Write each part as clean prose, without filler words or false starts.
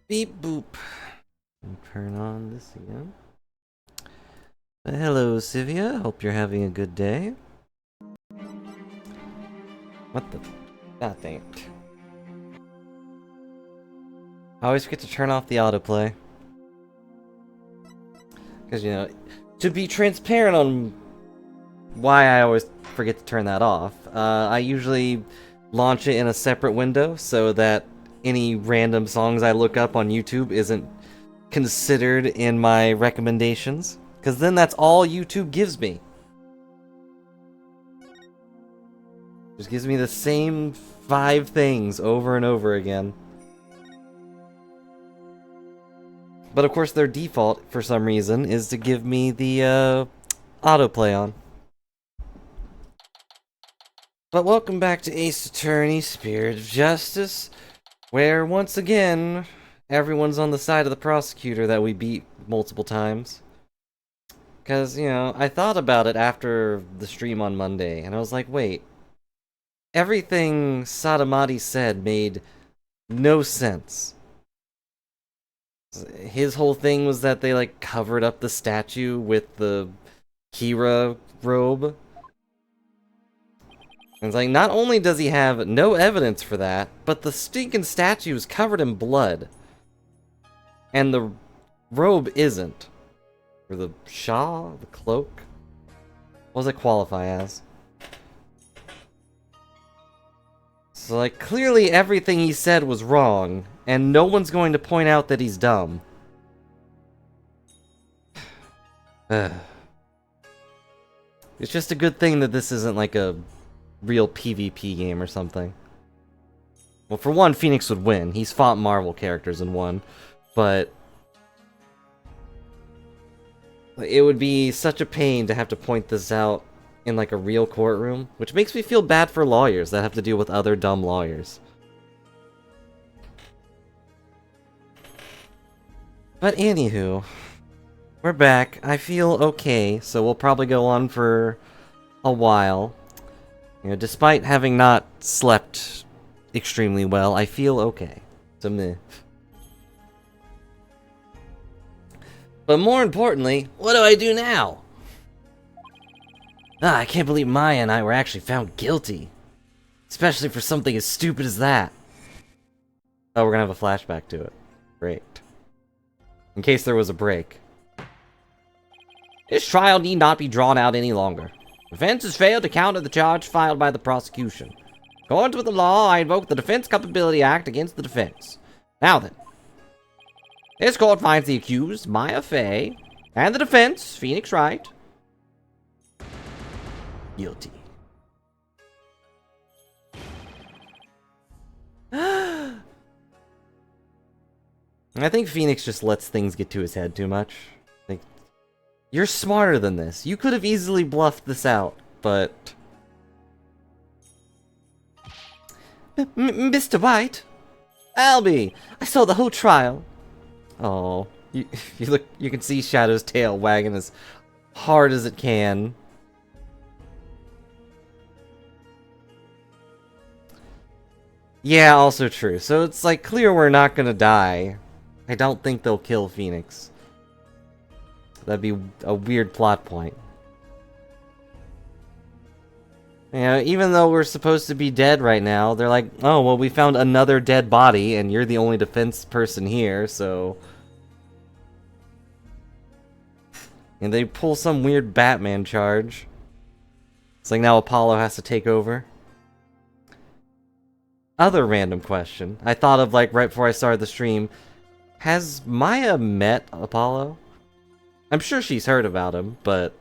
Beep boop. Turn on this again. Hello, Sivia. Hope you're having a good day. What the? God dang it. I always forget to turn off the autoplay. Because, you know, to be transparent on why I always forget to turn that off, I usually launch it in a separate window so that any random songs I look up on YouTube isn't considered in my recommendations, because then that's all YouTube gives me. Just gives me the same 5 things over and over again. But of course their default, for some reason, is to give me the autoplay on. But welcome back to Ace Attorney, Spirit of Justice, where once again, everyone's on the side of the prosecutor that we beat multiple times. Because, you know, I thought about it after the stream on Monday, and I was like, wait. Everything Sadamati said made no sense. His whole thing was that they, like, covered up the statue with the Kira robe. And it's like, not only does he have no evidence for that, but the stinking statue is covered in blood. And the robe isn't. Or the shawl? The cloak? What does it qualify as? So, like, clearly everything he said was wrong, and no one's going to point out that he's dumb. It's just a good thing that this isn't like a real PvP game or something. Well, for one, Phoenix would win. He's fought Marvel characters and won. But it would be such a pain to have to point this out in like a real courtroom, which makes me feel bad for lawyers that have to deal with other dumb lawyers. But anywho, we're back. I feel okay, so we'll probably go on for a while. You know, despite having not slept extremely well, I feel okay. So meh. But more importantly, what do I do now? I can't believe Maya and I were actually found guilty. Especially for something as stupid as that. Oh, we're gonna have a flashback to it. Great. In case there was a break. This trial need not be drawn out any longer. Defense has failed to counter the charge filed by the prosecution. In accordance with the law, I invoke the Defense Culpability Act against the defense. Now then. This court finds the accused, Maya Fey, and the defense, Phoenix Wright, guilty. I think Phoenix just lets things get to his head too much. Like, you're smarter than this. You could have easily bluffed this out, but... Mr. White? Albie, I saw the whole trial. Oh, you look. You can see Shadow's tail wagging as hard as it can. Yeah, also true. So it's like clear we're not gonna die. I don't think they'll kill Phoenix. That'd be a weird plot point. You know, even though we're supposed to be dead right now, they're like, oh, well, we found another dead body, and you're the only defense person here, so... And they pull some weird Batman charge. It's like now Apollo has to take over. Other random question. I thought of, like, right before I started the stream. Has Maya met Apollo? I'm sure she's heard about him, but...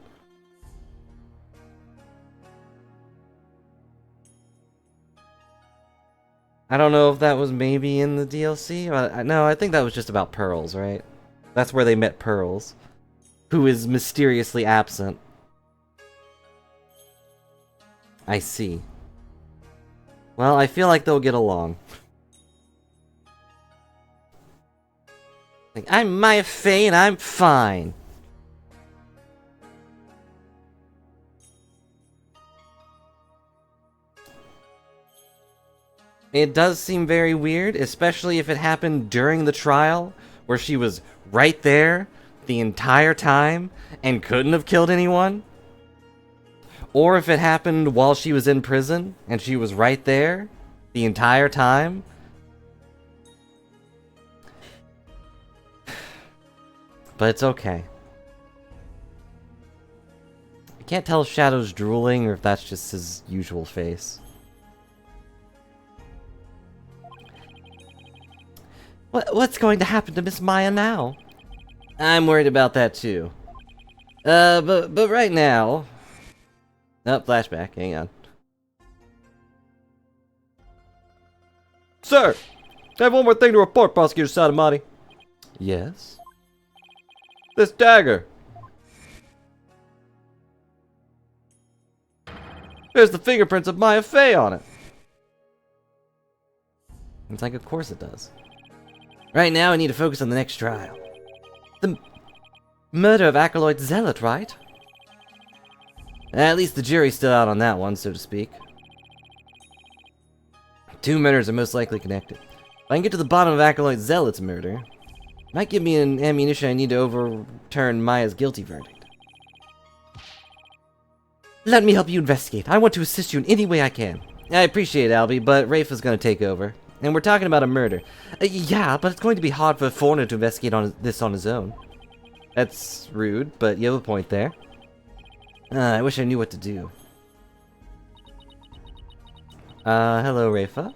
I don't know if that was maybe in the DLC. No, I think that was just about Pearls, right? That's where they met Pearls, who is mysteriously absent. I see. Well, I feel like they'll get along. Like, I'm Maya Fey and I'm fine. It does seem very weird, especially if it happened during the trial, where she was right there the entire time and couldn't have killed anyone. Or if it happened while she was in prison and she was right there the entire time. But it's okay. I can't tell if Shadow's drooling or if that's just his usual face. What's going to happen to Miss Maya now? I'm worried about that too. But right now... Oh, flashback, hang on. Sir! I have one more thing to report, Prosecutor Satamati. Yes? This dagger! There's the fingerprints of Maya Fey on it! It's like, of course it does. Right now, I need to focus on the next trial. The murder of Acolyte Zealot, right? At least the jury's still out on that one, so to speak. Two murders are most likely connected. If I can get to the bottom of Acolyte Zealot's murder, it might give me an ammunition I need to overturn Maya's guilty verdict. Let me help you investigate. I want to assist you in any way I can. I appreciate it, Albie, but Rafe is going to take over. And we're talking about a murder. Yeah, but it's going to be hard for a foreigner to investigate this on his own. That's rude, but you have a point there. I wish I knew what to do. Hello, Rafa.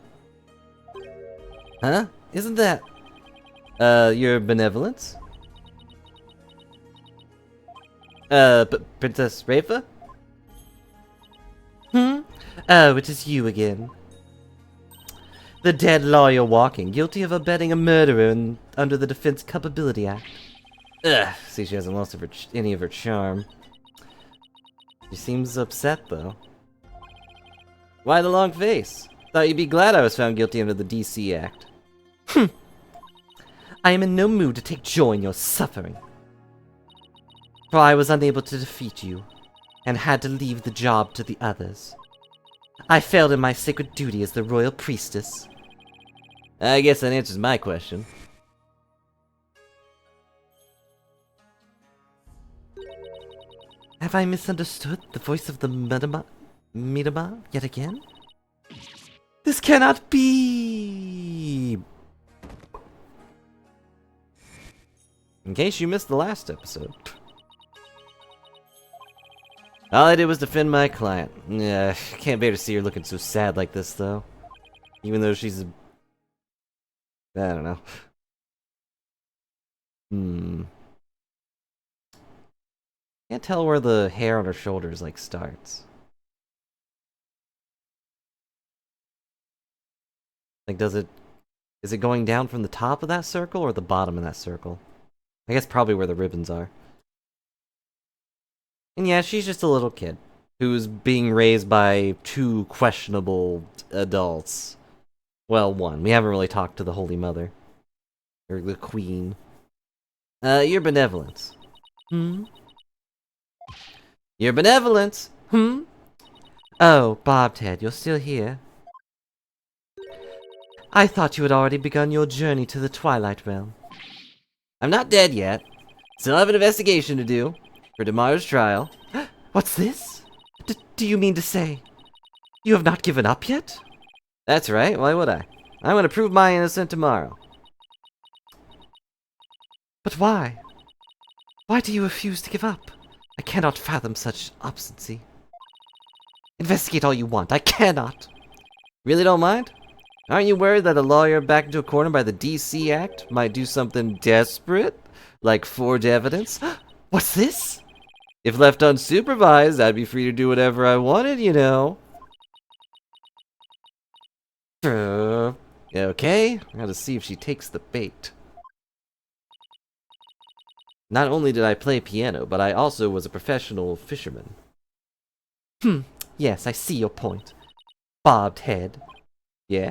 Huh? Isn't that... your benevolence? Princess Rafa? Oh, it is you again. The dead lawyer walking, guilty of abetting a murderer under the Defense Culpability Act. Ugh, see, she hasn't lost any of her charm. She seems upset, though. Why the long face? Thought you'd be glad I was found guilty under the DC Act. I am in no mood to take joy in your suffering. For I was unable to defeat you, and had to leave the job to the others. I failed in my sacred duty as the royal priestess. I guess that answers my question. Have I misunderstood the voice of the Midama yet again? This cannot be! In case you missed the last episode. All I did was defend my client. Yeah, can't bear to see her looking so sad like this, though. Even though she's I don't know. Can't tell where the hair on her shoulders, like, starts. Like, is it going down from the top of that circle or the bottom of that circle? I guess probably where the ribbons are. And yeah, she's just a little kid who's being raised by two questionable adults. Well, one. We haven't really talked to the Holy Mother. Or the Queen. Your benevolence. Your benevolence! Oh, Bobtail, you're still here. I thought you had already begun your journey to the Twilight Realm. I'm not dead yet. Still have an investigation to do for tomorrow's trial. What's this? Do you mean to say you have not given up yet? That's right, why would I? I'm gonna prove my innocence tomorrow. But why? Why do you refuse to give up? I cannot fathom such obstinacy. Investigate all you want, I cannot! Really don't mind? Aren't you worried that a lawyer backed into a corner by the DC Act might do something desperate? Like forge evidence? What's this? If left unsupervised, I'd be free to do whatever I wanted, you know. Okay, I gotta see if she takes the bait. Not only did I play piano, but I also was a professional fisherman. Yes, I see your point. Bobbed head. Yeah?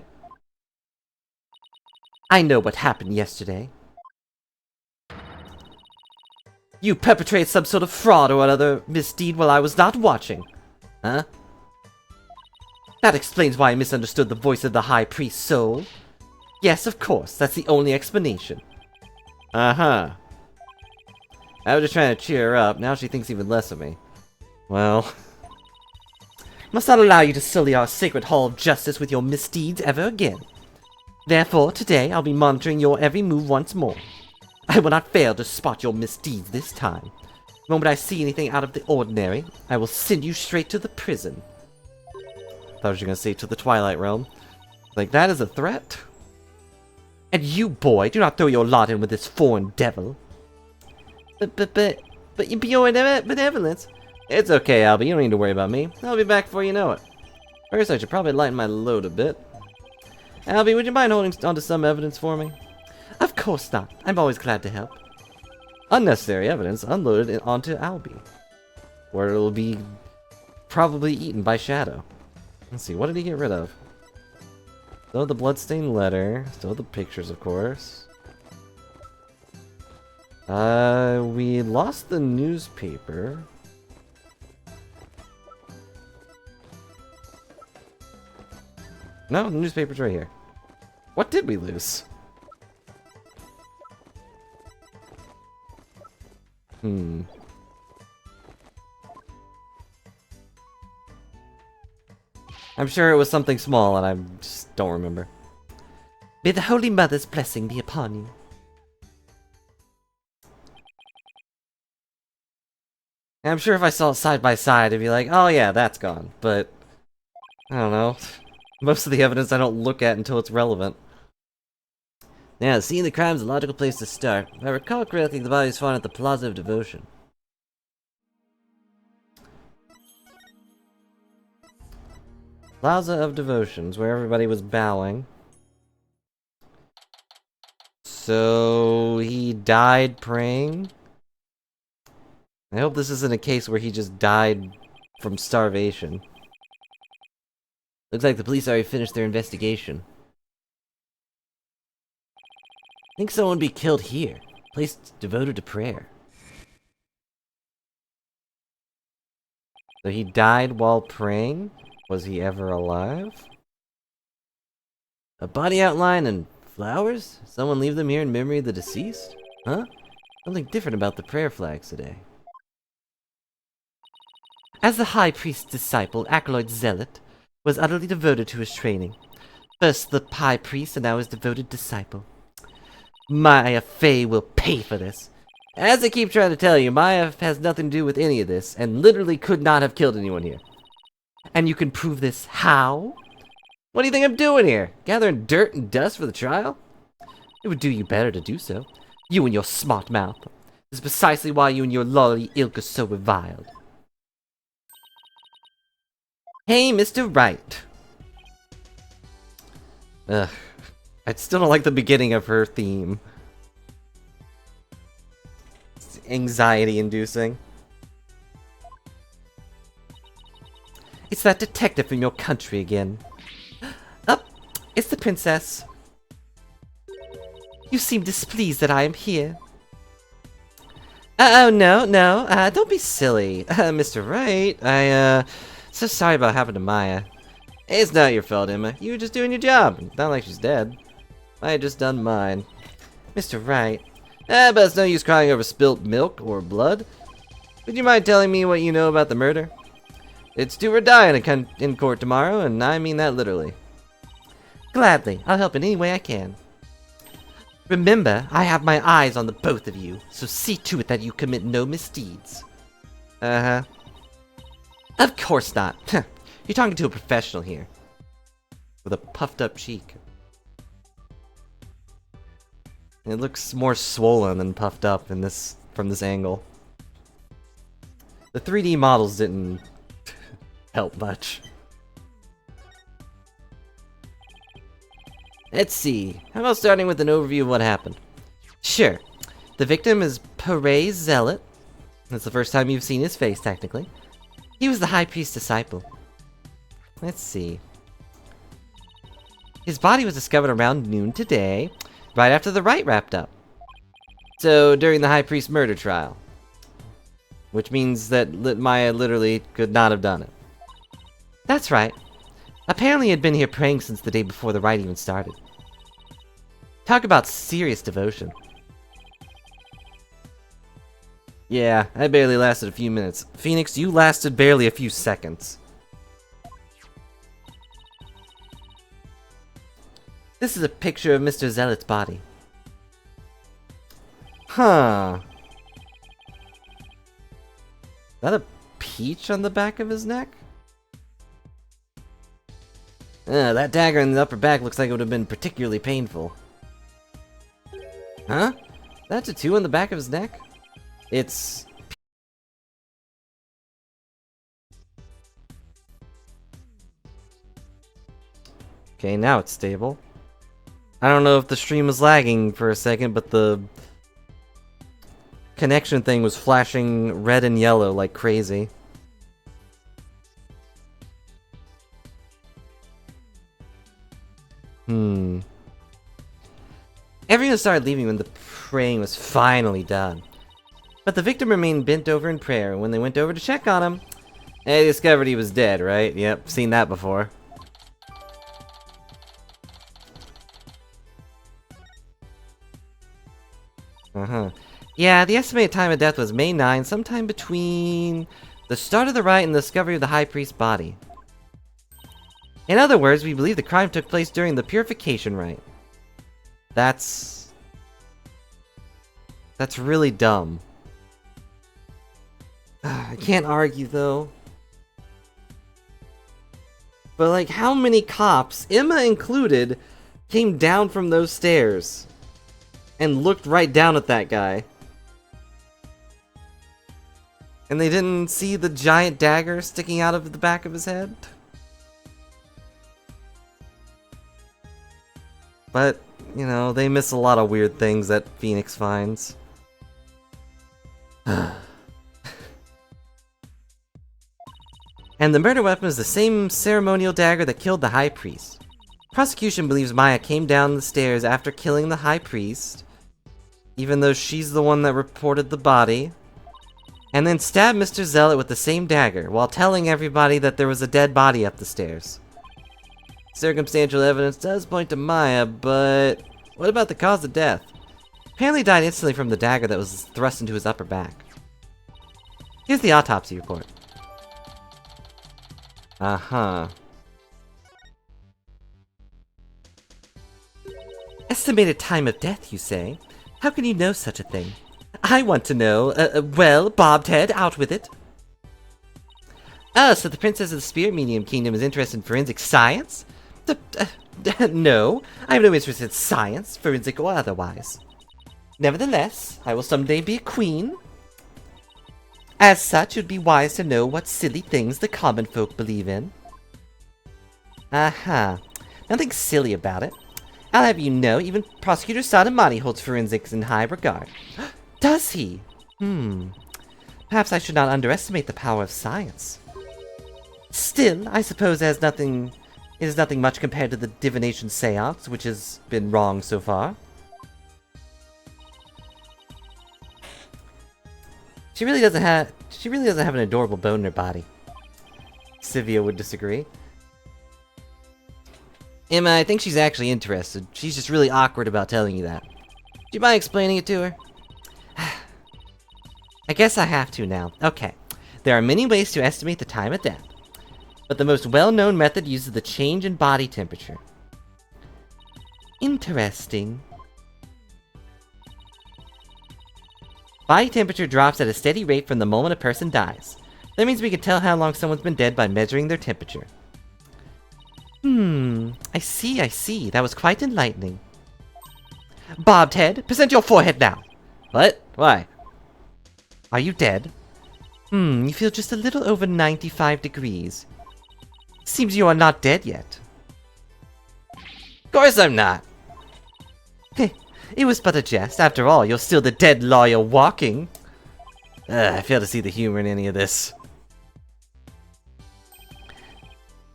I know what happened yesterday. You perpetrated some sort of fraud or other misdeed while I was not watching. Huh? That explains why I misunderstood the voice of the High Priest soul. Yes, of course, that's the only explanation. Uh-huh. I was just trying to cheer her up, now she thinks even less of me. Well... Must not allow you to sully our sacred hall of justice with your misdeeds ever again. Therefore, today I'll be monitoring your every move once more. I will not fail to spot your misdeeds this time. The moment I see anything out of the ordinary, I will send you straight to the prison. Thought you were gonna say to the Twilight Realm. Like, that is a threat? And you, boy, do not throw your lot in with this foreign devil. But your benevolence. It's okay, Albie, you don't need to worry about me. I'll be back before you know it. First, I should probably lighten my load a bit. Albie, would you mind holding onto some evidence for me? Of course not. I'm always glad to help. Unnecessary evidence unloaded onto Albie, where it'll be probably eaten by Shadow. Let's see, what did he get rid of? Still the bloodstained letter. Still the pictures, of course. We lost the newspaper. No, the newspaper's right here. What did we lose? I'm sure it was something small and I just don't remember. May the Holy Mother's blessing be upon you. And I'm sure if I saw it side by side, it'd be like, oh yeah, that's gone. But, I don't know. Most of the evidence I don't look at until it's relevant. Now, seeing the crime is a logical place to start. If I recall correctly, the body was found at the Plaza of Devotion. Plaza of Devotions, where everybody was bowing. So, he died praying? I hope this isn't a case where he just died from starvation. Looks like the police already finished their investigation. I think someone would be killed here. A place devoted to prayer. So he died while praying? Was he ever alive? A body outline and flowers? Someone leave them here in memory of the deceased? Huh? Something different about the prayer flags today. As the High Priest's disciple, Acolyte Zealot was utterly devoted to his training. First the High Priest, and now his devoted disciple. Maya Fey will pay for this. As I keep trying to tell you, Maya has nothing to do with any of this, and literally could not have killed anyone here. And you can prove this how? What do you think I'm doing here? Gathering dirt and dust for the trial? It would do you better to do so. You and your smart mouth. This is precisely why you and your lolly ilk are so reviled. Hey, Mr. Wright. Ugh. I still don't like the beginning of her theme. It's anxiety-inducing. It's that detective from your country again. Oh, it's the princess. You seem displeased that I am here. Oh, no, don't be silly. Mr. Wright, so sorry about what happened to Maya. It's not your fault, Emma. You were just doing your job. It's not like she's dead. I had just done mine. Mr. Wright. But it's no use crying over spilt milk or blood. Would you mind telling me what you know about the murder? It's do or die in court tomorrow, and I mean that literally. Gladly. I'll help in any way I can. Remember, I have my eyes on the both of you, so see to it that you commit no misdeeds. Uh-huh. Of course not. You're talking to a professional here. With a puffed up cheek. It looks more swollen than puffed up in this from this angle. The 3D models didn't help much. Let's see. How about starting with an overview of what happened? Sure. The victim is Perez Zealot. That's the first time you've seen his face, technically. He was the High Priest's disciple. Let's see. His body was discovered around noon today, right after the rite wrapped up. So, during the High Priest murder trial. Which means that Maya literally could not have done it. That's right. Apparently he had been here praying since the day before the rite even started. Talk about serious devotion. Yeah, I barely lasted a few minutes. Phoenix, you lasted barely a few seconds. This is a picture of Mr. Zealot's body. Huh. Is that a peach on the back of his neck? That dagger in the upper back looks like it would have been particularly painful. Huh? That tattoo on the back of his neck? It's... Okay, now it's stable. I don't know if the stream was lagging for a second, but the connection thing was flashing red and yellow like crazy. Everyone started leaving when the praying was finally done. But the victim remained bent over in prayer, and when they went over to check on him, they discovered he was dead, right? Yep, seen that before. Yeah, the estimated time of death was May 9, sometime between the start of the rite and the discovery of the High Priest's body. In other words, we believe the crime took place during the purification rite. That's really dumb. I can't argue, though. But, like, how many cops, Emma included, came down from those stairs and looked right down at that guy? And they didn't see the giant dagger sticking out of the back of his head? But, you know, they miss a lot of weird things that Phoenix finds. And the murder weapon is the same ceremonial dagger that killed the High Priest. Prosecution believes Maya came down the stairs after killing the High Priest, even though she's the one that reported the body, and then stabbed Mr. Zealot with the same dagger, while telling everybody that there was a dead body up the stairs. Circumstantial evidence does point to Maya, but what about the cause of death? Apparently died instantly from the dagger that was thrust into his upper back. Here's the autopsy report. Estimated time of death, you say? How can you know such a thing? I want to know. Well, Bobhead, out with it. Oh, so the Princess of the Spirit Medium Kingdom is interested in forensic science? No, I have no interest in science, forensic or otherwise. Nevertheless, I will someday be a queen. As such, it would be wise to know what silly things the common folk believe in. Nothing silly about it. I'll have you know, even Prosecutor Sadamati holds forensics in high regard. Does he? Perhaps I should not underestimate the power of science. Still, I suppose it is nothing much compared to the divination seance, which has been wrong so far. She really doesn't have an adorable bone in her body. Sivia would disagree. Emma, I think she's actually interested. She's just really awkward about telling you that. Do you mind explaining it to her? I guess I have to now. Okay. There are many ways to estimate the time of death, but the most well-known method uses the change in body temperature. Interesting. Body temperature drops at a steady rate from the moment a person dies. That means we can tell how long someone's been dead by measuring their temperature. I see. That was quite enlightening. Bobbed head, present your forehead now. What? Why? Are you dead? You feel just a little over 95 degrees. Seems you are not dead yet. Of course I'm not. It was but a jest. After all, you're still the dead lawyer walking. I fail to see the humor in any of this.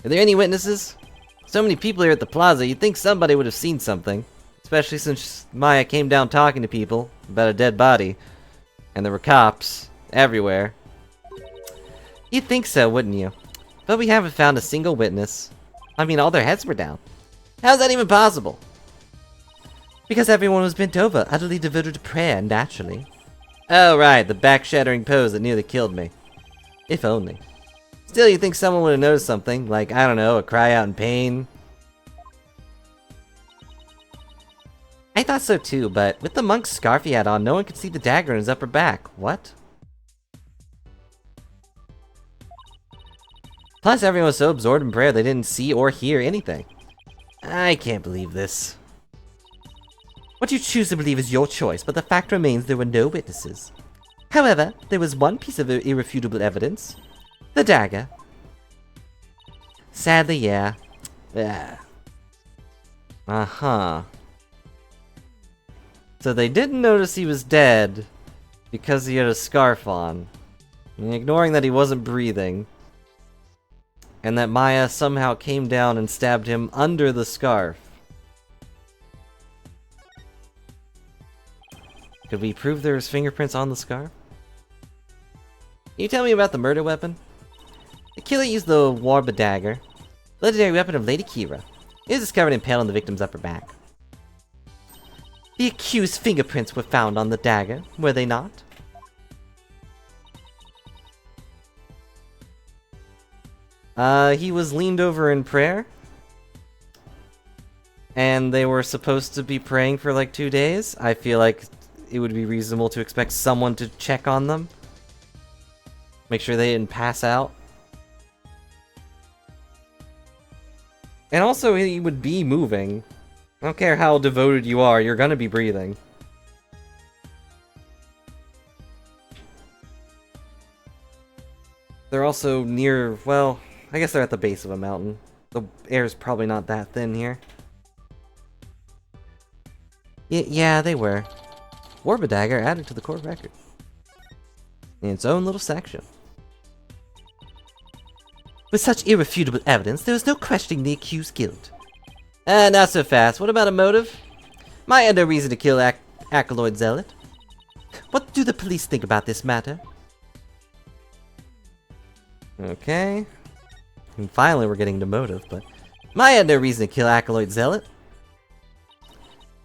Are there any witnesses? So many people here at the plaza, you'd think somebody would have seen something. Especially since Maya came down talking to people about a dead body. And there were cops everywhere. You'd think so, wouldn't you? But we haven't found a single witness. I mean, all their heads were down. How's that even possible? Because everyone was bent over, utterly devoted to prayer, naturally. Oh, right, the back-shattering pose that nearly killed me. If only. Still, you'd think someone would have noticed something, like, I don't know, a cry out in pain. I thought so too, but with the monk's scarf he had on, no one could see the dagger in his upper back. What? Plus, everyone was so absorbed in prayer they didn't see or hear anything. I can't believe this. What you choose to believe is your choice, but the fact remains there were no witnesses. However, there was one piece of irrefutable evidence. The dagger. Sadly, yeah. Uh-huh. So they didn't notice he was dead because he had a scarf on. And ignoring that he wasn't breathing. And that Maya somehow came down and stabbed him under the scarf. Could we prove there's fingerprints on the scarf? Can you tell me about the murder weapon? The killer used the Warba dagger, legendary weapon of Lady Kira. It was discovered impaled on the victim's upper back. The accused's fingerprints were found on the dagger, were they not? He was leaned over in prayer. And they were supposed to be praying for like 2 days. I feel like it would be reasonable to expect someone to check on them. Make sure they didn't pass out. And also, he would be moving. I don't care how devoted you are, you're gonna be breathing. They're also near, well, I guess they're at the base of a mountain. The air's probably not that thin here. Yeah, they were. Warba dagger added to the court record. In its own little section. With such irrefutable evidence, there was no questioning the accused's guilt. Not so fast. What about a motive? Maya had no reason to kill Acolyte Zealot. What do the police think about this matter? Okay. And finally we're getting to motive, but Maya had no reason to kill Acolyte Zealot.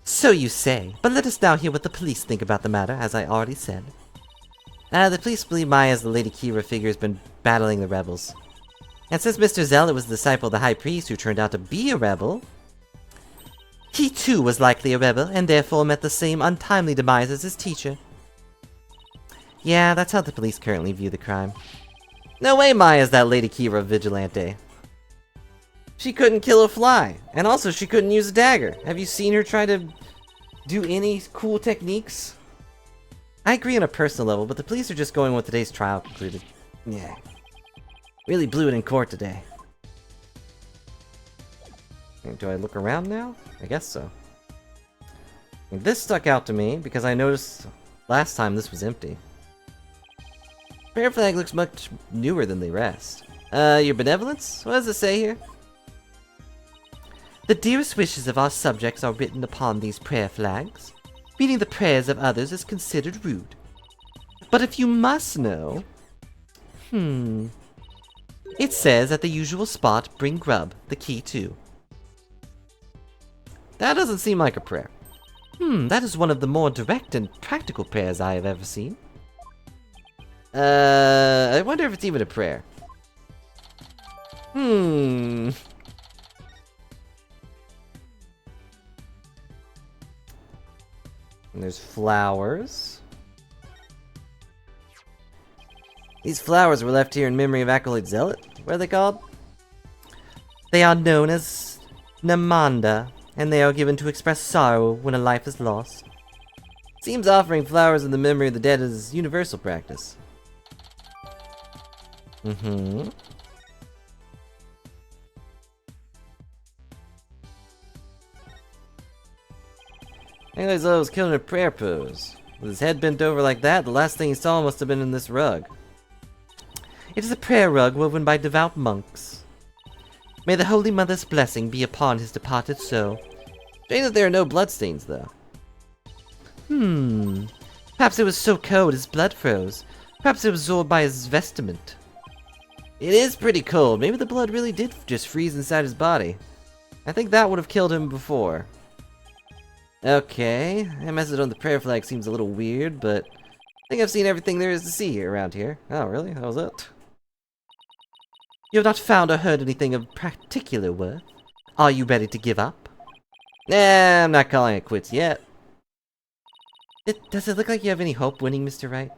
So you say, but let us now hear what the police think about the matter, as I already said. The police believe Maya as the Lady Kira figure has been battling the rebels. And since Mr. Zealot was the disciple of the High Priest who turned out to be a rebel, he too was likely a rebel, and therefore met the same untimely demise as his teacher. Yeah, that's how the police currently view the crime. No way Maya's that Lady Kira vigilante. She couldn't kill a fly, and also she couldn't use a dagger. Have you seen her try to do any cool techniques? I agree on a personal level, but the police are just going with today's trial concluded. Yeah. Really blew it in court today. Do I look around now? I guess so. And this stuck out to me because I noticed last time this was empty. Prayer flag looks much newer than the rest. Your benevolence? What does it say here? The dearest wishes of our subjects are written upon these prayer flags. Reading the prayers of others is considered rude. But if you must know... It says at the usual spot, bring grub, the key too. That doesn't seem like a prayer. That is one of the more direct and practical prayers I have ever seen. I wonder if it's even a prayer. And there's flowers. These flowers were left here in memory of Acolyte Zealot. What are they called? They are known as Namanda, and they are given to express sorrow when a life is lost. Seems offering flowers in the memory of the dead is universal practice. Anyways, I was killed in a prayer pose. With his head bent over like that, the last thing he saw must have been in this rug. It is a prayer rug woven by devout monks. May the Holy Mother's blessing be upon his departed soul. Strange that there are no bloodstains, though. Perhaps it was so cold his blood froze. Perhaps it was absorbed by his vestment. It is pretty cold. Maybe the blood really did just freeze inside his body. I think that would have killed him before. Okay, that message on the prayer flag seems a little weird, but I think I've seen everything there is to see here around here. Oh, really? That was it? You have not found or heard anything of particular worth? Are you ready to give up? Nah, I'm not calling it quits yet. Does it look like you have any hope winning, Mr. Wright?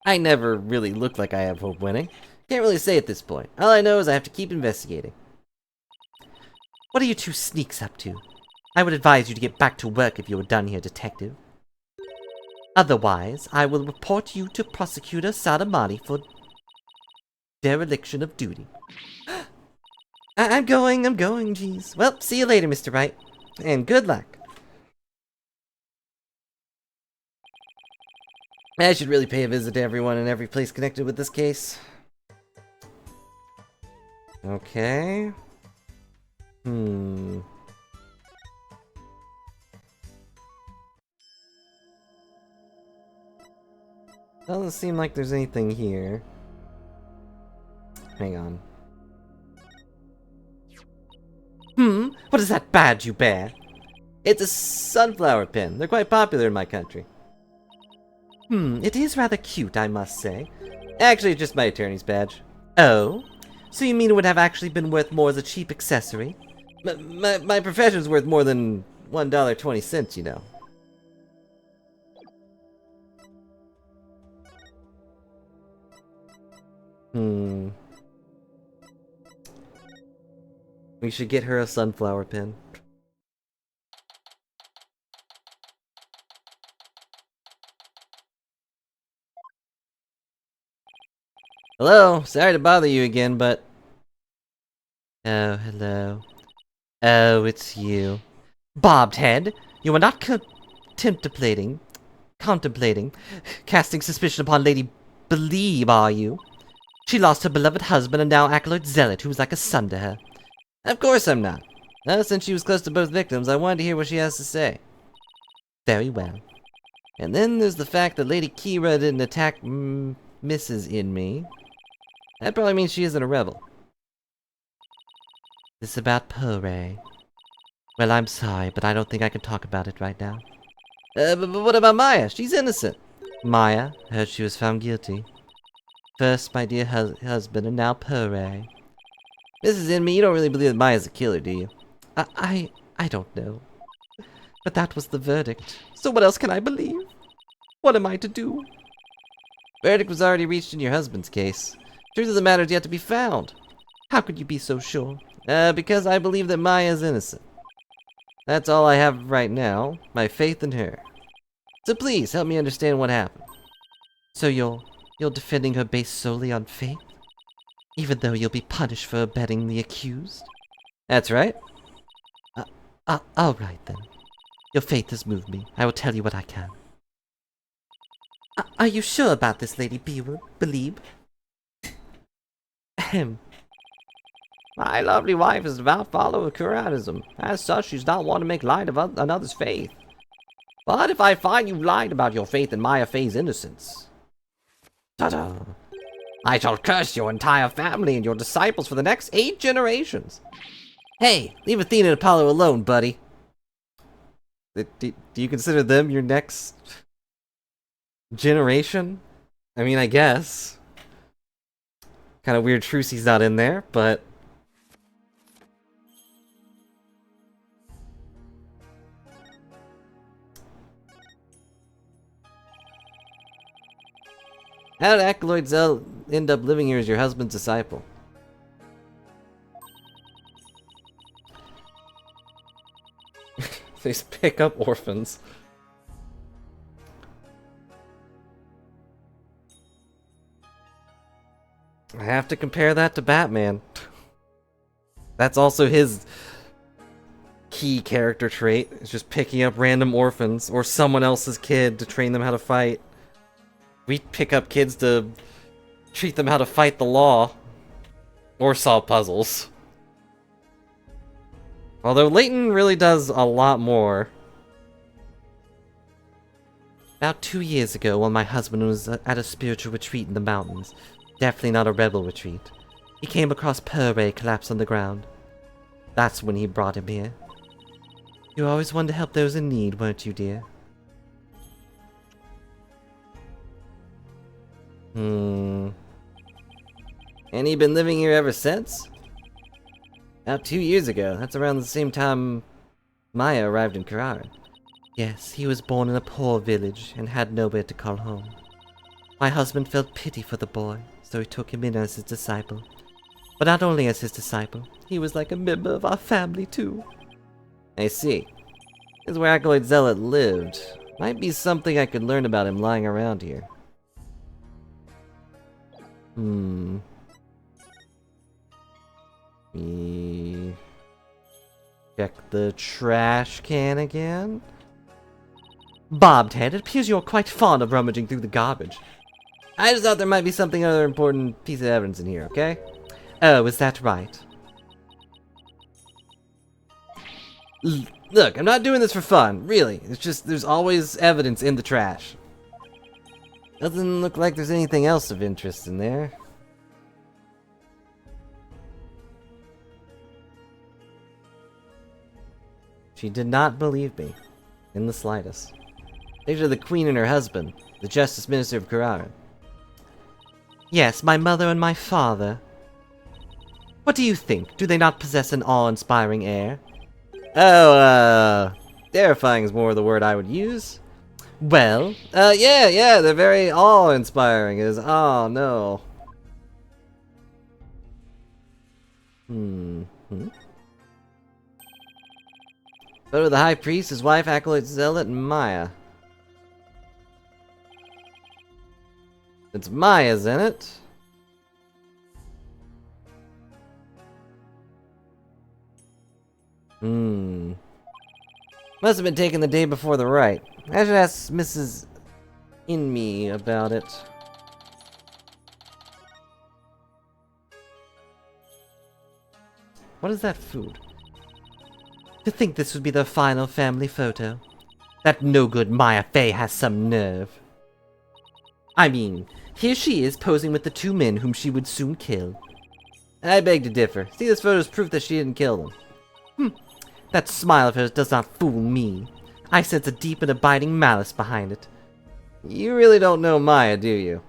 I never really look like I have hope winning. Can't really say at this point. All I know is I have to keep investigating. What are you two sneaks up to? I would advise you to get back to work if you were done here, detective. Otherwise, I will report you to Prosecutor Sadamati for dereliction of duty. I'm going, jeez. Well, see you later, Mr. Wright. And good luck. I should really pay a visit to everyone in every place connected with this case. Okay. Doesn't seem like there's anything here. Hang on. What is that badge you bear? It's a sunflower pin. They're quite popular in my country. It is rather cute, I must say. Actually, it's just my attorney's badge. Oh? So you mean it would have actually been worth more as a cheap accessory? My profession's worth more than $1.20, you know. We should get her a sunflower pin. Hello, sorry to bother you again, but... Oh, hello. Oh, it's you. Bobbed head, you are not contemplating casting suspicion upon Lady Believe, are you? She lost her beloved husband and now Acolyte Zealot, who's like a son to her. Of course I'm not. Since she was close to both victims, I wanted to hear what she has to say. Very well. And then there's the fact that Lady Kira didn't attack Mrs. in me. That probably means she isn't a rebel. This about Purray. Well, I'm sorry, but I don't think I can talk about it right now. But what about Maya? She's innocent. Maya, heard she was found guilty. First my dear husband, and now Purray. Mrs. Inme, you don't really believe that Maya's a killer, do you? I don't know. But that was the verdict. So what else can I believe? What am I to do? Verdict was already reached in your husband's case. Truth of the matter is yet to be found. How could you be so sure? Because I believe that Maya is innocent. That's all I have right now, my faith in her. So please, help me understand what happened. So you're defending her based solely on faith? Even though you'll be punished for abetting the accused? That's right. Alright then. Your faith has moved me. I will tell you what I can. Are you sure about this, Lady Believe? Ahem. My lovely wife is a devout follower of Quranism. As such, she's not one to make light of another's faith. But if I find you lied about your faith in Maya Fey's innocence... Ta-da! I shall curse your entire family and your disciples for the next 8 generations. Hey, leave Athena and Apollo alone, buddy. Do you consider them your next generation? I mean, I guess. Kind of weird Trucy's not in there, but... How did Acolyte Zell end up living here as your husband's disciple? They pick up orphans. I have to compare that to Batman. That's also his key character trait. It's just picking up random orphans or someone else's kid to train them how to fight. We pick up kids to treat them how to fight the law. Or solve puzzles. Although Leighton really does a lot more. About 2 years ago, while my husband was at a spiritual retreat in the mountains, definitely not a rebel retreat, he came across Purray collapsed on the ground. That's when he brought him here. You always wanted to help those in need, weren't you, dear? And he been living here ever since? About 2 years ago. That's around the same time Maya arrived in Kararan. Yes, he was born in a poor village and had nowhere to call home. My husband felt pity for the boy, so he took him in as his disciple. But not only as his disciple, he was like a member of our family too. I see. This is where Acolyte Zealot lived. Might be something I could learn about him lying around here. Check the trash can again. Bobtail, it appears you're quite fond of rummaging through the garbage. I just thought there might be something other important piece of evidence in here, okay? Oh, is that right? Look, I'm not doing this for fun, really. It's just there's always evidence in the trash. Doesn't look like there's anything else of interest in there. She did not believe me, in the slightest. These are the Queen and her husband, the Justice Minister of Kararan. Yes, my mother and my father. What do you think? Do they not possess an awe-inspiring air? Oh, terrifying is more the word I would use. Well, yeah, they're very awe-inspiring. It is, oh, no. Photo of the High Priest, his wife, Acolyte Zealot, and Maya. It's Maya's in it. Must have been taken the day before the rite. I should ask Mrs. Inme about it. What is that food? To think this would be the final family photo. That no-good Maya Fey has some nerve. I mean, here she is posing with the 2 men whom she would soon kill. I beg to differ. See, this photo is proof that she didn't kill them. That smile of hers does not fool me. I sense a deep and abiding malice behind it. You really don't know Maya, do you?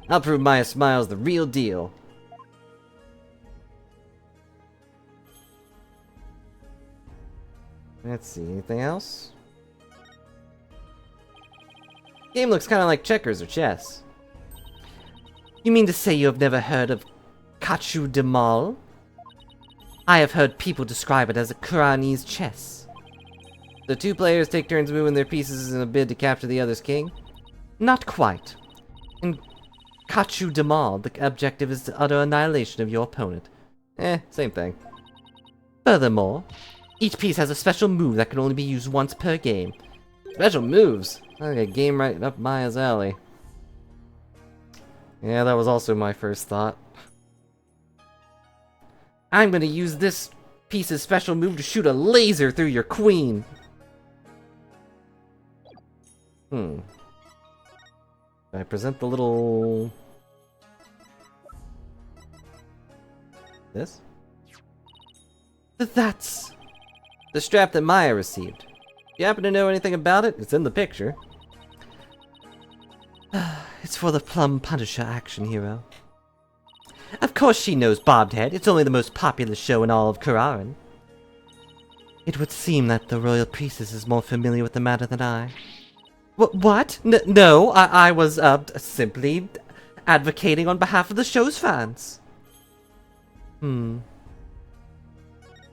I'll prove Maya's smile's the real deal. Let's see, anything else? Game looks kind of like checkers or chess. You mean to say you have never heard of Kachu Demal? I have heard people describe it as a Kuranese chess. The 2 players take turns moving their pieces in a bid to capture the other's king? Not quite. In Kachu Demal, the objective is the utter annihilation of your opponent. Same thing. Furthermore, each piece has a special move that can only be used once per game. Special moves? Like a game right up Maya's alley. Yeah, that was also my first thought. I'm gonna use this piece's special move to shoot a laser through your queen. I present the little... This? That's the strap that Maya received. If you happen to know anything about it, it's in the picture. It's for the Plum Punisher action hero. Of course she knows Bobbed Head. It's only the most popular show in all of Kararan. It would seem that the Royal Priestess is more familiar with the matter than I. What? No, I was, simply advocating on behalf of the show's fans.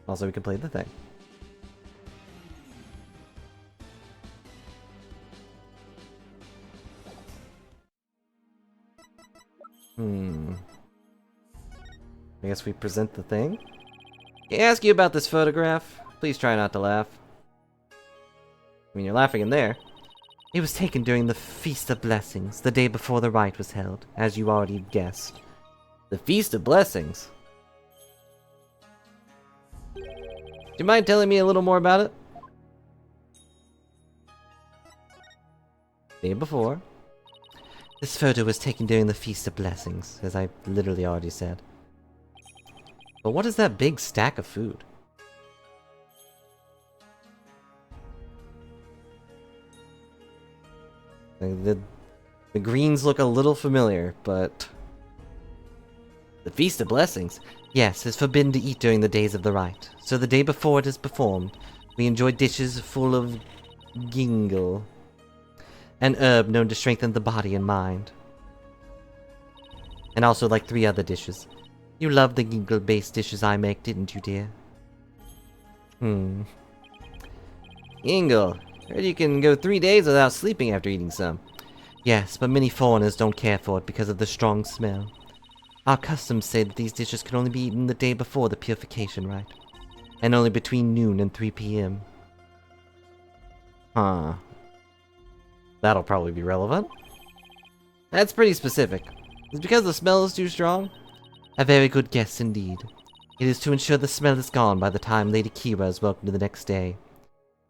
Also, we can play the thing. I guess we present the thing. Can I ask you about this photograph? Please try not to laugh. I mean, you're laughing in there. It was taken during the Feast of Blessings, the day before the rite was held, as you already guessed. The Feast of Blessings? Do you mind telling me a little more about it? Day before. This photo was taken during the Feast of Blessings, as I literally already said. But what is that big stack of food? The greens look a little familiar, but... The Feast of Blessings? Yes, is forbidden to eat during the days of the rite. So the day before it is performed, we enjoy dishes full of gingle, an herb known to strengthen the body and mind. And also like 3 other dishes. You love the gingle-based dishes I make, didn't you, dear? Gingle. Heard you can go 3 days without sleeping after eating some. Yes, but many foreigners don't care for it because of the strong smell. Our customs say that these dishes can only be eaten the day before the purification rite, and only between noon and 3 p.m. Huh. That'll probably be relevant. That's pretty specific. Is it because the smell is too strong? A very good guess indeed. It is to ensure the smell is gone by the time Lady Kira is welcomed the next day.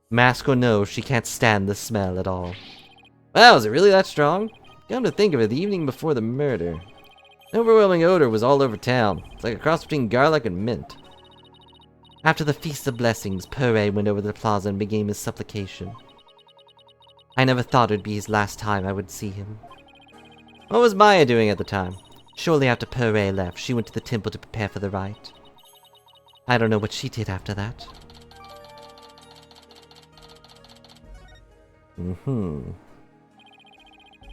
Mask or no, she can't stand the smell at all. Wow, is it really that strong? Come to think of it, the evening before the murder. The overwhelming odor was all over town. It's like a cross between garlic and mint. After the Feast of Blessings, Purre went over to the plaza and began his supplication. I never thought it would be his last time I would see him. What was Maya doing at the time? Shortly after Purre left, she went to the temple to prepare for the rite. I don't know what she did after that.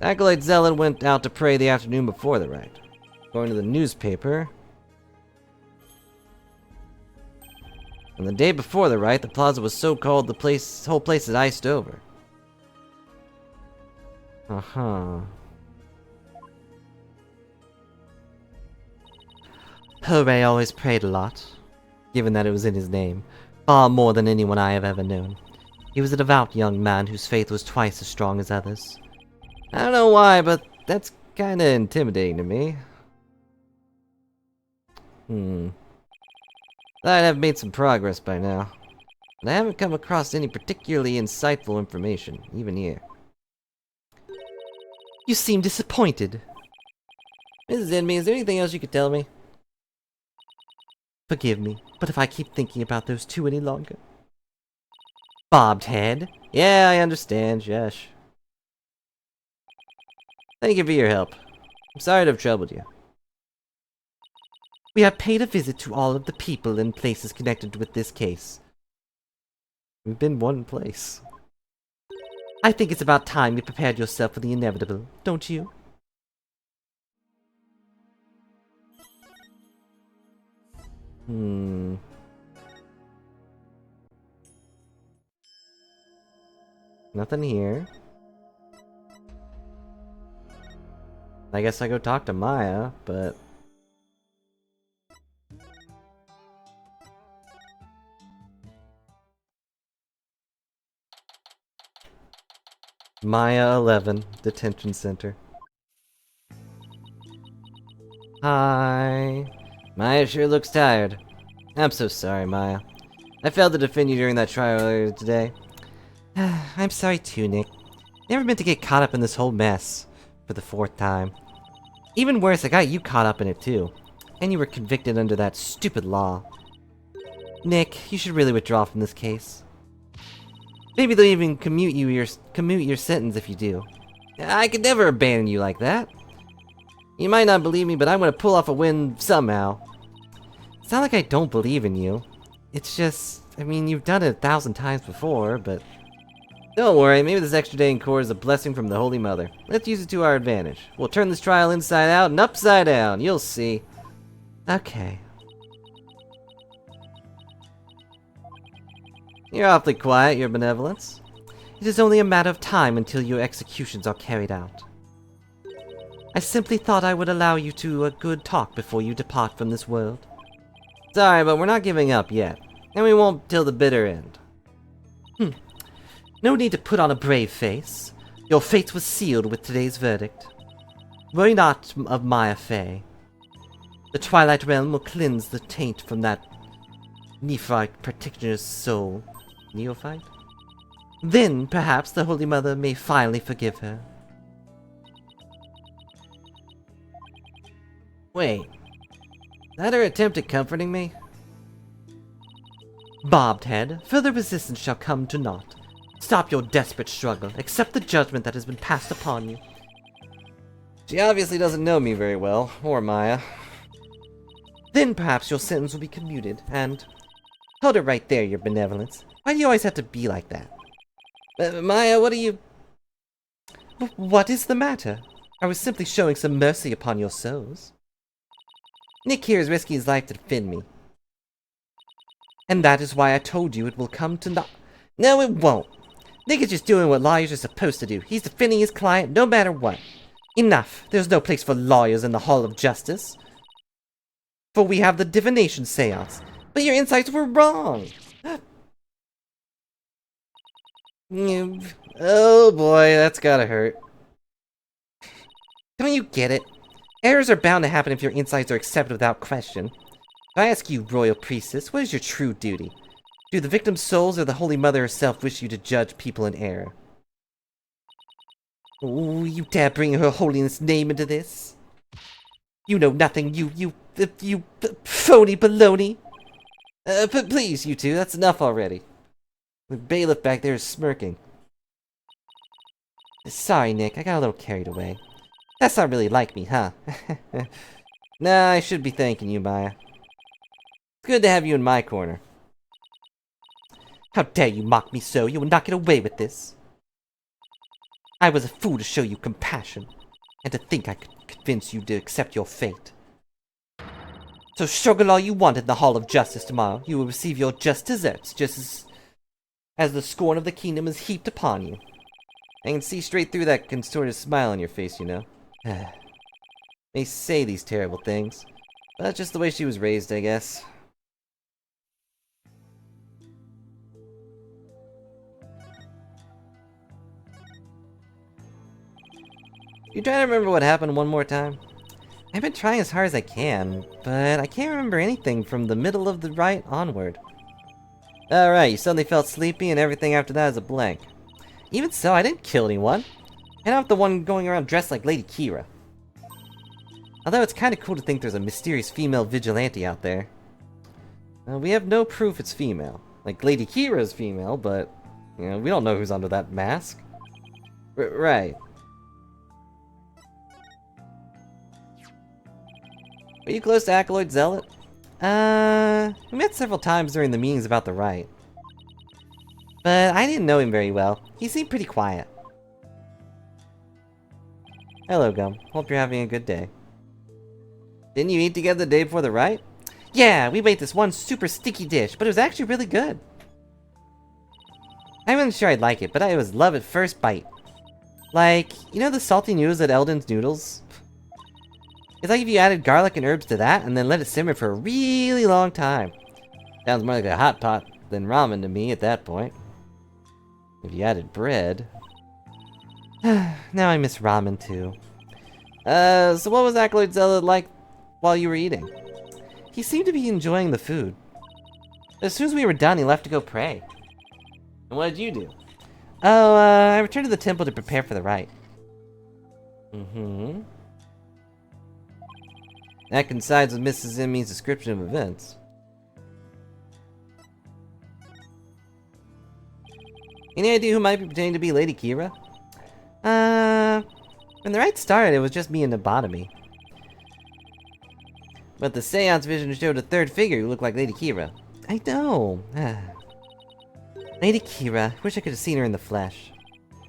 Acolyte Zealot went out to pray the afternoon before the rite. According to the newspaper. On the day before the rite, the plaza was so cold the whole place is iced over. Purre always prayed a lot, given that it was in his name, far more than anyone I have ever known. He was a devout young man whose faith was twice as strong as others. I don't know why, but that's kinda intimidating to me. I'd have made some progress by now. But I haven't come across any particularly insightful information, even here. You seem disappointed. Mrs. Enemy, is there anything else you could tell me? Forgive me, but if I keep thinking about those 2 any longer... Bobbed Head? Yeah, I understand, Jesh. Thank you for your help. I'm sorry to have troubled you. We have paid a visit to all of the people and places connected with this case. We've been one place. I think it's about time you prepared yourself for the inevitable, don't you? Nothing here. I guess I go talk to Maya, but... Maya 11, Detention Center. Hi. Maya sure looks tired. I'm so sorry, Maya. I failed to defend you during that trial earlier today. I'm sorry too, Nick. Never meant to get caught up in this whole mess. For the 4th time. Even worse, I got you caught up in it too. And you were convicted under that stupid law. Nick, you should really withdraw from this case. Maybe they'll even commute your sentence if you do. I could never abandon you like that. You might not believe me, but I'm gonna pull off a win somehow. It's not like I don't believe in you. It's just, I mean, you've done it 1,000 times before, but... Don't worry, maybe this extra day in court is a blessing from the Holy Mother. Let's use it to our advantage. We'll turn this trial inside out and upside down. You'll see. Okay. You're awfully quiet, Your Benevolence. It is only a matter of time until your executions are carried out. I simply thought I would allow you to a good talk before you depart from this world. Sorry, but we're not giving up yet. And we won't till the bitter end. No need to put on a brave face. Your fate was sealed with today's verdict. Worry not of Maya Fey. The Twilight Realm will cleanse the taint from that Neophyte practitioner's soul. Neophyte? Then, perhaps, the Holy Mother may finally forgive her. Wait. Is that her attempt at comforting me? Bobbed head, further resistance shall come to naught. Stop your desperate struggle. Accept the judgment that has been passed upon you. She obviously doesn't know me very well, or Maya. Then perhaps your sentence will be commuted, and... Hold it right there, Your Benevolence. Why do you always have to be like that? Maya, what are you... What is the matter? I was simply showing some mercy upon your souls. Nick here is risking his life to defend me. And that is why I told you it will come to not... No, it won't. Nick is just doing what lawyers are supposed to do. He's defending his client no matter what. Enough. There's no place for lawyers in the Hall of Justice. For we have the divination seance. But your insights were wrong. Oh boy, that's gotta hurt. Don't you get it? Errors are bound to happen if your insights are accepted without question. If I ask you, Royal Priestess, what is your true duty? Do the victim's souls or the Holy Mother herself wish you to judge people in error? Oh, you dare bring Her Holiness' name into this? You know nothing, you phony baloney! But please, you two, that's enough already. The bailiff back there is smirking. Sorry, Nick, I got a little carried away. That's not really like me, huh? Nah, I should be thanking you, Maya. It's good to have you in my corner. How dare you mock me so? You will not get away with this. I was a fool to show you compassion, and to think I could convince you to accept your fate. So struggle all you want in the Hall of Justice tomorrow. You will receive your just deserts, just as the scorn of the kingdom is heaped upon you. I can see straight through that contorted smile on your face, you know. They say these terrible things, but that's just the way she was raised, I guess. You try to remember what happened one more time? I've been trying as hard as I can, but I can't remember anything from the middle of the rite onward. Alright, you suddenly felt sleepy and everything after that is a blank. Even so, I didn't kill anyone. I'm not the one going around dressed like Lady Kira. Although it's kinda cool to think there's a mysterious female vigilante out there. We have no proof it's female. Like, Lady Kira is female, but, you know, we don't know who's under that mask. Right. Are you close to Acolyte Zealot? We met several times during the meetings about the rite. But I didn't know him very well. He seemed pretty quiet. Hello, Gum. Hope you're having a good day. Didn't you eat together the day before the rite? Yeah, we made this one super sticky dish, but it was actually really good. I wasn't sure I'd like it, but it was love at first bite. Like, you know the salty noodles at Eldon's Noodles? It's like if you added garlic and herbs to that, and then let it simmer for a really long time. Sounds more like a hot pot than ramen to me at that point. If you added bread... Now I miss ramen too. So what was Acolyte Zealot like while you were eating? He seemed to be enjoying the food. As soon as we were done, he left to go pray. And what did you do? Oh, I returned to the temple to prepare for the rite. Mm-hmm. That coincides with Mrs. Emmy's description of events. Any idea who might be pretending to be Lady Kira? When the Wrights started, it was just me and Lobotomy. But the seance vision showed a third figure who looked like Lady Kira. I know. Lady Kira. Wish I could have seen her in the flesh.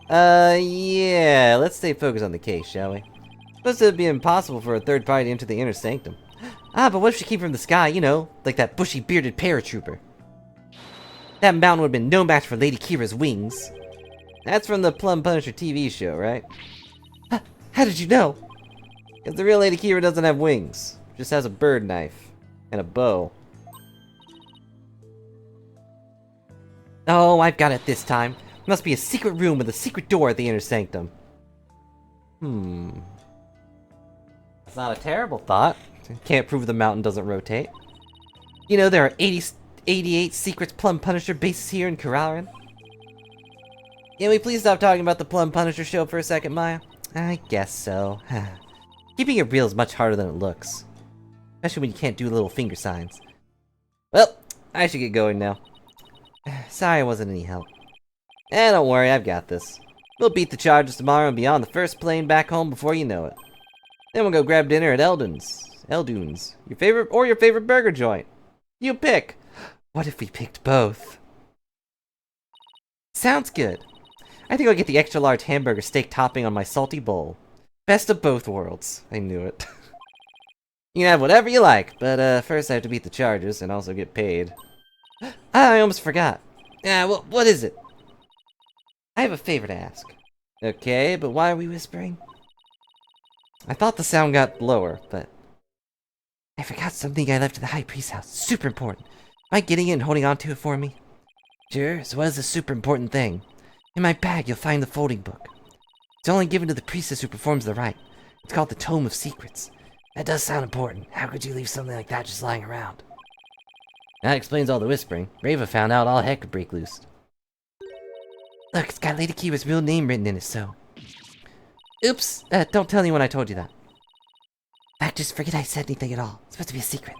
Yeah. Let's stay focused on the case, shall we? Supposed to be impossible for a third party to enter the inner sanctum. But what if she came from the sky, you know, like that bushy bearded paratrooper? That mountain would have been no match for Lady Kira's wings. That's from the Plum Punisher TV show, right? How did you know? Because the real Lady Kira doesn't have wings. Just has a bird knife. And a bow. Oh, I've got it this time. Must be a secret room with a secret door at the inner sanctum. It's not a terrible thought. Can't prove the mountain doesn't rotate. You know, there are 88 secrets Plum Punisher bases here in Kararan. Can we please stop talking about the Plum Punisher show for a second, Maya? I guess so. Keeping it real is much harder than it looks. Especially when you can't do little finger signs. Well, I should get going now. Sorry I wasn't any help. Don't worry, I've got this. We'll beat the charges tomorrow and be on the first plane back home before you know it. Then we'll go grab dinner at Eldune's. Your favorite burger joint. You pick. What if we picked both? Sounds good. I think I'll get the extra large hamburger steak topping on my salty bowl. Best of both worlds. I knew it. You can have whatever you like, but first I have to beat the charges and also get paid. I almost forgot. What is it? I have a favor to ask. Okay, but why are we whispering? I thought the sound got lower, but... I forgot something I left at the High Priest's house. Super important. Mind getting it and holding on to it for me? Sure, so what is the super important thing? In my bag, you'll find the folding book. It's only given to the priestess who performs the rite. It's called the Tome of Secrets. That does sound important. How could you leave something like that just lying around? That explains all the whispering. Rava found out all heck could break loose. Look, it's got Lady Kira's real name written in it, so... Oops! Don't tell anyone I told you that. In fact, just forget I said anything at all. It's supposed to be a secret.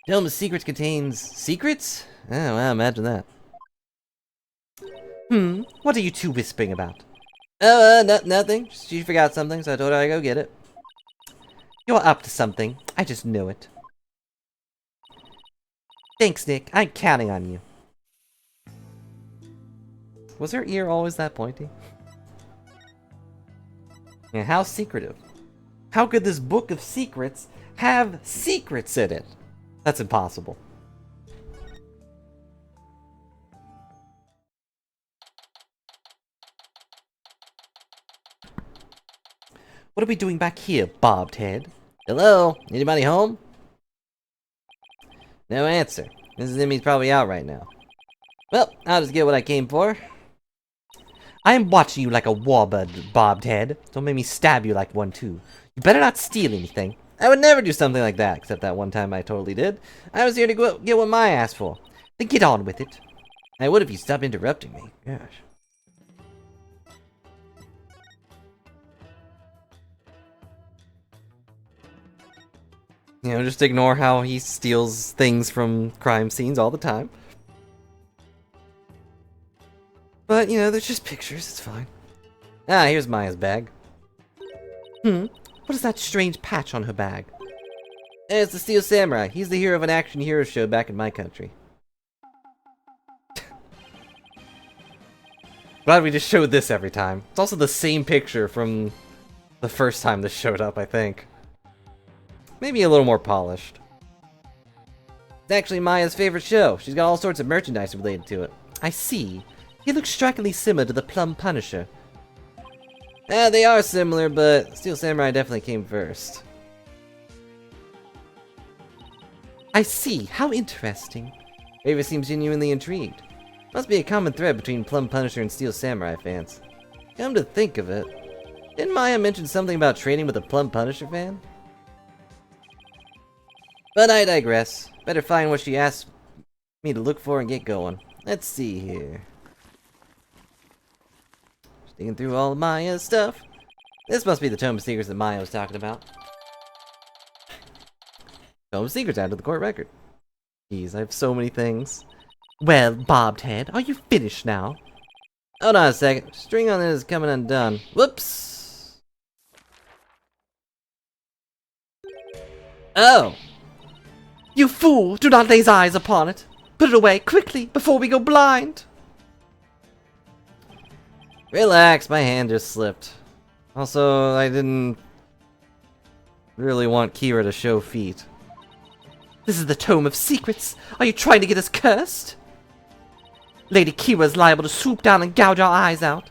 Tome of Secrets contains... secrets? Oh, well, imagine that. What are you two whispering about? Nothing. She forgot something, so I told her I'd go get it. You're up to something. I just know it. Thanks, Nick. I'm counting on you. Was her ear always that pointy? Yeah, how secretive. How could this book of secrets have secrets in it? That's impossible. What are we doing back here, bobbed head? Hello? Anybody home? No answer. Mrs. Emmy's probably out right now. Well, I'll just get what I came for. I am watching you like a warbird, bobbed head. Don't make me stab you like one too. You better not steal anything. I would never do something like that, except that one time I totally did. I was here to go get what Maya asked for. Then get on with it. I would if you stopped interrupting me. Gosh. You know, just ignore how he steals things from crime scenes all the time. But, you know, they're just pictures, it's fine. Ah, here's Maya's bag. What is that strange patch on her bag? It's the Steel Samurai. He's the hero of an action hero show back in my country. Glad we just showed this every time. It's also the same picture from the first time this showed up, I think. Maybe a little more polished. It's actually Maya's favorite show. She's got all sorts of merchandise related to it. I see. He looks strikingly similar to the Plum Punisher. They are similar, but Steel Samurai definitely came first. I see. How interesting. Rava seems genuinely intrigued. Must be a common thread between Plum Punisher and Steel Samurai fans. Come to think of it, didn't Maya mention something about trading with a Plum Punisher fan? But I digress. Better find what she asked me to look for and get going. Let's see here. Just digging through all of Maya's stuff. This must be the Tome of Secrets that Maya was talking about. Tome of Secrets added to the court record. Jeez, I have so many things. Well, bobbed head, are you finished now? Hold on a second. String on this is coming undone. Whoops! Oh! You fool! Do not lay eyes upon it! Put it away, quickly, before we go blind! Relax, my hand just slipped. Also, I didn't really want Kira to show feet. This is the Tome of Secrets! Are you trying to get us cursed? Lady Kira is liable to swoop down and gouge our eyes out.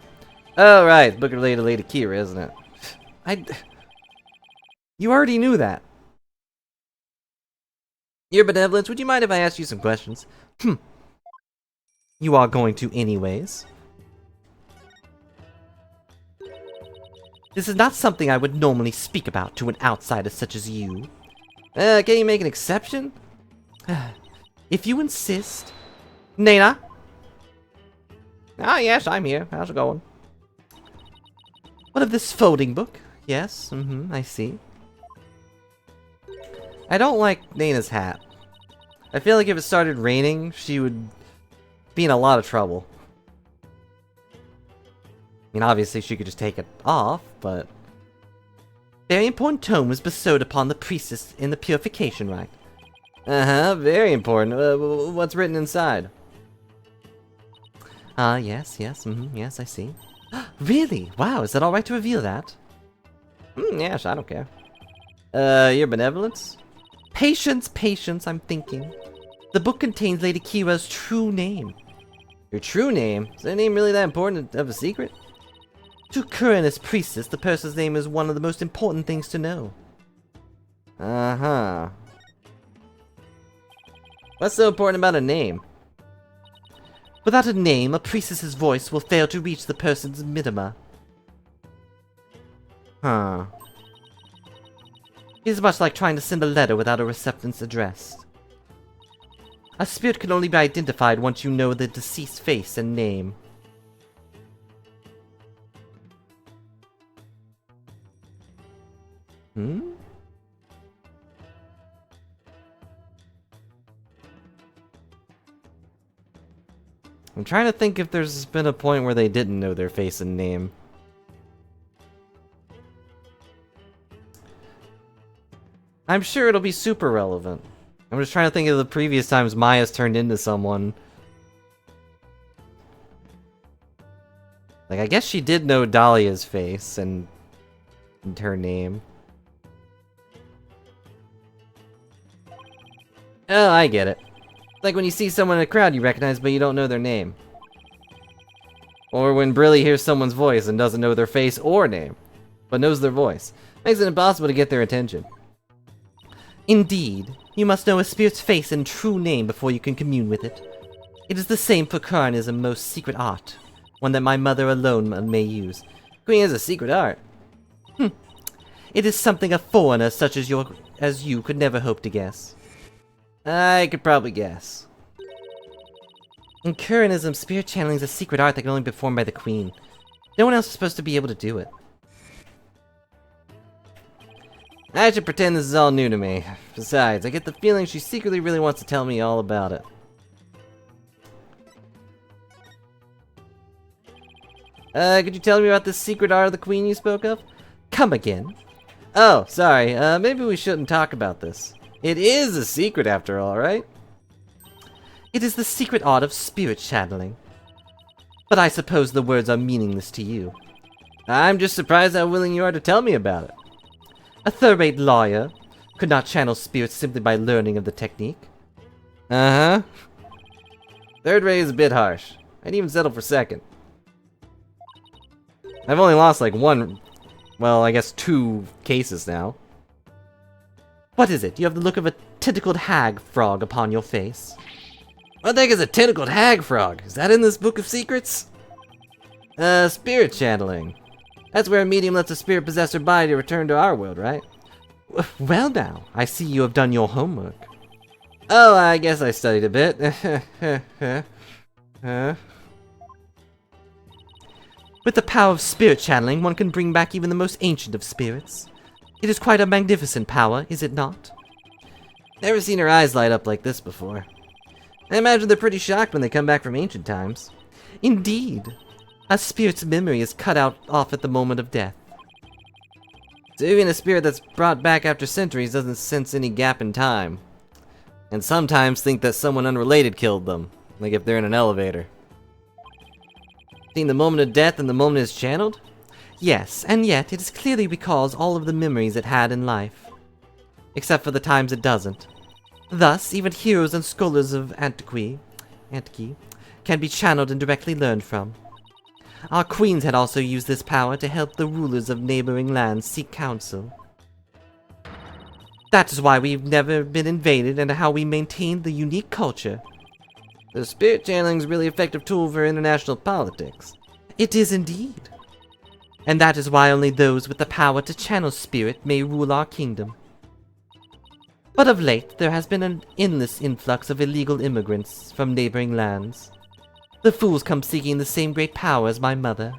Oh, right. Book related to Lady Kira, isn't it? You already knew that. Your Benevolence, would you mind if I asked you some questions? You are going to anyways. This is not something I would normally speak about to an outsider such as you. Can you make an exception? If you insist. Nana? Ah, yes, I'm here. How's it going? What of this folding book? Yes, I see. I don't like Nana's hat. I feel like if it started raining, she would be in a lot of trouble. I mean, obviously she could just take it off, but... Very important tome was bestowed upon the priestess in the purification rite. Uh-huh, very important. What's written inside? Yes, yes, I see. Really? Wow, is that alright to reveal that? Yes, I don't care. Your Benevolence? Patience, patience, I'm thinking. The book contains Lady Kira's true name. Your true name? Is that name really that important of a secret? To Kuren's priestess, the person's name is one of the most important things to know. Uh-huh. What's so important about a name? Without a name, a priestess's voice will fail to reach the person's minima. Huh. It is much like trying to send a letter without a receptance addressed. A spirit can only be identified once you know the deceased's face and name. I'm trying to think if there's been a point where they didn't know their face and name. I'm sure it'll be super relevant. I'm just trying to think of the previous times Maya's turned into someone. Like, I guess she did know Dahlia's face and her name. Oh, I get it. Like when you see someone in a crowd you recognize but you don't know their name. Or when Brilly hears someone's voice and doesn't know their face or name, but knows their voice. Makes it impossible to get their attention. Indeed, you must know a spirit's face and true name before you can commune with it. It is the same for Karn as a most secret art, one that my mother alone may use. Queen has a secret art. It is something a foreigner such as you could never hope to guess. I could probably guess. In Kuranism, spirit channeling is a secret art that can only be performed by the Queen. No one else is supposed to be able to do it. I should pretend this is all new to me. Besides, I get the feeling she secretly really wants to tell me all about it. Could you tell me about this secret art of the Queen you spoke of? Come again. Oh, sorry, maybe we shouldn't talk about this. It is a secret after all, right? It is the secret art of spirit channeling. But I suppose the words are meaningless to you. I'm just surprised how willing you are to tell me about it. A third-rate lawyer could not channel spirits simply by learning of the technique. Uh-huh. Third rate is a bit harsh. I'd even settle for second. I've only lost like one, well, I guess 2 cases now. What is it? You have the look of a tentacled hag frog upon your face. What the heck is a tentacled hag frog? Is that in this book of secrets? Spirit channeling. That's where a medium lets a spirit possess her body to return to our world, right? Well now, I see you have done your homework. Oh, I guess I studied a bit. With the power of spirit channeling, one can bring back even the most ancient of spirits. It is quite a magnificent power, is it not? Never seen her eyes light up like this before. I imagine they're pretty shocked when they come back from ancient times. Indeed. A spirit's memory is cut out off at the moment of death. So even a spirit that's brought back after centuries doesn't sense any gap in time. And sometimes think that someone unrelated killed them, like if they're in an elevator. Seen the moment of death and the moment is channeled? Yes, and yet it clearly recalls all of the memories it had in life. Except for the times it doesn't. Thus, even heroes and scholars of Antiquity can be channeled and directly learned from. Our queens had also used this power to help the rulers of neighboring lands seek counsel. That is why we've never been invaded and how we maintained the unique culture. The spirit channeling is a really effective tool for international politics. It is indeed. And that is why only those with the power to channel spirit may rule our kingdom. But of late, there has been an endless influx of illegal immigrants from neighboring lands. The fools come seeking the same great power as my mother.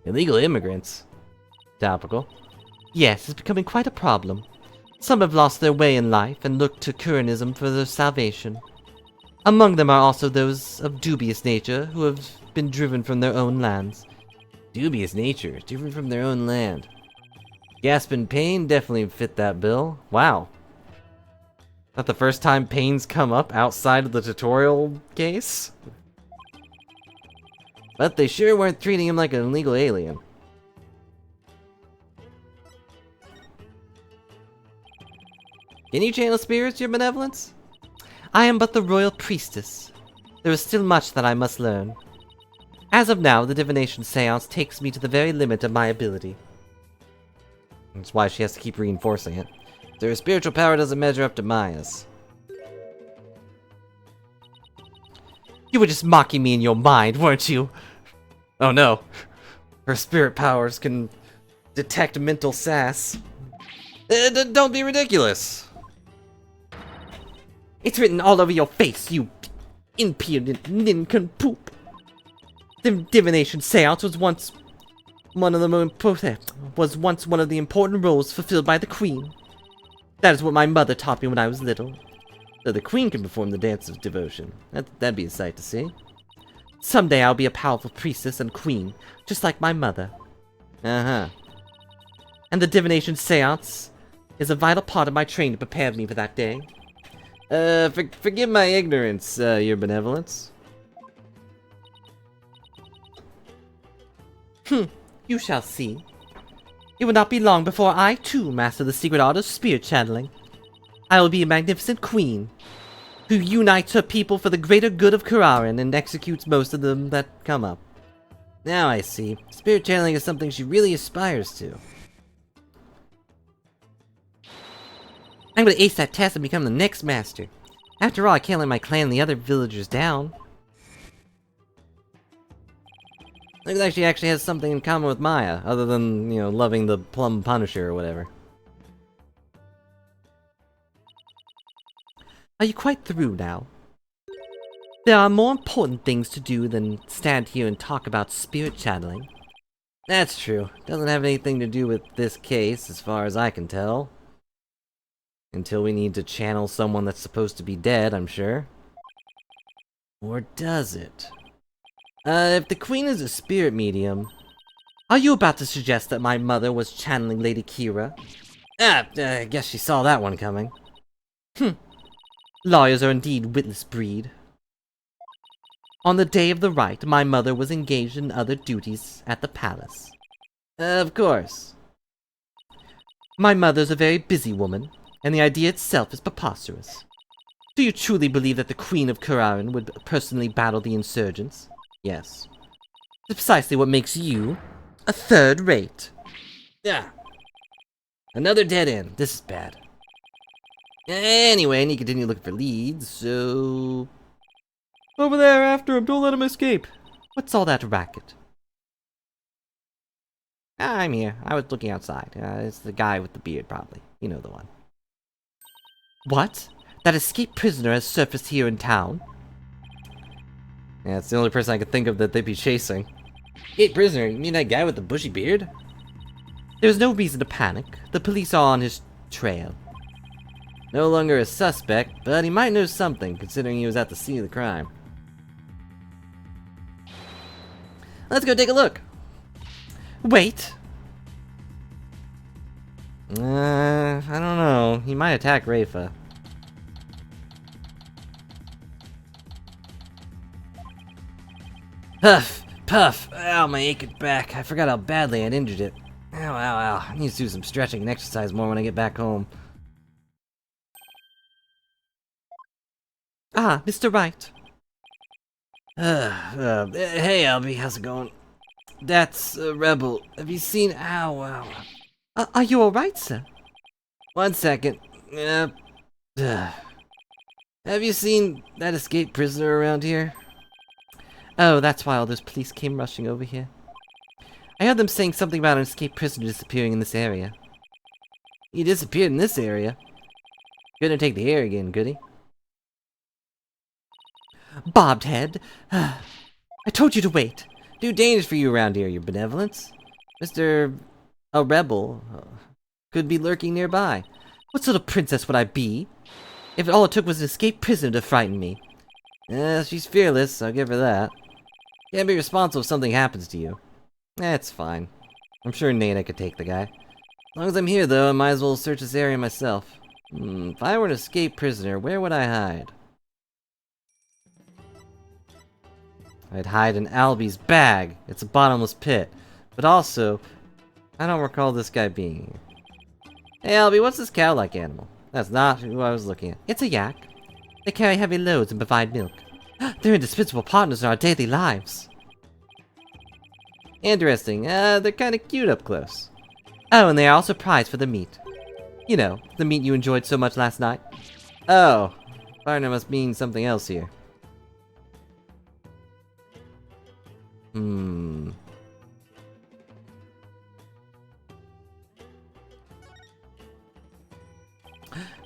Illegal immigrants? Topical. Yes, it's becoming quite a problem. Some have lost their way in life and look to Kuranism for their salvation. Among them are also those of dubious nature who have been driven from their own lands. Dubious nature, driven from their own land. Gasp and Pain definitely fit that bill. Wow. Not the first time Pain's come up outside of the tutorial case? But they sure weren't treating him like an illegal alien. Can you channel spirits, your benevolence? I am but the royal priestess. There is still much that I must learn. As of now, the divination seance takes me to the very limit of my ability. That's why she has to keep reinforcing it. Their spiritual power doesn't measure up to Maya's. You were just mocking me in your mind, weren't you? Oh no. Her spirit powers can detect mental sass. Don't be ridiculous. It's written all over your face, you impudent nincompoop. The divination seance was once one of the important roles fulfilled by the queen. That is what my mother taught me when I was little. So the queen can perform the dance of devotion. That'd be a sight to see. Someday I'll be a powerful priestess and queen, just like my mother. Uh-huh. And the divination seance is a vital part of my training to prepare me for that day. Forgive my ignorance, your benevolence. You shall see. It will not be long before I, too, master the secret art of spirit channeling. I will be a magnificent queen, who unites her people for the greater good of Kurarin and executes most of them that come up. Now I see. Spirit channeling is something she really aspires to. I'm gonna ace that test and become the next master. After all, I can't let my clan and the other villagers down. Looks like she actually has something in common with Maya, other than, you know, loving the Plum Punisher or whatever. Are you quite through now? There are more important things to do than stand here and talk about spirit channeling. That's true. Doesn't have anything to do with this case, as far as I can tell. Until we need to channel someone that's supposed to be dead, I'm sure. Or does it? If the queen is a spirit medium... Are you about to suggest that my mother was channeling Lady Kira? I guess she saw that one coming. Lawyers are indeed witless breed. On the day of the rite, my mother was engaged in other duties at the palace. Of course. My mother's a very busy woman, and the idea itself is preposterous. Do you truly believe that the Queen of Kurarin would personally battle the insurgents? Yes. It's precisely what makes you a third rate. Yeah. Another dead end. This is bad. Anyway, I need to continue looking for leads, so... Over there after him, don't let him escape. What's all that racket? I'm here. I was looking outside. It's the guy with the beard, probably. You know the one. What? That escaped prisoner has surfaced here in town? Yeah, it's the only person I could think of that they'd be chasing. Escaped prisoner? You mean that guy with the bushy beard? There's no reason to panic. The police are on his trail. No longer a suspect, but he might know something, considering he was at the scene of the crime. Let's go take a look. Wait. I don't know. He might attack Rafa. Puff! Puff! Ow, my aching back. I forgot how badly I'd injured it. Ow, ow, ow. I need to do some stretching and exercise more when I get back home. Ah, Mr. Wright. Hey, Albie, how's it going? That's a rebel. Have you seen... Ow, ow. Are you alright, sir? 1 second. Have you seen that escaped prisoner around here? Oh, that's why all those police came rushing over here. I heard them saying something about an escaped prisoner disappearing in this area. He disappeared in this area? Couldn't take the air again, could he? Bobbed head. I told you to wait. Too dangerous for you around here, your benevolence. Mr. A rebel could be lurking nearby. What sort of princess would I be? If all it took was an escaped prisoner to frighten me. She's fearless, I'll give her that. Can't be responsible if something happens to you. It's fine. I'm sure Nana could take the guy. As long as I'm here, though, I might as well search this area myself. If I were an escaped prisoner, where would I hide? I'd hide in Albie's bag. It's a bottomless pit. But also, I don't recall this guy being here. Hey Albie, what's this cow-like animal? That's not who I was looking at. It's a yak. They carry heavy loads and provide milk. They're indispensable partners in our daily lives. Interesting. They're kind of cute up close. Oh, and they are also prized for the meat. You know, the meat you enjoyed so much last night. Oh, partner must mean something else here.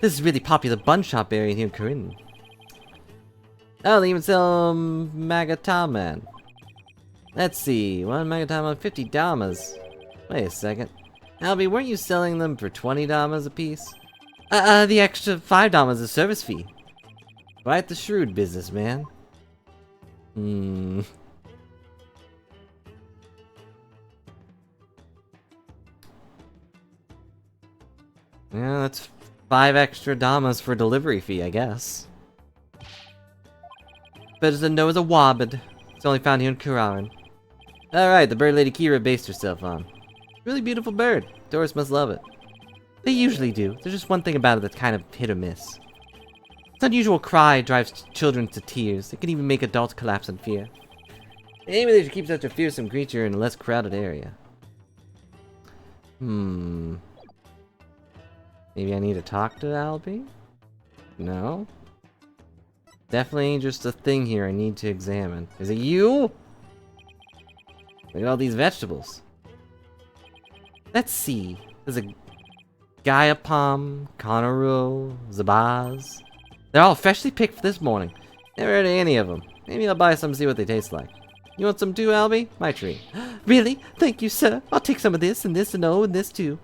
This is a really popular bun shop area here in Corinne. Oh, they even sell Magataman. Let's see, 1 Magataman, 50 damas. Wait a second. Albie, weren't you selling them for 20 damas a piece? The extra 5 damas is service fee. Quite the shrewd businessman. Yeah, that's 5 extra damas for delivery fee, I guess. Better than no as a wabid. It's only found here in Kuraran. Alright, the bird Lady Kira based herself on. Really beautiful bird. Tourists must love it. They usually do. There's just one thing about it that's kind of hit or miss. Its unusual cry drives children to tears. It can even make adults collapse in fear. Maybe they should keep such a fearsome creature in a less crowded area. Maybe I need to talk to Albie? No? Definitely just a thing here I need to examine. Is it you? Look at all these vegetables. Let's see. There's a Gaiapam, Conaro, Zabaz. They're all freshly picked this morning. Never heard of any of them. Maybe I'll buy some to see what they taste like. You want some too, Albie? My treat. Really? Thank you, sir. I'll take some of this, and this too.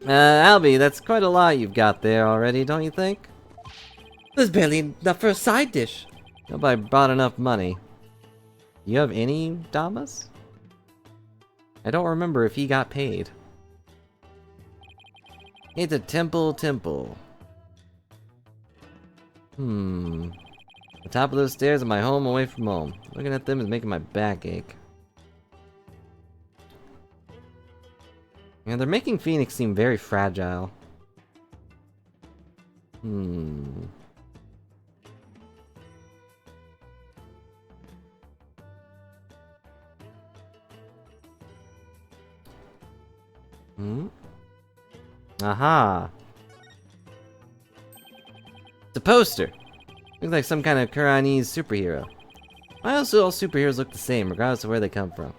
Albie, that's quite a lot you've got there already, don't you think? There's barely enough for a side dish. Nobody brought enough money. Do you have any damas? I don't remember if he got paid. It's a temple. The top of those stairs in my home away from home. Looking at them is making my back ache. Yeah, they're making Phoenix seem very fragile. Aha! It's a poster! Looks like some kind of Kuranese superhero. Why also all superheroes look the same, regardless of where they come from?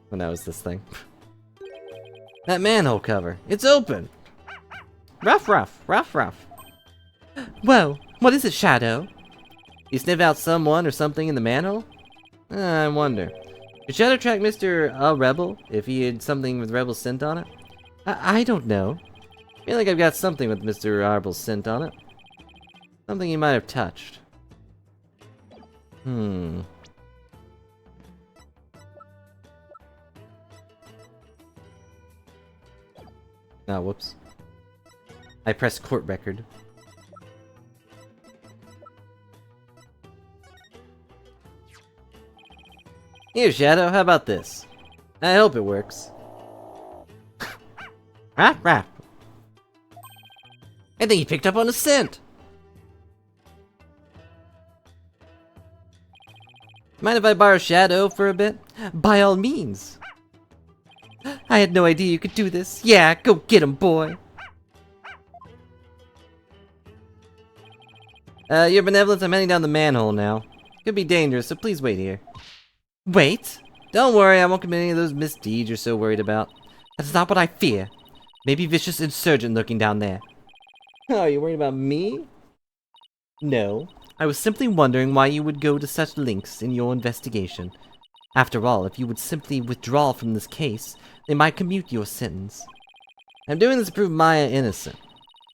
When that was this thing. That manhole cover. It's open! Ruff. Whoa, what is it, Shadow? You sniff out someone or something in the manhole? I wonder. Did Shadow track Mr. Rebel if he had something with Rebel's scent on it? I don't know. I feel like I've got something with Mr. Rebel's scent on it. Something he might have touched. Hmm. Oh, whoops. I pressed court record. Here, Shadow, how about this? I hope it works. Rap, rap. I think he picked up on a scent. Mind if I borrow Shadow for a bit? By all means. I had no idea you could do this. Yeah, go get him, boy. Your benevolence, I'm heading down the manhole now. Could be dangerous, so please wait here. Wait? Don't worry, I won't commit any of those misdeeds you're so worried about. That's not what I fear. Maybe vicious insurgent lurking down there. Oh, you worried about me? No. I was simply wondering why you would go to such lengths in your investigation. After all, if you would simply withdraw from this case, they might commute your sentence. I'm doing this to prove Maya innocent.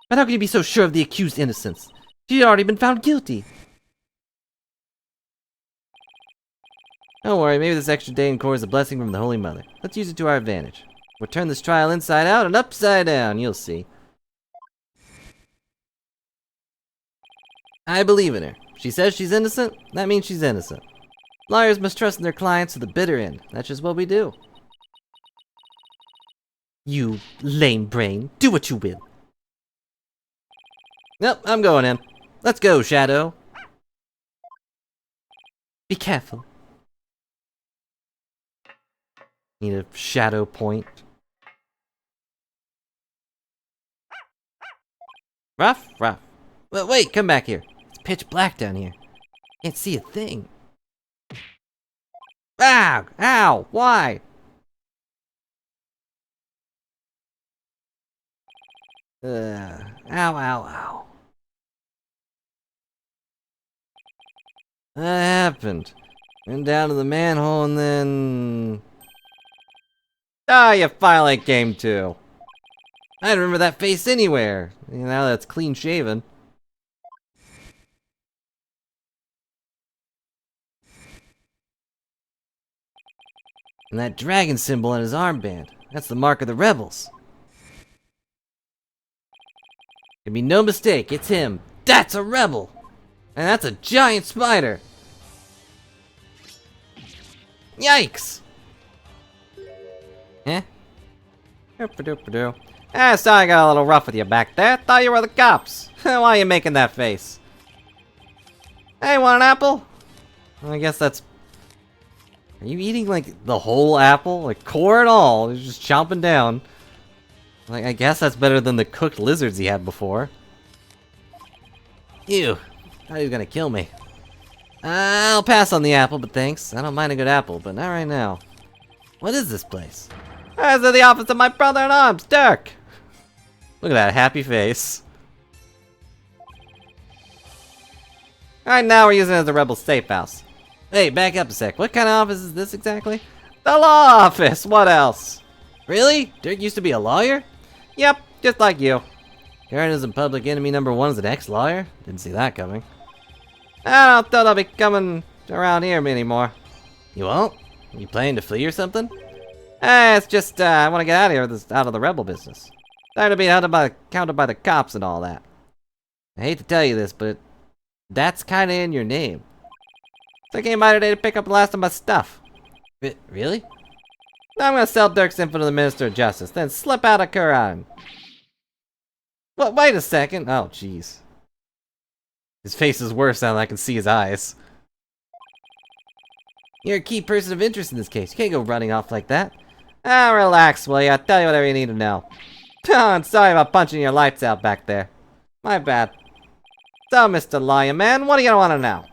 But how can you be so sure of the accused's innocence? She had already been found guilty. Don't worry, maybe this extra day in court is a blessing from the Holy Mother. Let's use it to our advantage. We'll turn this trial inside out and upside down, you'll see. I believe in her. She says she's innocent, that means she's innocent. Lawyers must trust in their clients to the bitter end. That's just what we do. You lame brain, do what you will. Nope, I'm going in. Let's go, Shadow. Be careful. Need a shadow point. Rough, rough. Well, wait, come back here. It's pitch black down here. Can't see a thing. Ow! Ow! Why? Ow, ow, ow. That happened. Went down to the manhole and then... Ah, you finally came to. I don't remember that face anywhere. Now that's clean shaven. And that dragon symbol on his armband. That's the mark of the rebels. Can be no mistake, it's him. That's a rebel! And that's a giant spider! Yikes! Eh? Doop-a-doop-a-doo. Ah, sorry I got a little rough with you back there. Thought you were the cops. Why are you making that face? Hey, want an apple? Well, I guess that's... Are you eating, like, the whole apple? Like, core and all? You're just chomping down. Like, I guess that's better than the cooked lizards he had before. Ew. Thought he was gonna kill me. I'll pass on the apple, but thanks. I don't mind a good apple, but not right now. What is this place? This is the office of my brother-in-arms, Dirk! Look at that happy face. Alright, now we're using it as a rebel safe house. Hey, back up a sec. What kind of office is this exactly? The law office! What else? Really? Dirk used to be a lawyer? Yep, just like you. Journalism public enemy number one is an ex-lawyer? Didn't see that coming. I don't think I'll be coming around here anymore. You won't? You planning to flee or something? It's just, I want to get out of here, out of the rebel business. Tired of being counted by the cops and all that. I hate to tell you this, but that's kinda in your name. So I came by today to pick up the last of my stuff. Really? Now I'm gonna sell Dirk's info to the Minister of Justice, then slip out of Quran. Well, wait a second. Oh, jeez. His face is worse now than I can see his eyes. You're a key person of interest in this case. You can't go running off like that. Ah, relax, will ya? I'll tell you whatever you need to know. Oh, I'm sorry about punching your lights out back there. My bad. So, Mr. Lawyer Man, what do you want to know?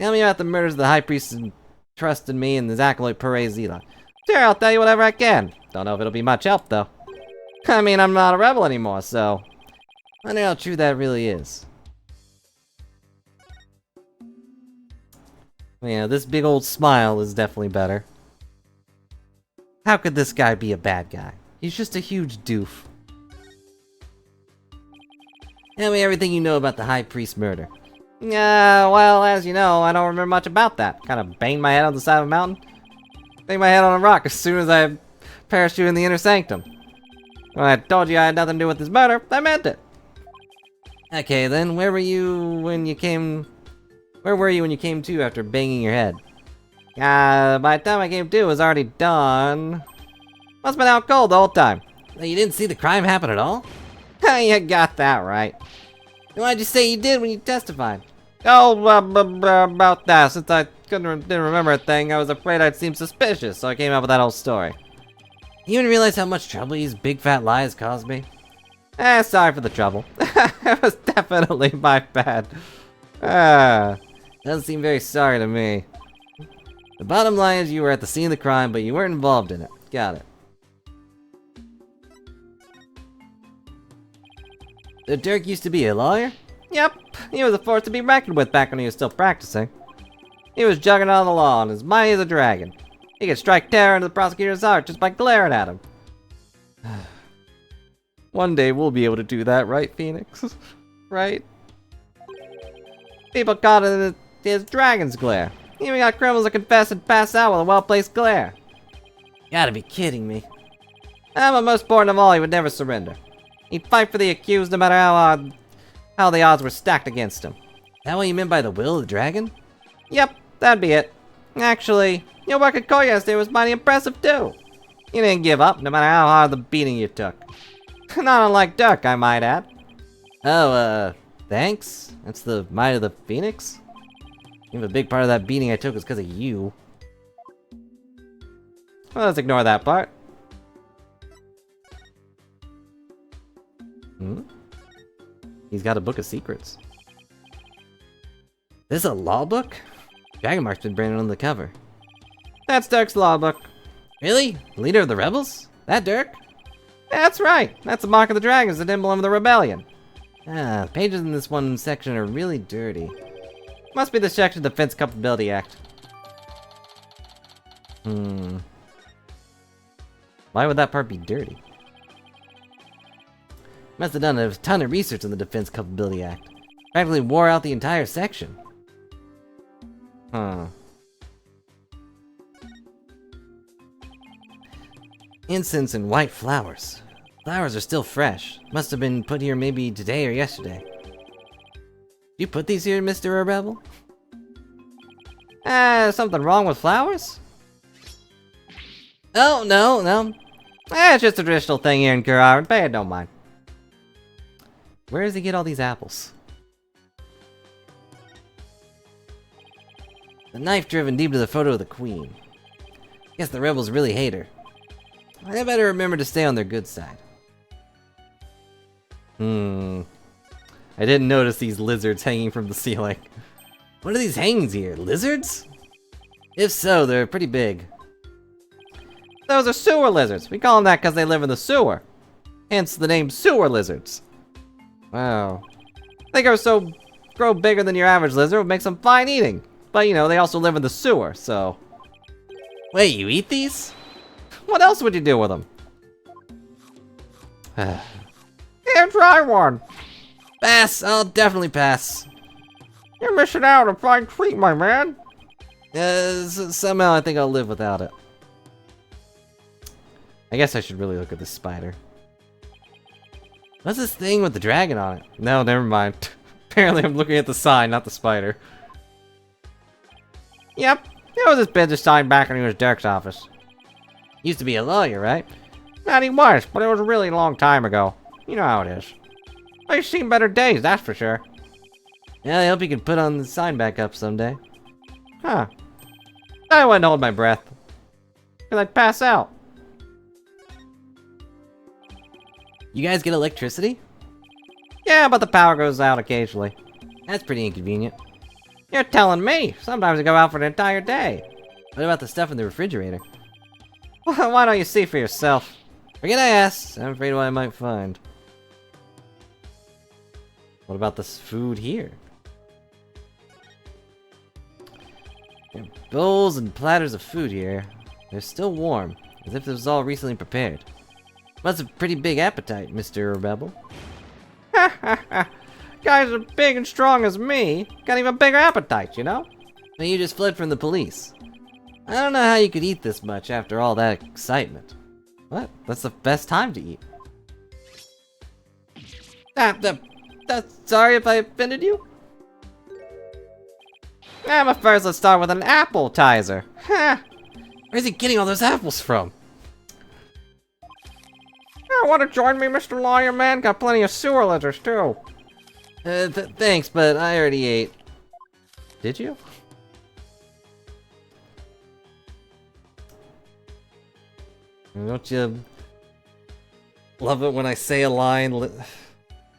Tell me about the murders of the High Priest and trust in me and his acolyte Perez Zila. Sure, I'll tell you whatever I can. Don't know if it'll be much help, though. I mean, I'm not a rebel anymore, so... I wonder how true that really is. Yeah, this big old smile is definitely better. How could this guy be a bad guy? He's just a huge doof. Tell me everything you know about the High Priest murder. Well, as you know, I don't remember much about that. Kind of banged my head on the side of a mountain. Banged my head on a rock as soon as I parachuted in the inner sanctum. When I told you I had nothing to do with this murder, I meant it. Okay, then, where were you when you came to after banging your head? By the time I came to, it was already done. Must've been out cold the whole time. You didn't see the crime happen at all? You got that right. Then why'd you say you did when you testified? Oh, about that. Since I didn't remember a thing, I was afraid I'd seem suspicious, so I came up with that whole story. You even realize how much trouble these big fat lies caused me? Sorry for the trouble. It was definitely my bad. Doesn't seem very sorry to me. The bottom line is you were at the scene of the crime, but you weren't involved in it. Got it. The Dirk used to be a lawyer? Yep, he was a force to be reckoned with back when he was still practicing. He was juggernaut of the law and as mighty as a dragon. He could strike terror into the prosecutor's heart just by glaring at him. One day we'll be able to do that, right, Phoenix? Right? People called it his dragon's glare. He even got criminals to confess and pass out with a well-placed glare. You gotta be kidding me. But most important of all, he would never surrender. He'd fight for the accused no matter how the odds were stacked against him. That what you meant by the will of the dragon? Yep, that'd be it. Actually, your work at court yesterday was mighty impressive too. You didn't give up, no matter how hard the beating you took. Not unlike Dirk, I might add. Oh, thanks? That's the might of the Phoenix? Even a big part of that beating I took was because of you. Well, let's ignore that part. He's got a book of secrets. This is a law book? Dragonmark's been branded on the cover. That's Dirk's law book. Really? Leader of the rebels? That Dirk? That's right. That's the mark of the dragons, the emblem of the rebellion. Pages in this one section are really dirty. Must be the section of the Defense Culpability Act. Why would that part be dirty? Must have done a ton of research on the Defense Culpability Act. Practically wore out the entire section. Incense and white flowers. Flowers are still fresh. Must have been put here maybe today or yesterday. You put these here, Mr. Rebel? Something wrong with flowers? Oh, no. It's just a traditional thing here in Kurar. Pay it no mind. Where does he get all these apples? The knife driven deep into the photo of the queen. Guess the rebels really hate her. I better remember to stay on their good side. I didn't notice these lizards hanging from the ceiling. What are these hangings here? Lizards? If so, they're pretty big. Those are sewer lizards. We call them that because they live in the sewer. Hence the name sewer lizards. Wow. They grow bigger than your average lizard, which makes them fine eating. But you know, they also live in the sewer, so... Wait, you eat these? What else would you do with them? Here, try one. Pass. I'll definitely pass. You're missing out on a fine treat, my man. Somehow I think I'll live without it. I guess I should really look at this spider. What's this thing with the dragon on it? No, never mind. Apparently I'm looking at the sign, not the spider. Yep, it was his business sign back when he was Dirk's office. Used to be a lawyer, right? Not he was, but it was a really long time ago. You know how it is. I've seen better days, that's for sure. Yeah, I hope he can put on the sign back up someday. Huh. I wouldn't hold my breath. Cause I'd pass out. You guys get electricity? Yeah, but the power goes out occasionally. That's pretty inconvenient. You're telling me. Sometimes it go out for an entire day. What about the stuff in the refrigerator? Well, why don't you see for yourself? Forget I asked. I'm afraid what I might find. What about this food here? There are bowls and platters of food here. They're still warm, as if this was all recently prepared. Must have a pretty big appetite, Mr. Rebel. Go Guys as big and strong as me got even bigger appetites, you know? But you just fled from the police. I don't know how you could eat this much after all that excitement. What? That's the best time to eat. Sorry if I offended you? But first let's start with an appetizer. Where's he getting all those apples from? Want to join me, Mr. Lawyer Man? Got plenty of sewer lizards, too. Thanks, but I already ate. Did you? Don't you love it when I say a line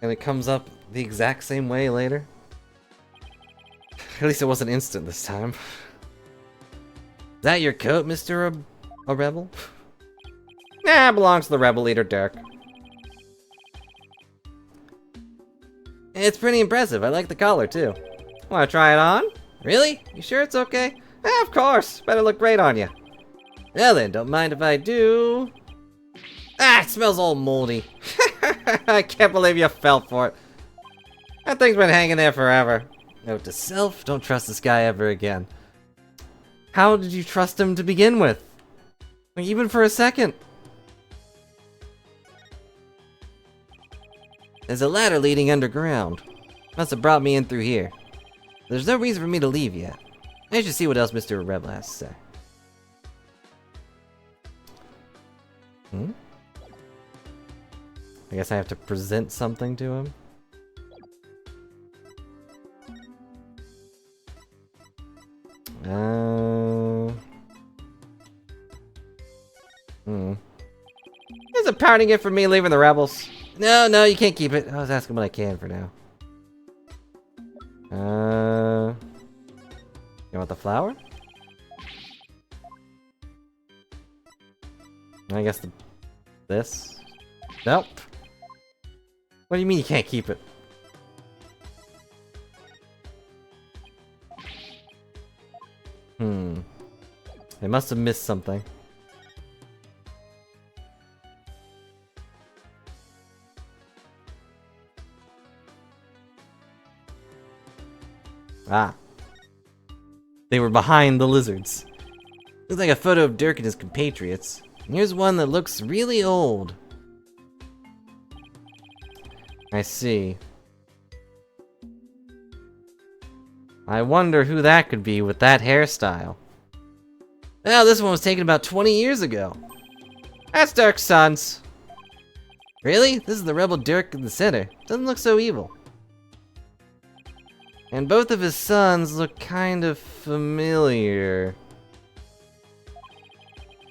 and it comes up the exact same way later? At least it wasn't instant this time. Is that your coat, Mr. A Rebel? Nah, belongs to the rebel leader, Dirk. It's pretty impressive. I like the collar, too. Want to try it on? Really? You sure it's okay? Of course. Better look great on you. Well then, don't mind if I do. Ah, it smells all moldy. I can't believe you fell for it. That thing's been hanging there forever. Note to self, don't trust this guy ever again. How did you trust him to begin with? Like, even for a second? There's a ladder leading underground. Must have brought me in through here. There's no reason for me to leave yet. I should see what else Mr. Rebel has to say. I guess I have to present something to him. Is a parting gift for me leaving the rebels? No, you can't keep it. I was asking what I can for now. You want the flower? I guess this? Nope. What do you mean you can't keep it? They must have missed something. Ah. They were behind the lizards. Looks like a photo of Dirk and his compatriots. And here's one that looks really old. I see. I wonder who that could be with that hairstyle. Oh, this one was taken about 20 years ago. That's Dirk's sons. Really? This is the rebel Dirk in the center. Doesn't look so evil. And both of his sons look kind of familiar.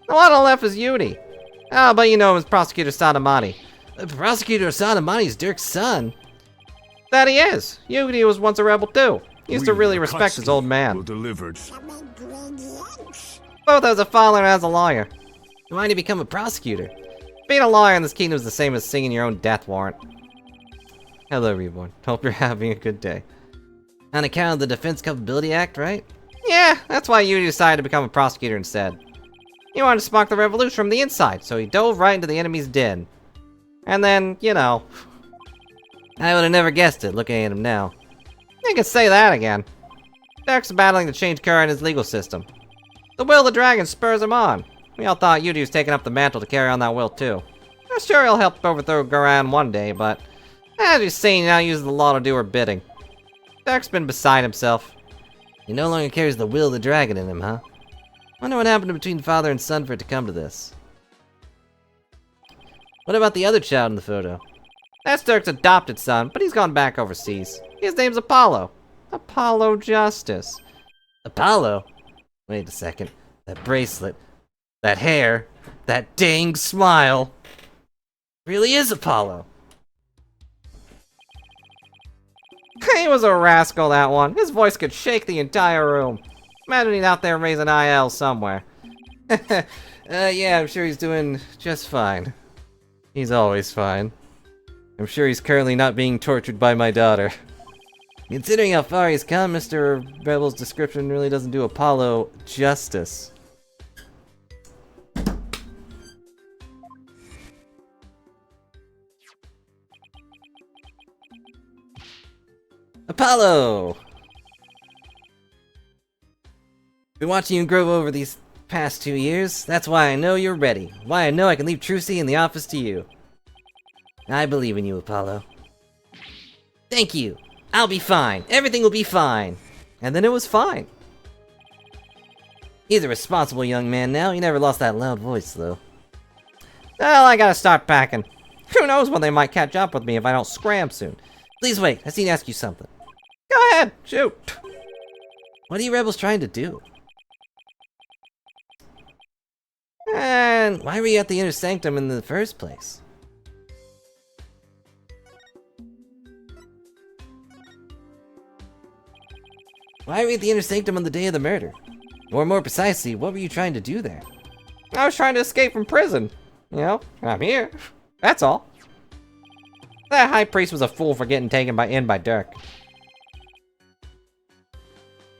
The one on the left is Yudi. Oh, but you know him as Prosecutor Sadamati. Prosecutor Sadamati is Dirk's son. That he is. Yudi was once a rebel too. He used to really respect his old man. Both as a father and as a lawyer. Why did he become a prosecutor? Being a lawyer in this kingdom is the same as singing your own death warrant. Hello, Reborn. Hope you're having a good day. On account of the Defense Culpability Act, right? Yeah, that's why Yudi decided to become a prosecutor instead. He wanted to spark the revolution from the inside, so he dove right into the enemy's den. And then, you know. I would have never guessed it, looking at him now. You can say that again. Dirk's battling to change current in his legal system. The will of the dragon spurs him on. We all thought Yudi was taking up the mantle to carry on that will too. I'm sure he'll help overthrow Garan one day, but as you've seen, he now uses the law to do her bidding. Dirk's been beside himself. He no longer carries the will of the dragon in him, huh? Wonder what happened between father and son for it to come to this. What about the other child in the photo? That's Dirk's adopted son, but he's gone back overseas. His name's Apollo. Apollo Justice. Apollo? Wait a second. That bracelet. That hair. That dang smile. Really is Apollo. He was a rascal, that one. His voice could shake the entire room. Imagine he's out there raising IL somewhere. Yeah, I'm sure he's doing just fine. He's always fine. I'm sure he's currently not being tortured by my daughter. Considering how far he's come, Mr. Rebel's description really doesn't do Apollo justice. Apollo! Been watching you grow over these past 2 years. That's why I know you're ready. Why I know I can leave Trucy in the office to you. I believe in you, Apollo. Thank you. I'll be fine. Everything will be fine. And then it was fine. He's a responsible young man now. He never lost that loud voice, though. Well, I gotta start packing. Who knows when they might catch up with me if I don't scram soon. Please wait. I need to ask you something. Go ahead, shoot. What are you rebels trying to do? And Why were you at the Inner Sanctum in the first place? Why were you at the Inner Sanctum on the day of the murder? Or more precisely, what were you trying to do there? I was trying to escape from prison. You know, I'm here. That's all. That high priest was a fool for getting taken in by Dirk.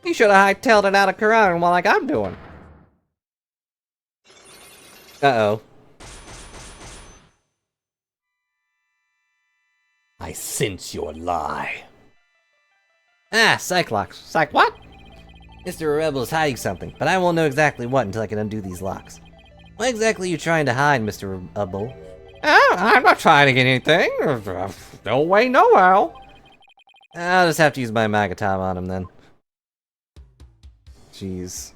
He should have hightailed it out of Quran like I'm doing. Uh-oh. I sense your lie. Ah, Cyclops. Psych, what? Mr. Rebel is hiding something, but I won't know exactly what until I can undo these locks. What exactly are you trying to hide, Mr. Rebel? I'm not trying to get anything. No way, no how. I'll just have to use my Magatama on him then. Jeez.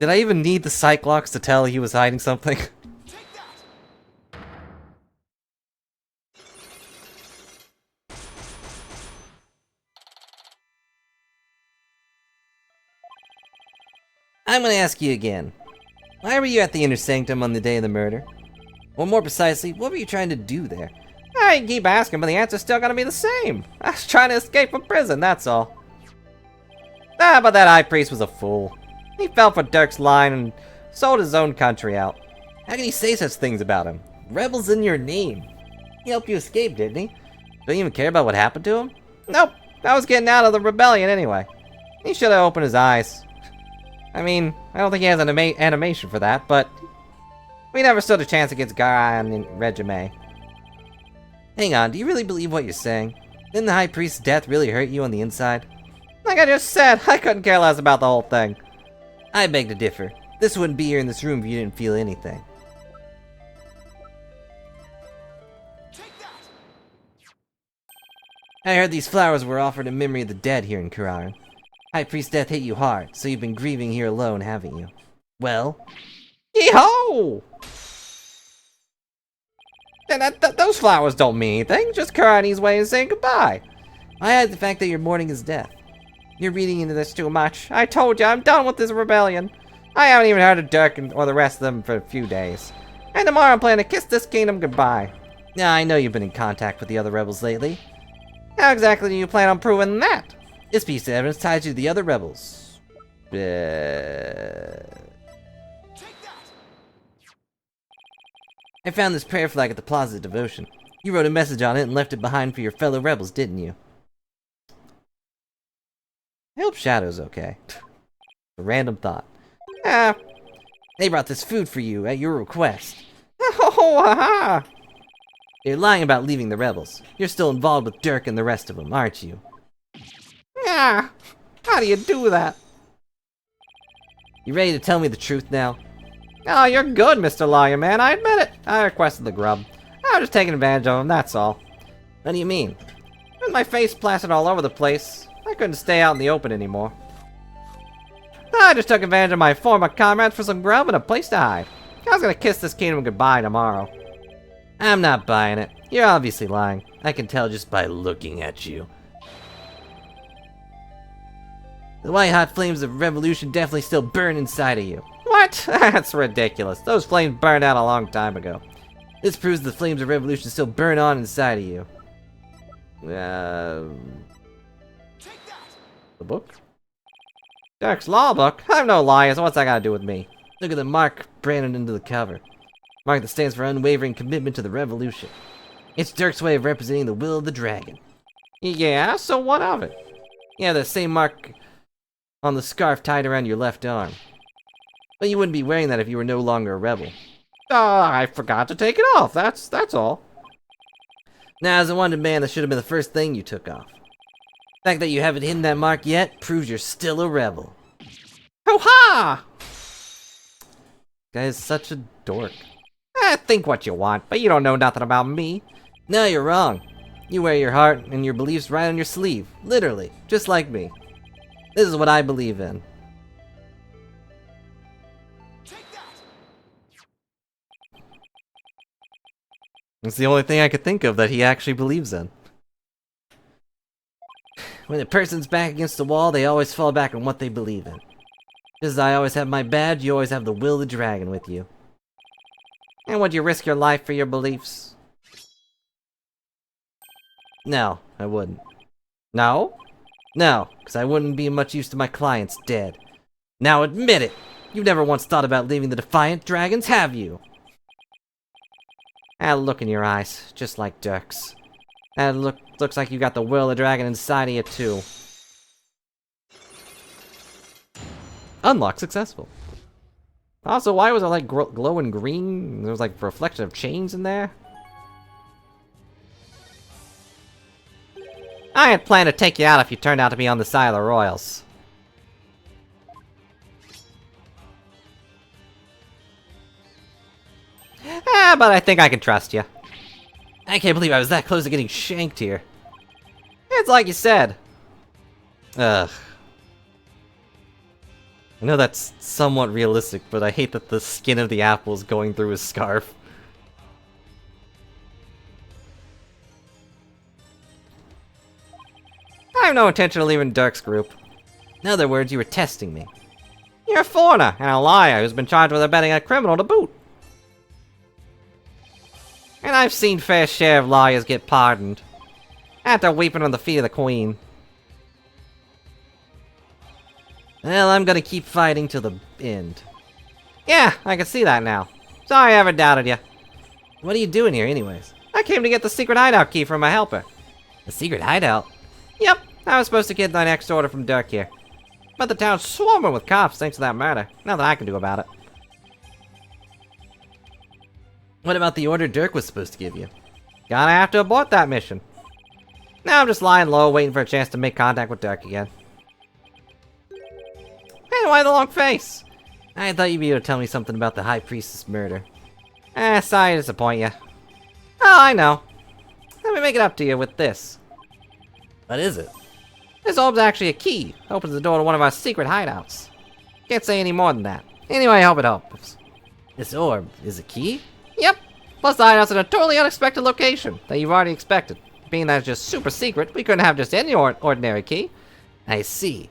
Did I even need the Cyclops to tell he was hiding something? I'm gonna ask you again. Why were you at the Inner Sanctum on the day of the murder? Or more precisely, what were you trying to do there? I keep asking, but the answer's still gonna be the same. I was trying to escape from prison, that's all. Ah, but that high priest was a fool. He fell for Dirk's line and sold his own country out. How can you say such things about him? Rebel's in your name. He helped you escape, didn't he? Don't you even care about what happened to him? Nope, I was getting out of the rebellion anyway. He should have opened his eyes. I mean, I don't think he has an animation for that, but we never stood a chance against Garai and Regime. Hang on, do you really believe what you're saying? Didn't the High Priest's death really hurt you on the inside? Like I just said, I couldn't care less about the whole thing. I beg to differ. This wouldn't be here in this room if you didn't feel anything. I heard these flowers were offered in memory of the dead here in Kurarin. High Priest's death hit you hard, so you've been grieving here alone, haven't you? Well? Yee-ho! And those flowers don't mean anything, just Kurani's way of saying goodbye. I hide the fact that you're mourning his death. You're reading into this too much. I told you, I'm done with this rebellion. I haven't even heard of Dirk or the rest of them for a few days. And tomorrow I'm planning to kiss this kingdom goodbye. Now, I know you've been in contact with the other rebels lately. How exactly do you plan on proving that? This piece of evidence ties you to the other rebels. I found this prayer flag at the Plaza of Devotion. You wrote a message on it and left it behind for your fellow rebels, didn't you? I hope Shadow's okay. A random thought. Ah. They brought this food for you at your request. Oh, ha! You're lying about leaving the rebels. You're still involved with Dirk and the rest of them, aren't you? Ah, how do you do that? You ready to tell me the truth now? Oh, you're good, Mr. Lawyer Man, I admit it. I requested the grub. I was just taking advantage of him, that's all. What do you mean? With my face plastered all over the place, I couldn't stay out in the open anymore. I just took advantage of my former comrades for some grub and a place to hide. I was gonna kiss this kingdom goodbye tomorrow. I'm not buying it. You're obviously lying. I can tell just by looking at you. The white-hot flames of revolution definitely still burn inside of you. What? That's ridiculous. Those flames burned out a long time ago. This proves the flames of revolution still burn on inside of you. The book? Dirk's law book? I'm no liar, so what's that got to do with me? Look at the mark branded into the cover. Mark that stands for unwavering commitment to the revolution. It's Dirk's way of representing the will of the dragon. Yeah, so what of it? Yeah, the same mark on the scarf tied around your left arm. But you wouldn't be wearing that if you were no longer a rebel. I forgot to take it off, that's all. Now, as a wanted man, that should have been the first thing you took off. The fact that you haven't hidden that mark yet proves you're still a rebel. Ho-ha! Guy is such a dork. Think what you want, but you don't know nothing about me. No, you're wrong. You wear your heart and your beliefs right on your sleeve. Literally. Just like me. This is what I believe in. It's the only thing I could think of that he actually believes in. When a person's back against the wall, they always fall back on what they believe in. Just as I always have my badge, you always have the will of the dragon with you. And would you risk your life for your beliefs? No, I wouldn't. No? No, because I wouldn't be much use to my clients dead. Now admit it! You've never once thought about leaving the Defiant Dragons, have you? That look in your eyes, just like Dirk's. That looks like you got the will of the dragon inside of you too. Unlock successful. Also, why was it like glowing green? There was like a reflection of chains in there. I had planned to take you out if you turned out to be on the side of the Royals. But I think I can trust you. I can't believe I was that close to getting shanked here. It's like you said. Ugh. I know that's somewhat realistic, but I hate that the skin of the apple is going through his scarf. I have no intention of leaving Dirk's group. In other words, you were testing me. You're a foreigner and a liar who's been charged with abetting a criminal to boot. And I've seen fair share of lawyers get pardoned after weeping on the feet of the Queen. Well, I'm gonna keep fighting till the end. Yeah, I can see that now. Sorry I ever doubted you. What are you doing here anyways? I came to get the secret hideout key from my helper. A secret hideout? Yep, I was supposed to get the next order from Dirk here. But the town's swarming with cops thanks to that murder. Nothing I can do about it. What about the order Dirk was supposed to give you? Gonna have to abort that mission. Now I'm just lying low, waiting for a chance to make contact with Dirk again. Hey, why the long face? I thought you'd be able to tell me something about the High Priestess murder. Sorry to disappoint you. Oh, I know. Let me make it up to you with this. What is it? This orb's actually a key. Opens the door to one of our secret hideouts. Can't say any more than that. Anyway, I hope it helps. This orb is a key? Yep. Plus the hideout's in a totally unexpected location that you've already expected. Being that it's just super secret, we couldn't have just any ordinary key. I see.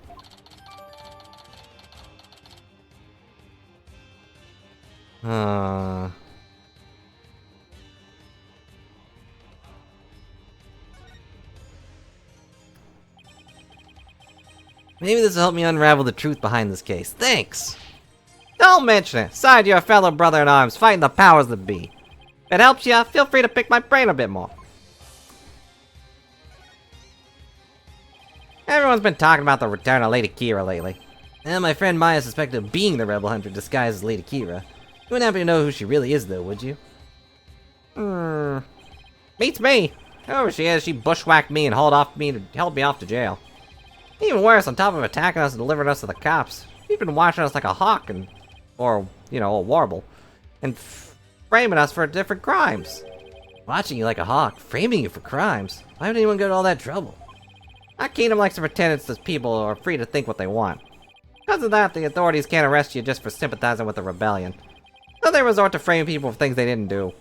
Maybe this will help me unravel the truth behind this case. Thanks! Don't mention it. Side, you're a fellow brother in arms fighting the powers that be. If it helps you, feel free to pick my brain a bit more. Everyone's been talking about the return of Lady Kira lately. And my friend Maya suspected of being the rebel hunter disguised as Lady Kira. You wouldn't happen to know who she really is, though, would you? Beats me. Whoever she is, she bushwhacked me and held me off to jail. Even worse, on top of attacking us and delivering us to the cops, she's been watching us like a hawk or, you know, a warble, and framing us for different crimes. Watching you like a hawk, framing you for crimes. Why would anyone go to all that trouble? Our kingdom likes to pretend it's the people who are free to think what they want. Because of that, the authorities can't arrest you just for sympathizing with the rebellion. So they resort to framing people for things they didn't do.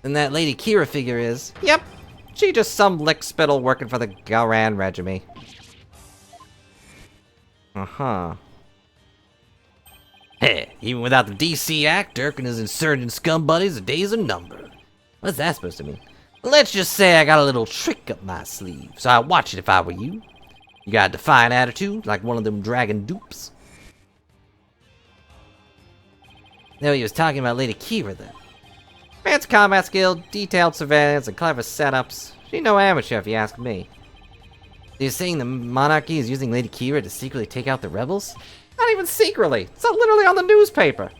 And that Lady Kira figure is... Yep. She just some lick spittle working for the Garan regime. Uh-huh. Hey, even without the DC Act, Dirk and his insurgent scum buddies, the days are numbered. What's that supposed to mean? Let's just say I got a little trick up my sleeve, so I'd watch it if I were you. You got a defiant attitude, like one of them dragon dupes. Now he was talking about Lady Kira then. Fancy combat skill, detailed surveillance, and clever setups. She's no amateur if you ask me. You're saying the monarchy is using Lady Kira to secretly take out the rebels? Not even secretly. It's literally on the newspaper.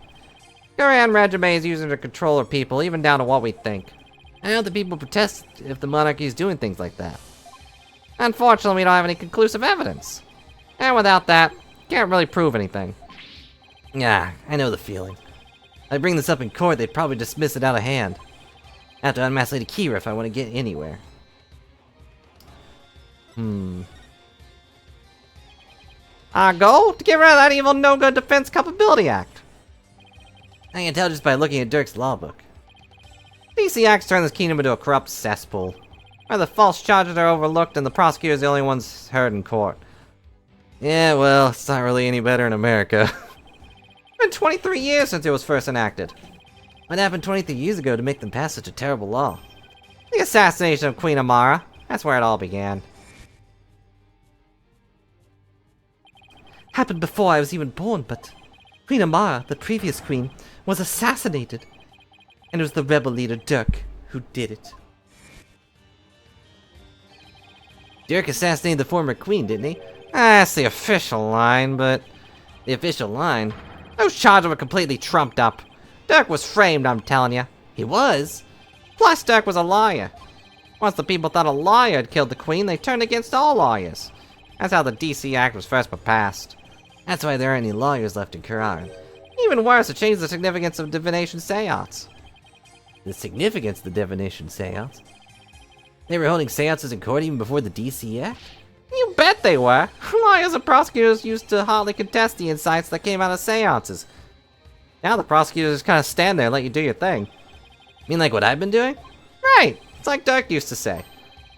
Garan regime is using to control her people, even down to what we think. How do the people protest if the monarchy is doing things like that? Unfortunately, we don't have any conclusive evidence. And without that, can't really prove anything. Yeah, I know the feeling. If I bring this up in court, they'd probably dismiss it out of hand. I have to unmask Lady Kira if I want to get anywhere. Our goal? To get rid of that evil no-good Defense Culpability Act. I can tell just by looking at Dirk's law book. DC Acts turn this kingdom into a corrupt cesspool, where the false charges are overlooked and the prosecutor's the only ones heard in court. Yeah, well, it's not really any better in America. It's been 23 years since it was first enacted. What happened 23 years ago to make them pass such a terrible law? The assassination of Queen Amara. That's where it all began. Happened before I was even born, but Queen Amara, the previous queen, was assassinated. And it was the rebel leader Dirk who did it. Dirk assassinated the former queen, didn't he? That's the official line, but The official line. those charges were completely trumped up. Dirk was framed, I'm telling you. He was? Plus, Dirk was a liar. Once the people thought a liar had killed the queen, they turned against all lawyers. That's how the DC Act was first passed. That's why there aren't any lawyers left in Quran. Even worse, it changed the significance of divination seance. The significance of the divination seance? They were holding seances in court even before the DC Act? You bet they were. Lawyers and prosecutors used to hotly contest the insights that came out of seances. Now the prosecutors just kind of stand there and let you do your thing. Mean like what I've been doing? Right. It's like Dirk used to say.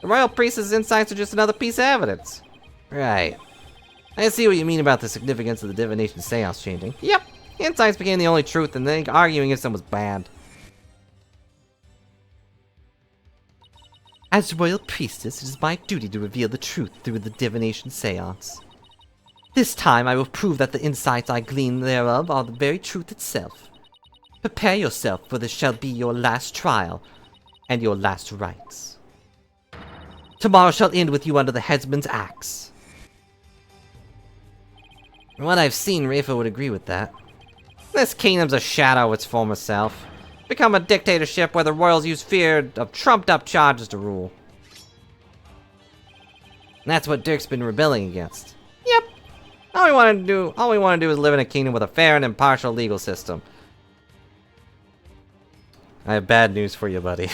The royal priest's insights are just another piece of evidence. Right. I see what you mean about the significance of the divination seance changing. Yep. Insights became the only truth, and then arguing against them was banned. As royal priestess, it is my duty to reveal the truth through the divination seance. This time I will prove that the insights I glean thereof are the very truth itself. Prepare yourself, for this shall be your last trial, and your last rites. Tomorrow shall end with you under the headsman's axe. From what I've seen, Rafa would agree with that. This kingdom's a shadow of its former self. Become a dictatorship where the royals use fear of trumped-up charges to rule. And that's what Dirk's been rebelling against. Yep. All we want to do is live in a kingdom with a fair and impartial legal system. I have bad news for you, buddy.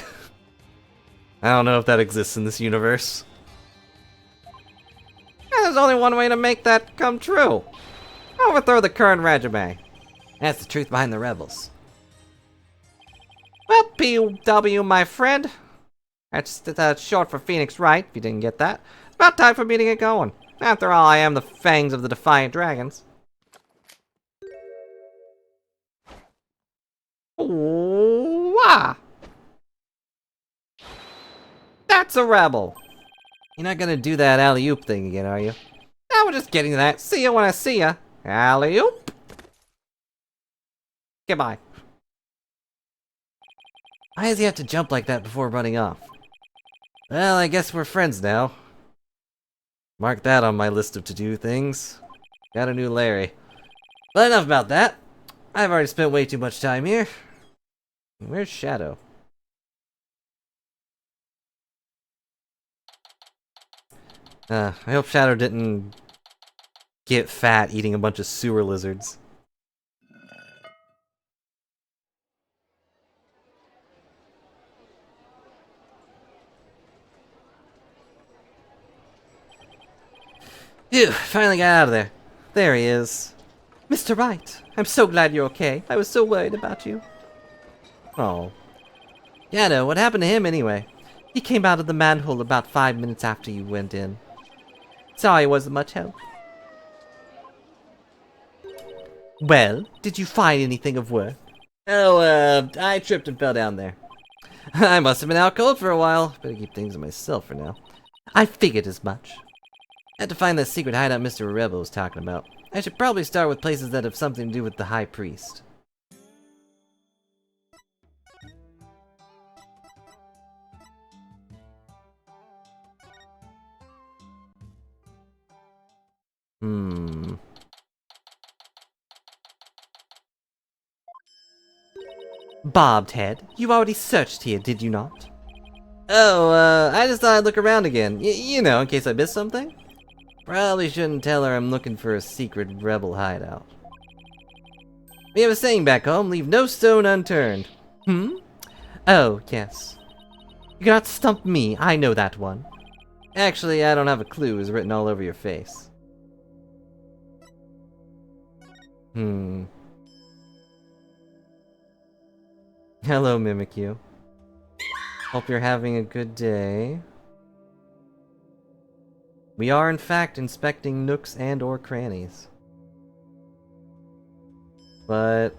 I don't know if that exists in this universe. And there's only one way to make that come true. Overthrow the current regime. That's the truth behind the rebels. Well, PW, my friend. That's short for Phoenix Wright, if you didn't get that. It's about time for me to get going. After all, I am the fangs of the Defiant Dragons. Wah! That's a rebel. You're not gonna do that alley-oop thing again, are you? Now we're just getting to that. See ya when I see ya. Alley-oop. Goodbye. Why does he have to jump like that before running off? Well, I guess we're friends now. Mark that on my list of to-do things. Got a new Larry. But enough about that. I've already spent way too much time here. Where's Shadow? I hope Shadow didn't get fat eating a bunch of sewer lizards. Phew, finally got out of there. There he is. Mr. Wright, I'm so glad you're okay. I was so worried about you. Oh. Shadow, what happened to him anyway? He came out of the manhole about 5 minutes after you went in. Sorry it wasn't much help. Well, did you find anything of worth? Oh, I tripped and fell down there. I must have been out cold for a while. Better keep things to myself for now. I figured as much. Had to find that secret hideout Mr. Rebel was talking about. I should probably start with places that have something to do with the High Priest. Bobbed head, you already searched here, did you not? Oh, I just thought I'd look around again. You know, in case I missed something. Probably shouldn't tell her I'm looking for a secret rebel hideout. We have a saying back home, leave no stone unturned. Hmm? Oh, yes. You cannot stump me, I know that one. Actually, I don't have a clue, it's written all over your face. Hello, Mimikyu. Hope you're having a good day. We are, in fact, inspecting nooks and or crannies. But...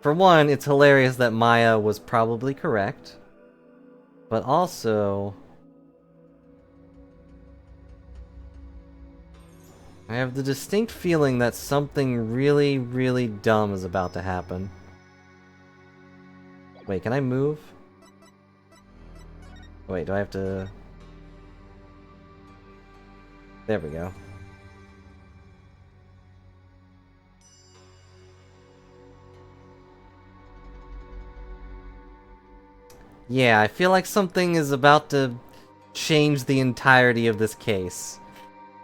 for one, it's hilarious that Maya was probably correct. But also... I have the distinct feeling that something really, really dumb is about to happen. Wait, can I move? Wait, do I have to... There we go. Yeah, I feel like something is about to change the entirety of this case.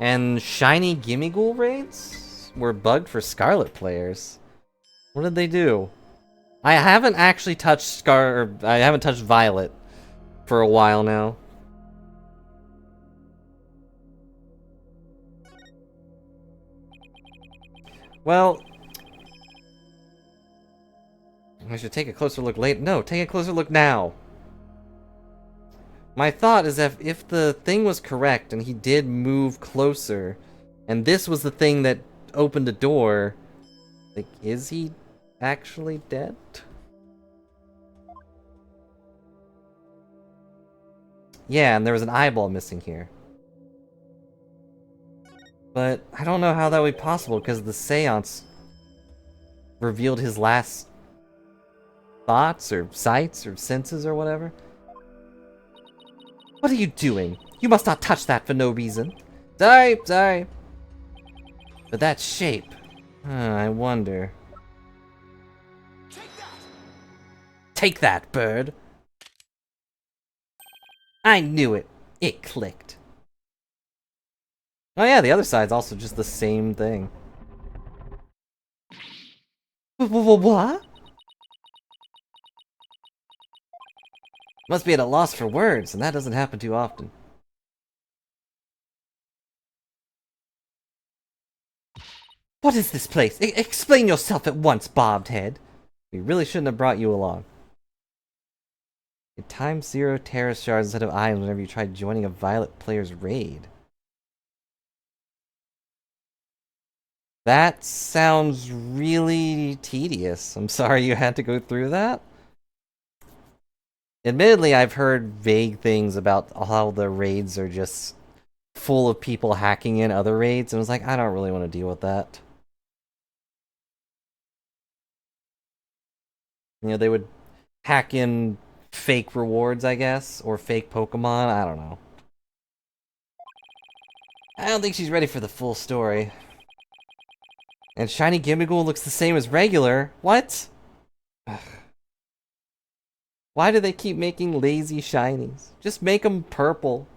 And shiny Gimmighoul raids were bugged for Scarlet players. What did they do? I haven't actually touched I haven't touched Violet for a while now. Well, I should take a closer look later. No, take a closer look now. My thought is that if the thing was correct and he did move closer, and this was the thing that opened the door, like, is he actually dead? Yeah, and there was an eyeball missing here. But I don't know how that would be possible because the seance revealed his last thoughts or sights or senses or whatever. What are you doing? You must not touch that for no reason. Sorry. But that shape. I wonder. Take that, bird. I knew it. It clicked. Oh yeah, the other side's also just the same thing. What? Must be at a loss for words, and that doesn't happen too often. What is this place? Explain yourself at once, bobbed head. We really shouldn't have brought you along. It times 0 Terra shards instead of items whenever you try joining a Violet player's raid. That sounds really tedious. I'm sorry you had to go through that. Admittedly, I've heard vague things about how the raids are just full of people hacking in other raids, and I was like, I don't really want to deal with that. You know, they would hack in fake rewards, I guess, or fake Pokemon, I don't know. I don't think she's ready for the full story. And shiny Gimmighoul looks the same as regular. What? Ugh. Why do they keep making lazy shinies? Just make them purple.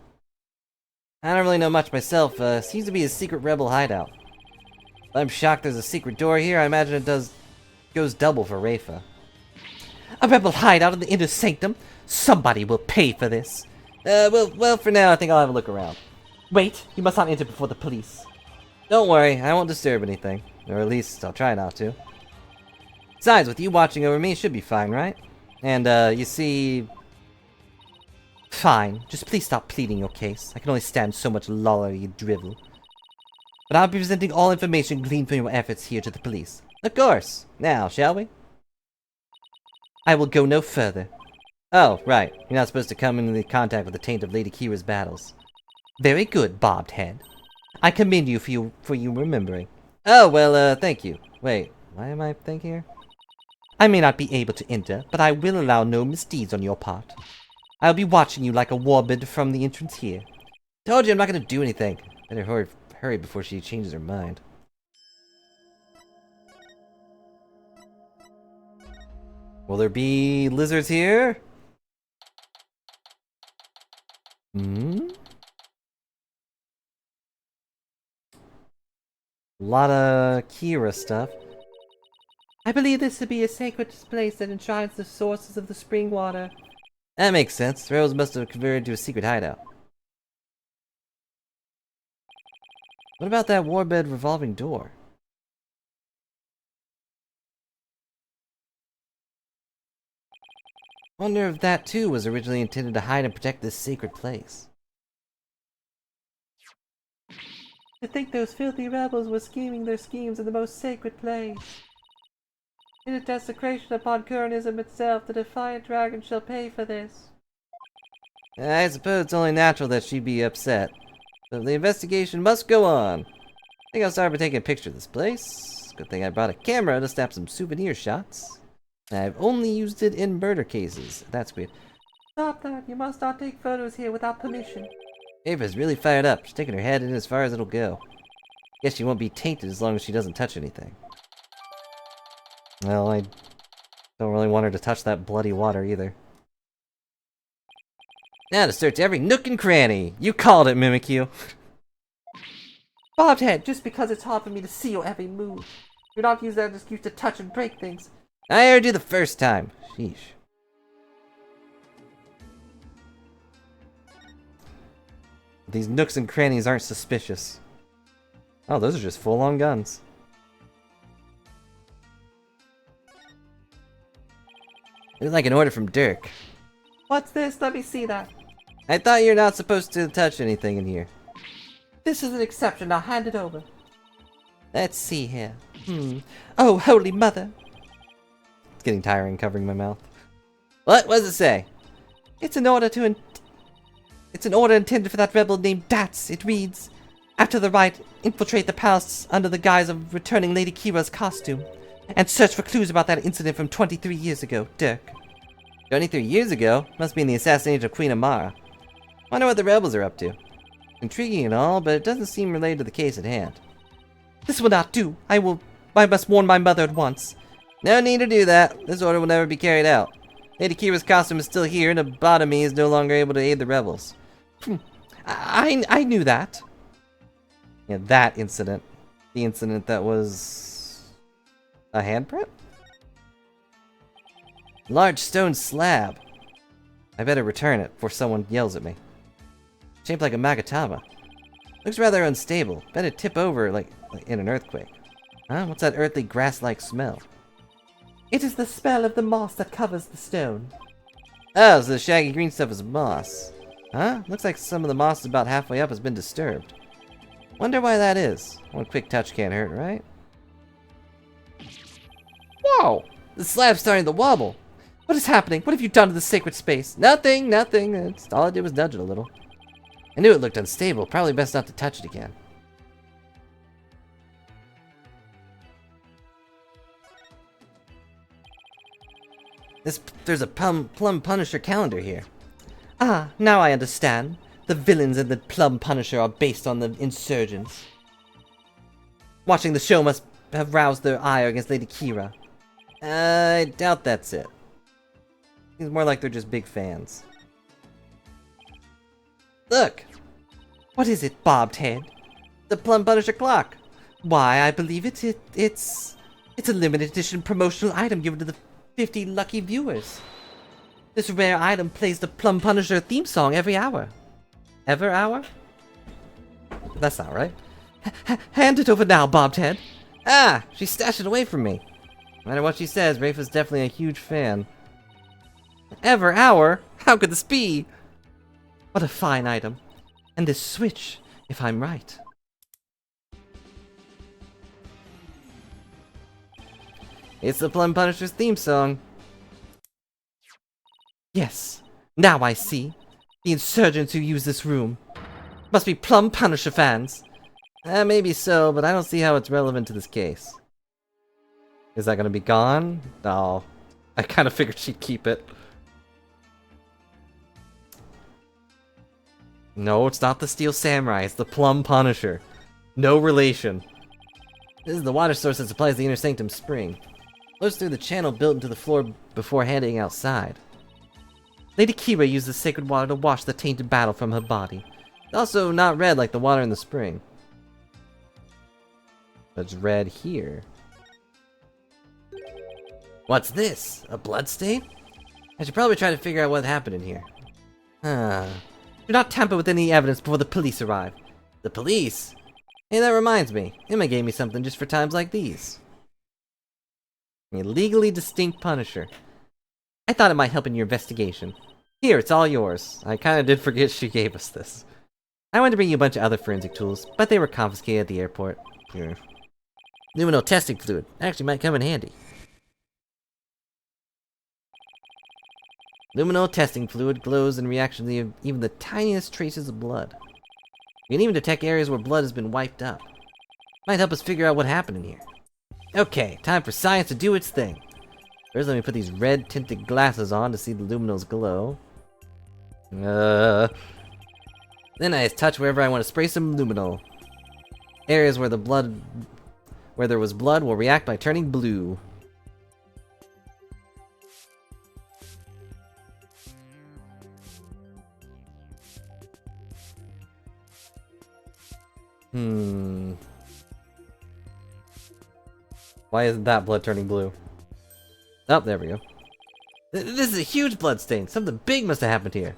I don't really know much myself. Seems to be a secret rebel hideout. I'm shocked there's a secret door here. I imagine it goes double for Rafa. A rebel hideout in the inner sanctum? Somebody will pay for this. Well, for now, I think I'll have a look around. Wait, you must not enter before the police. Don't worry, I won't disturb anything. Or at least, I'll try not to. Besides, with you watching over me, it should be fine, right? And, you see... Fine, just please stop pleading your case. I can only stand so much lollery drivel. But I'll be presenting all information gleaned from your efforts here to the police. Of course. Now, shall we? I will go no further. Oh, right. You're not supposed to come into contact with the taint of Lady Kira's battles. Very good, bobbed head. I commend you for you remembering. Oh, well, thank you. Wait, why am I thinking here? I may not be able to enter, but I will allow no misdeeds on your part. I'll be watching you like a warbird from the entrance here. Told you I'm not gonna do anything. Better hurry before she changes her mind. Will there be lizards here? Hmm? A lot of Kira stuff. I believe this to be a sacred place that enshrines the sources of the spring water. That makes sense. The rebels must have converted to a secret hideout. What about that warbed revolving door? Wonder if that too was originally intended to hide and protect this sacred place. To think those filthy rebels were scheming their schemes in the most sacred place. In a desecration upon Kuranism itself, the defiant dragon shall pay for this. I suppose it's only natural that she'd be upset. But the investigation must go on. I think I'll start by taking a picture of this place. Good thing I brought a camera to snap some souvenir shots. I've only used it in murder cases. That's weird. Stop that! You must not take photos here without permission. Ava's really fired up. She's taking her head in as far as it'll go. Guess she won't be tainted as long as she doesn't touch anything. Well, I don't really want her to touch that bloody water either. Now to search every nook and cranny. You called it, Mimikyu. Bobbed head, just because it's hard for me to see your every move. Do not use that as an excuse to touch and break things. I heard you the first time. Sheesh. These nooks and crannies aren't suspicious. Oh, those are just full-on guns. It's like an order from Dirk. What's this? Let me see that. I thought you're not supposed to touch anything in here. This is an exception. Now hand it over. Let's see here. Oh, holy mother. It's getting tiring covering my mouth. What does it say? It's an order intended for that rebel named Dats. It reads, after the rite, infiltrate the palace under the guise of returning Lady Kira's costume, and search for clues about that incident from 23 years ago, Dirk. 23 years ago? Must be in the assassination of Queen Amara. Wonder what the rebels are up to. Intriguing and all, but it doesn't seem related to the case at hand. This will not do. I must warn my mother at once. No need to do that. This order will never be carried out. Lady Kira's costume is still here, and Abotomy is no longer able to aid the rebels. I knew that. Yeah, that incident. The incident that was... a handprint? Large stone slab. I better return it before someone yells at me. Shaped like a Magatama. Looks rather unstable. Better tip over like in an earthquake. Huh? What's that earthly grass-like smell? It is the smell of the moss that covers the stone. Oh, so the shaggy green stuff is moss. Huh? Looks like some of the moss about halfway up has been disturbed. Wonder why that is. One quick touch can't hurt, right? Whoa! The slab's starting to wobble. What is happening? What have you done to the sacred space? Nothing, nothing. All I did was nudge it a little. I knew it looked unstable. Probably best not to touch it again. There's a Plum Punisher calendar here. Ah, now I understand. The villains in the Plum Punisher are based on the insurgents. Watching the show must have roused their ire against Lady Kira. I doubt that's it. Seems more like they're just big fans. Look! What is it, bobbed head? The Plum Punisher clock. Why, I believe it's a limited edition promotional item given to the 50 lucky viewers. This rare item plays the Plum Punisher theme song every hour. Ever hour? That's not right. Hand it over now, bobbed head. Ah! She stashed it away from me. No matter what she says, Rafe is definitely a huge fan. Ever hour? How could this be? What a fine item. And this switch, if I'm right. It's the Plum Punisher's theme song. Yes, now I see. The insurgents who use this room must be Plum Punisher fans. Maybe so, but I don't see how it's relevant to this case. Is that gonna be gone? No. I kind of figured she'd keep it. No, it's not the Steel Samurai, it's the Plum Punisher. No relation. This is the water source that supplies the Inner Sanctum Spring. Flows through the channel built into the floor before heading outside. Lady Kira used the sacred water to wash the tainted battle from her body. It's also not red like the water in the spring. But it's red here. What's this? A bloodstain? I should probably try to figure out what happened in here. Huh. Do not tamper with any evidence before the police arrive. The police? Hey, that reminds me. Emma gave me something just for times like these. A legally distinct Punisher. I thought it might help in your investigation. Here, it's all yours. I kinda did forget she gave us this. I wanted to bring you a bunch of other forensic tools, but they were confiscated at the airport. Yeah. Luminal testing fluid. Actually might come in handy. Luminal testing fluid glows in reaction to even the tiniest traces of blood. You can even detect areas where blood has been wiped up. Might help us figure out what happened in here. Okay, time for science to do its thing. First, let me put these red tinted glasses on to see the luminals glow. Then I just touch wherever I want to spray some luminal. Areas where there was blood will react by turning blue. Why isn't that blood turning blue? Oh, there we go. This is a huge blood stain. Something big must have happened here.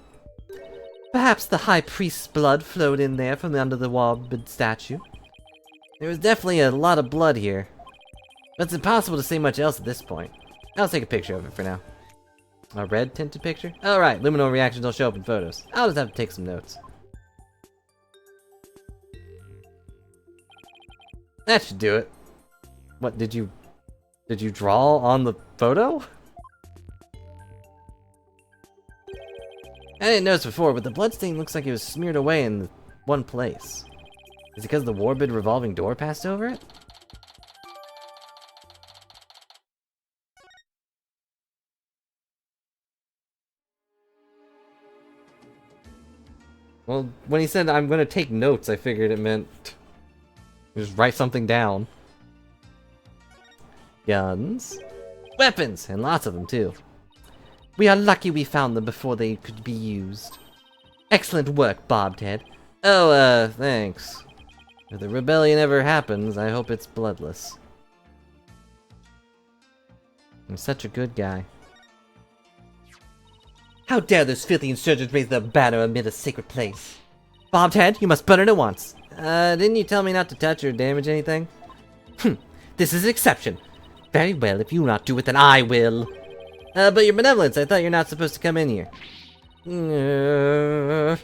Perhaps the High Priest's blood flowed in there from under the Warbid statue. There was definitely a lot of blood here. But it's impossible to say much else at this point. I'll take a picture of it for now. A red tinted picture? Oh right, luminal reactions don't show up in photos. I'll just have to take some notes. That should do it. What, did you draw on the photo? I didn't notice before, but the bloodstain looks like it was smeared away in one place. Is it because the Warbid revolving door passed over it? Well, when he said, I'm gonna take notes, I figured it meant just write something down. Guns. Weapons! And lots of them, too. We are lucky we found them before they could be used. Excellent work, Bobhead. Oh, thanks. If the rebellion ever happens, I hope it's bloodless. I'm such a good guy. How dare those filthy insurgents raise their banner amid a sacred place? Bobhead, you must burn it at once. Didn't you tell me not to touch or damage anything? This is an exception. Very well, if you will not do it, then I will. But your benevolence, I thought you're not supposed to come in here. For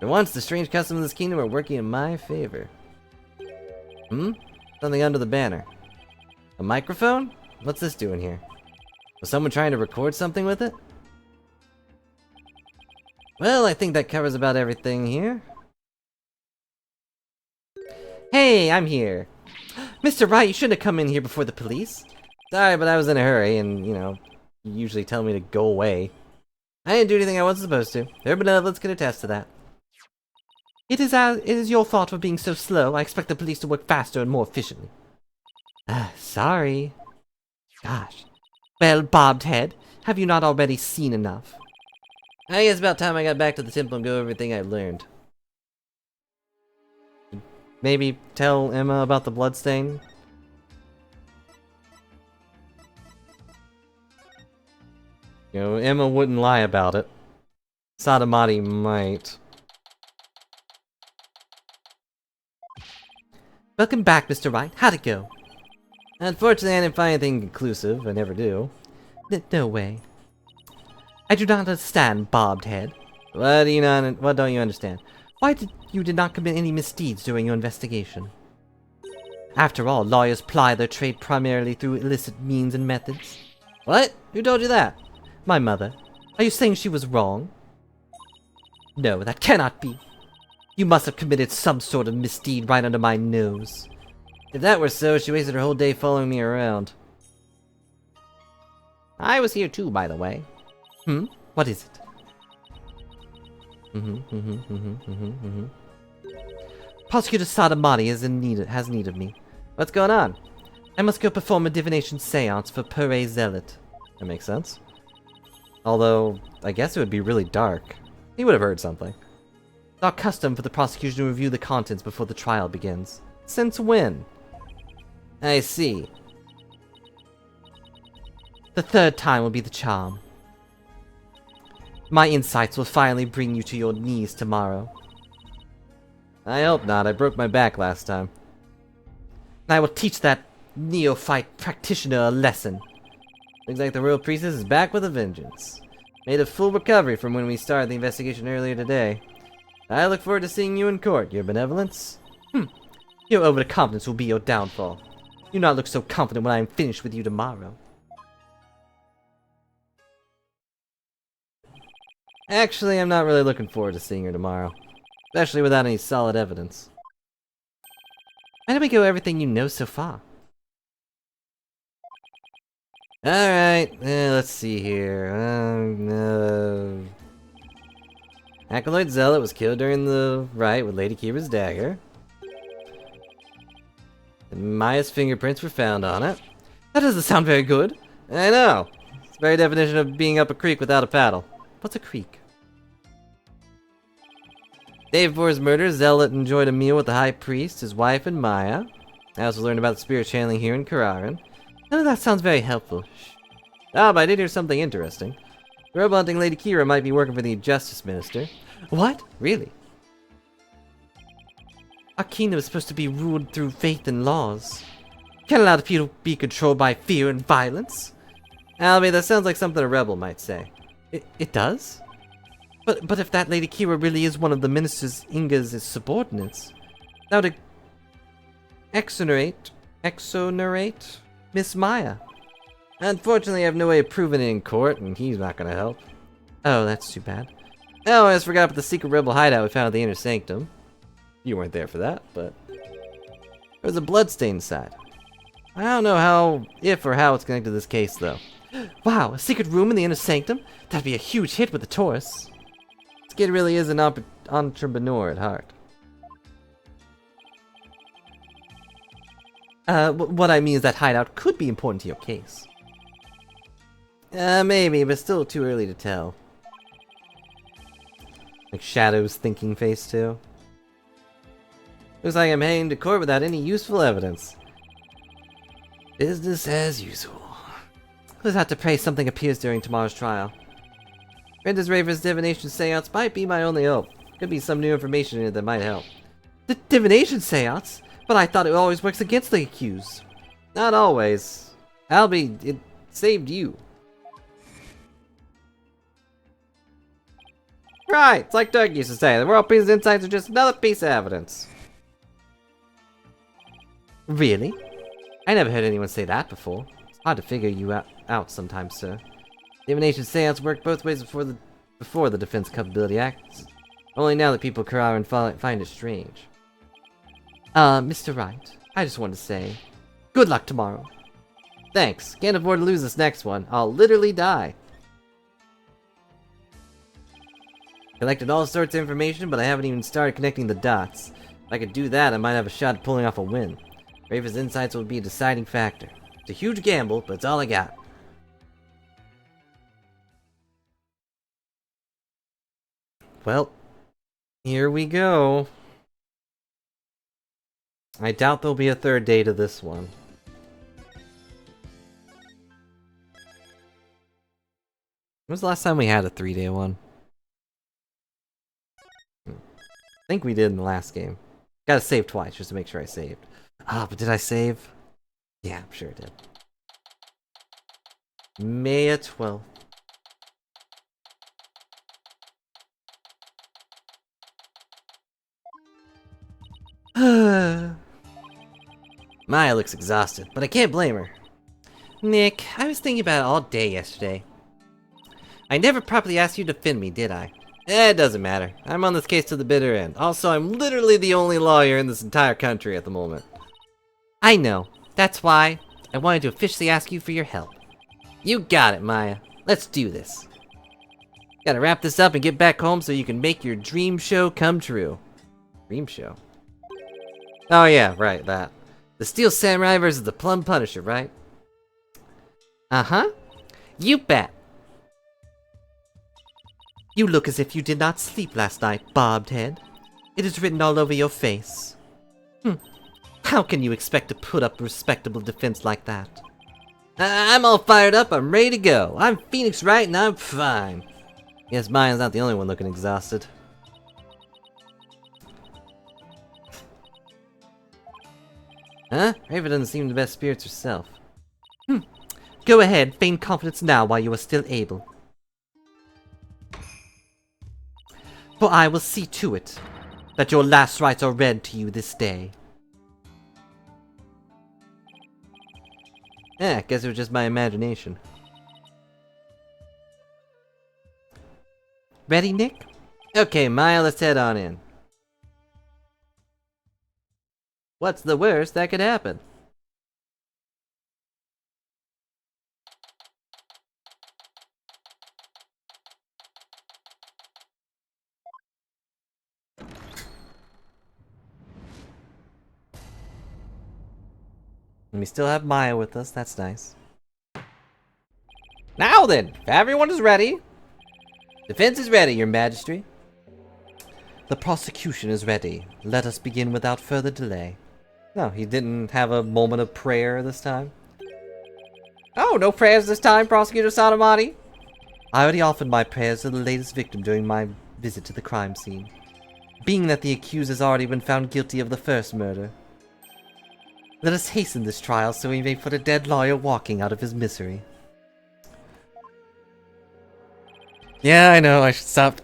once, the strange customs of this kingdom are working in my favor. Something under the banner. A microphone? What's this doing here? Was someone trying to record something with it? Well, I think that covers about everything here. Hey, I'm here. Mr. Wright, you shouldn't have come in here before the police. Sorry, but I was in a hurry, and, you know, you usually tell me to go away. I didn't do anything I wasn't supposed to. Their benevolence can attest to that. It is your fault for being so slow. I expect the police to work faster and more efficiently. Sorry. Gosh. Well, Bobhead, have you not already seen enough? I guess about time I got back to the temple and go over everything I learned. Maybe tell Emma about the bloodstain? You know, Emma wouldn't lie about it. Sadamati might. Welcome back, Mr. Wright. How'd it go? Unfortunately, I didn't find anything conclusive. I never do. No way. I do not understand, Bobhead. What don't you understand? Why did you not commit any misdeeds during your investigation? After all, lawyers ply their trade primarily through illicit means and methods. What? Who told you that? My mother. Are you saying she was wrong? No, that cannot be. You must have committed some sort of misdeed right under my nose. If that were so, she wasted her whole day following me around. I was here too, by the way. What is it? Prosecutor Sadamati has need of me. What's going on? I must go perform a divination seance for Pere Zealot. That makes sense. Although, I guess it would be really dark. He would have heard something. It's our custom for the prosecution to review the contents before the trial begins. Since when? I see. The third time will be the charm. My insights will finally bring you to your knees tomorrow. I hope not. I broke my back last time. And I will teach that neophyte practitioner a lesson. Looks like the royal priestess is back with a vengeance. Made a full recovery from when we started the investigation earlier today. I look forward to seeing you in court, your benevolence. Your overconfidence will be your downfall. Do not look so confident when I am finished with you tomorrow. Actually, I'm not really looking forward to seeing her tomorrow. Especially without any solid evidence. Why don't we go everything you know so far? Alright, let's see here. Acolyte Zealot was killed during the riot with Lady Kira's dagger. And Maya's fingerprints were found on it. That doesn't sound very good. I know! It's the very definition of being up a creek without a paddle. What's a creek? Day before his murder, Zealot enjoyed a meal with the High Priest, his wife, and Maya. I also learned about the spirit channeling here in Kararan. None of that sounds very helpful. Ah, but I did hear something interesting. Robe hunting Lady Kira might be working for the Justice Minister. What? Really? Our kingdom is supposed to be ruled through faith and laws. Can't allow the people to be controlled by fear and violence. Albie, that sounds like something a rebel might say. It does? But if that Lady Kira really is one of the Ministers Inga's subordinates, that would exonerate Miss Maya. Unfortunately, I have no way of proving it in court, and he's not gonna help. Oh, that's too bad. Oh, I just forgot about the secret rebel hideout we found at the Inner Sanctum. You weren't there for that, but... there was a bloodstain inside. I don't know if or how it's connected to this case, though. Wow, a secret room in the Inner Sanctum? That'd be a huge hit with the tourists. This kid really is an entrepreneur at heart. What I mean is that hideout could be important to your case. Maybe, but still too early to tell. Like Shadow's thinking face, too. Looks like I'm heading to court without any useful evidence. Business as usual. We'll have to pray something appears during tomorrow's trial. Prentice Raver's divination seance might be my only hope. Could be some new information in it that might help. The divination seance? But I thought it always works against the accused. Not always. Albie, it saved you. Right, it's like Doug used to say, the World Priest's insights are just another piece of evidence. Really? I never heard anyone say that before. It's hard to figure you out sometimes, sir. Divination seance worked both ways before the Defense Capability Act. Only now that people cry and find it strange. Mr. Wright, I just wanted to say, good luck tomorrow. Thanks. Can't afford to lose this next one. I'll literally die. Collected all sorts of information, but I haven't even started connecting the dots. If I could do that, I might have a shot at pulling off a win. Raven's insights will be a deciding factor. It's a huge gamble, but it's all I got. Well, here we go. I doubt there'll be a third day to this one. When was the last time we had a 3-day one? I think we did in the last game. Gotta save twice just to make sure I saved. Ah, but did I save? Yeah, I'm sure I did. May 12th. Maya looks exhausted, but I can't blame her. Nick, I was thinking about it all day yesterday. I never properly asked you to defend me, did I? It doesn't matter. I'm on this case to the bitter end. Also, I'm literally the only lawyer in this entire country at the moment. I know. That's why I wanted to officially ask you for your help. You got it, Maya. Let's do this. Gotta wrap this up and get back home so you can make your dream show come true. Dream show? Oh yeah, right, that. The Steel Samurai versus the Plum Punisher, right? Uh-huh. You bet. You look as if you did not sleep last night, bobbed head. It is written all over your face. How can you expect to put up a respectable defense like that? I'm all fired up. I'm ready to go. I'm Phoenix Wright and I'm fine. Guess Maya's not the only one looking exhausted. Huh? Raven doesn't seem in the best spirits herself. Go ahead, feign confidence now while you are still able. For I will see to it that your last rites are read to you this day. Yeah, guess it was just my imagination. Ready, Nick? Okay, Maya, let's head on in. What's the worst that could happen? And we still have Maya with us, that's nice. Now then, if everyone is ready. Defense is ready, your majesty. The prosecution is ready. Let us begin without further delay. No, he didn't have a moment of prayer this time. Oh, no prayers this time, Prosecutor Sadamati? I already offered my prayers to the latest victim during my visit to the crime scene. Being that the accused has already been found guilty of the first murder. Let us hasten this trial so we may put a dead lawyer walking out of his misery. Yeah, I know, I should stop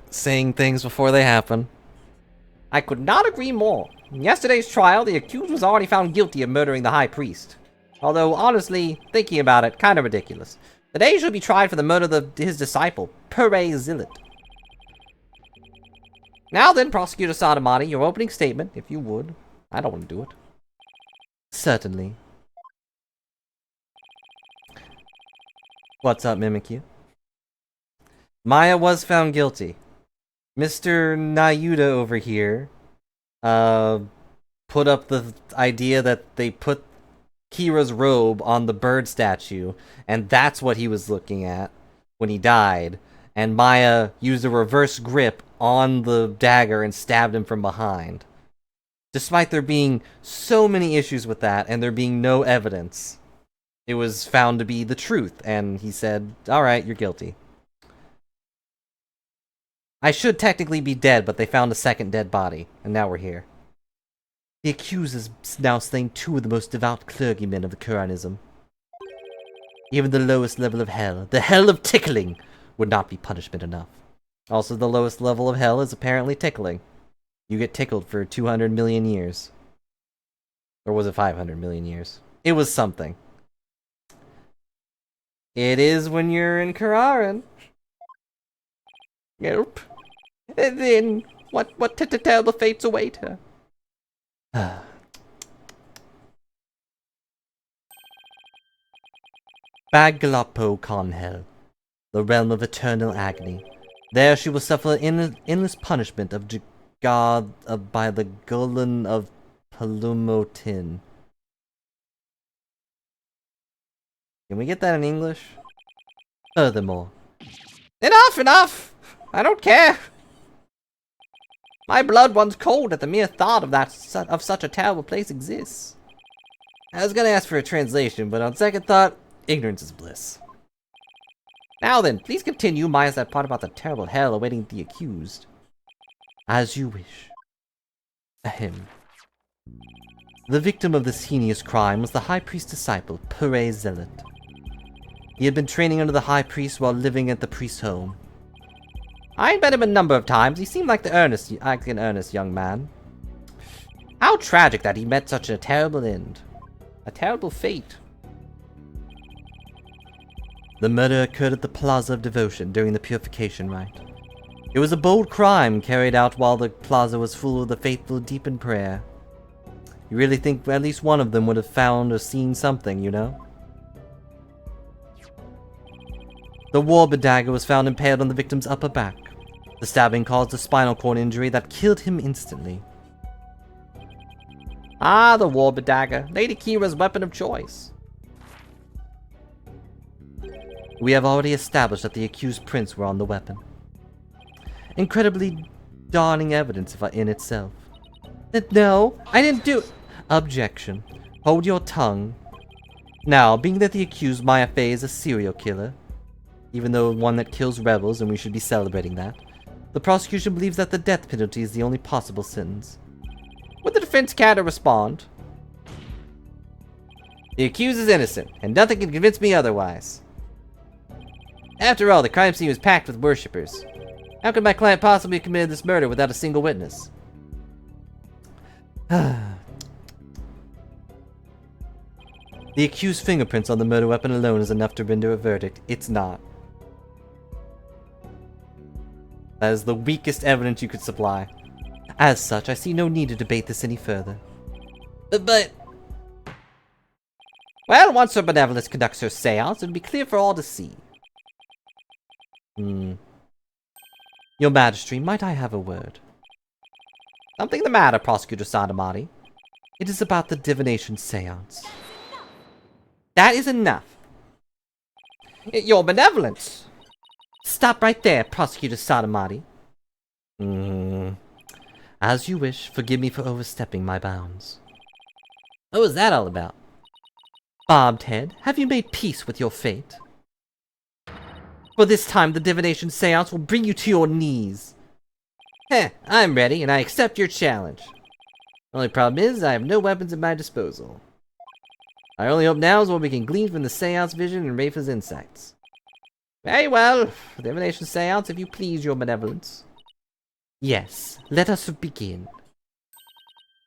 saying things before they happen. I could not agree more. In yesterday's trial, the accused was already found guilty of murdering the High Priest. Although, honestly, thinking about it, kind of ridiculous. Today should be tried for the murder of his disciple, Pere Zillit. Now then, Prosecutor Sadamati, your opening statement, if you would. I don't want to do it. Certainly. What's up, Mimikyu? Maya was found guilty. Mr. Nayuda over here put up the idea that they put Kira's robe on the bird statue, and that's what he was looking at when he died. And Maya used a reverse grip on the dagger and stabbed him from behind. Despite there being so many issues with that and there being no evidence, it was found to be the truth, and he said, alright, you're guilty. I should technically be dead, but they found a second dead body, and now we're here. The accused has now slain two of the most devout clergymen of the Quranism. Even the lowest level of hell, the hell of tickling, would not be punishment enough. Also, the lowest level of hell is apparently tickling. You get tickled for 200 million years. Or was it 500 million years? It was something. It is when you're in Kararan. Nope. And then, what terrible fates await her? Bagalapo Conhel, the realm of eternal agony. There she will suffer endless punishment of God by the Golan of Palumotin. Can we get that in English? Furthermore, Enough! I don't care. My blood runs cold at the mere thought of such a terrible place exists. I was gonna ask for a translation, but on second thought, ignorance is bliss. Now then, please continue minus that part about the terrible hell awaiting the accused. as you wish. Ahem. The victim of this heinous crime was the High Priest's disciple, Pere Zealot. He had been training under the High Priest while living at the priest's home. I met him a number of times. He seemed like an earnest young man. How tragic that he met such a terrible end. A terrible fate. The murder occurred at the Plaza of Devotion during the Purification Rite. It was a bold crime carried out while the plaza was full of the faithful deep in prayer. You really think at least one of them would have found or seen something, you know? The war dagger was found impaled on the victim's upper back. The stabbing caused a spinal cord injury that killed him instantly. Ah, the Warber Dagger, Lady Kira's weapon of choice. We have already established that the accused prints were on the weapon. Incredibly dawning evidence in itself. No, I didn't do it. Objection. Hold your tongue. Now, being that the accused Maya Fey is a serial killer, even though one that kills rebels and we should be celebrating that, the prosecution believes that the death penalty is the only possible sentence. Would the defense care to respond? The accused is innocent, and nothing can convince me otherwise. After all, the crime scene was packed with worshippers. How could my client possibly have committed this murder without a single witness? The accused's fingerprints on the murder weapon alone is enough to render a verdict. It's not. That is the weakest evidence you could supply. As such, I see no need to debate this any further. But... Well, once Her Benevolence conducts her seance, it'll be clear for all to see. Your Majesty, might I have a word? Something the matter, Prosecutor Sadamati. It is about the divination seance. That is enough. Your Benevolence! Stop right there, Prosecutor Sadamati. As you wish, forgive me for overstepping my bounds. What was that all about? Bobbed head, have you made peace with your fate? For this time, the divination seance will bring you to your knees. Heh, I'm ready, and I accept your challenge. Only problem is, I have no weapons at my disposal. Our only hope now is what we can glean from the seance vision and Rafa's insights. Very well, divination seance, if you please, your benevolence. Yes, let us begin.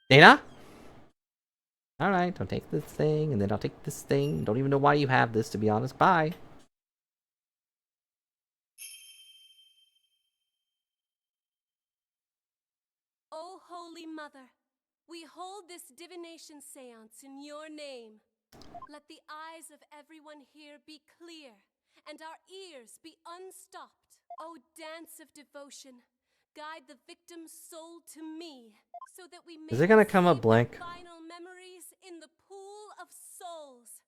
Dana? Alright, I'll take this thing, and then I'll take this thing. Don't even know why you have this, to be honest. Bye. O Holy Mother, we hold this divination seance in your name. Let the eyes of everyone here be clear, and our ears be unstopped. O dance of devotion, guide the victim's soul to me, so that we may Is it gonna come up receive blank? the final memories in the pool of souls.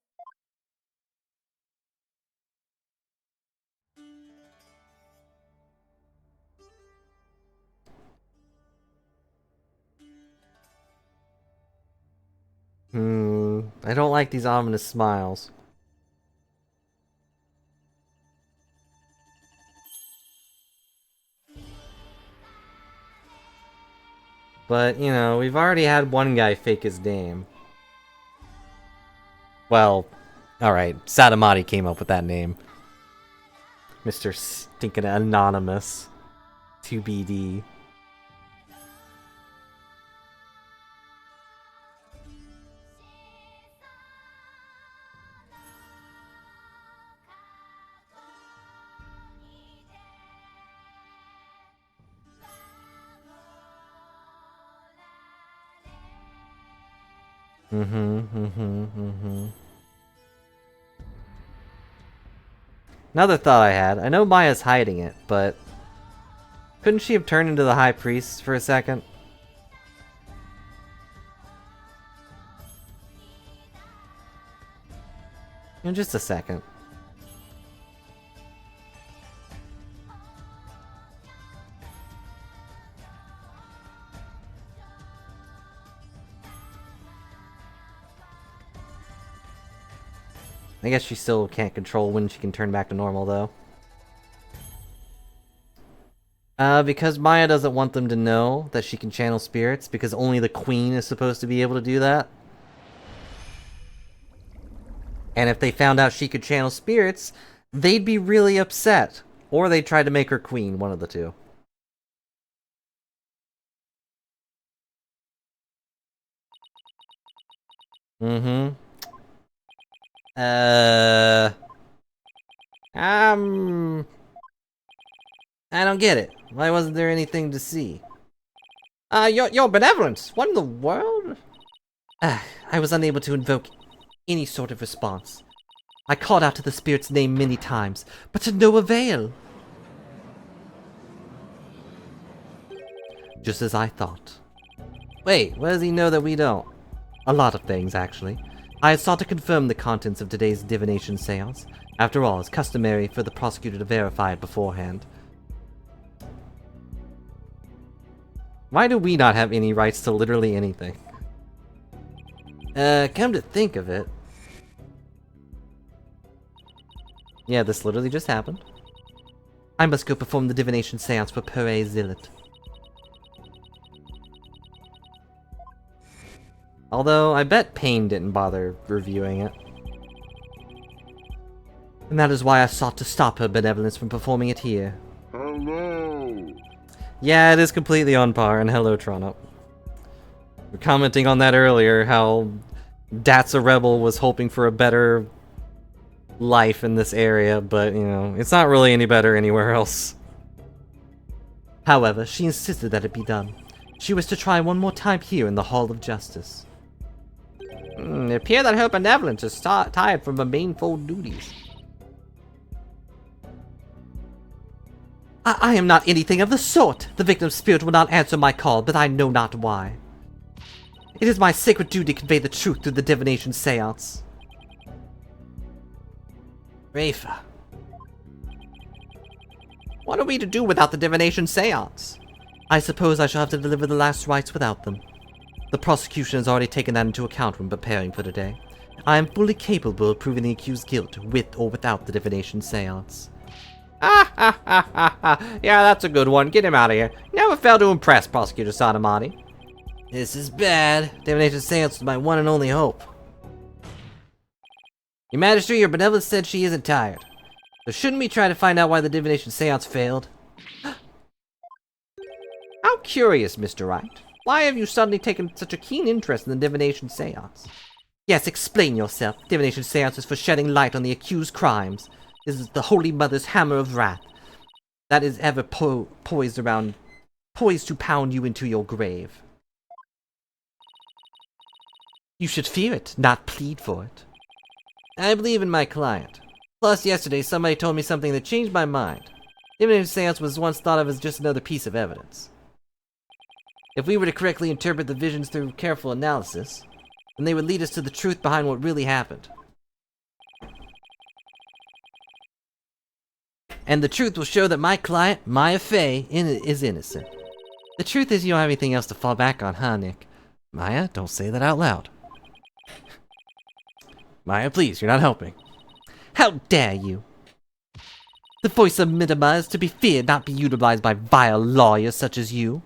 I don't like these ominous smiles. But, you know, we've already had one guy fake his name. Well, alright, Sadamati came up with that name. Mr. Stinking Anonymous. 2BD. Another thought I had. I know Maya's hiding it, but couldn't she have turned into the High Priest for a second? In just a second. I guess she still can't control when she can turn back to normal, though. Because Maya doesn't want them to know that she can channel spirits, because only the queen is supposed to be able to do that. And if they found out she could channel spirits, they'd be really upset. Or they'd try to make her queen, one of the two. I don't get it. Why wasn't there anything to see? Your benevolence! What in the world? I was unable to invoke any sort of response. I called out to the spirit's name many times, but to no avail. Just as I thought. Wait, what does he know that we don't? A lot of things, actually. I had sought to confirm the contents of today's divination seance. After all, it's customary for the prosecutor to verify it beforehand. Why do we not have any rights to literally anything? Come to think of it... Yeah, this literally just happened. I must go perform the divination seance for Pere Zillet. Although, I bet Payne didn't bother reviewing it. And that is why I sought to stop her benevolence from performing it here. Hello. Yeah, it is completely on par, and hello, Tronup. We were commenting on that earlier, how Dat's a Rebel was hoping for a better life in this area, but, you know, it's not really any better anywhere else. However, she insisted that it be done. She was to try one more time here in the Hall of Justice. It appears that her benevolence is tired from her manifold duties. I am not anything of the sort! The victim's spirit will not answer my call, but I know not why. It is my sacred duty to convey the truth through the divination seance. Rafa. What are we to do without the divination seance? I suppose I shall have to deliver the last rites without them. The prosecution has already taken that into account when preparing for today. I am fully capable of proving the accused's guilt with or without the divination seance. Yeah, that's a good one. Get him out of here. Never fail to impress, Prosecutor Sodomati. This is bad. Divination seance is my one and only hope. Your Majesty, your benevolence said she isn't tired. So shouldn't we try to find out why the divination seance failed? How curious, Mr. Wright. Why have you suddenly taken such a keen interest in the divination seance? Yes, explain yourself. Divination seance is for shedding light on the accused's crimes. This is the Holy Mother's hammer of wrath. That is ever poised to pound you into your grave. You should fear it, not plead for it. I believe in my client. Plus, yesterday somebody told me something that changed my mind. Divination seance was once thought of as just another piece of evidence. If we were to correctly interpret the visions through careful analysis, then they would lead us to the truth behind what really happened. And the truth will show that my client, Maya Fey, is innocent. The truth is you don't have anything else to fall back on, huh, Nick? Maya, don't say that out loud. Maya, please, you're not helping. How dare you! The voice of Minima is to be feared, not be utilized by vile lawyers such as you.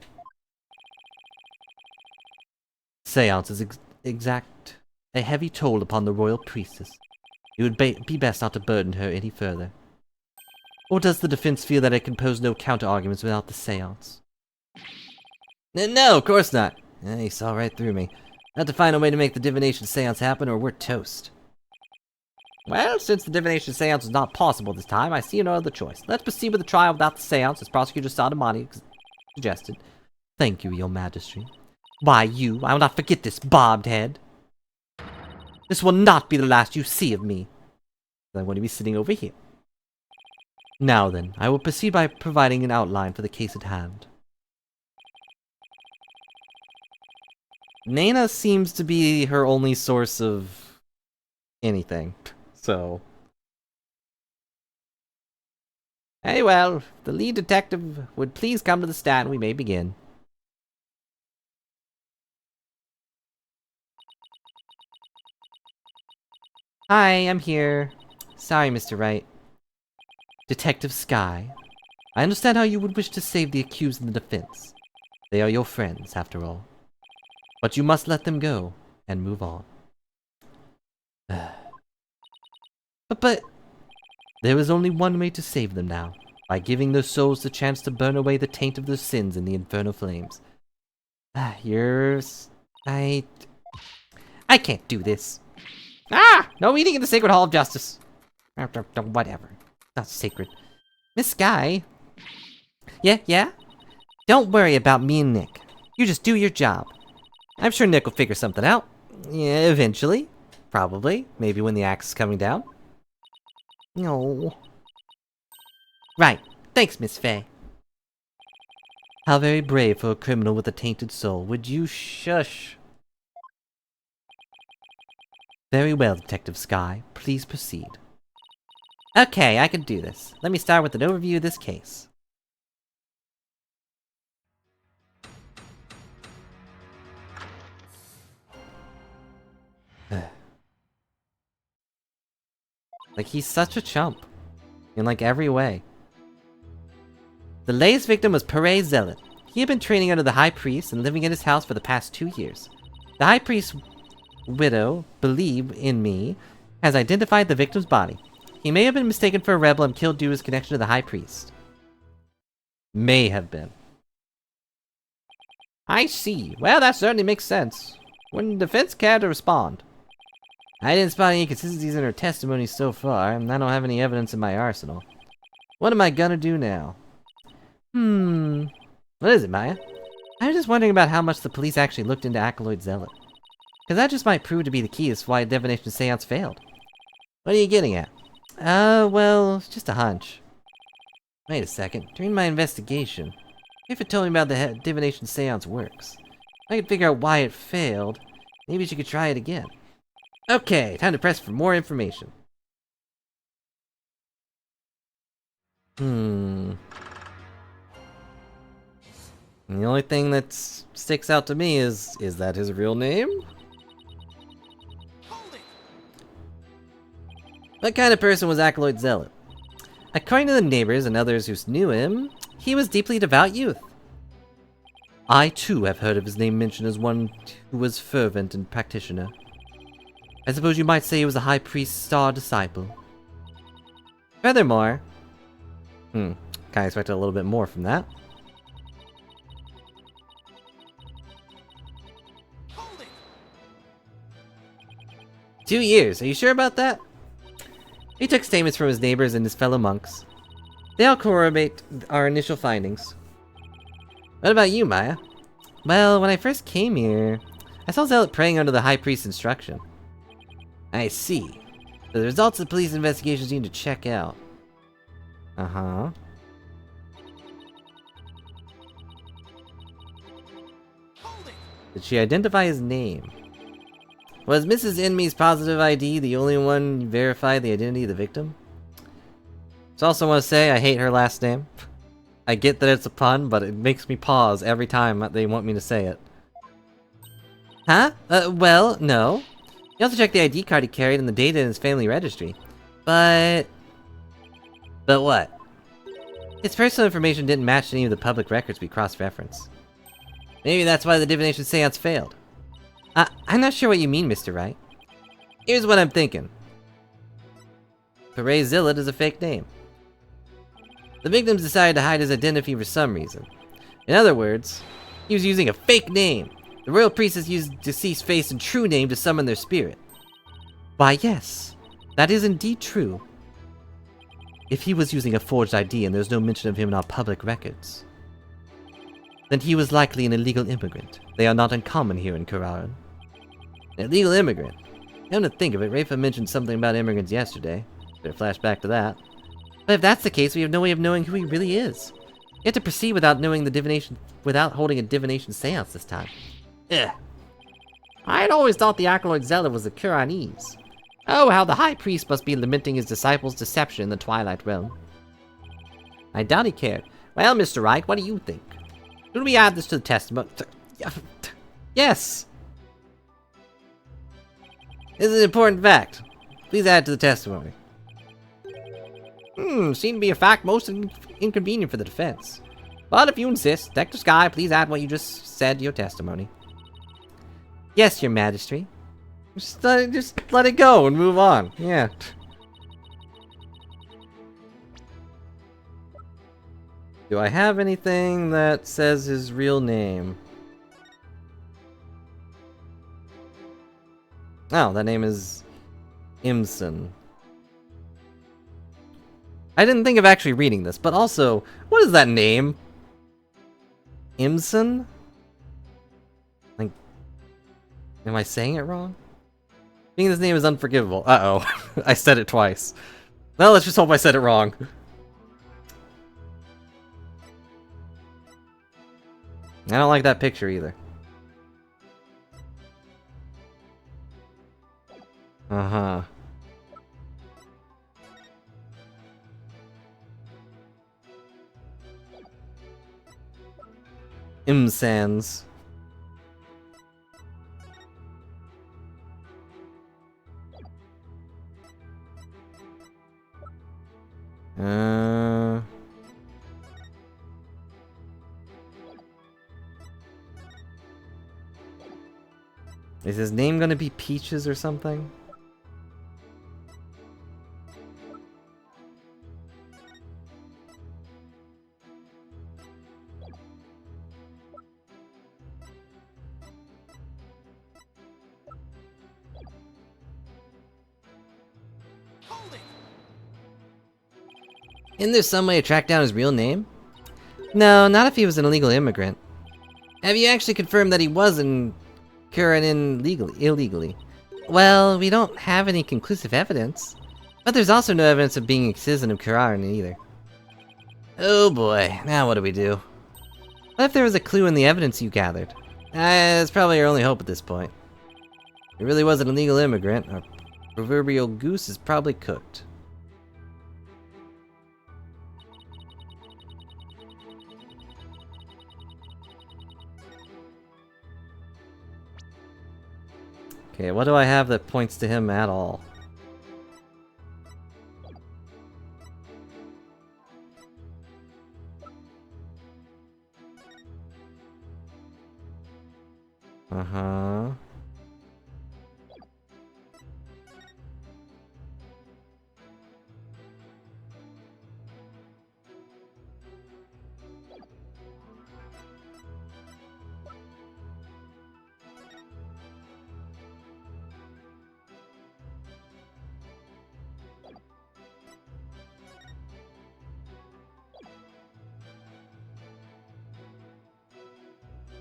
Seance is exact a heavy toll upon the royal priestess. It would be best not to burden her any further. Or does the defense feel that it can pose no counter-arguments without the seance? No, of course not. He saw right through me. I have to find a way to make the divination seance happen or we're toast. Well, since the divination seance is not possible this time, I see no other choice. Let's proceed with the trial without the seance, as Prosecutor Sodomati suggested. Thank you, Your Majesty. Why, you, I will not forget this bobbed head. This will not be the last you see of me. I'm going to be sitting over here. Now then, I will proceed by providing an outline for the case at hand. Nana seems to be her only source of anything, so... Very well, if the lead detective would please come to the stand, we may begin. Hi, I'm here. Sorry, Mr. Wright. Detective Sky, I understand how you would wish to save the accused in the defense. They are your friends, after all. But you must let them go, and move on. But there is only one way to save them now, by giving their souls the chance to burn away the taint of their sins in the infernal flames. I can't do this. No eating in the Sacred Hall of Justice. Whatever. Not sacred. Miss Sky? Yeah? Don't worry about me and Nick. You just do your job. I'm sure Nick will figure something out. Yeah, eventually. Probably. Maybe when the axe is coming down. No. Right. Thanks, Miss Fey. How very brave for a criminal with a tainted soul. Would you shush? Very well, Detective Sky. Please proceed. Okay, I can do this. Let me start with an overview of this case. Like, he's such a chump. In, like, every way. The latest victim was Perez Zealot. He had been training under the High Priest and living in his house for the past 2 years. The High Priest's widow, Believe in Me, has identified the victim's body. He may have been mistaken for a rebel and killed due to his connection to the High Priest. May have been. I see. Well, that certainly makes sense. Wouldn't the defense care to respond? I didn't spot any inconsistencies in her testimony so far, and I don't have any evidence in my arsenal. What am I gonna do now? What is it, Maya? I was just wondering about how much the police actually looked into Acolyte Zealot. Because that just might prove to be the key as to why a divination seance failed. What are you getting at? Well, it's just a hunch. Wait a second. During my investigation, Griffith told me about the divination seance works. If I could figure out why it failed, maybe she could try it again. Okay, time to press for more information. And the only thing that sticks out to me is that his real name? What kind of person was Acolyte Zealot? According to the neighbors and others who knew him, he was deeply devout youth. I too have heard of his name mentioned as one who was fervent and practitioner. I suppose you might say he was a High Priest's star disciple. Furthermore... kinda expected a little bit more from that. " 2 years, are you sure about that? He took statements from his neighbors and his fellow monks. They all corroborate our initial findings. What about you, Maya? Well, when I first came here, I saw Zealot praying under the High Priest's instruction. I see. So the results of the police investigations you need to check out. Uh-huh. Did she identify his name? Was Mrs. Inme's positive ID the only one verify the identity of the victim? So I also want to say I hate her last name. I get that it's a pun, but it makes me pause every time they want me to say it. Huh? Well, no. He also checked the ID card he carried and the data in his family registry. But what? His personal information didn't match any of the public records we cross-referenced. Maybe that's why the divination seance failed. I'm not sure what you mean, Mr. Wright. Here's what I'm thinking. Perez Zealot is a fake name. The victims decided to hide his identity for some reason. In other words, he was using a fake name. The royal priestess used deceased face and true name to summon their spirit. Why, yes. That is indeed true. If he was using a forged ID and there's no mention of him in our public records, then he was likely an illegal immigrant. They are not uncommon here in Kararan. An illegal immigrant? Come to think of it, Rafa mentioned something about immigrants yesterday. Better flash back to that. But if that's the case, we have no way of knowing who he really is. You have to proceed without knowing the divination, without holding a divination seance this time. Ugh. I had always thought the Acolyte Zealot was a Kuranese. Oh, how the High Priest must be lamenting his disciples' deception in the Twilight Realm. I doubt he cared. Well, Mr. Wright, what do you think? Should we add this to the testimony? Yes! This is an important fact. Please add it to the testimony. Seemed to be a fact most inconvenient for the defense. But if you insist, Detective Sky, please add what you just said to your testimony. Yes, Your Majesty. Just let it go and move on. Yeah. Do I have anything that says his real name? Oh, that name is Imson. I didn't think of actually reading this, but also, what is that name? Imson? Like, am I saying it wrong? I think his name is unforgivable. Uh-oh. I said it twice. Well, let's just hope I said it wrong. I don't like that picture either. Uh-huh. Sans. Uh... Is his name gonna be Peaches or something? Isn't there some way to track down his real name? No, not if he was an illegal immigrant. Have you actually confirmed that he was in Kuranin illegally? Well, we don't have any conclusive evidence. But there's also no evidence of being a citizen of Kuranin either. Oh boy, now what do we do? What if there was a clue in the evidence you gathered? That's probably our only hope at this point. If he really was an illegal immigrant, our proverbial goose is probably cooked. Okay, what do I have that points to him at all? Uh-huh.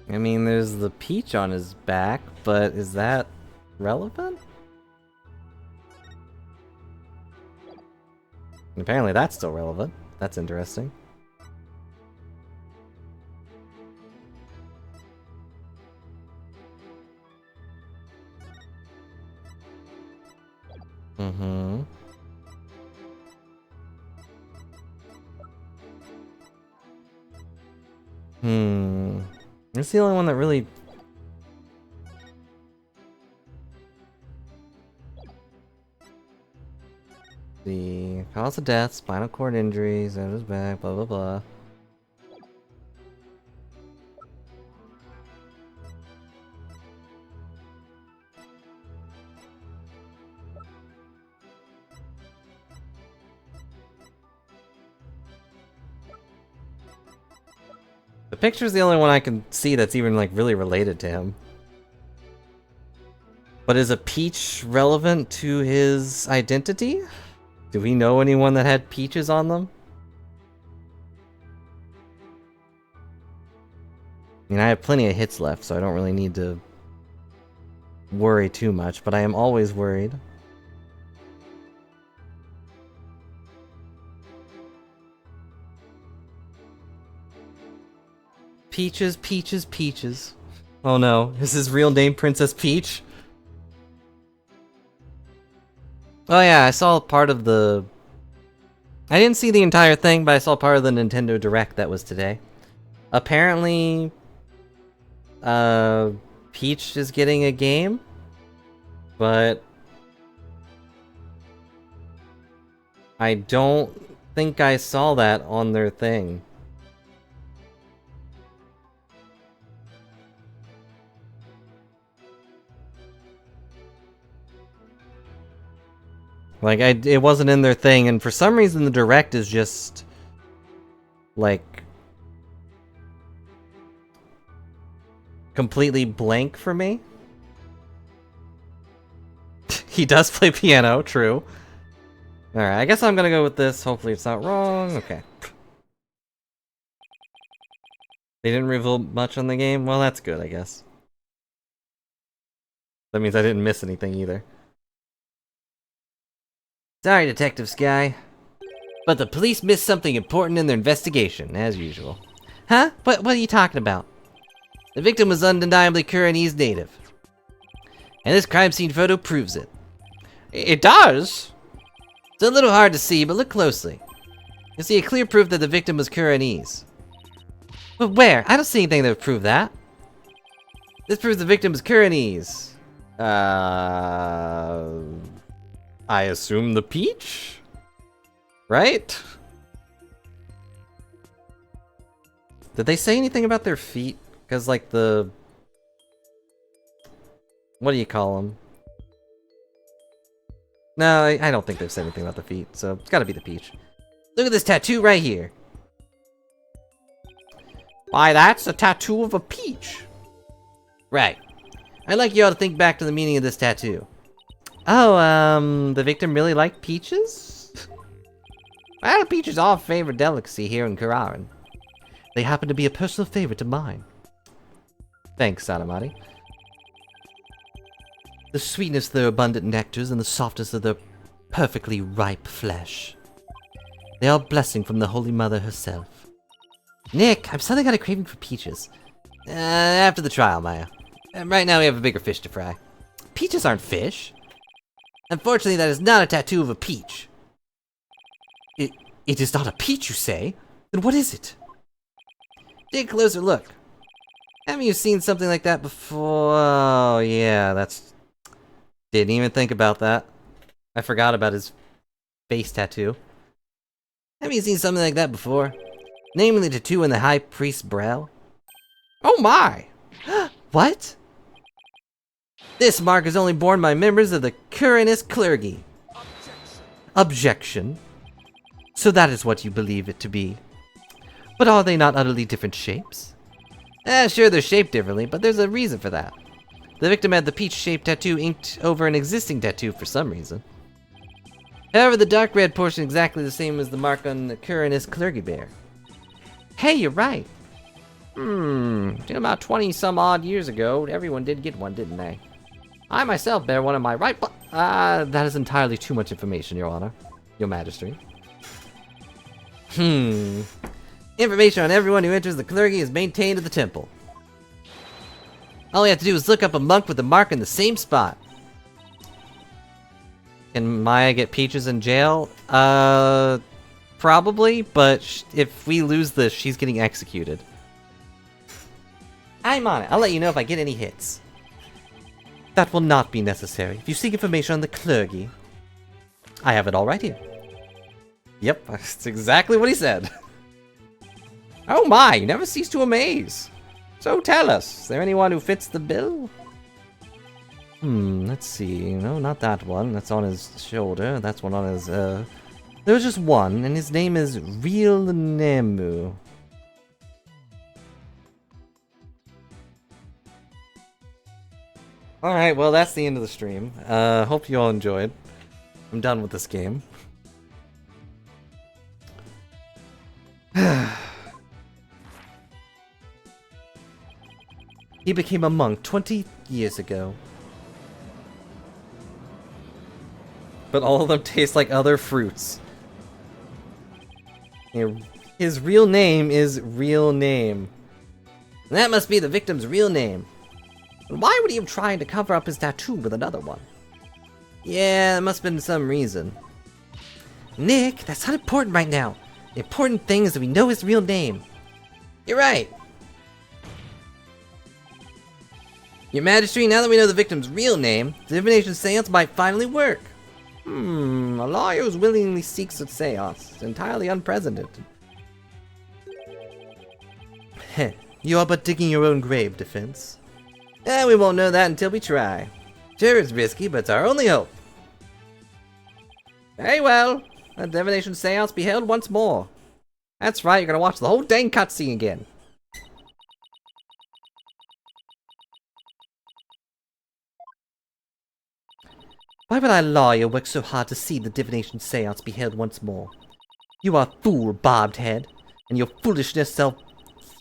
I mean, there's the peach on his back, but is that relevant? Apparently that's still relevant. That's interesting. Mm-hmm. It's the only one that really... The cause of death, spinal cord injuries, out of his back, blah blah blah. The picture's the only one I can see that's even like really related to him. But is a peach relevant to his identity? Do we know anyone that had peaches on them? I mean, I have plenty of hits left, so I don't really need to worry too much, but I am always worried. Peaches, Peaches, Peaches. Oh no, is his real name Princess Peach? Oh yeah, I saw part of the... I didn't see the entire thing, but I saw part of the Nintendo Direct that was today. Apparently... Peach is getting a game, but... I don't think I saw that on their thing. Like, it wasn't in their thing, and for some reason the Direct is just... like... completely blank for me. He does play piano, true. Alright, I guess I'm gonna go with this. Hopefully it's not wrong. Okay. They didn't reveal much on the game? Well, that's good, I guess. That means I didn't miss anything either. Sorry, Detective Sky. But the police missed something important in their investigation, as usual. Huh? What are you talking about? The victim was undeniably Kuranese native. And this crime scene photo proves it. It does? It's a little hard to see, but look closely. You'll see a clear proof that the victim was Kuranese. But where? I don't see anything that would prove that. This proves the victim is Kuranese. I assume the peach? Right? Did they say anything about their feet? Because, like, the... What do you call them? No, I don't think they've said anything about the feet, so it's gotta be the peach. Look at this tattoo right here. Why, that's a tattoo of a peach. Right. I'd like you all to think back to the meaning of this tattoo. Oh, the victim really liked peaches? Well, peach is our favorite delicacy here in Kararan. They happen to be a personal favorite of mine. Thanks, Sanamati. The sweetness of their abundant nectars and the softness of their perfectly ripe flesh. They are a blessing from the Holy Mother herself. Nick, I've suddenly got a craving for peaches. After the trial, Maya. Right now we have a bigger fish to fry. Peaches aren't fish. Unfortunately, that is not a tattoo of a peach. It is not a peach, you say? Then what is it? Take a closer look. Haven't you seen something like that before? Oh, yeah, that's... Didn't even think about that. I forgot about his face tattoo. Haven't you seen something like that before? Namely the tattoo on the High Priest's brow? Oh my! What? This mark is only borne by members of the Kuranist clergy. Objection. So that is what you believe it to be. But are they not utterly different shapes? Sure, they're shaped differently, but there's a reason for that. The victim had the peach-shaped tattoo inked over an existing tattoo for some reason. However, the dark red portion is exactly the same as the mark on the Kuranist clergy bear. Hey, you're right. About 20 some odd years ago, everyone did get one, didn't they? I myself bear one on my right butt. That is entirely too much information, Your Honor. Your Majesty. Information on everyone who enters the clergy is maintained at the temple. All we have to do is look up a monk with a mark in the same spot. Can Maya get peaches in jail? Probably, but if we lose this, she's getting executed. I'm on it. I'll let you know if I get any hits. That will not be necessary. If you seek information on the clergy, I have it all right here. Yep, that's exactly what he said. Oh my, you never cease to amaze. So tell us, is there anyone who fits the bill? Let's see. No, not that one. That's on his shoulder. That's one on his, There's just one, and his name is Real Nemu. Alright, well, that's the end of the stream. Hope you all enjoyed. I'm done with this game. He became a monk 20 years ago. But all of them taste like other fruits. His real name is Real Name. And that must be the victim's real name. Why would he have tried to cover up his tattoo with another one? Yeah, there must have been some reason. Nick, that's not important right now. The important thing is that we know his real name. You're right. Your Majesty, now that we know the victim's real name, the divination seance might finally work. A lawyer who willingly seeks a seance is entirely unprecedented. Heh, you are but digging your own grave, Defense. We won't know that until we try. Sure, it's risky, but it's our only hope. Very well. A divination seance be held once more. That's right, you're gonna watch the whole dang cutscene again. Why would our lawyer work so hard to see the divination seance be held once more? You are a fool, bobbed head, and your foolishness shall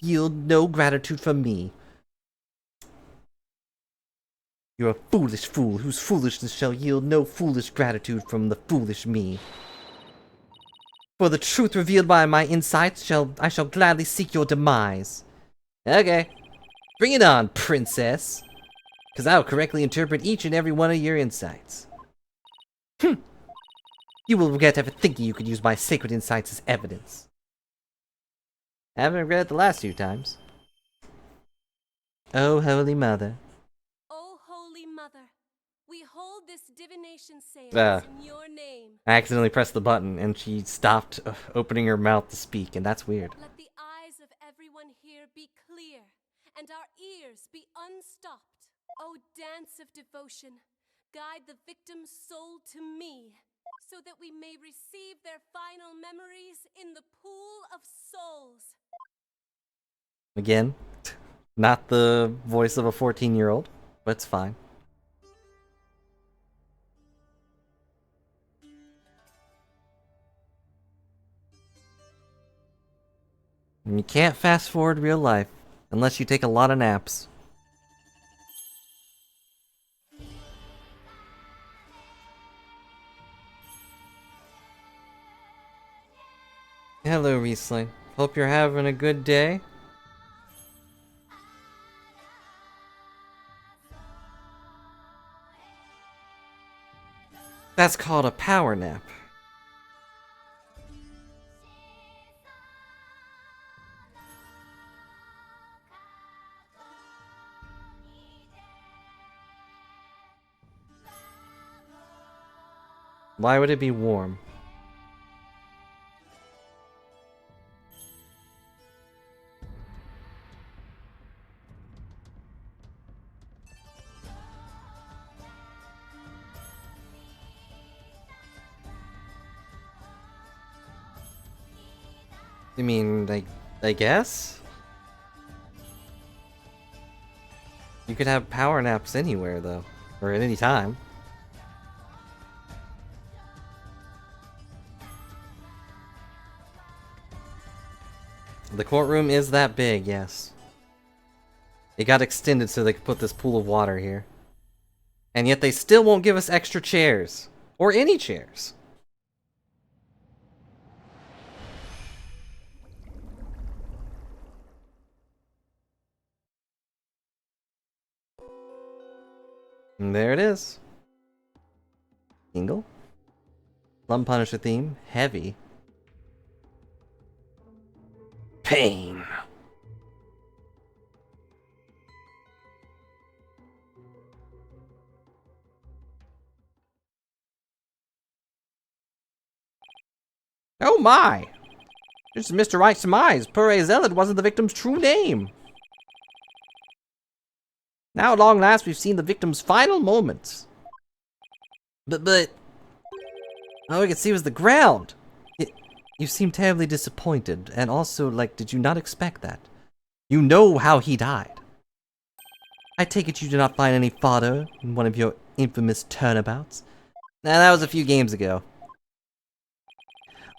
yield no gratitude from me. You're a foolish fool, whose foolishness shall yield no foolish gratitude from the foolish me. For the truth revealed by my insights I shall gladly seek your demise. Okay, bring it on, princess. Because I will correctly interpret each and every one of your insights. You will regret ever thinking you could use my sacred insights as evidence. I haven't regretted the last few times. Oh, Holy Mother. O Holy Mother, we hold this divination seance in your name. I accidentally pressed the button and she stopped opening her mouth to speak, and that's weird. Let the eyes of everyone here be clear, and our ears be unstopped. O dance of devotion, guide the victim's soul to me, so that we may receive their final memories in the pool of souls. Again, not the voice of a 14-year-old, but it's fine. And you can't fast forward real life unless you take a lot of naps. Hello, Riesling. Hope you're having a good day. That's called a power nap. Why would it be warm? I mean, I guess? You could have power naps anywhere, though. Or at any time. The courtroom is that big, yes. It got extended so they could put this pool of water here. And yet they still won't give us extra chairs. Or any chairs. And there it is. Single. Plum Punisher theme. Heavy. Pain. Oh my! This is Mr. Wright's demise. Pure Zealot wasn't the victim's true name. Now at long last we've seen the victim's final moments. But... all I could see was the ground! You seem terribly disappointed, and also, like, did you not expect that? You know how he died. I take it you did not find any fodder in one of your infamous turnabouts? Nah, that was a few games ago.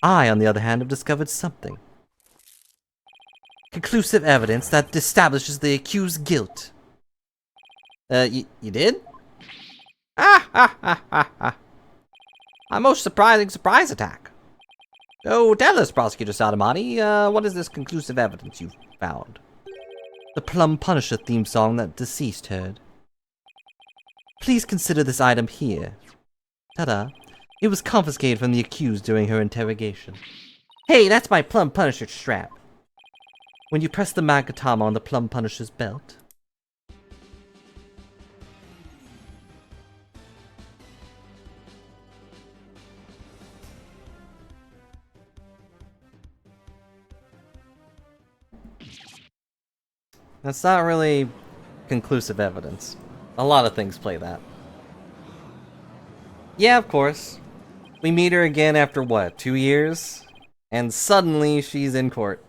I, on the other hand, have discovered something. Conclusive evidence that establishes the accused's guilt. You did? A most surprising surprise attack. So tell us, Prosecutor Sadamani, what is this conclusive evidence you've found? The Plum Punisher theme song that deceased heard. Please consider this item here. Ta-da. It was confiscated from the accused during her interrogation. Hey, that's my Plum Punisher strap. When you press the Magatama on the Plum Punisher's belt, That's not really conclusive evidence. A lot of things play that. Yeah, of course. We meet her again after what, 2 years? And suddenly she's in court.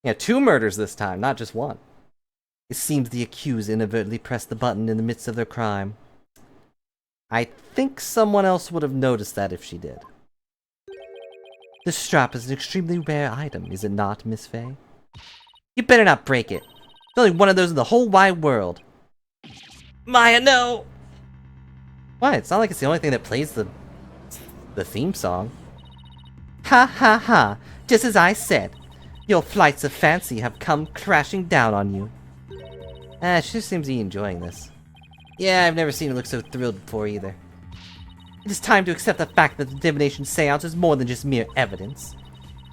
Yeah, 2 murders this time, not just 1. it seems the accused inadvertently pressed the button in the midst of their crime. I think someone else would have noticed that if she did. This strap is an extremely rare item, is it not, Miss Faye? You better not break it. There's only one of those in the whole wide world. Maya, no! Why? It's not like it's the only thing that plays the theme song. Ha ha ha! Just as I said. Your flights of fancy have come crashing down on you. She just seems to be enjoying this. Yeah, I've never seen her look so thrilled before either. It is time to accept the fact that the divination seance is more than just mere evidence.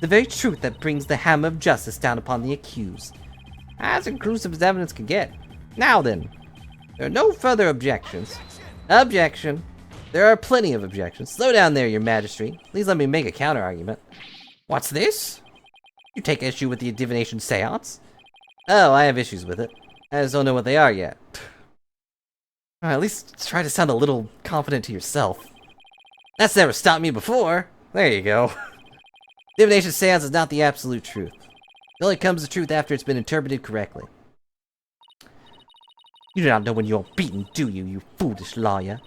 The very truth that brings the hammer of justice down upon the accused. As inclusive as evidence can get. Now then, there are no further objections. Objection. There are plenty of objections. Slow down there, your majesty. Please let me make a counter-argument. What's this? You take issue with the divination seance? Oh, I have issues with it. I just don't know what they are yet. At least try to sound a little confident to yourself. That's never stopped me before. There you go. Divination seance is not the absolute truth. It only comes to truth after it's been interpreted correctly. You do not know when you are beaten, do you, you foolish lawyer?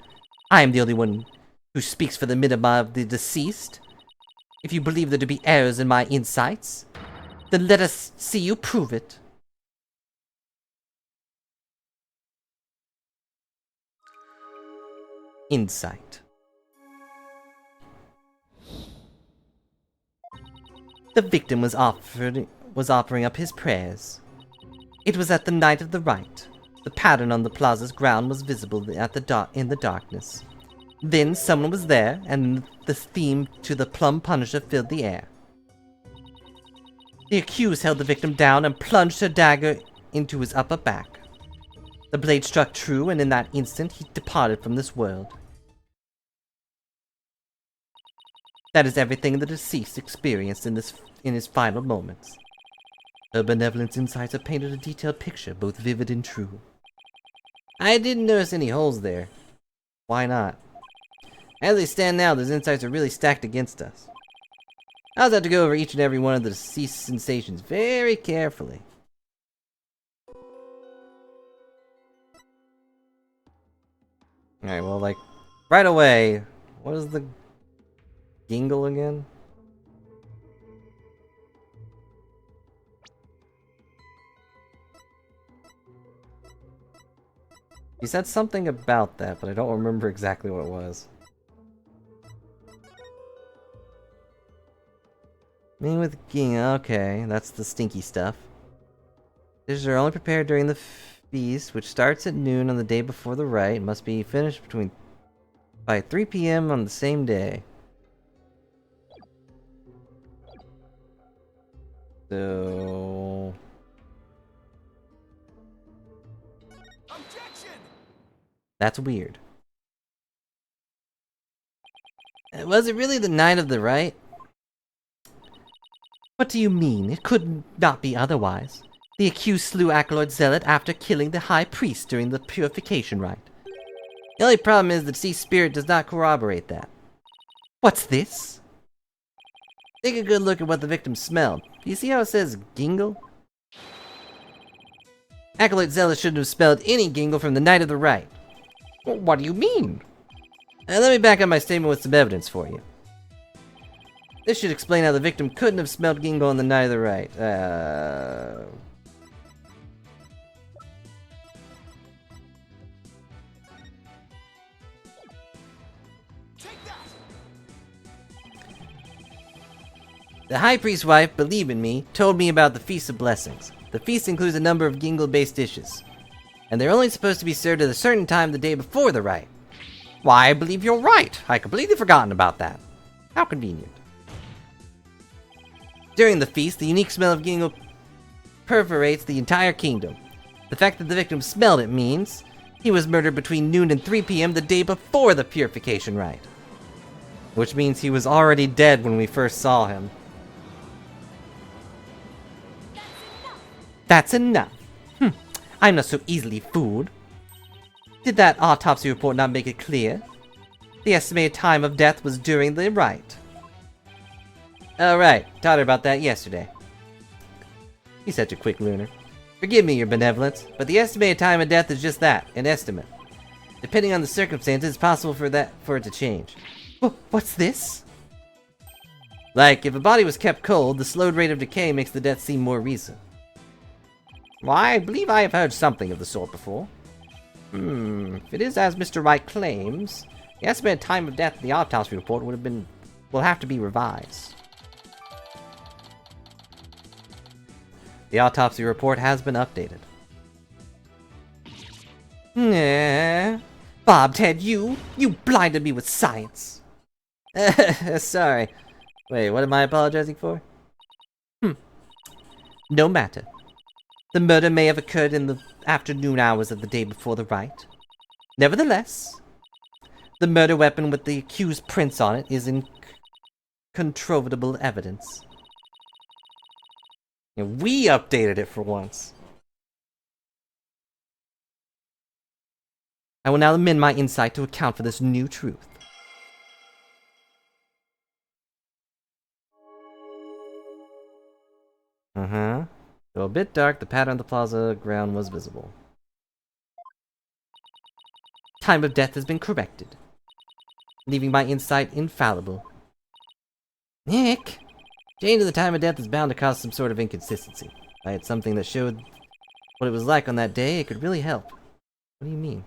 I am the only one who speaks for the minima of the deceased. If you believe there to be errors in my insights, then let us see you prove it. Insight. The victim was offering up his prayers. It was at the night of the rite. The pattern on the plaza's ground was visible in the darkness. Then someone was there, and the theme to the Plum Punisher filled the air. The accused held the victim down and plunged her dagger into his upper back. The blade struck true, and in that instant he departed from this world. That is everything the deceased experienced in his final moments. Her benevolent insights have painted a detailed picture, both vivid and true. I didn't notice any holes there. Why not? As they stand now, those insights are really stacked against us. I'll have to go over each and every one of the deceased sensations very carefully. Alright, well, like, right away, what is the gingle again? He said something about that, but I don't remember exactly what it was. Me with gingle, okay, that's the stinky stuff. Dishes are only prepared during the feast, which starts at noon on the day before the rite, must be finished by 3 p.m. on the same day. So... that's weird. Was it really the night of the rite? What do you mean? It could not be otherwise. The accused slew Acolyte Zealot after killing the High Priest during the purification rite. The only problem is the deceased spirit does not corroborate that. What's this? Take a good look at what the victim smelled. Do you see how it says gingle? Acolyte Zealot shouldn't have smelled any gingle from the night of the rite. What do you mean? Let me back up my statement with some evidence for you. This should explain how the victim couldn't have smelled gingle on the night of the rite. The High Priest's wife, believe in me, told me about the Feast of Blessings. The feast includes a number of gingle-based dishes, and they're only supposed to be served at a certain time the day before the rite. Why, I believe you're right. I completely forgotten about that. How convenient. During the feast, the unique smell of gingle perforates the entire kingdom. The fact that the victim smelled it means he was murdered between noon and 3 p.m. the day before the purification rite. Which means he was already dead when we first saw him. That's enough. I'm not so easily fooled. Did that autopsy report not make it clear? The estimated time of death was during the rite. Oh right, taught her about that yesterday. He's such a quick learner. Forgive me, your benevolence, but the estimated time of death is just that, an estimate. Depending on the circumstances, it's possible for it to change. What's this? Like, if a body was kept cold, the slowed rate of decay makes the death seem more recent. Why, I believe I have heard something of the sort before. If it is as Mr. Wright claims, the estimated time of death in the autopsy report will have to be revised. The autopsy report has been updated. Bobhead, you blinded me with science. Sorry. Wait, what am I apologizing for? No matter. The murder may have occurred in the afternoon hours of the day before the rite. Nevertheless, the murder weapon with the accused prints on it is incontrovertible evidence. And we updated it for once. I will now amend my insight to account for this new truth. Though a bit dark, the pattern of the plaza ground was visible. Time of death has been corrected, leaving my insight infallible. Nick! Change of the time of death is bound to cause some sort of inconsistency. If I had something that showed what it was like on that day, it could really help. What do you mean?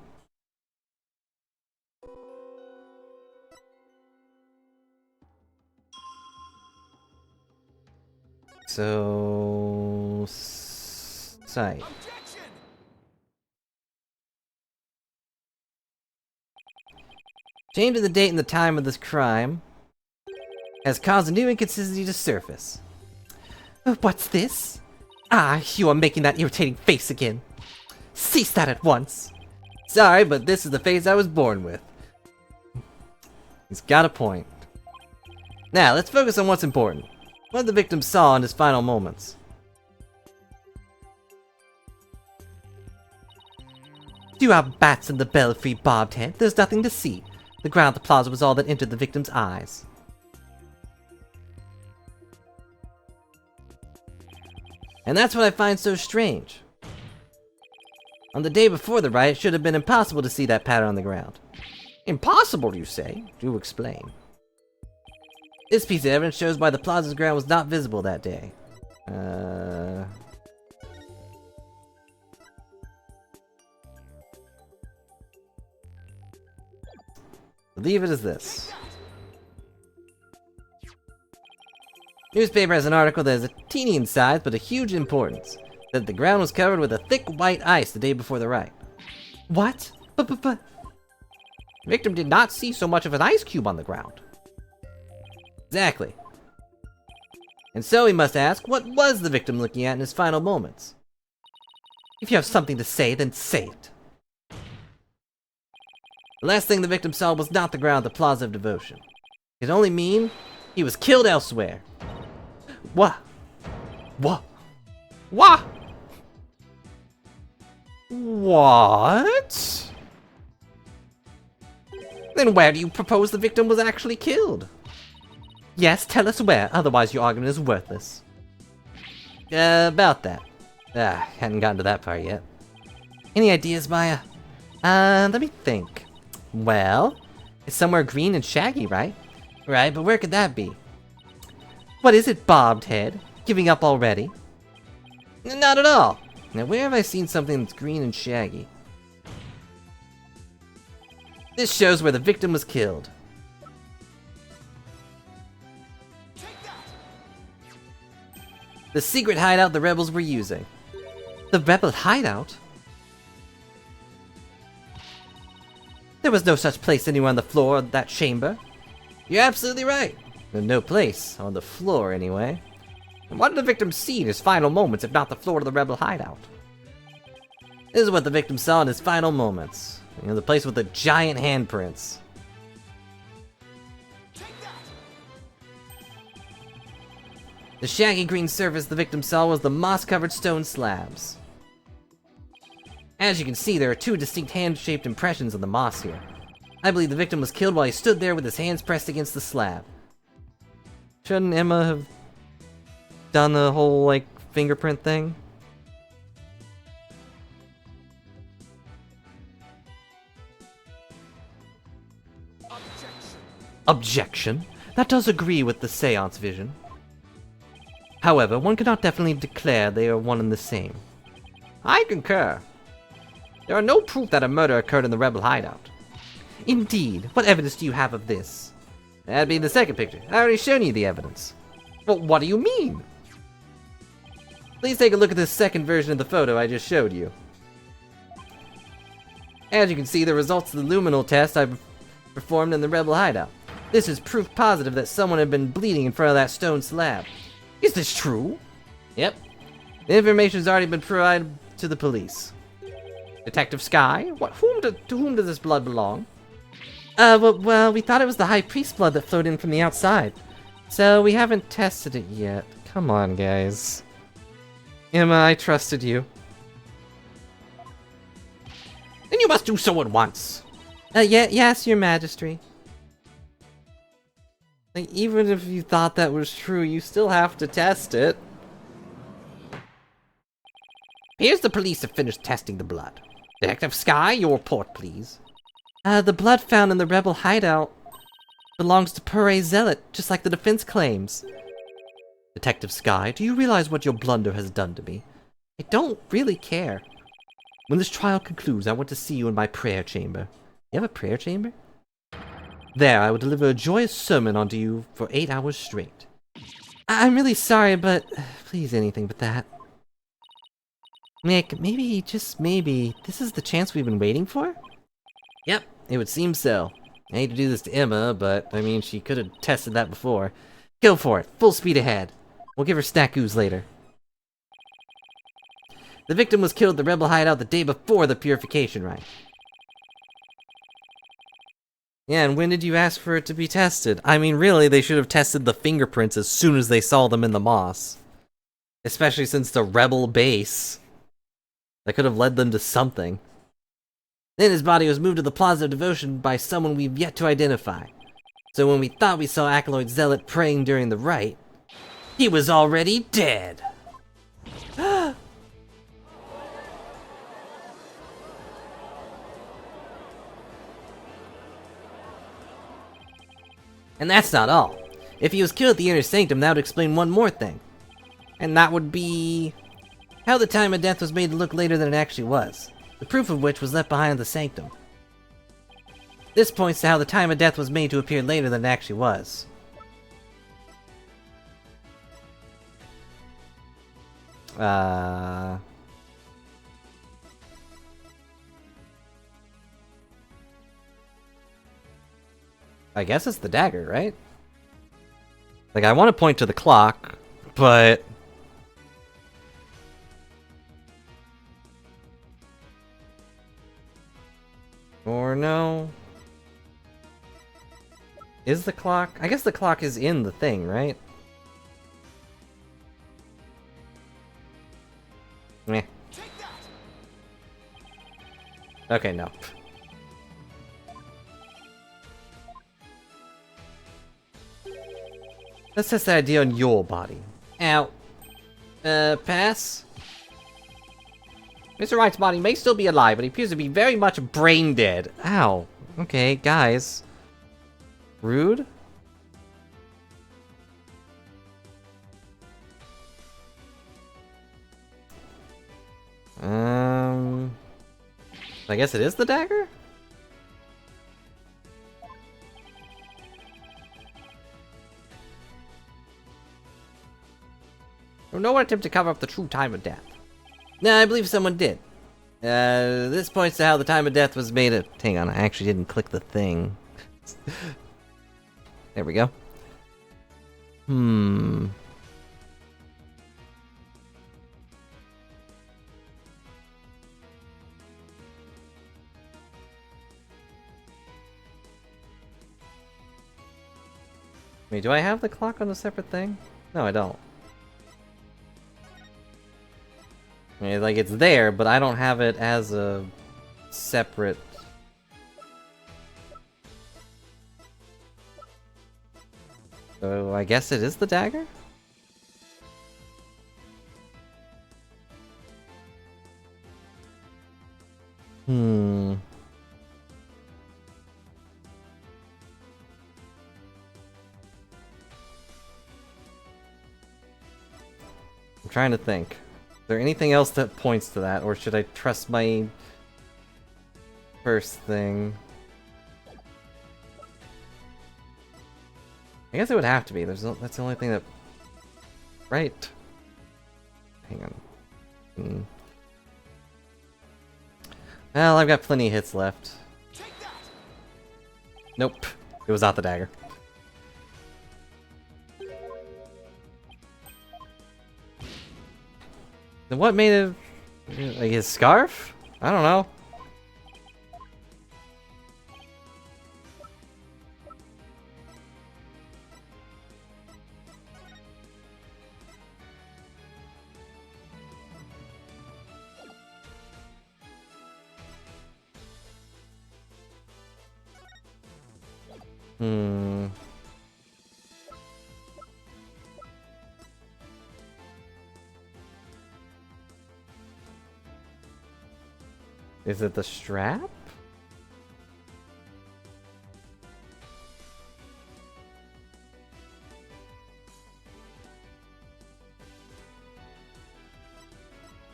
So... Site. Change of the date and the time of this crime has caused a new inconsistency to surface. What's this? Ah, you are making that irritating face again. Cease that at once. Sorry, but this is the face I was born with. He's got a point. Now, let's focus on what's important. What the victim saw in his final moments. You have bats in the belfry, Bobhead. There's nothing to see. The ground of the plaza was all that entered the victim's eyes. And that's what I find so strange. On the day before the riot, it should have been impossible to see that pattern on the ground. Impossible, you say? Do explain. This piece of evidence shows why the plaza's ground was not visible that day. Leave it as this. Newspaper has an article that is a teeny in size, but a huge importance. That the ground was covered with a thick white ice the day before the riot. What? But... The victim did not see so much of an ice cube on the ground. Exactly. And so we must ask, what was the victim looking at in his final moments? If you have something to say, then say it. The last thing the victim saw was not the ground of the Plaza of Devotion. It could only mean he was killed elsewhere. What? What? What? What? Then where do you propose the victim was actually killed? Yes, tell us where, otherwise your argument is worthless. About that. Hadn't gotten to that part yet. Any ideas, Maya? Let me think. Well, it's somewhere green and shaggy, right? Right, but where could that be? What is it, Bobhead? Giving up already? Not at all! Now where have I seen something that's green and shaggy? This shows where the victim was killed. The secret hideout the rebels were using. The rebel hideout? There was no such place anywhere on the floor of that chamber. You're absolutely right. There's no place, on the floor anyway. And what did the victim see in his final moments if not the floor of the rebel hideout? This is what the victim saw in his final moments. You know, the place with the giant handprints. The shaggy green surface the victim saw was the moss-covered stone slabs. As you can see, there are two distinct hand-shaped impressions on the moss here. I believe the victim was killed while he stood there with his hands pressed against the slab. Shouldn't Emma have done the whole, like, fingerprint thing? Objection? That does agree with the seance vision. However, one cannot definitely declare they are one and the same. I concur. There are no proof that a murder occurred in the rebel hideout. Indeed. What evidence do you have of this? That'd be the second picture. I already shown you the evidence. Well, what do you mean? Please take a look at this second version of the photo I just showed you. As you can see, the results of the luminal test I performed in the rebel hideout. This is proof positive that someone had been bleeding in front of that stone slab. Is this true? Yep. The information has already been provided to the police. Detective Sky, to whom does this blood belong? Well, we thought it was the High Priest blood that flowed in from the outside. So we haven't tested it yet. Come on, guys. Emma, I trusted you. Then you must do so at once. Yes, your majesty. Like, even if you thought that was true, you still have to test it. Here's the police have finished testing the blood. Detective Sky, your report, please. The blood found in the rebel hideout belongs to Purre Zealot, just like the defense claims. Detective Sky, do you realize what your blunder has done to me? I don't really care. When this trial concludes, I want to see you in my prayer chamber. You have a prayer chamber? There, I will deliver a joyous sermon onto you for 8 hours straight. I'm really sorry, but please anything but that. Nick, maybe, just maybe, this is the chance we've been waiting for? Yep, it would seem so. I hate to do this to Emma, but, I mean, she could have tested that before. Go for it, full speed ahead. We'll give her snack ooze later. The victim was killed at the rebel hideout the day before the purification rite. Yeah, and when did you ask for it to be tested? I mean, really, they should have tested the fingerprints as soon as they saw them in the moss. Especially since the rebel base. That could have led them to something. Then his body was moved to the Plaza of Devotion by someone we've yet to identify. So when we thought we saw Acolyte Zealot praying during the rite, he was already dead. And that's not all. If he was killed at the Inner Sanctum, that would explain one more thing. And that would be how the time of death was made to look later than it actually was. The proof of which was left behind in the Sanctum. This points to how the time of death was made to appear later than it actually was. I guess it's the dagger, right? Like, I want to point to the clock, but... Or no? Is the clock? I guess the clock is in the thing, right? Meh. Okay, no. Let's test the idea on your body. Ow. Pass? Mr. Wright's body may still be alive, but he appears to be very much brain dead. Ow. Okay, guys. Rude? I guess it is the dagger? No one attempted to cover up the true time of death. No, I believe someone did. This points to how the time of death was made of... Hang on, I actually didn't click the thing. There we go. Wait, do I have the clock on a separate thing? No, I don't. I mean, like, it's there, but I don't have it as a separate... So, I guess it is the dagger? I'm trying to think. Is there anything else that points to that, or should I trust my first thing? I guess it would have to be. That's the only thing that... Right. Hang on. Well, I've got plenty of hits left. Nope. It was not the dagger. Then what made it... like his scarf? I don't know. Hmm. Is it the strap?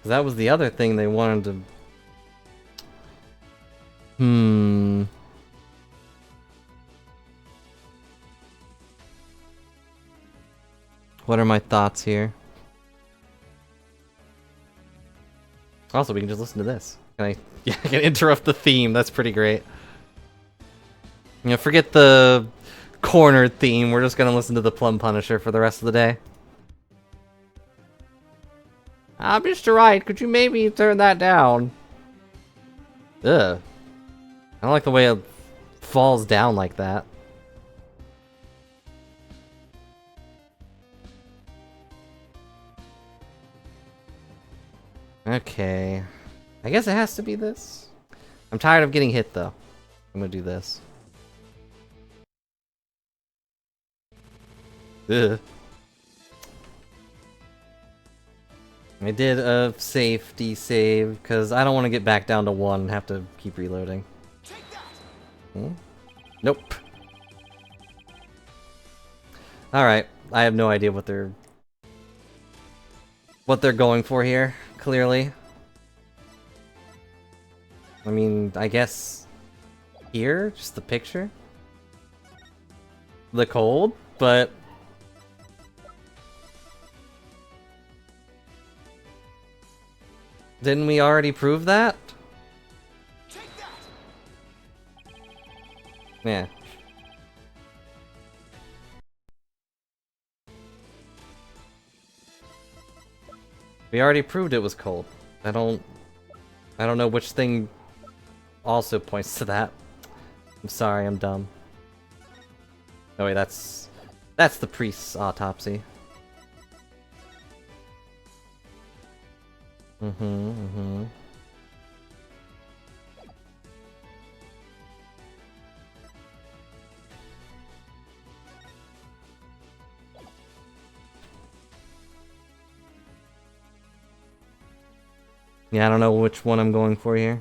That was the other thing they wanted to... Hmm. What are my thoughts here? Also, we can just listen to this. Can I? Yeah, I can interrupt the theme. That's pretty great. You know, forget the cornered theme. We're just gonna listen to the Plum Punisher for the rest of the day. Mr. Wright, could you maybe turn that down? Ugh. I don't like the way it falls down like that. Okay. I guess it has to be this. I'm tired of getting hit, though. I'm gonna do this. Ugh. I did a safety save, because I don't want to get back down to 1 and have to keep reloading. Hmm? Nope. Alright, I have no idea what they're going for here, clearly. I mean, I guess here, just the picture. The cold, but didn't we already prove that? Yeah. We already proved it was cold. I don't know which thing also points to that. I'm sorry, I'm dumb. Oh wait, that's the priest's autopsy. Yeah, I don't know which one I'm going for here.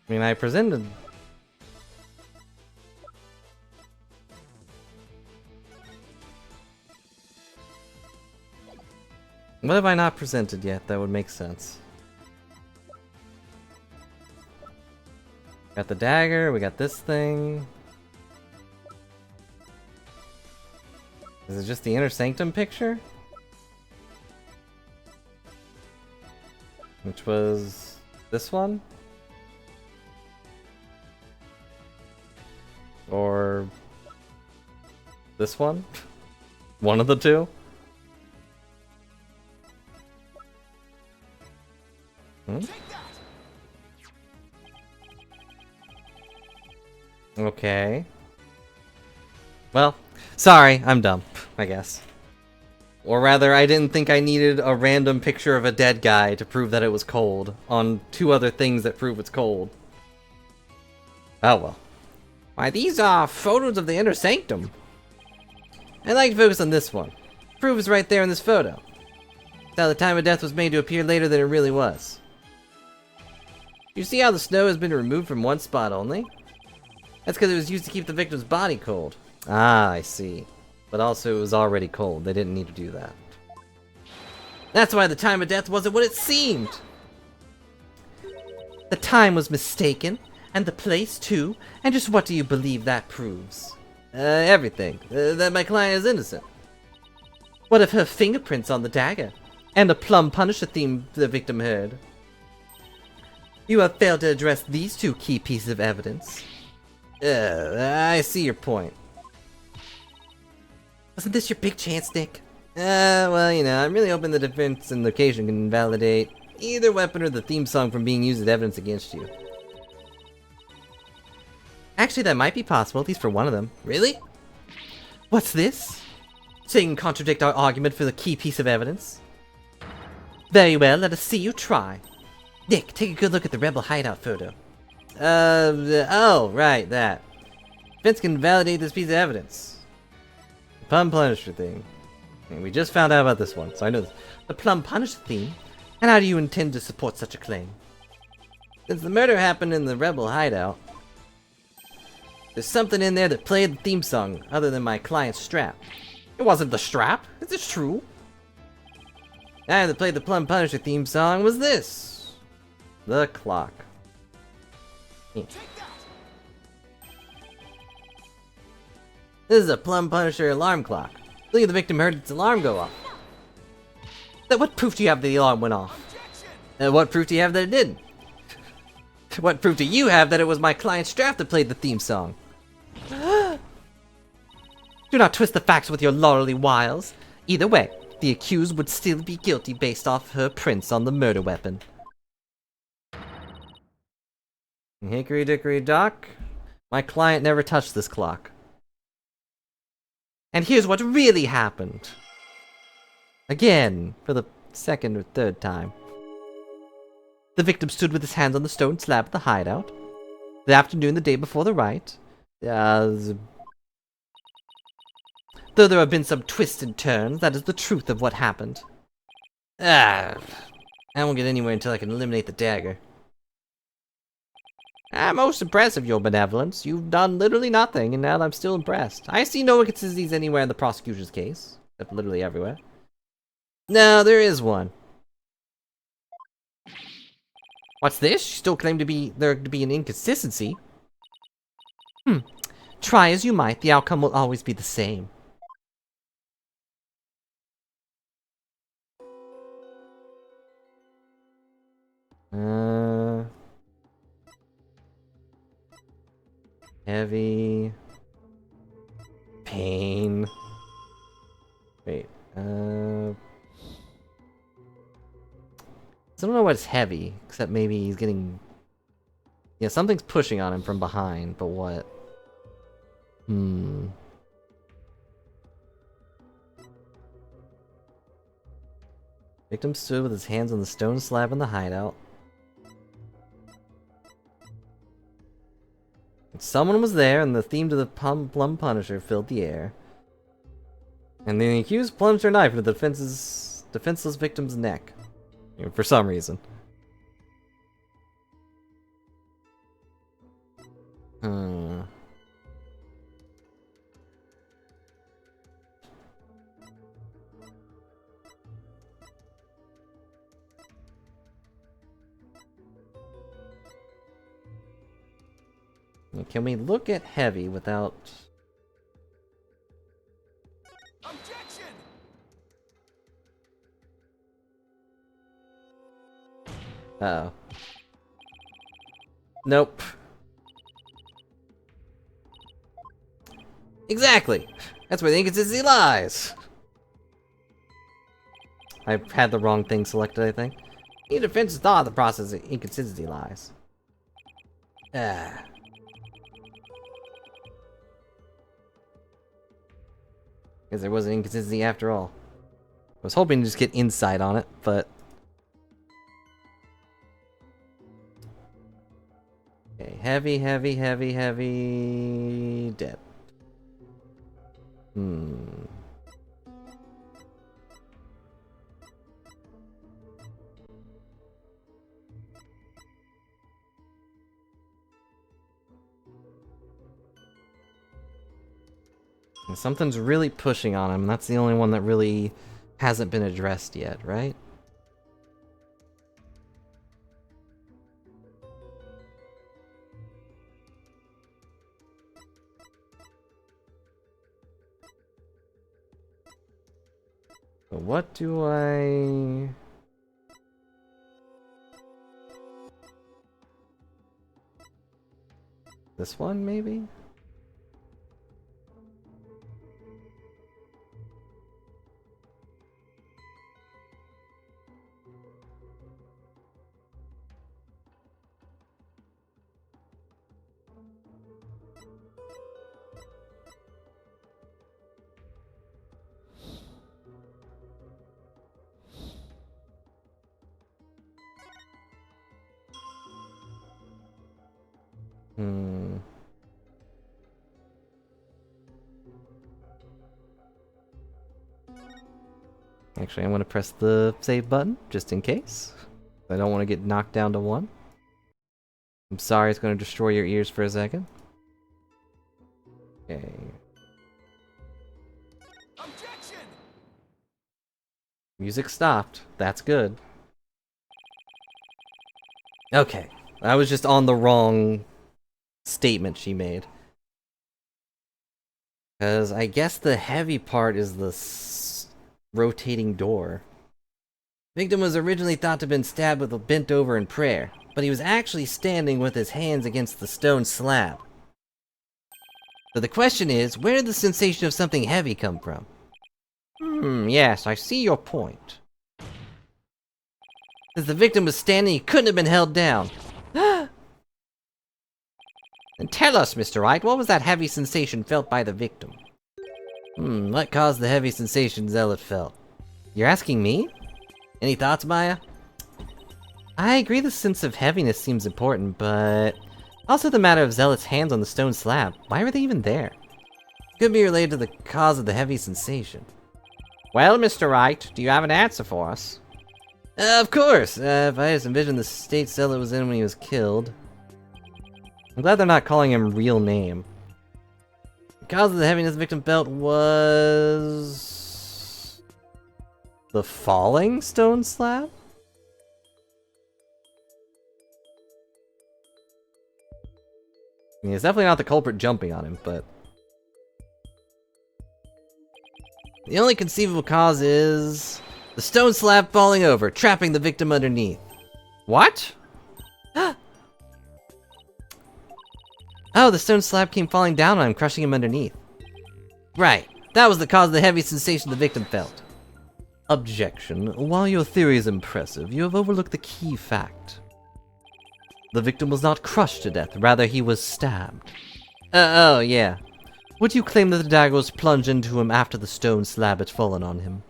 I mean, I presented... What have I not presented yet? That would make sense. Got the dagger, we got this thing. Is it just the Inner Sanctum picture? Which was this one? Or this one? One of the two? Hmm? Okay. Well, sorry, I'm dumb, I guess. Or rather, I didn't think I needed a random picture of a dead guy to prove that it was cold on 2 other things that prove it's cold. Oh well. Why, these are photos of the Inner Sanctum. I'd like to focus on this one. Proof is right there in this photo. It's how the time of death was made to appear later than it really was. You see how the snow has been removed from one spot only? That's because it was used to keep the victim's body cold. Ah, I see. But also it was already cold. They didn't need to do that. That's why the time of death wasn't what it seemed! The time was mistaken, and the place too, and just what do you believe that proves? Everything. That my client is innocent. What of her fingerprints on the dagger? And the Plum Punisher theme the victim heard? You have failed to address these two key pieces of evidence. I see your point. Wasn't this your big chance, Nick? Well, you know, I'm really hoping the defense and location can invalidate either weapon or the theme song from being used as evidence against you. Actually, that might be possible, at least for one of them. Really? What's this? So you can contradict our argument for the key piece of evidence? Very well, let us see you try. Nick, take a good look at the rebel hideout photo. Oh, right, that. Defense can validate this piece of evidence. The Plum Punisher thing. And we just found out about this one, so I know this. The Plum Punisher theme? And how do you intend to support such a claim? Since the murder happened in the rebel hideout, there's something in there that played the theme song other than my client's strap. It wasn't the strap. Is this true? And that played the Plum Punisher theme song was this. The clock. Yeah. This is a Plum Punisher alarm clock. Look at the victim heard its alarm go off. What proof do you have that the alarm went off? What proof do you have that it didn't? What proof do you have that it was my client's strap that played the theme song? Do not twist the facts with your laurely wiles. Either way, the accused would still be guilty based off her prints on the murder weapon. Hickory dickory dock. My client never touched this clock. And here's what really happened. Again, for the second or third time. The victim stood with his hands on the stone slab of the hideout. The afternoon the day before the riot. Though there have been some twists and turns, that is the truth of what happened. I won't get anywhere until I can eliminate the dagger. I'm most impressed of your benevolence. You've done literally nothing, and now I'm still impressed. I see no inconsistencies anywhere in the prosecution's case. Except literally everywhere. No, there is one. What's this? You still claim there to be an inconsistency? Try as you might, the outcome will always be the same. Heavy. Pain. Wait, I don't know what's heavy, except maybe he's getting... Yeah, something's pushing on him from behind, but what? Victim stood with his hands on the stone slab in the hideout. Someone was there, and the theme to the Plum Punisher filled the air. And the accused plunged her knife into the defenseless victim's neck. For some reason. Can we look at heavy without... Objection! Uh-oh. Nope. Exactly! That's where the inconsistency lies! I had the wrong thing selected, I think. Your defense thought the process of inconsistency lies. Ah. Because there was an inconsistency after all. I was hoping to just get insight on it, but... Okay, heavy, heavy, heavy, heavy... Dead. Something's really pushing on him. That's the only one that really hasn't been addressed yet, right? But what do I... This one, maybe? Hmm. Actually, I'm going to press the save button, just in case. I don't want to get knocked down to 1. I'm sorry it's going to destroy your ears for a second. Okay. Objection! Music stopped. That's good. Okay. I was just on the wrong statement she made. Because I guess the heavy part is the rotating door. Victim was originally thought to have been stabbed with a bent over in prayer, but he was actually standing with his hands against the stone slab. So the question is, where did the sensation of something heavy come from? Yes, I see your point. As the victim was standing, he couldn't have been held down. Then tell us, Mr. Wright, what was that heavy sensation felt by the victim? What caused the heavy sensation Zealot felt? You're asking me? Any thoughts, Maya? I agree the sense of heaviness seems important, but... also the matter of Zealot's hands on the stone slab. Why were they even there? Could be related to the cause of the heavy sensation. Well, Mr. Wright, do you have an answer for us? Of course! If I just envisioned the state Zealot was in when he was killed... I'm glad they're not calling him real name. The cause of the heaviness the victim felt was... the falling stone slab? I mean, it's definitely not the culprit jumping on him, but... the only conceivable cause is... the stone slab falling over, trapping the victim underneath. What? Oh, the stone slab came falling down on him, crushing him underneath. Right. That was the cause of the heavy sensation the victim felt. Objection. While your theory is impressive, you have overlooked the key fact. The victim was not crushed to death, rather he was stabbed. Oh, yeah. Would you claim that the dagger was plunged into him after the stone slab had fallen on him?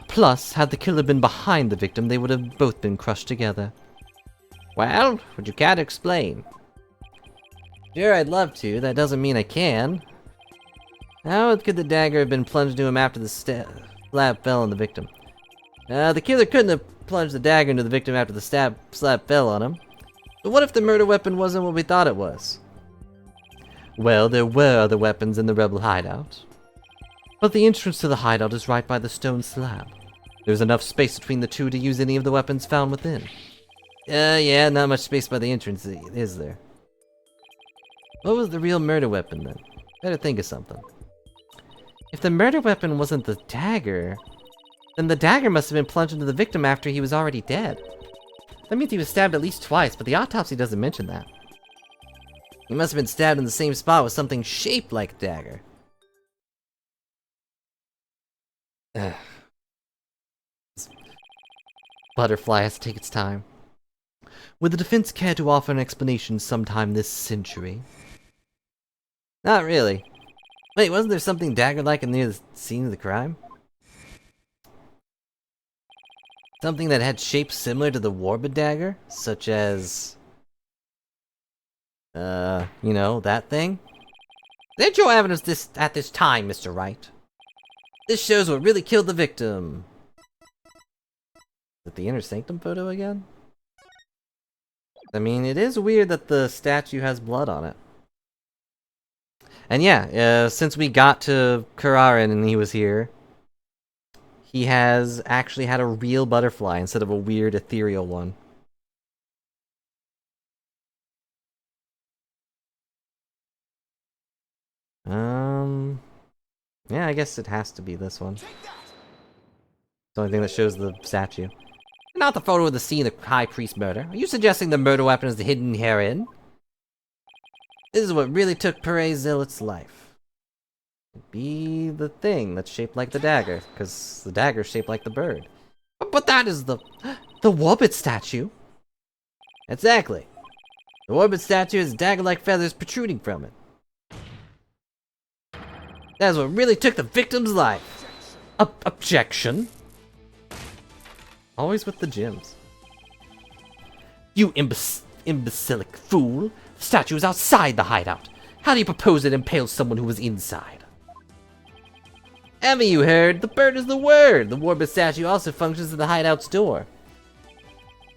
Plus, had the killer been behind the victim, they would have both been crushed together. Well, would you care to explain? Sure, I'd love to. That doesn't mean I can. How could the dagger have been plunged into him after the slab fell on the victim? The killer couldn't have plunged the dagger into the victim after the slab fell on him. But what if the murder weapon wasn't what we thought it was? Well, there were other weapons in the rebel hideout. But the entrance to the hideout is right by the stone slab. There's enough space between the two to use any of the weapons found within. Yeah, not much space by the entrance, is there? What was the real murder weapon, then? Better think of something. If the murder weapon wasn't the dagger, then the dagger must have been plunged into the victim after he was already dead. That means he was stabbed at least twice, but the autopsy doesn't mention that. He must have been stabbed in the same spot with something shaped like a dagger. Ugh. This butterfly has to take its time. Would the defense care to offer an explanation sometime this century? Not really. Wait, wasn't there something dagger-like near the scene of the crime? Something that had shapes similar to the Warbid dagger? Such as... you know, that thing? There's your evidence at this time, Mr. Wright. This shows what really killed the victim. Is it the Inner Sanctum photo again? I mean, it is weird that the statue has blood on it. And yeah, since we got to Kurarin and he was here, he has actually had a real butterfly instead of a weird ethereal one. Yeah, I guess it has to be this one. It's the only thing that shows the statue. Not the photo of the scene of the High Priest murder. Are you suggesting the murder weapon is hidden herein? This is what really took Pere Zealot's life. It'd be the thing that's shaped like the dagger, because the dagger's shaped like the bird. But that is the Warbit statue. Exactly. The Warbit statue has dagger-like feathers protruding from it. That is what really took the victim's life. Objection? Always with the gyms. You imbecilic fool! The statue is outside the hideout. How do you propose it impales someone who was inside? Haven't you heard? The bird is the word! The Warbit statue also functions as the hideout's door.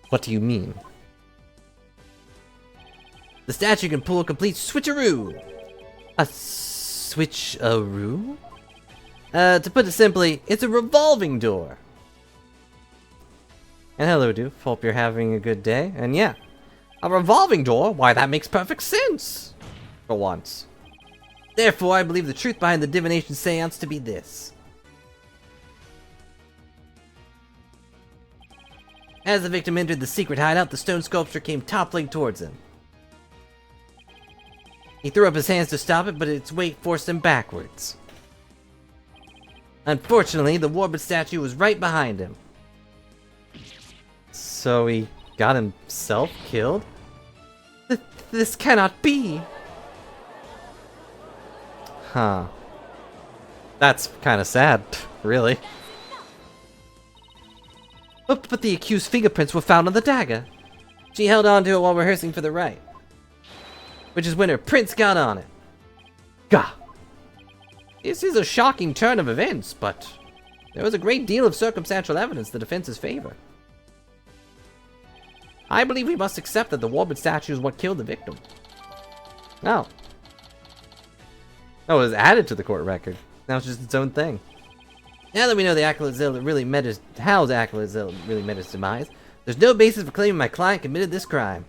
What do you mean? The statue can pull a complete switcheroo! A switcheroo? To put it simply, it's a revolving door! And hello, Doof. Hope you're having a good day. And yeah, A revolving door? Why, that makes perfect sense! for once. Therefore, I believe the truth behind the divination seance to be this. As the victim entered the secret hideout, the stone sculpture came toppling towards him. He threw up his hands to stop it, but its weight forced him backwards. Unfortunately, the Warbit statue was right behind him. So he got himself killed? This cannot be! Huh. That's kind of sad, really. But the accused's fingerprints were found on the dagger. She held on to it while rehearsing for the rite. Which is when her prints got on it. Gah! This is a shocking turn of events, but there was a great deal of circumstantial evidence in the defense's favor. I believe we must accept that the Warbit statue is what killed the victim. Oh. Oh, it was added to the court record. Now it's just its own thing. Now that we know the Acolyte Zealot really met his, how the Acolyte Zealot really met his demise, there's no basis for claiming my client committed this crime.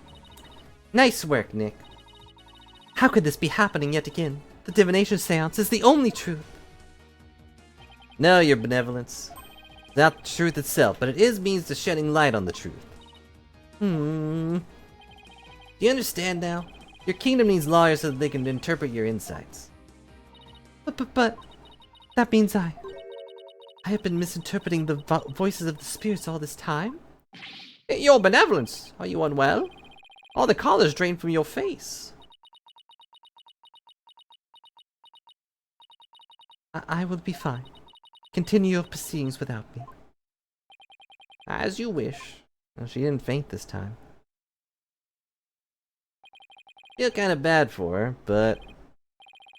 Nice work, Nick. How could this be happening yet again? The divination seance is the only truth. No, your benevolence. It's not the truth itself, but it is means to shedding light on the truth. Do you understand now? Your kingdom needs lawyers so that they can interpret your insights. But that means I have been misinterpreting the voices of the spirits all this time? Your benevolence! Are you unwell? All the color's drained from your face. I will be fine. Continue your proceedings without me. As you wish. Well, she didn't faint this time. Feel kind of bad for her, but...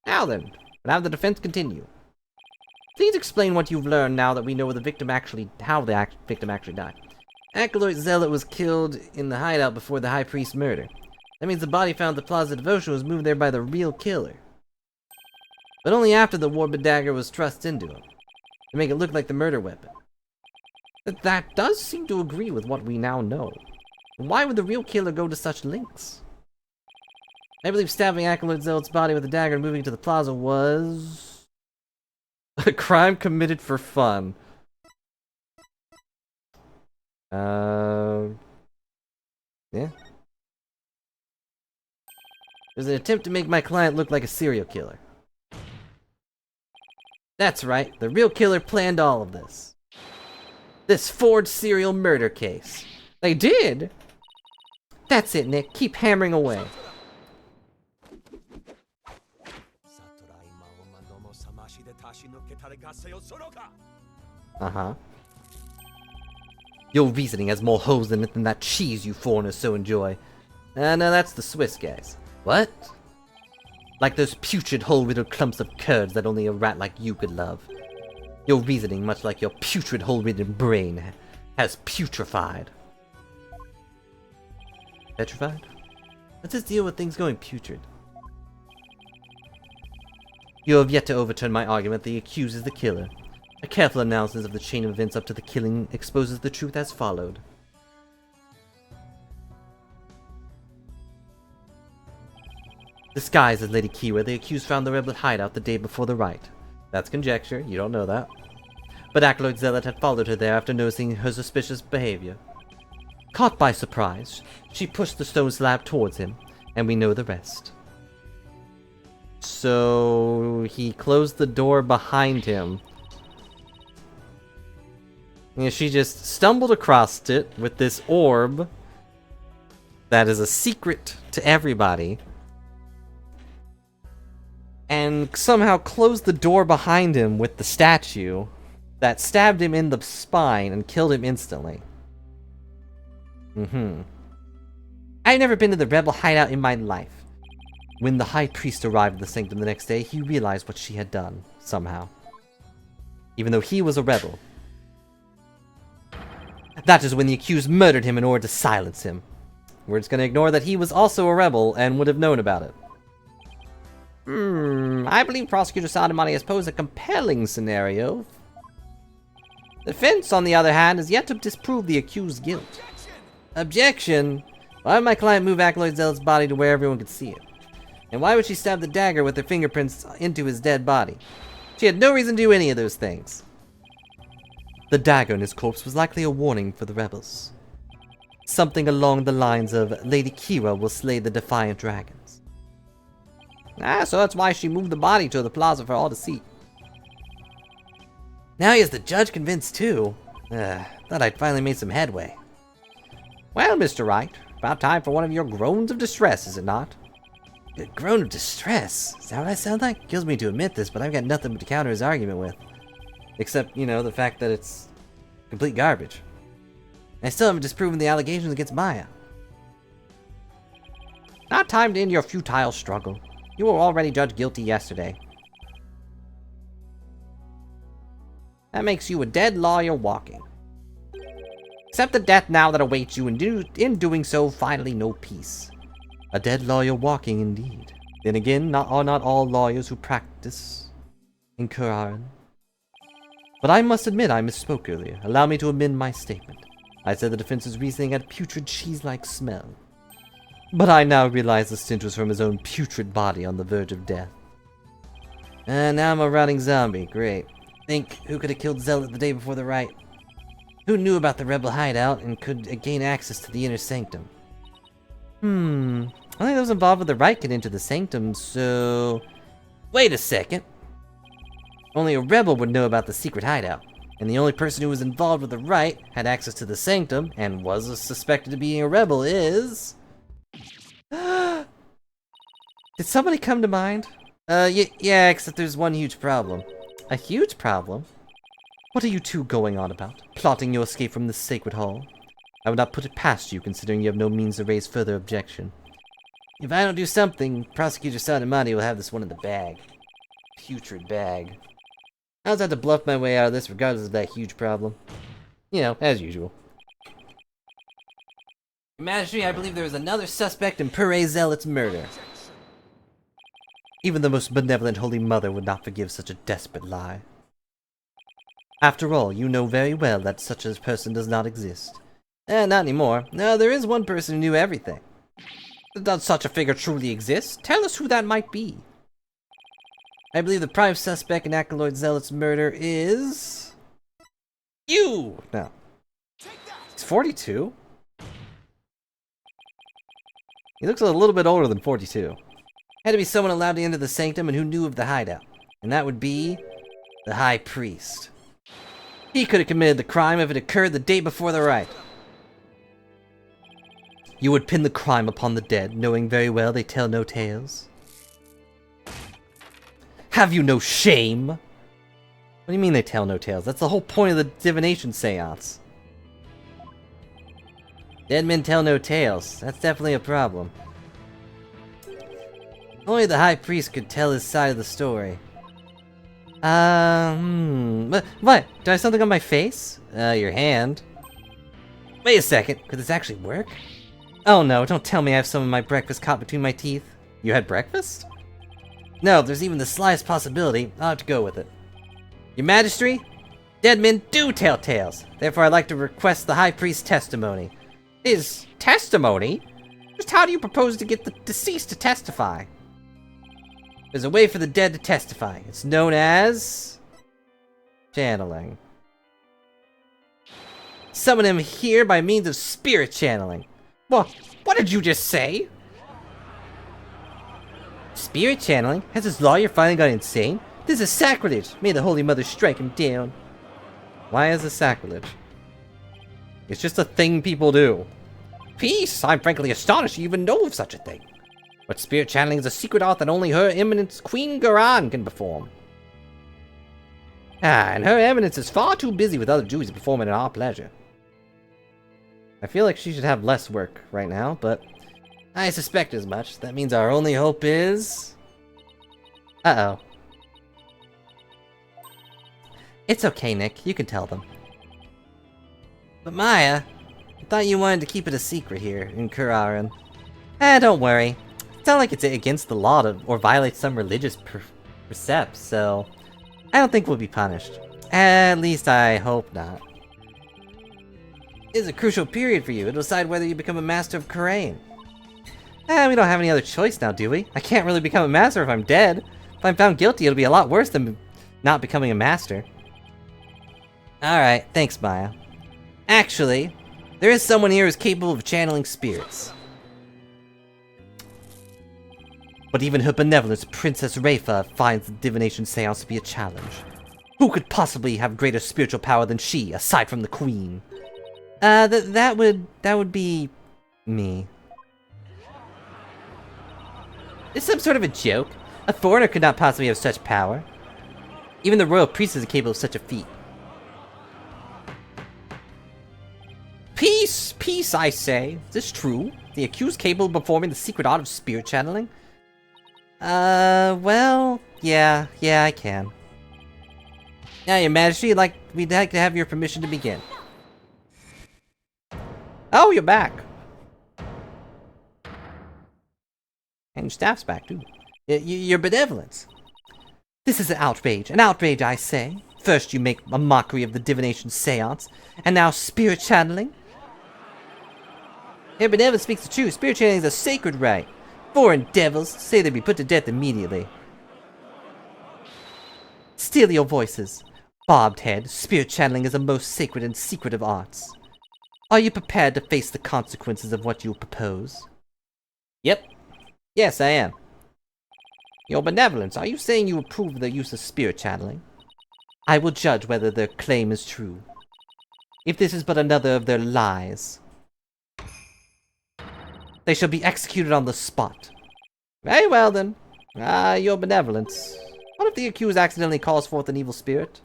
Now then, we'll have the defense continue. Please explain what you've learned now that we know how the victim actually died. Acolyte Zealot was killed in the hideout before the High Priest's murder. That means the body found at the Plaza Devotion was moved there by the real killer. But only after the Warbit dagger was thrust into him, to make it look like the murder weapon. That does seem to agree with what we now know. Why would the real killer go to such lengths? I believe stabbing Acolyte Zealot's body with a dagger and moving it to the plaza was... a crime committed for fun. Yeah. It was an attempt to make my client look like a serial killer. That's right, the real killer planned all of this. This forged serial murder case. They did? That's it, Nick. Keep hammering away. Uh-huh. Your reasoning has more holes in it than that cheese you foreigners so enjoy. No, that's the Swiss guys. What? Like those putrid hole-riddled clumps of curds that only a rat like you could love. Your reasoning, much like your putrid hole-ridden brain, has putrefied. Petrified? What's this deal with things going putrid? You have yet to overturn my argument that the accused is the killer. A careful analysis of the chain of events up to the killing exposes the truth as followed. Disguised as Lady Kira, the accused found the rebel hideout the day before the riot. That's conjecture, you don't know that. But Acolyte Zealot had followed her there after noticing her suspicious behavior. Caught by surprise, she pushed the stone slab towards him, and we know the rest. So he closed the door behind him. And she just stumbled across it with this orb that is a secret to everybody. And somehow closed the door behind him with the statue that stabbed him in the spine and killed him instantly. I've never been to the rebel hideout in my life. When the high priest arrived at the sanctum the next day, he realized what she had done, somehow. Even though he was a rebel. That is when the accused murdered him in order to silence him. We're just gonna ignore that he was also a rebel and would have known about it. I believe Prosecutor Sadamani has posed a compelling scenario. The defense, on the other hand, has yet to disprove the accused's guilt. Objection! Why would my client move Acolyte Zealot's body to where everyone could see it? And why would she stab the dagger with her fingerprints into his dead body? She had no reason to do any of those things. The dagger in his corpse was likely a warning for the rebels. Something along the lines of, Lady Kira will slay the defiant dragons. So that's why she moved the body to the plaza for all to see. Now he has the judge convinced too. Thought I'd finally made some headway. Well, Mr. Wright, about time for one of your groans of distress, is it not? A groan of distress? Is that what I sound like? Kills me to admit this, but I've got nothing to counter his argument with. Except, you know, the fact that it's complete garbage. I still haven't disproven the allegations against Maya. Not time to end your futile struggle. You were already judged guilty yesterday. That makes you a dead lawyer walking. Accept the death now that awaits you, and in doing so, finally know peace. A dead lawyer walking, indeed. Then again, not all lawyers who practice in Quran. But I must admit I misspoke earlier. Allow me to amend my statement. I said the defense's reasoning had a putrid cheese-like smell. But I now realize the stench was from his own putrid body on the verge of death. And now I'm a rotting zombie. Great. Think, who could have killed Zealot the day before the riot? Who knew about the rebel hideout and could gain access to the inner sanctum? I think those involved with the riot get into the sanctum, so... Wait a second. Only a rebel would know about the secret hideout. And the only person who was involved with the riot, had access to the sanctum, and was suspected of being a rebel is... Did somebody come to mind? Yeah, except there's one huge problem. A huge problem? What are you two going on about? Plotting your escape from this sacred hall? I would not put it past you, considering you have no means to raise further objection. If I don't do something, Prosecutor Sadamani will have this one in the bag. Putrid bag. I'll just have to bluff my way out of this regardless of that huge problem. You know, as usual. Your Majesty, I believe there is another suspect in Pure Zealot's murder. Even the most benevolent Holy Mother would not forgive such a desperate lie. After all, you know very well that such a person does not exist. Not anymore. No, there is one person who knew everything. Does such a figure truly exist? Tell us who that might be. I believe the prime suspect in Acolyte Zealot's murder is... you! No. He's 42? He looks a little bit older than 42. Had to be someone allowed to enter the sanctum and who knew of the hideout. And that would be... the High Priest. He could have committed the crime if it occurred the day before the riot. You would pin the crime upon the dead, knowing very well they tell no tales? Have you no shame? What do you mean they tell no tales? That's the whole point of the divination seance. Dead men tell no tales. That's definitely a problem. Only the High Priest could tell his side of the story. What? Do I have something on my face? Your hand. Wait a second, could this actually work? Oh no, don't tell me I have some of my breakfast caught between my teeth. You had breakfast? No, if there's even the slightest possibility, I'll have to go with it. Your Majesty? Dead men do tell tales. Therefore, I'd like to request the High Priest's testimony. His testimony? Just how do you propose to get the deceased to testify? There's a way for the dead to testify. It's known as... channeling. Summon him here by means of spirit channeling. What did you just say? Spirit channeling? Has this lawyer finally gone insane? This is sacrilege! May the Holy Mother strike him down. Why is this sacrilege? It's just a thing people do. Peace! I'm frankly astonished you even know of such a thing. But spirit channeling is a secret art that only Her Eminence Queen Garan can perform. And Her Eminence is far too busy with other duties to perform it at our pleasure. I feel like she should have less work right now, but I suspect as much. That means our only hope is... Uh-oh. It's okay, Nick. You can tell them. But Maya, I thought you wanted to keep it a secret here in Kuraran. Don't worry. It's not like it's against the law to, or violates some religious precepts, so I don't think we'll be punished. At least I hope not. It's a crucial period for you. It'll decide whether you become a master of Kurain. We don't have any other choice now, do we? I can't really become a master if I'm dead. If I'm found guilty, it'll be a lot worse than not becoming a master. Alright, thanks, Maya. Actually, there is someone here who's capable of channeling spirits. But even Her Benevolence, Princess Rafa, finds the divination seance to be a challenge. Who could possibly have greater spiritual power than she, aside from the Queen? That would be... me. Is some sort of a joke? A foreigner could not possibly have such power. Even the royal priestess is capable of such a feat. Peace! Peace, I say. Is this true? The accused capable of performing the secret art of spirit channeling? Well, yeah, I can. Now, Your Majesty, we'd like to have your permission to begin. Oh, you're back. And your staff's back, too. Your Benevolence. This is an outrage, I say. First you make a mockery of the divination seance, and now spirit channeling? Your Benevolence speaks the truth. Spirit channeling is a sacred right. Foreign devils say they be put to death immediately. Still your voices. Bobbed head, spirit channeling is the most sacred and secret of arts. Are you prepared to face the consequences of what you propose? Yep. Yes, I am. Your Benevolence, are you saying you approve of the use of spirit channeling? I will judge whether their claim is true. If this is but another of their lies, they shall be executed on the spot. Very well, then. Your Benevolence. What if the accused accidentally calls forth an evil spirit?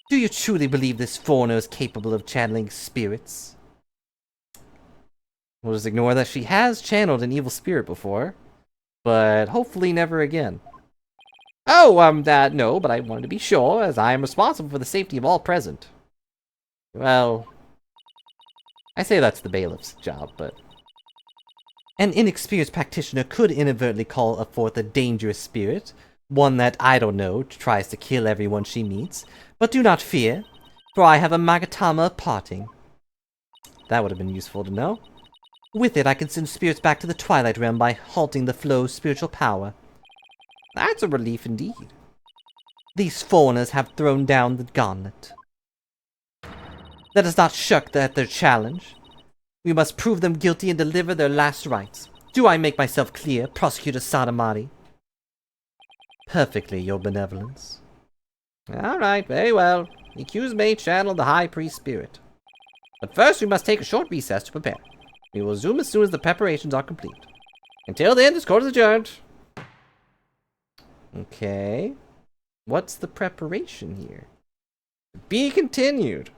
Do you truly believe this foreigner is capable of channeling spirits? We'll just ignore that she has channeled an evil spirit before, but hopefully never again. Oh, no, but I wanted to be sure, as I am responsible for the safety of all present. Well, I say that's the bailiff's job, but... An inexperienced practitioner could inadvertently call forth a dangerous spirit, one that, I don't know, tries to kill everyone she meets. But do not fear, for I have a Magatama of parting. That would have been useful to know. With it, I can send spirits back to the Twilight Realm by halting the flow of spiritual power. That's a relief indeed. These foreigners have thrown down the gauntlet. Let us not shirk at their challenge. We must prove them guilty and deliver their last rites. Do I make myself clear, Prosecutor Sadamari? Perfectly, Your Benevolence. Alright, very well. The accused may channel the High Priest spirit. But first we must take a short recess to prepare. We will resume as soon as the preparations are complete. Until then, this court is adjourned. Okay. What's the preparation here? Be continued.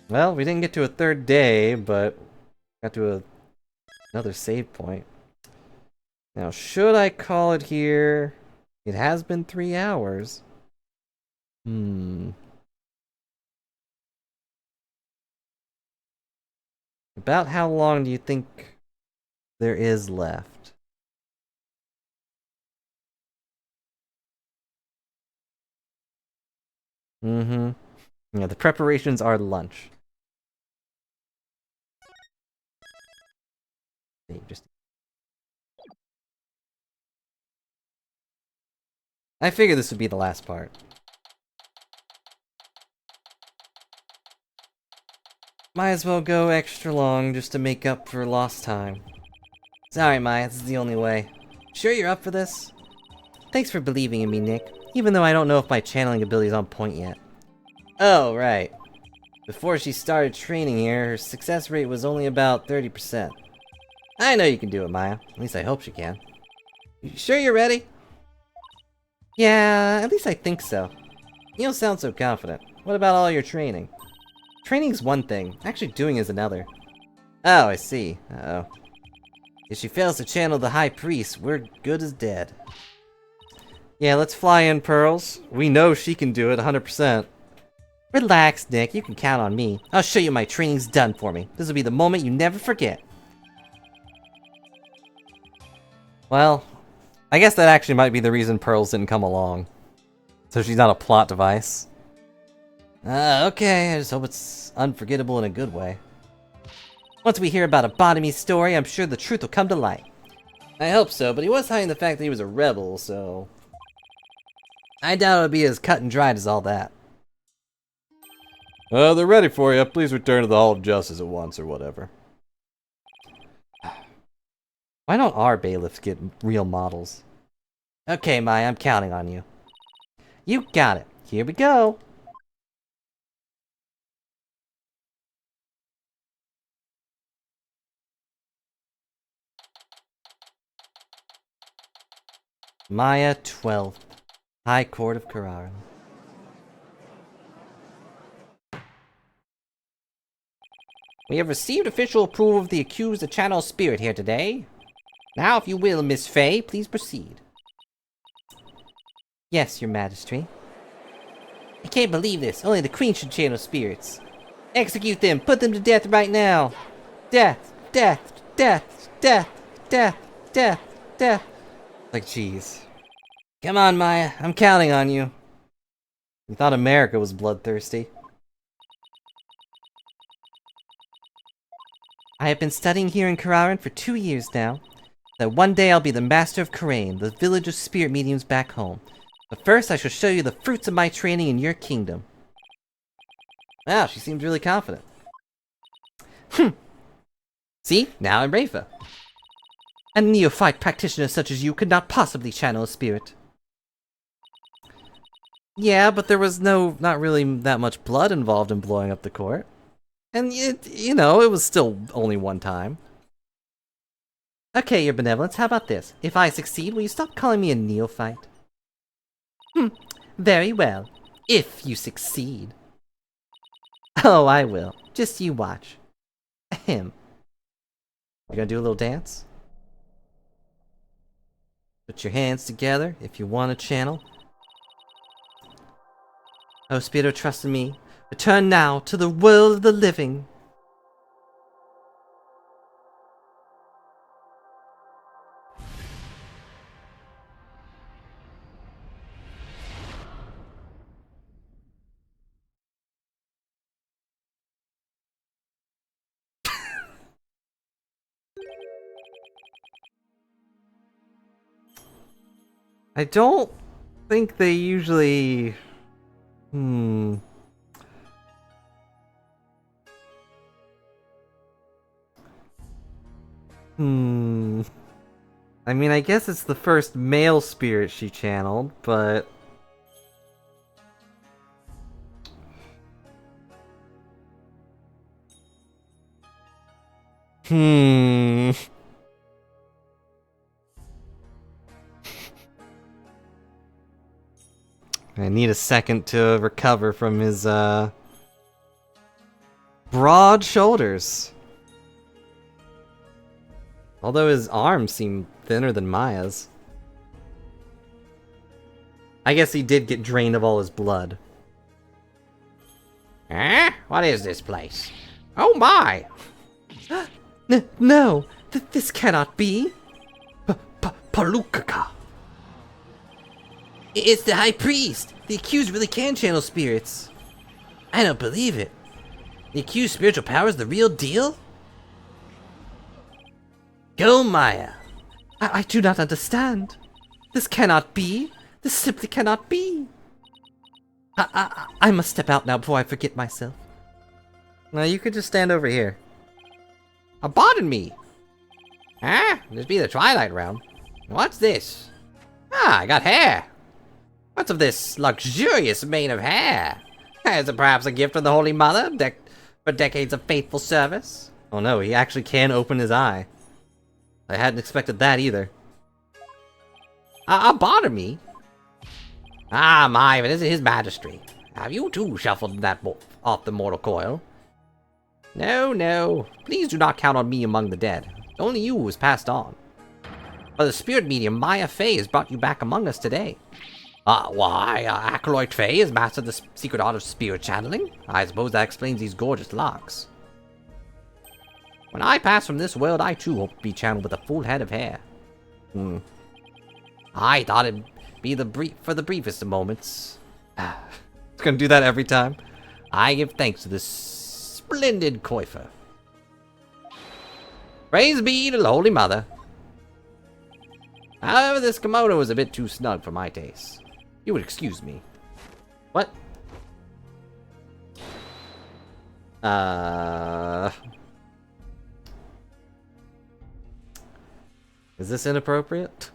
Well, we didn't get to a third day, but got to another save point. Now, should I call it here? It has been 3 hours. I about how long do you think there is left? Mm-hmm. Yeah, the preparations are lunch. I figured this would be the last part. Might as well go extra long just to make up for lost time. Sorry, Maya, this is the only way. Sure you're up for this? Thanks for believing in me, Nick, even though I don't know if my channeling ability is on point yet. Oh, right. Before she started training here, her success rate was only about 30%. I know you can do it, Maya. At least I hope she can. You sure you're ready? Yeah, at least I think so. You don't sound so confident. What about all your training? Training's one thing, actually doing is another. Oh, I see. Uh-oh. If she fails to channel the High Priest, we're good as dead. Yeah, let's fly in, Pearls. We know she can do it 100%. Relax, Nick. You can count on me. I'll show you my training's done for me. This will be the moment you never forget. Well, I guess that actually might be the reason Pearls didn't come along. So she's not a plot device. Okay, I just hope it's unforgettable in a good way. Once we hear about Abotomy's story, I'm sure the truth will come to light. I hope so, but he was hiding the fact that he was a rebel, so... I doubt it'll be as cut and dried as all that. They're ready for you. Please return to the Hall of Justice at once, or whatever. Why don't our bailiffs get real models? Okay, Maya, I'm counting on you. You got it. Here we go. Maya 12th, High Court of Kararan. We have received official approval of the accused to channel spirit here today. Now, if you will, Miss Faye, please proceed. Yes, your majesty. I can't believe this. Only the queen should channel spirits. Execute them. Put them to death right now. Death, death, death, death, death, death, death. Like, jeez. Come on, Maya. I'm counting on you. You thought America was bloodthirsty. I have been studying here in Kararan for 2 years now. That one day I'll be the master of Karain, the village of spirit mediums back home. But first I shall show you the fruits of my training in your kingdom. Wow, she seems really confident. See? Now I'm Rafa. A neophyte practitioner such as you could not possibly channel a spirit. Yeah, but there was not really that much blood involved in blowing up the court. And it was still only one time. Okay, your benevolence, how about this? If I succeed, will you stop calling me a neophyte? Very well. If you succeed. Oh, I will. Just you watch. Ahem. You gonna do a little dance? Put your hands together if you want to channel. Oh, Spiro, trust in me. Return now to the world of the living. I don't think they usually... I mean, I guess it's the first male spirit she channeled, but... I need a second to recover from his, broad shoulders. Although his arms seem thinner than Maya's. I guess he did get drained of all his blood. What is this place? Oh my! No! This cannot be! Palukaka. It's the High Priest! The accused really can channel spirits! I don't believe it. The accused spiritual power is the real deal? Go, Maya! I do not understand. This cannot be. This simply cannot be. I must step out now before I forget myself. No, you could just stand over here. Pardon me! Ah, this be the Twilight Realm. What's this? Ah, I got hair! What's of this luxurious mane of hair? Is it perhaps a gift from the Holy Mother for decades of faithful service? Oh no, he actually can open his eye. I hadn't expected that either. Bother me? Ah, my, if it isn't his majesty. Have you too shuffled that off the mortal coil? No, no. Please do not count on me among the dead. Only you who is passed on. But the spirit medium Maya Fey has brought you back among us today. Why, Acolyte Fey has mastered the secret art of spirit channeling? I suppose that explains these gorgeous locks. When I pass from this world, I too hope to be channeled with a full head of hair. I thought it'd be for the briefest of moments. It's gonna do that every time. I give thanks to this splendid coifer. Praise be to the Holy Mother. However, this kimono is a bit too snug for my taste. You would excuse me. What? Is this inappropriate?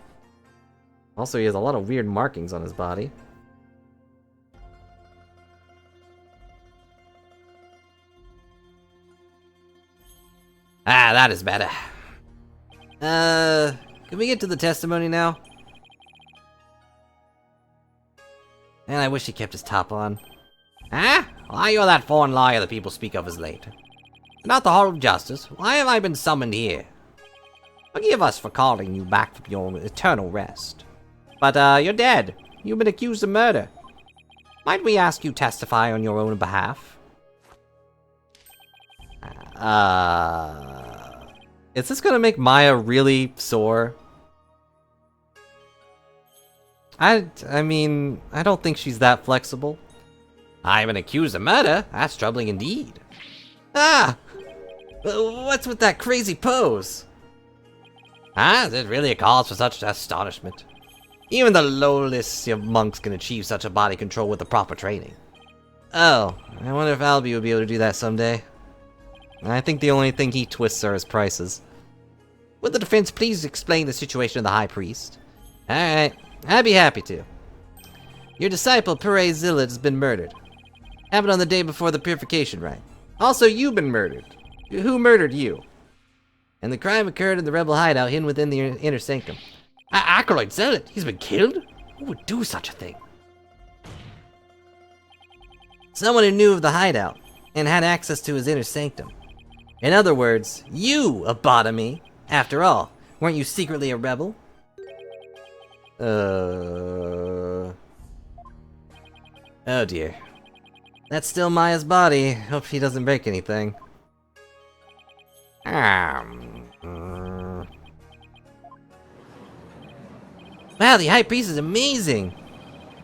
Also, he has a lot of weird markings on his body. Ah, that is better. Can we get to the testimony now? And I wish he kept his top on. Huh? Why, you're that foreign liar the people speak of as late. Not the Hall of Justice. Why have I been summoned here? Forgive us for calling you back from your eternal rest. But, you're dead. You've been accused of murder. Might we ask you testify on your own behalf? Is this gonna make Maya really sore? I mean, I don't think she's that flexible. I've been accused of murder? That's troubling indeed. Ah! What's with that crazy pose? Ah, is it really a cause for such astonishment? Even the lowest of monks can achieve such a body control with the proper training. Oh, I wonder if Albie would be able to do that someday. I think the only thing he twists are his prices. Would the defense please explain the situation of the High Priest? Alright, I'd be happy to. Your disciple, Pere Zillid, has been murdered. Happened on the day before the purification rite. Also, you've been murdered. Who murdered you? And the crime occurred in the rebel hideout hidden within the inner sanctum. Acolyte Zealot? He's been killed? Who would do such a thing? Someone who knew of the hideout and had access to his inner sanctum. In other words, you, Abotomy. After all, weren't you secretly a rebel? Oh dear. That's still Maya's body. Hope he doesn't break anything. Wow, the High Priest is amazing!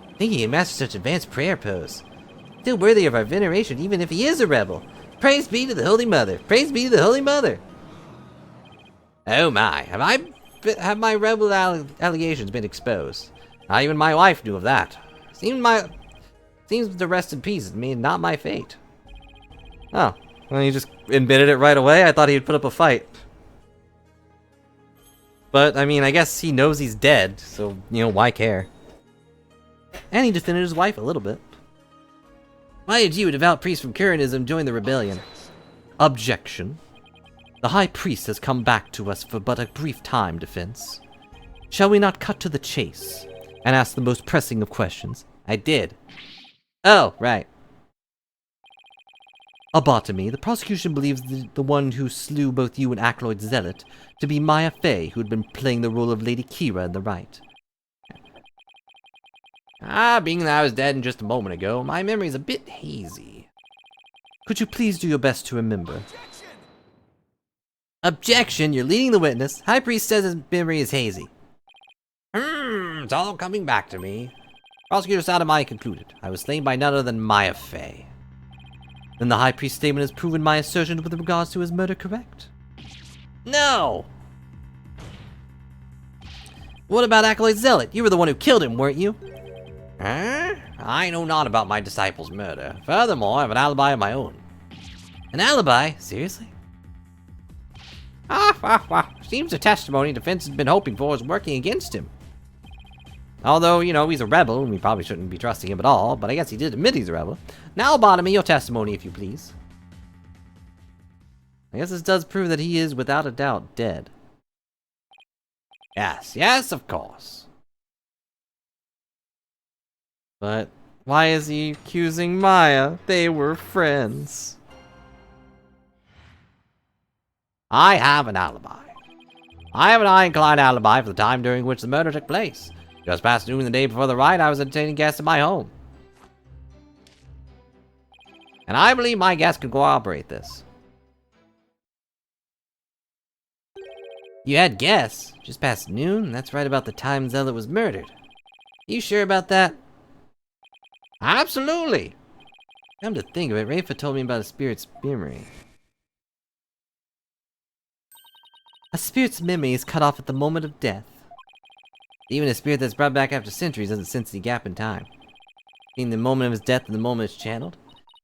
I think he can master such advanced prayer pose. Still worthy of our veneration even if he is a rebel. Praise be to the Holy Mother! Praise be to the Holy Mother! Oh my, have my rebel allegations been exposed? Not even my wife knew of that. Seems to rest in peace with me and not my fate. Oh, well, you just admitted it right away? I thought he'd put up a fight. But, I mean, I guess he knows he's dead, so, you know, why care? And he defended his wife a little bit. Why did you, a devout priest from Curanism, join the rebellion? Objection. The High Priest has come back to us for but a brief time, Defense. Shall we not cut to the chase and ask the most pressing of questions? I did. Oh, right. Abotomy, the prosecution believes the one who slew both you and Acolyte Zealot to be Maya Fey, who had been playing the role of Lady Kira in the rite. Being that I was dead just a moment ago, my memory's a bit hazy. Could you please do your best to remember? Objection, you're leading the witness. High Priest says his memory is hazy. It's all coming back to me. Prosecutor Sotomayor concluded, I was slain by none other than Maya Fey. Then the High Priest's statement has proven my assertion with regards to his murder correct. No! What about Acolyte Zealot? You were the one who killed him, weren't you? Huh? I know not about my disciple's murder. Furthermore, I have an alibi of my own. An alibi? Seriously? Seems the testimony defense has been hoping for is working against him. Although, you know, he's a rebel, and we probably shouldn't be trusting him at all, but I guess he did admit he's a rebel. Now, Bottomy, your testimony, if you please. I guess this does prove that he is, without a doubt, dead. Yes, of course. But why is he accusing Maya? They were friends. I have an alibi. I have an ironclad alibi for the time during which the murder took place. Just past noon the day before the riot, I was entertaining guests at my home. And I believe my guests can corroborate this. You had guests? Just past noon? That's right about the time Zealot was murdered. You sure about that? Absolutely. Come to think of it, Rafa told me about a spirit's memory. A spirit's memory is cut off at the moment of death. Even a spirit that's brought back after centuries doesn't sense the gap in time. Between the moment of his death and the moment it's channeled?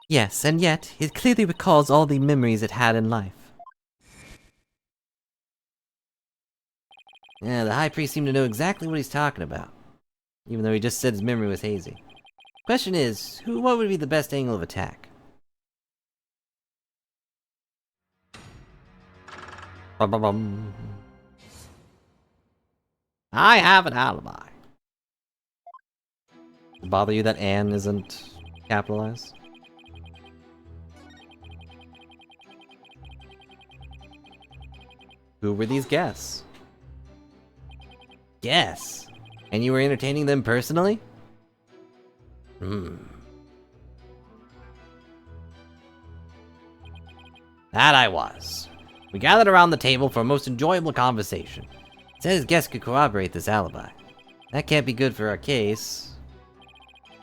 Yes, and yet, it clearly recalls all the memories it had in life. Yeah, the High Priest seemed to know exactly what he's talking about. Even though he just said his memory was hazy. Question is, what would be the best angle of attack? I have an alibi. Does it bother you that Anne isn't capitalized? Who were these guests? Guests? And you were entertaining them personally? That I was. We gathered around the table for a most enjoyable conversation. Said his guests could corroborate this alibi. That can't be good for our case.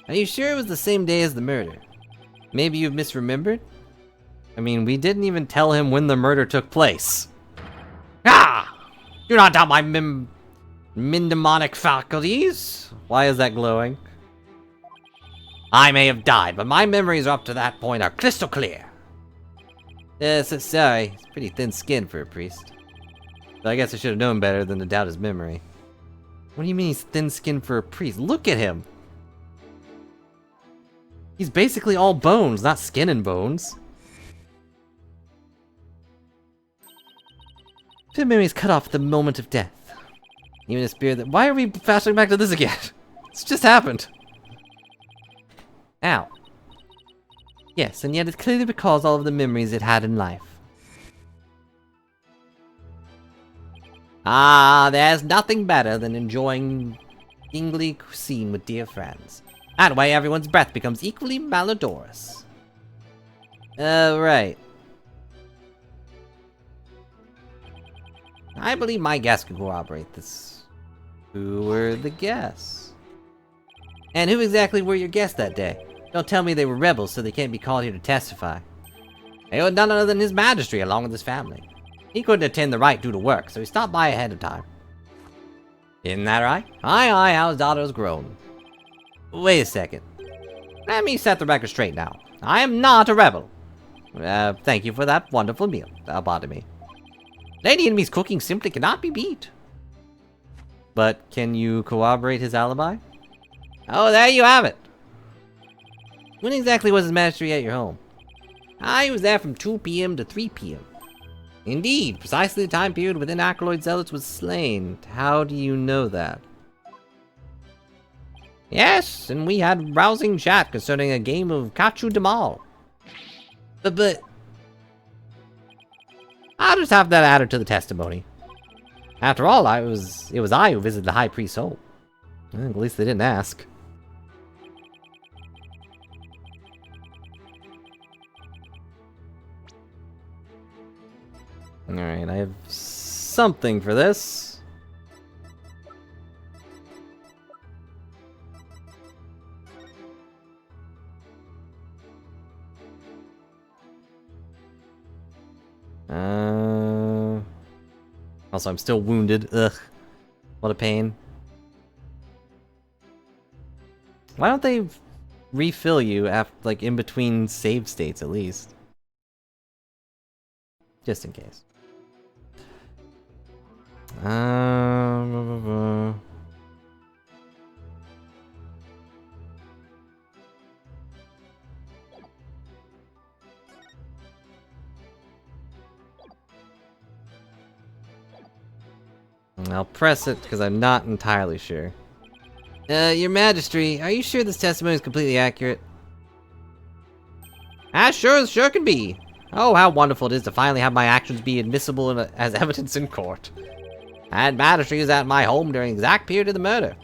Are you sure it was the same day as the murder? Maybe you've misremembered? I mean, we didn't even tell him when the murder took place. Ah! Do not doubt my mnemonic faculties. Why is that glowing? I may have died, but my memories up to that point are crystal clear. Sorry. It's pretty thin skin for a priest. So I guess I should have known better than to doubt his memory. What do you mean he's thin-skinned for a priest? Look at him! He's basically all bones, not skin and bones. His memory is cut off at the moment of death. Even a spirit that— why are we flashing back to this again? It's just happened. Ow. Yes, and yet it clearly recalls all of the memories it had in life. There's nothing better than enjoying tingly cuisine with dear friends. That way everyone's breath becomes equally malodorous. Right. I believe my guests can corroborate this. Who were the guests? And who exactly were your guests that day? Don't tell me they were rebels, so they can't be called here to testify. They were none other than his majesty along with his family. He couldn't attend the rite due to work, so he stopped by ahead of time. Isn't that right? Aye, how his daughter has grown. Wait a second. Let me set the record straight now. I am not a rebel. Thank you for that wonderful meal, Abotomy. Lady Enemy's cooking simply cannot be beat. But can you corroborate his alibi? Oh, there you have it. When exactly was his majesty at your home? I was there from 2 p.m. to 3 p.m. Indeed, precisely the time period within Acolyte Zealots was slain. How do you know that? Yes, and we had rousing chat concerning a game of Kachu Demal. But... I'll just have that added to the testimony. After all, it was I who visited the High Priest's home. Well, at least they didn't ask. Alright, I have something for this. Also, I'm still wounded. Ugh. What a pain. Why don't they refill you after, like, in between save states at least? Just in case. I'll press it because I'm not entirely sure. Your Majesty, are you sure this testimony is completely accurate? As sure as sure can be. Oh, how wonderful it is to finally have my actions be admissible as evidence in court. And Majesty is at my home during the exact period of the murder.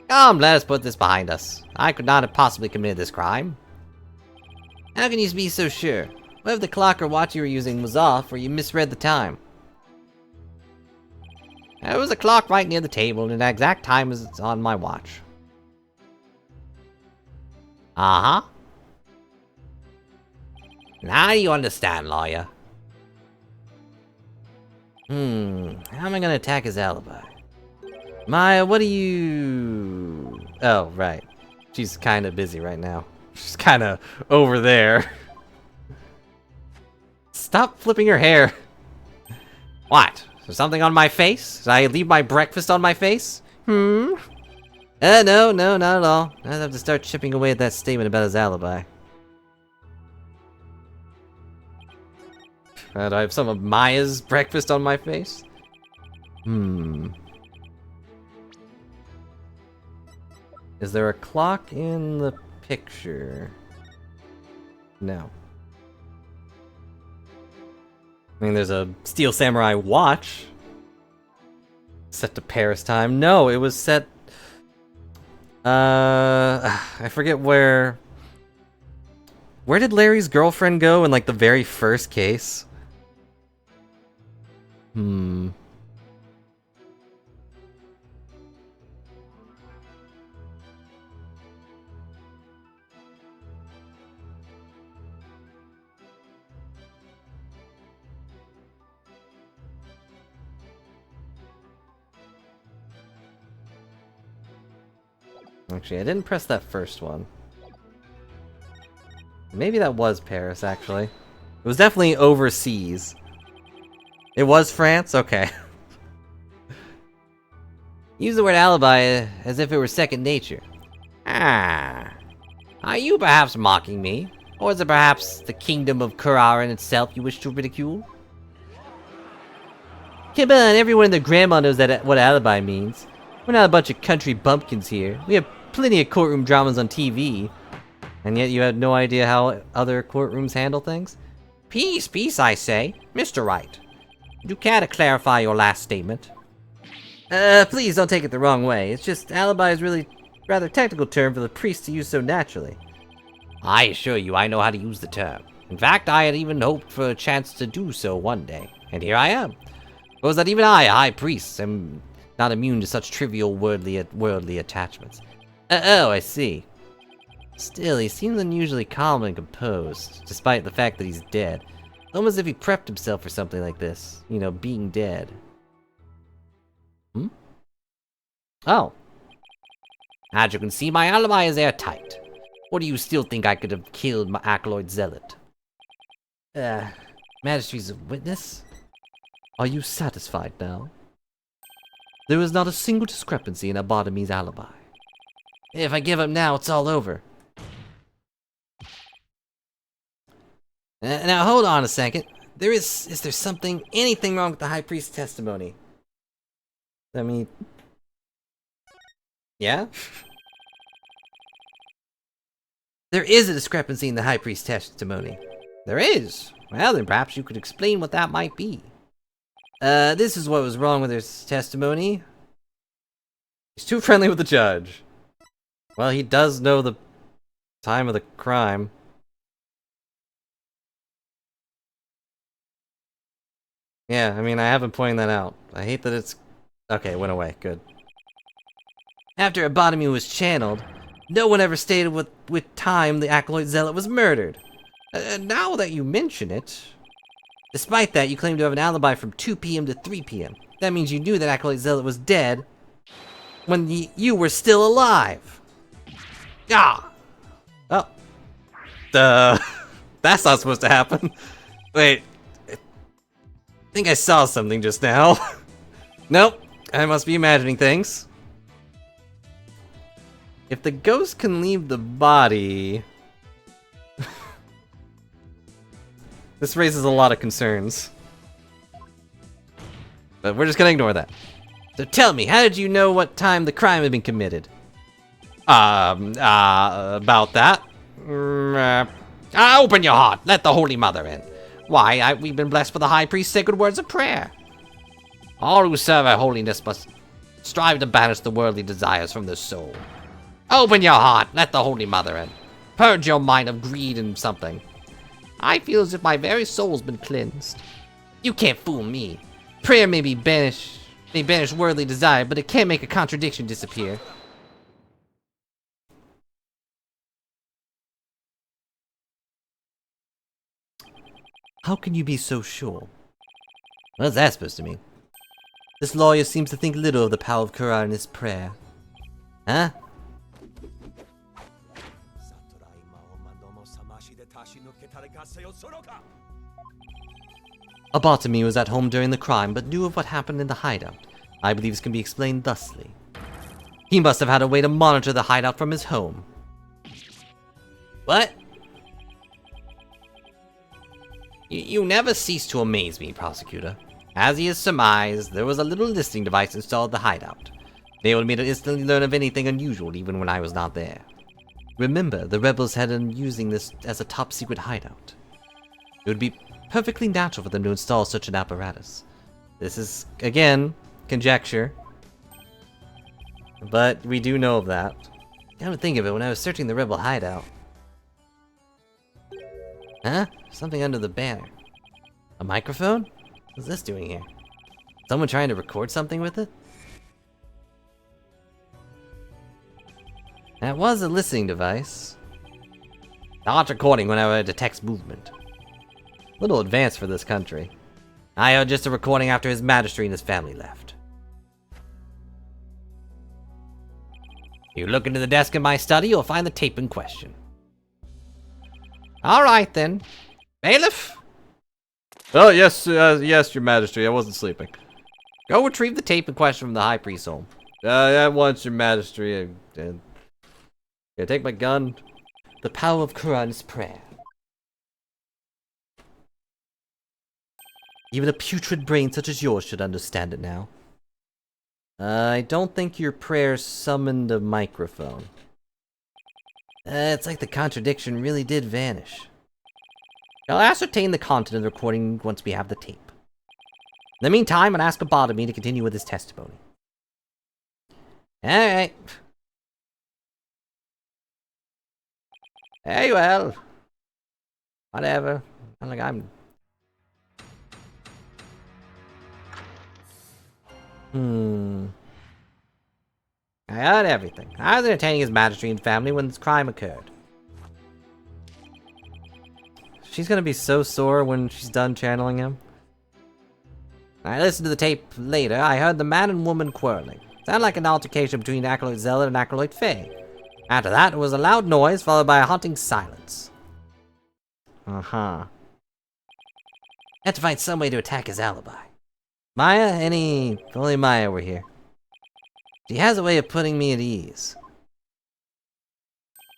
Come, let us put this behind us. I could not have possibly committed this crime. How can you be so sure? What if the clock or watch you were using was off, or you misread the time? There was a clock right near the table, and the exact time was on my watch. Uh-huh. Now you understand, lawyer. How am I gonna attack his alibi? Maya, what do you... Oh, right. She's kinda busy right now. She's kinda over there. Stop flipping her hair. What? Is there something on my face? Did I leave my breakfast on my face? No, not at all. I'd have to start chipping away at that statement about his alibi. Do I have some of Maya's breakfast on my face? Is there a clock in the picture? No. I mean, there's a Steel Samurai watch. Set to Paris time. No, it was set... I forget where... Where did Larry's girlfriend go in, like, the very first case? Actually, I didn't press that first one. Maybe that was Paris, actually. It was definitely overseas. It was France? Okay. Use the word alibi as if it were second nature. Ah. Are you perhaps mocking me? Or is it perhaps the kingdom of Kurarin itself you wish to ridicule? Come on, everyone and their grandma knows that what alibi means. We're not a bunch of country bumpkins here. We have plenty of courtroom dramas on TV. And yet you had no idea how other courtrooms handle things? Peace, peace, I say. Mr. Wright. Do you care to clarify your last statement? Please don't take it the wrong way. It's just alibi is really rather technical term for the priest to use so naturally. I assure you I know how to use the term. In fact, I had even hoped for a chance to do so one day. And here I am. Suppose that even I, a high priest, am not immune to such trivial worldly attachments. Oh, I see. Still, he seems unusually calm and composed, despite the fact that he's dead. Almost as if he prepped himself for something like this. You know, being dead. Oh. As you can see, my alibi is airtight. Or do you still think I could have killed my acolyte zealot? Majesty's a witness? Are you satisfied now? There is not a single discrepancy in Abotomy's alibi. If I give up now, it's all over. Now hold on a second. Is there anything wrong with the High Priest's testimony? I mean... Yeah? There is a discrepancy in the High Priest's testimony. There is? Well, then perhaps you could explain what that might be. This is what was wrong with his testimony. He's too friendly with the judge. Well, he does know the time of the crime. Yeah, I mean, I have been pointing that out. I hate that it's... Okay, it went away. Good. After Abotomy was channeled, no one ever stated with time the Acolyte Zealot was murdered. Now that you mention it... Despite that, you claim to have an alibi from 2 p.m. to 3 p.m. That means you knew that Acolyte Zealot was dead when you were still alive. Ah! Oh. Duh. That's not supposed to happen. Wait. I think I saw something just now. Nope. I must be imagining things. If the ghost can leave the body... This raises a lot of concerns. But we're just gonna ignore that. So tell me, how did you know what time the crime had been committed? About that. Open your heart. Let the Holy Mother in. Why, we've been blessed with the High Priest's sacred words of prayer. All who serve her holiness must strive to banish the worldly desires from their soul. Open your heart. Let the Holy Mother in. Purge your mind of greed and something. I feel as if my very soul's been cleansed. You can't fool me. Prayer may banish worldly desire, but it can't make a contradiction disappear. How can you be so sure? What's that supposed to mean? This lawyer seems to think little of the power of Quran in his prayer. Huh? Abotomy was at home during the crime, but knew of what happened in the hideout. I believe this can be explained thusly. He must have had a way to monitor the hideout from his home. What? You never cease to amaze me, Prosecutor. As he has surmised, there was a little listening device installed at the hideout. Enabled me to instantly learn of anything unusual even when I was not there. Remember, the rebels had been using this as a top-secret hideout. It would be perfectly natural for them to install such an apparatus. This is, again, conjecture. But we do know of that. Come to think of it, when I was searching the rebel hideout... Huh? Something under the banner. A microphone? What's this doing here? Someone trying to record something with it? That was a listening device. Not recording whenever it detects movement. Little advanced for this country. I heard just a recording after His Majesty and his family left. You look into the desk in my study, you'll find the tape in question. Alright then. Bailiff? Oh, yes, yes, your majesty, I wasn't sleeping. Go retrieve the tape in question from the High Priest's home. At once, your majesty, and... Yeah, take my gun. The power of Quran's prayer. Even a putrid brain such as yours should understand it now. I don't think your prayer summoned a microphone. It's like the contradiction really did vanish. I'll ascertain the content of the recording once we have the tape. In the meantime, I'll ask Abotomy to continue with his testimony. Alright. Very well. Whatever. Not like I'm... I heard everything. I was entertaining His Majesty and family when this crime occurred. She's gonna be so sore when she's done channeling him. I listened to the tape later. I heard the man and woman quarreling. Sounded like an altercation between Acolyte Zealot and Acolyte Faye. After that, it was a loud noise followed by a haunting silence. Uh-huh. Had to find some way to attack his alibi. Maya, if only Maya were here. She has a way of putting me at ease.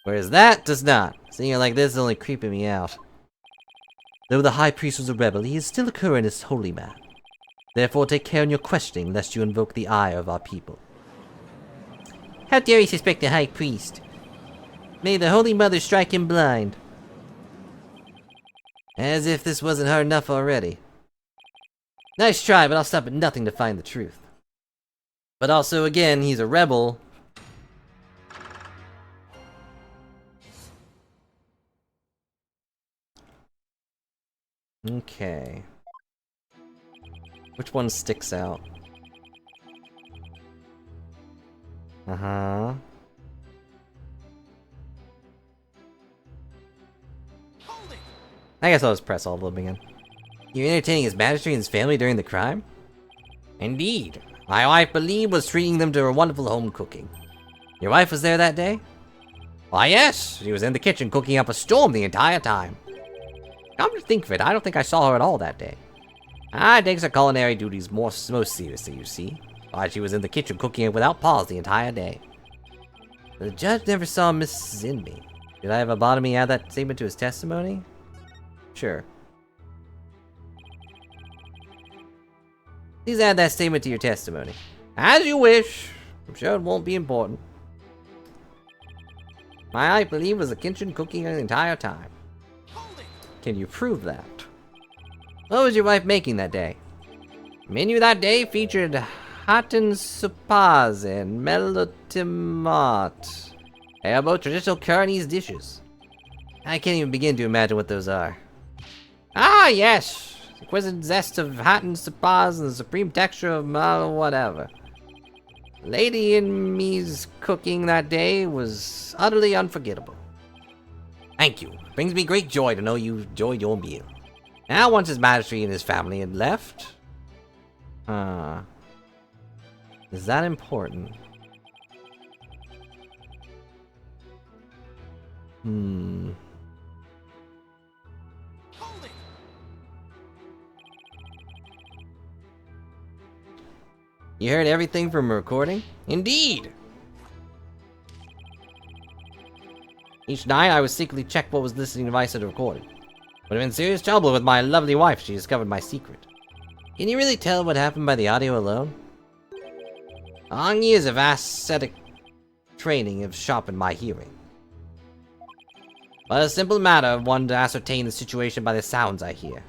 Whereas that does not. Seeing her like this is only creeping me out. Though the High Priest was a rebel, he is still a Quranist holy man. Therefore take care in your questioning, lest you invoke the ire of our people. How dare you suspect the High Priest? May the Holy Mother strike him blind. As if this wasn't hard enough already. Nice try, but I'll stop at nothing to find the truth. But also, again, he's a rebel. Okay. Which one sticks out? Uh-huh. Hold it! I guess I'll just press all of them again. You're entertaining His Majesty and his family during the crime? Indeed. My wife, Believe, was treating them to her wonderful home cooking. Your wife was there that day? Why, yes. She was in the kitchen cooking up a storm the entire time. Come to think of it, I don't think I saw her at all that day. I takes her culinary duties most seriously, you see. Why, she was in the kitchen cooking it without pause the entire day. The judge never saw Mrs. Inmate. Did I have a bottomy add that statement to his testimony? Sure. Please add that statement to your testimony. As you wish. I'm sure it won't be important. My wife, Believe, was in the kitchen cooking the entire time. Hold it! Can you prove that? What was your wife making that day? The menu that day featured hatten sopas and melotimat. They are both traditional Kearney's dishes. I can't even begin to imagine what those are. Ah, yes. The exquisite zest of hatten sopas and the supreme texture of whatever. Lady in me's cooking that day was utterly unforgettable. Thank you. It brings me great joy to know you enjoyed your meal. Now, once His Majesty and his family had left... Is that important? Hold it! You heard everything from a recording? Indeed! Each night I would secretly check what was listening device had recorded. Would have been serious trouble with my lovely wife if she discovered my secret. Can you really tell what happened by the audio alone? Long years of ascetic training have sharpened my hearing. But a simple matter of one to ascertain the situation by the sounds I hear.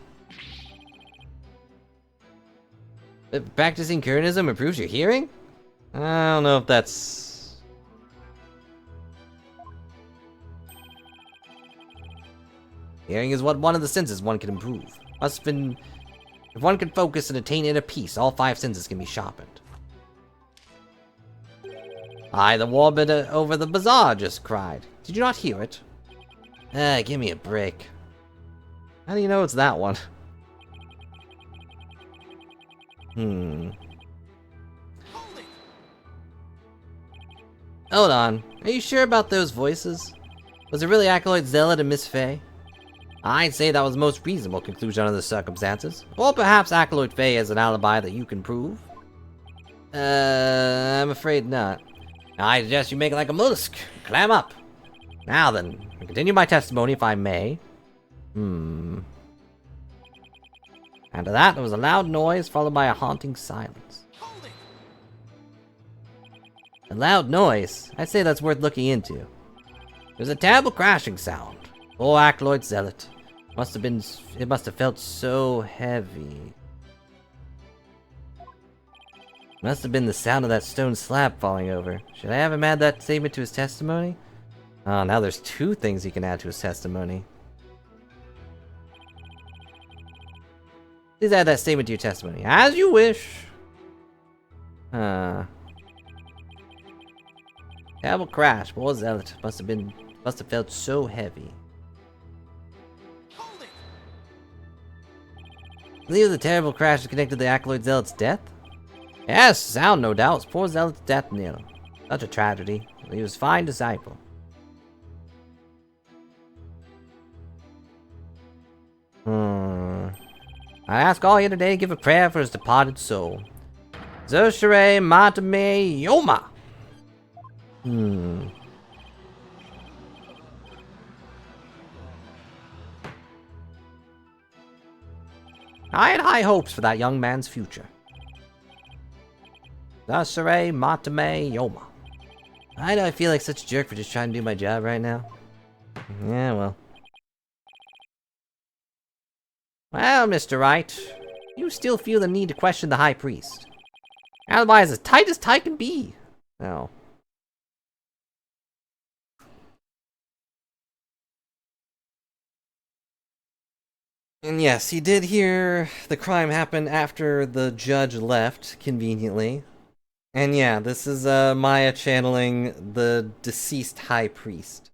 But practicing Kuranism improves your hearing? I don't know if that's... Hearing is what one of the senses one can improve. If one can focus and attain inner peace, all 5 senses can be sharpened. The warbird over the bazaar just cried. Did you not hear it? Give me a break. How do you know it's that one? Hold it! Hold on. Are you sure about those voices? Was it really Acolyte Zealot and Miss Faye? I'd say that was the most reasonable conclusion under the circumstances. Or perhaps Acolyte Faye has an alibi that you can prove. I'm afraid not. I suggest you make it like a mollusk. Clam up. Now then, I continue my testimony if I may. After that, there was a loud noise followed by a haunting silence. Hold it! A loud noise? I'd say that's worth looking into. There was a terrible crashing sound. Poor Acolyte Zealot. It must have felt so heavy. Must have been the sound of that stone slab falling over. Should I have him add that statement to his testimony? Oh, now there's 2 things he can add to his testimony. Please add that statement to your testimony. As you wish. Terrible crash. Poor Zealot. Must have felt so heavy. Hold it! Believe the terrible crash is connected to the Acolyte Zealot's death? Yes, sound no doubt. Poor Zealot's death knell. Such a tragedy. He was a fine disciple. I ask all here today to give a prayer for his departed soul. Zershire Matame Yoma. I had high hopes for that young man's future. Zershire Matame Yoma. Why do I feel like such a jerk for just trying to do my job right now? Yeah, well. Well, Mr. Wright, you still feel the need to question the High Priest. Alibi is as tight as tight can be. No. And yes, he did hear the crime happen after the judge left, conveniently. And yeah, this is Maya channeling the deceased high priest.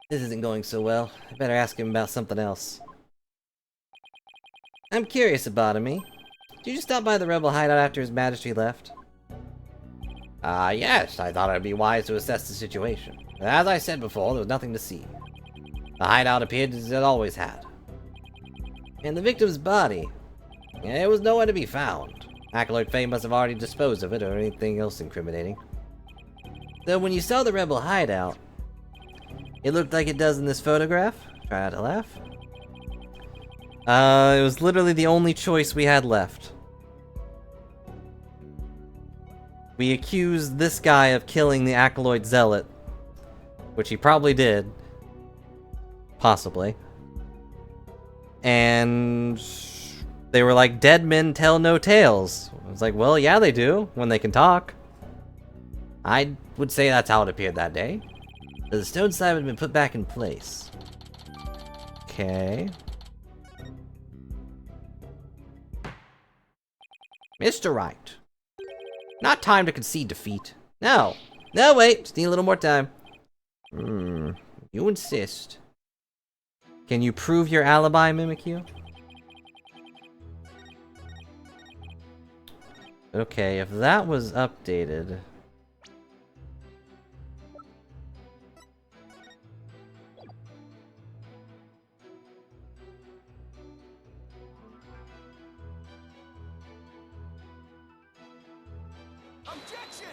This isn't going so well. I better ask him about something else. I'm curious, Abotomy. Did you stop by the rebel hideout after His Majesty left? Yes, I thought it'd be wise to assess the situation. As I said before, there was nothing to see. The hideout appeared as it always had. And the victim's body? It was nowhere to be found. Acolyte Faye must have already disposed of it or anything else incriminating. So when you saw the rebel hideout, it looked like it does in this photograph? Try not to laugh. It was literally the only choice we had left. We accused this guy of killing the Acolyte Zealot, which he probably did. Possibly. And they were like, dead men tell no tales. I was like, well, yeah, they do, when they can talk. I would say that's how it appeared that day. The stone slab had been put back in place. Okay. Mr. Wright. Not time to concede defeat. No. No, wait. Just need a little more time. You insist. Can you prove your alibi, Mimikyu? Okay, if that was updated... Objection!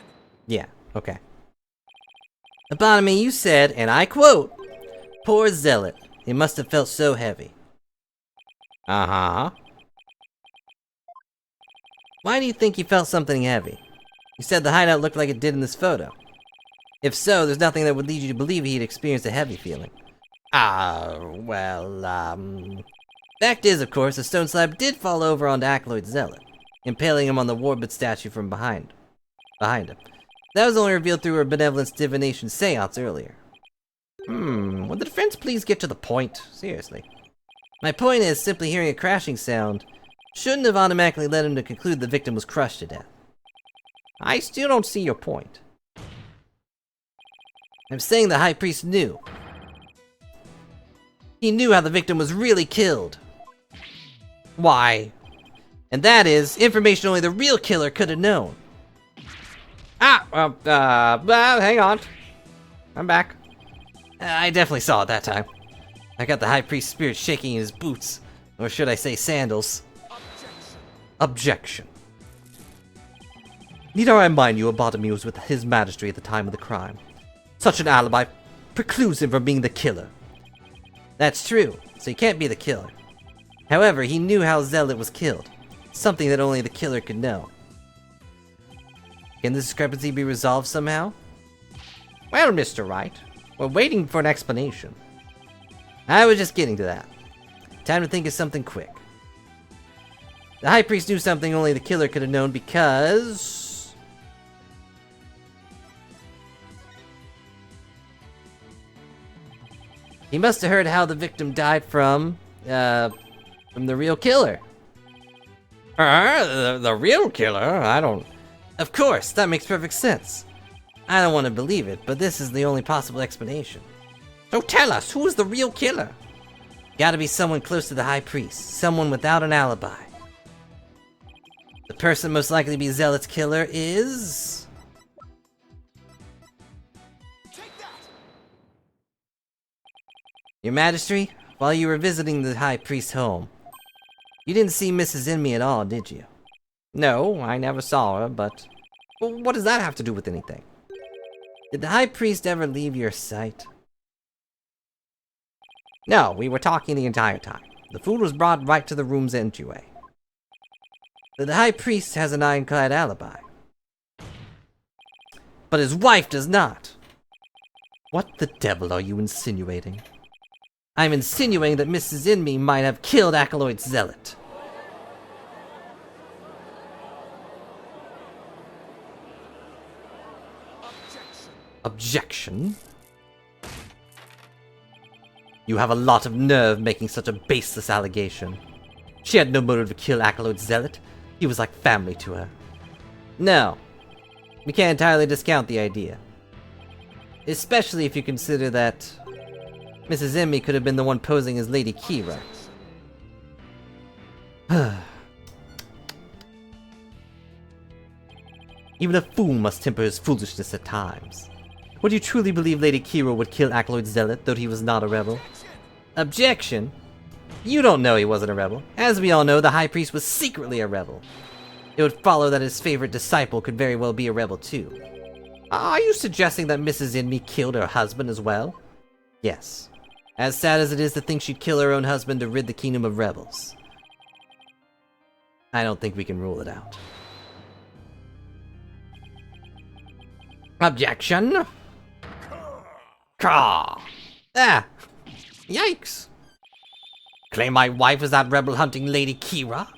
Yeah, okay. Abotomy, you said, and I quote, "Poor Zealot. It must have felt so heavy." Uh-huh. Why do you think he felt something heavy? You said the hideout looked like it did in this photo. If so, there's nothing that would lead you to believe he'd experienced a heavy feeling. Fact is, of course, the stone slab did fall over onto Acolyte Zealot, impaling him on the Warbit statue from behind him. That was only revealed through her benevolence divination seance earlier. Would the defense please get to the point? Seriously. My point is, simply hearing a crashing sound shouldn't have automatically led him to conclude the victim was crushed to death. I still don't see your point. I'm saying the High Priest knew. He knew how the victim was really killed. Why? And that is, information only the real killer could have known. Hang on. I'm back. I definitely saw it that time. I got the High Priest's spirit shaking in his boots. Or should I say sandals. Objection. Need I remind you, Abotomy was with His Majesty at the time of the crime. Such an alibi precludes him from being the killer. That's true, so he can't be the killer. However, he knew how Zealot was killed. Something that only the killer could know. Can this discrepancy be resolved somehow? Well, Mr. Wright, we're waiting for an explanation. I was just getting to that. Time to think of something quick. The High Priest knew something only the killer could have known because... he must have heard how the victim died from the real killer. The real killer? I don't... Of course, that makes perfect sense. I don't want to believe it, but this is the only possible explanation. So tell us, who's the real killer? Gotta be someone close to the High Priest, someone without an alibi. The person most likely to be Zealot's killer is... Take that! Your Majesty, while you were visiting the High Priest's home, you didn't see Mrs. Inme at all, did you? No, I never saw her, but... Well, what does that have to do with anything? Did the High Priest ever leave your sight? No, we were talking the entire time. The food was brought right to the room's entryway. The High Priest has an ironclad alibi. But his wife does not. What the devil are you insinuating? I'm insinuating that Mrs. Inme might have killed Acolyte Zealot. Objection! Objection? You have a lot of nerve making such a baseless allegation. She had no motive to kill Acolyte Zealot. He was like family to her. No. We can't entirely discount the idea. Especially if you consider that Mrs. Emmy could have been the one posing as Lady Kira. Even a fool must temper his foolishness at times. Would you truly believe Lady Kira would kill Acolyte Zealot, though he was not a rebel? Objection? You don't know he wasn't a rebel. As we all know, the High Priest was secretly a rebel. It would follow that his favorite disciple could very well be a rebel too. Are you suggesting that Mrs. Inmee killed her husband as well? Yes. As sad as it is to think she'd kill her own husband to rid the kingdom of rebels. I don't think we can rule it out. Objection! Caw! Ah! Yikes! Claim my wife is that rebel-hunting Lady Kira?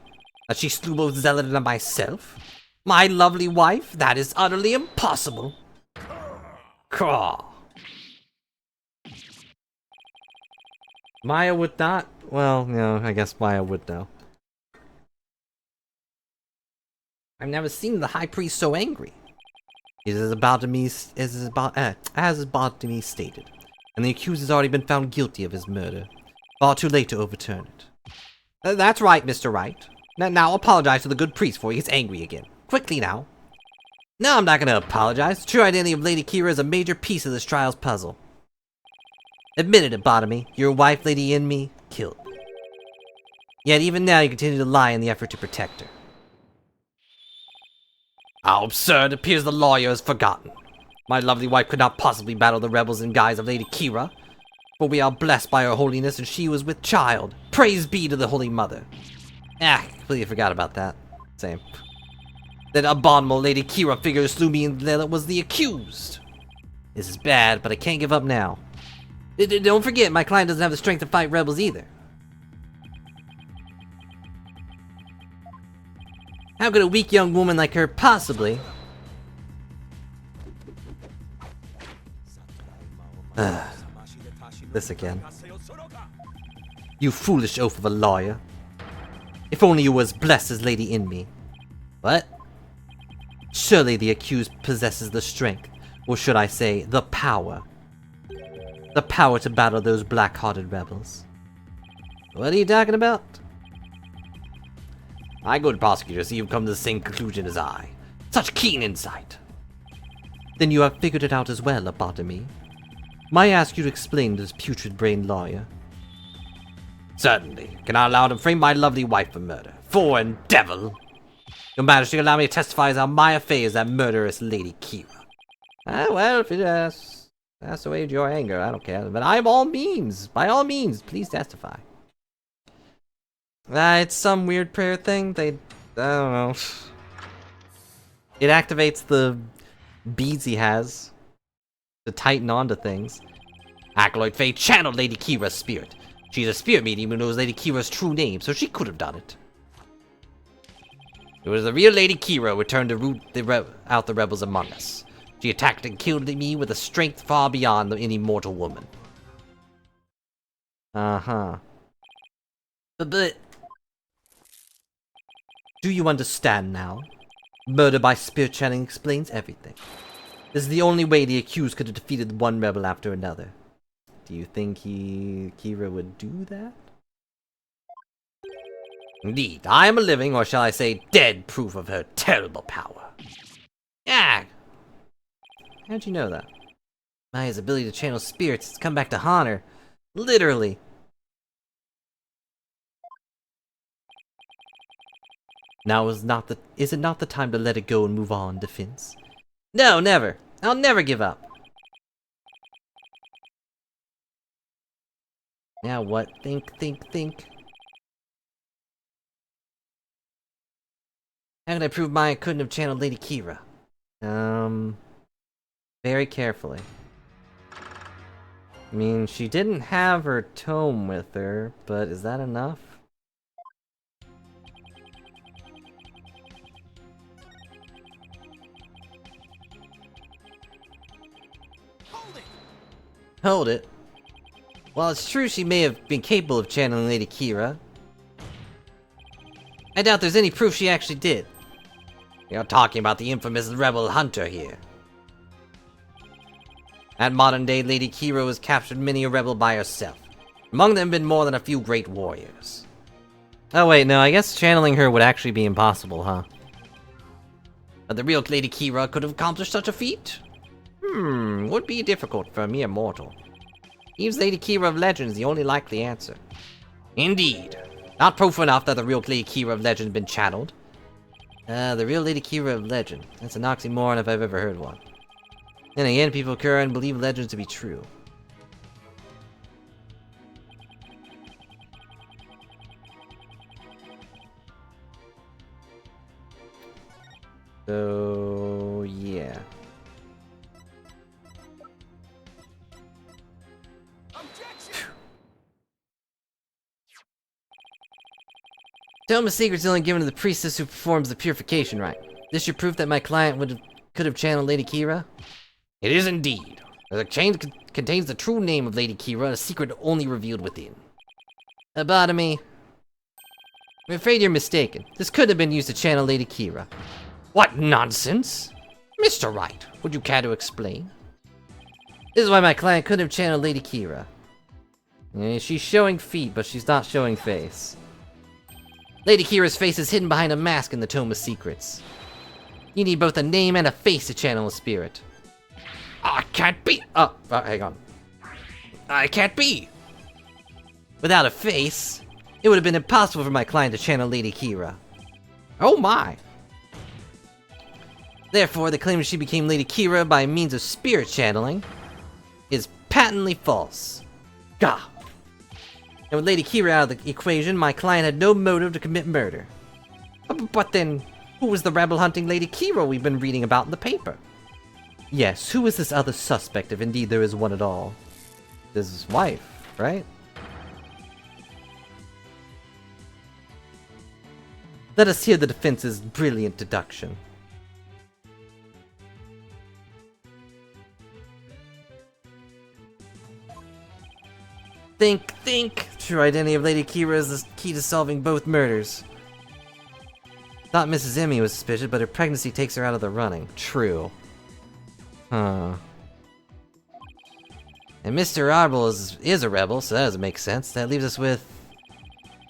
That she slew both Zealot and myself? My lovely wife? That is utterly impossible! Caw! Maya would not? Well, no, I guess Maya would know. I've never seen the High Priest so angry. It is about to me, as is about to me stated, and the accused has already been found guilty of his murder. Far too late to overturn it. That's right, Mr. Wright. Now apologize to the good priest before he gets angry again. Quickly now. No, I'm not gonna apologize. The true identity of Lady Kira is a major piece of this trial's puzzle. Admitted it, Bottomy. Your wife, Lady Inmee, killed. Yet even now you continue to lie in the effort to protect her. How absurd! It appears the lawyer has forgotten. My lovely wife could not possibly battle the rebels in guise of Lady Kira, for we are blessed by her holiness and she was with child. Praise be to the Holy Mother. Completely forgot about that. Same. That abominable Lady Kira figure who slew me and Zealot was the accused. This is bad, but I can't give up now. Don't forget, my client doesn't have the strength to fight rebels either. How could a weak young woman like her possibly... This again. You foolish oaf of a lawyer. If only you were as blessed as Lady Inmee. What? Surely the accused possesses the strength, or should I say, the power. The power to battle those black-hearted rebels. What are you talking about? My good prosecutor, see you've come to the same conclusion as I. Such keen insight! Then you have figured it out as well, Abotomy. May I ask you to explain to this putrid-brained lawyer? Certainly. Can I allow to frame my lovely wife for murder? Foreign devil! Your Majesty, allow me to testify as how my affair is that murderous Lady Kira. Well, if it has assuaged your anger, I don't care. But by all means, please testify. It's some weird prayer thing. I don't know. It activates the beads he has to tighten onto things. Acolyte Faye channeled Lady Kira's spirit. She's a spirit medium who knows Lady Kira's true name, so she could have done it. It was the real Lady Kira who returned to root out the rebels among us. She attacked and killed me with a strength far beyond any mortal woman. Uh-huh. But... Do you understand now? Murder by spirit channeling explains everything. This is the only way the accused could have defeated one rebel after another. Do you think Kira would do that? Indeed, I am a living, or shall I say, dead proof of her terrible power. How'd you know that? Maya's ability to channel spirits has come back to haunt her. Literally. Now is it not the time to let it go and move on, Defense? No, never. I'll never give up. Now what? Think. How can I prove Maya couldn't have channeled Lady Kira? Very carefully. I mean, she didn't have her tome with her, but is that enough? Hold it. While it's true she may have been capable of channeling Lady Kira, I doubt there's any proof she actually did. You're talking about the infamous rebel hunter here. At modern day, Lady Kira has captured many a rebel by herself. Among them been more than a few great warriors. Oh wait, no, I guess channeling her would actually be impossible, huh? But the real Lady Kira could have accomplished such a feat? Would be difficult for a mere mortal. Eve's Lady Kira of Legend is the only likely answer. Indeed. Not proof enough that the real Lady Kira of Legend has been channeled. The real Lady Kira of Legend. That's an oxymoron if I've ever heard one. Then again, people occur and believe legends to be true. So, yeah. Objection! Tome of Secrets is only given to the priestess who performs the purification rite. This your proof that my client could have channeled Lady Kira? It is indeed. The chain contains the true name of Lady Kira, a secret only revealed within. Abotomy. I'm afraid you're mistaken. This could have been used to channel Lady Kira. What nonsense! Mr. Wright, would you care to explain? This is why my client couldn't have channeled Lady Kira. She's showing feet, but she's not showing face. Lady Kira's face is hidden behind a mask in the Tome of Secrets. You need both a name and a face to channel a spirit. I can't be. Hang on. I can't be. Without a face, it would have been impossible for my client to channel Lady Kira. Oh my. Therefore, the claim that she became Lady Kira by means of spirit channeling is patently false. Gah. And with Lady Kira out of the equation, my client had no motive to commit murder. But then, who was the rebel hunting Lady Kira we've been reading about in the paper? Yes, who is this other suspect, if indeed there is one at all? His wife, right? Let us hear the defense's brilliant deduction. Think! True identity of Lady Kira is the key to solving both murders. Thought Mrs. Emmy was suspicious, but her pregnancy takes her out of the running. True. Huh. And Mr. Arbol is a rebel, so that doesn't make sense. That leaves us with...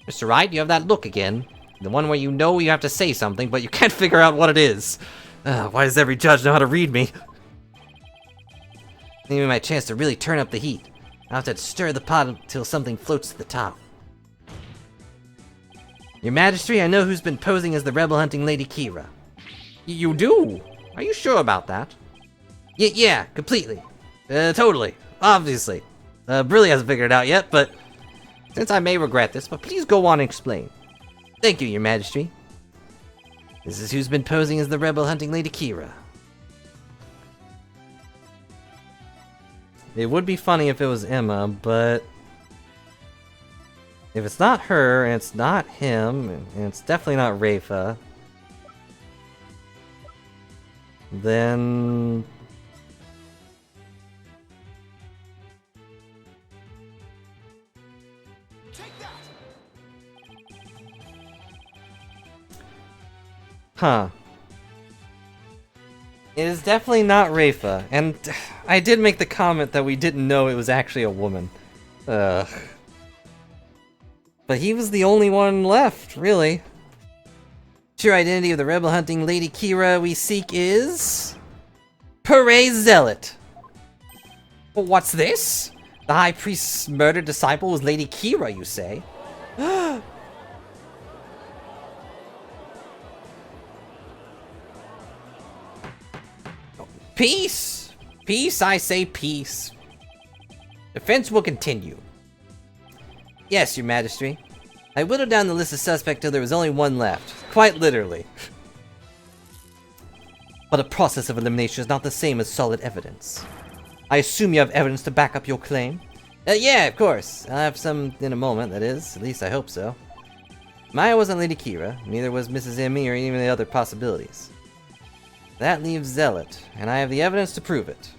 Mr. Wright, you have that look again. The one where you know you have to say something, but you can't figure out what it is. Why does every judge know how to read me? Give me my chance to really turn up the heat. I'll have to stir the pot until something floats to the top. Your Majesty, I know who's been posing as the rebel-hunting Lady Kira. You do? Are you sure about that? Yeah, completely. Totally. Obviously. Brilly hasn't figured it out yet, but... Since I may regret this, but please go on and explain. Thank you, Your Majesty. This is who's been posing as the rebel-hunting Lady Kira. It would be funny if it was Emma, but... if it's not her, and it's not him, and it's definitely not Rafa... then... Take that! Huh. It is definitely not Rafa, and I did make the comment that we didn't know it was actually a woman. Ugh. But he was the only one left, really. True identity of the rebel-hunting Lady Kira we seek is... Perez Zealot! Well, what's this? The High Priest's murdered disciple was Lady Kira, you say? Peace! Peace, I say peace. Defense will continue. Yes, Your Majesty. I whittled down the list of suspects till there was only one left. Quite literally. But a process of elimination is not the same as solid evidence. I assume you have evidence to back up your claim? Yeah, of course. I'll have some in a moment, that is. At least I hope so. Maya wasn't Lady Kira, neither was Mrs. Emmy or even the other possibilities. That leaves Zealot, and I have the evidence to prove it.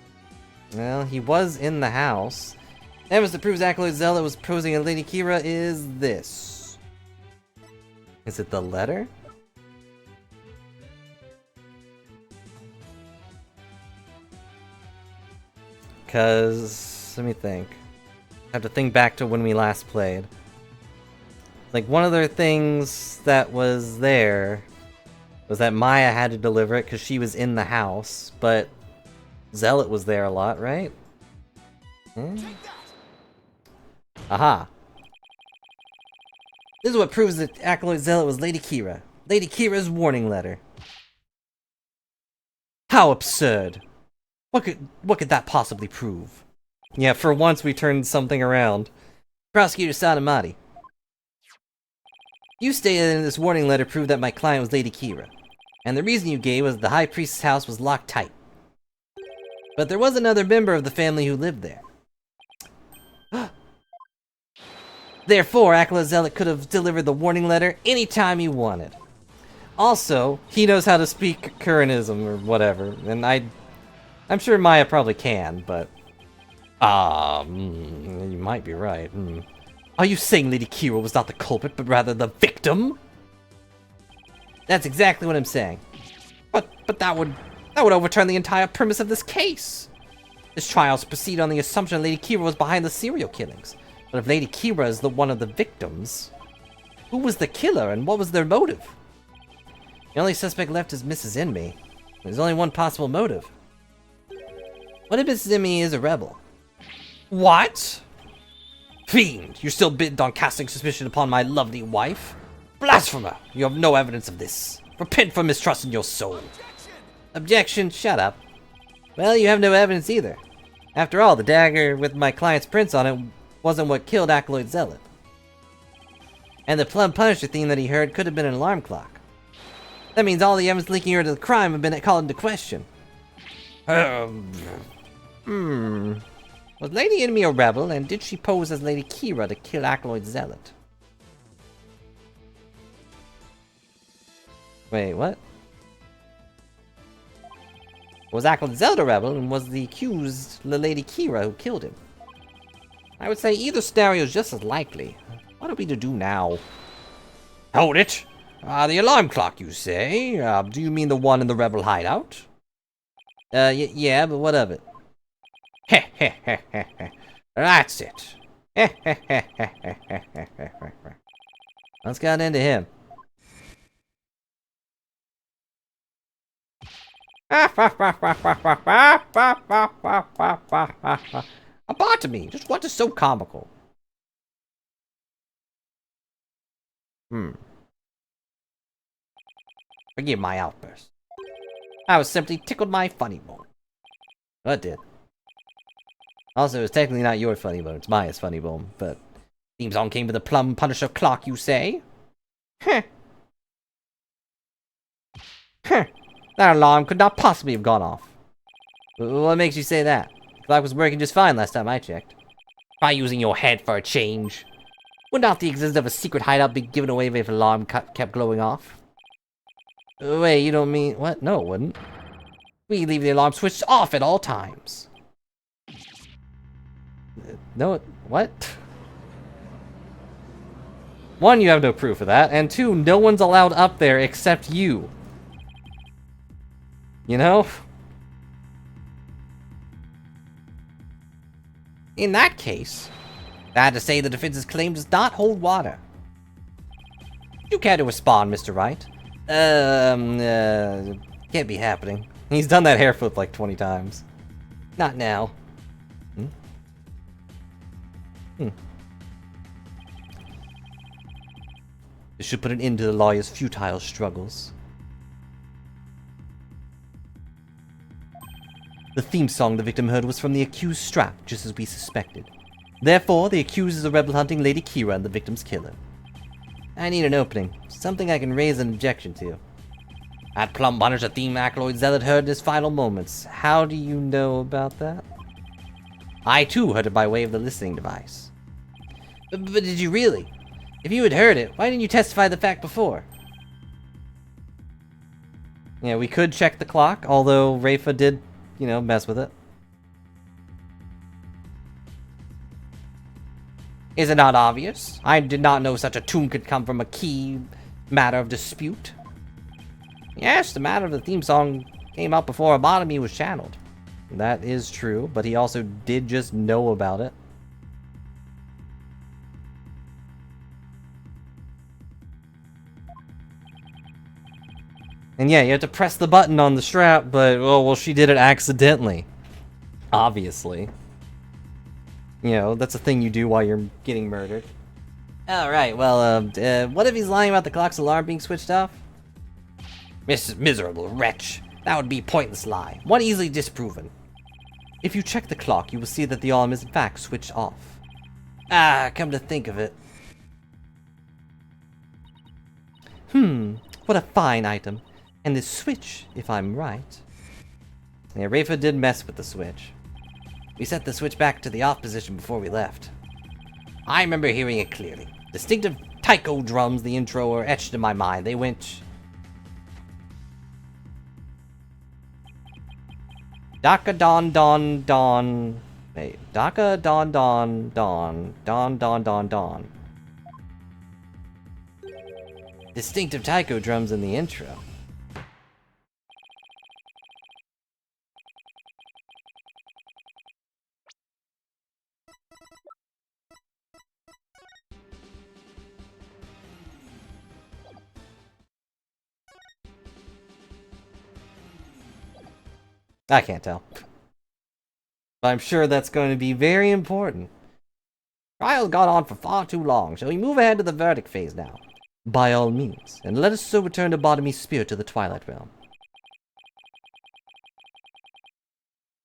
Well, he was in the house. Evidence that proves Acolyte Zealot was posing as Lady Kira is this. Is it the letter? Cause let me think. I have to think back to when we last played. Like, one of the things that was there was that Maya had to deliver it because she was in the house, but Zealot was there a lot, right? Aha. This is what proves that Acolyte Zealot was Lady Kira. Lady Kira's warning letter. How absurd. What could that possibly prove? Yeah, for once we turned something around. Prosecutor Sadamati. You stated in this warning letter proved that my client was Lady Kira. And the reason you gave was the High Priest's house was locked tight. But there was another member of the family who lived there. Therefore, Acolyte Zealot could have delivered the warning letter anytime he wanted. Also, he knows how to speak Kuranism or whatever, and I'm sure Maya probably can, but... you might be right. Are you saying Lady Kira was not the culprit, but rather the victim? That's exactly what I'm saying. But that would overturn the entire premise of this case. This trial's proceed on the assumption Lady Kira was behind the serial killings. But if Lady Kira is one of the victims, who was the killer and what was their motive? The only suspect left is Mrs. Enemy. There's only one possible motive. What if Mrs. Enemy is a rebel? What? Fiend, you're still bent on casting suspicion upon my lovely wife? Blasphemer, you have no evidence of this. Repent for mistrusting your soul. Objection, shut up. Well, you have no evidence either. After all, the dagger with my client's prints on it wasn't what killed Acolyte Zealot. And the Plum Punisher theme that he heard could have been an alarm clock. That means all the evidence linking her to the crime have been called into question. Was Lady Enemy a rebel, and did she pose as Lady Kira to kill Acolyte Zealot? Wait, what? Was Acolyte Zealot a rebel, and was the accused the Lady Kira who killed him? I would say either scenario is just as likely. What are we to do now? Hold it! The alarm clock, you say? Do you mean the one in the rebel hideout? Yeah, but what of it? Heh heh heh heh heh. That's it. Heh heh heh heh heh heh heh heh. What's got into him? A botany, just what is so comical? Forgive my outburst. I was simply tickled my funny bone. What did? Also, it's technically not your funny bone, it's Maya's funny bone, but... Theme song came with a Plum Punisher clock, you say? Heh. Heh. That alarm could not possibly have gone off. What makes you say that? The clock was working just fine last time I checked. Try using your head for a change. Would not the existence of a secret hideout be given away if an alarm kept glowing off? Wait, you don't mean... What? No, it wouldn't. We leave the alarm switched off at all times. No, what? One, you have no proof of that, and two, no one's allowed up there except you. You know? In that case, bad to say the defense's claim does not hold water. You care to respond, Mr. Wright? Can't be happening. He's done that hair flip like 20 times. Not now. This should put an end to the lawyer's futile struggles. The theme song the victim heard was from the accused strap, just as we suspected. Therefore, the accused is a rebel hunting Lady Kira and the victim's killer. I need an opening, something I can raise an objection to. That Plum Punisher theme Acolyte Zealot heard in his final moments. How do you know about that? I too heard it by way of the listening device. But did you really? If you had heard it, why didn't you testify the fact before? Yeah, we could check the clock, although Rafa did, mess with it. Is it not obvious? I did not know such a tune could come from a key matter of dispute. Yes, the matter of the theme song came out before Abotomy was channeled. That is true, but he also did just know about it. And yeah, you have to press the button on the strap, but, well, she did it accidentally. Obviously. You know, that's a thing you do while you're getting murdered. Alright, well, what if he's lying about the clock's alarm being switched off? Miserable wretch. That would be a pointless lie. One easily disproven. If you check the clock, you will see that the alarm is in fact switched off. Ah, come to think of it. What a fine item. And this switch, if I'm right. Yeah, Rafa did mess with the switch. We set the switch back to the off position before we left. I remember hearing it clearly. Distinctive taiko drums, the intro, were etched in my mind. They went... Daka don don don. Wait, Daka don don don don don don don. Distinctive taiko drums in the intro. I can't tell. But I'm sure that's going to be very important. Trial's gone on for far too long. Shall we move ahead to the verdict phase now? By all means, and let us so return to Abotomy's spirit to the Twilight Realm.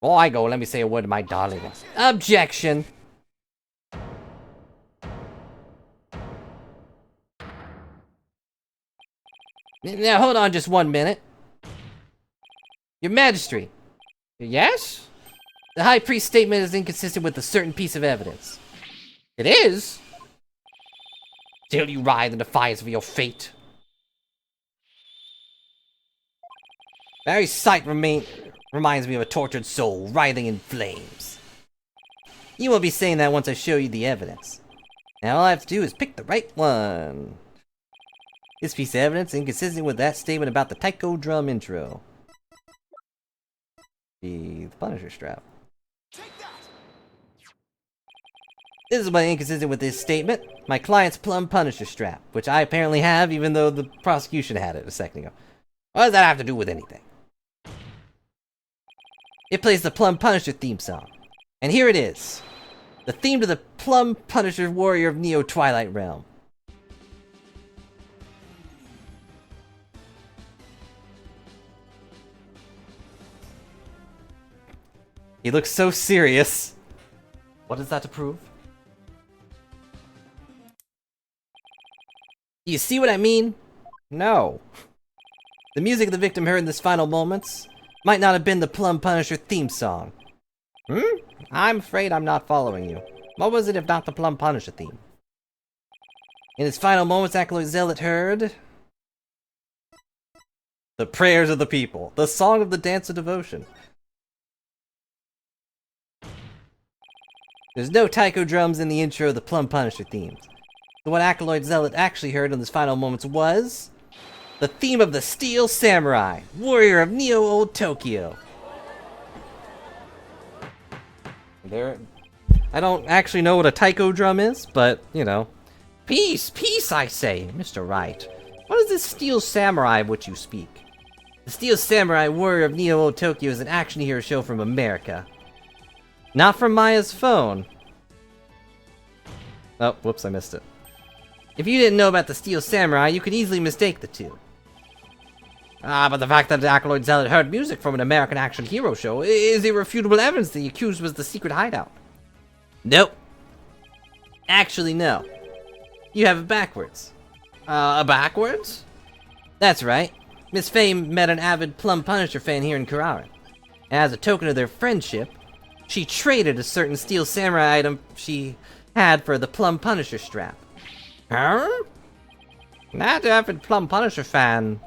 Before I go, let me say a word to my darling. Objection! Now, hold on just 1 minute. Your Majesty, Yes? the High Priest's statement is inconsistent with a certain piece of evidence. It is? Still you writhe in defiance of your fate. Very sight reminds me of a tortured soul writhing in flames. You will be saying that once I show you the evidence. Now all I have to do is pick the right one. This piece of evidence is inconsistent with that statement about the taiko drum intro. The Punisher strap. Take that! This is what's inconsistent with this statement. My client's plum Punisher strap, which I apparently have even though the prosecution had it a second ago. What does that have to do with anything? It plays the Plum Punisher theme song. And here it is. The theme to the Plum Punisher Warrior of Neo Twilight Realm. He looks so serious. What is that to prove? Do you see what I mean? No. The music the victim heard in this final moments might not have been the Plum Punisher theme song. I'm afraid I'm not following you. What was it if not the Plum Punisher theme? In his final moments, Acolyte Zealot heard... The Prayers of the People, the Song of the Dance of Devotion. There's no taiko drums in the intro of the Plum Punisher themes. So what Acolyte Zealot actually heard in his final moments was... the theme of the Steel Samurai, Warrior of Neo Old Tokyo. I don't actually know what a taiko drum is, but, you know. Peace, peace, I say, Mr. Wright. What is this Steel Samurai of which you speak? The Steel Samurai Warrior of Neo Old Tokyo is an action hero show from America. Not from Maya's phone. Oh, whoops, I missed it. If you didn't know about the Steel Samurai, you could easily mistake the two. But the fact that the Acolyte Zealot heard music from an American action hero show is irrefutable evidence the accused was the secret hideout. Nope. Actually, no. You have it backwards. Backwards? That's right. Miss Fame met an avid Plum Punisher fan here in Kararan. And as a token of their friendship, she traded a certain Steel Samurai item she had for the Plum Punisher strap. Huh? That avid Plum Punisher fan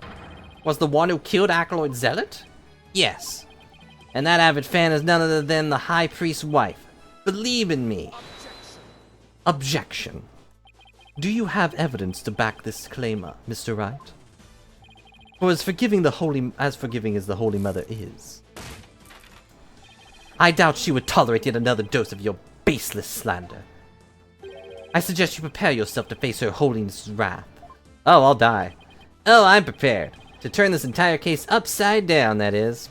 was the one who killed Acolyte Zealot? Yes. And that avid fan is none other than the High Priest's wife. Believe in me. Objection. Do you have evidence to back this claim up, Mr. Wright? For as forgiving as the Holy Mother is, I doubt she would tolerate yet another dose of your baseless slander. I suggest you prepare yourself to face Her Holiness' wrath. Oh, I'll die. Oh, I'm prepared. To turn this entire case upside down, that is.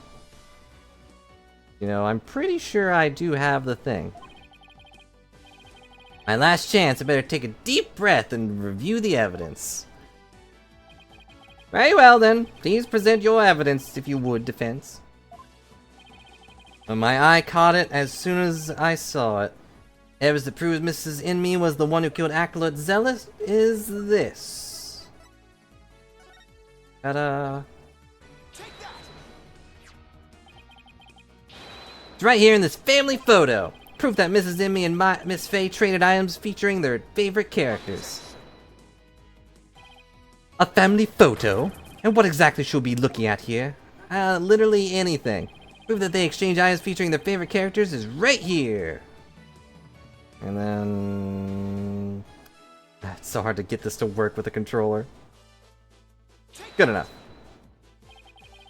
You know, I'm pretty sure I do have the thing. My last chance, I better take a deep breath and review the evidence. Very well then, please present your evidence if you would, defense. Well, my eye caught it as soon as I saw it. Evidence that proves Mrs. Inme was the one who killed Acolyte Zealot is this. Ta-da. It's right here in this family photo. Proof that Mrs. Inme and Miss Faye traded items featuring their favorite characters. A family photo? And what exactly should we be looking at here? Literally anything. Proof that they exchange items featuring their favorite characters is right here. And then... It's so hard to get this to work with a controller. Good enough.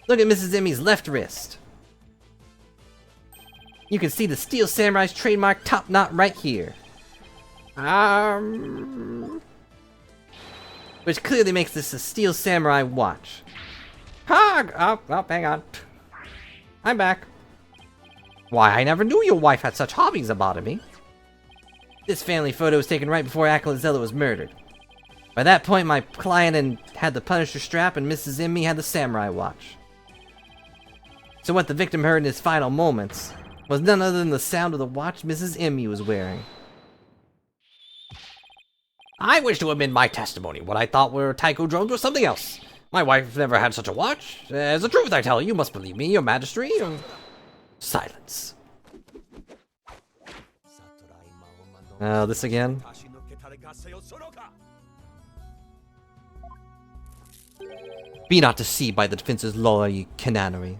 Look at Mrs. Emmy's left wrist. You can see the Steel Samurai's trademark top knot right here. Which clearly makes this a Steel Samurai watch. Oh, hang on. I'm back. Why, I never knew your wife had such hobbies about me. This family photo was taken right before Acolyte Zealot was murdered. By that point, my client had the Punisher strap and Mrs. Inme had the Samurai watch. So what the victim heard in his final moments was none other than the sound of the watch Mrs. Inme was wearing. I wish to amend my testimony. What I thought were Tycho drones was something else. My wife never had such a watch. As the truth I tell you, you must believe me, your majesty. Silence. Oh, this again? Be not deceived by the defense's lawyer canonry.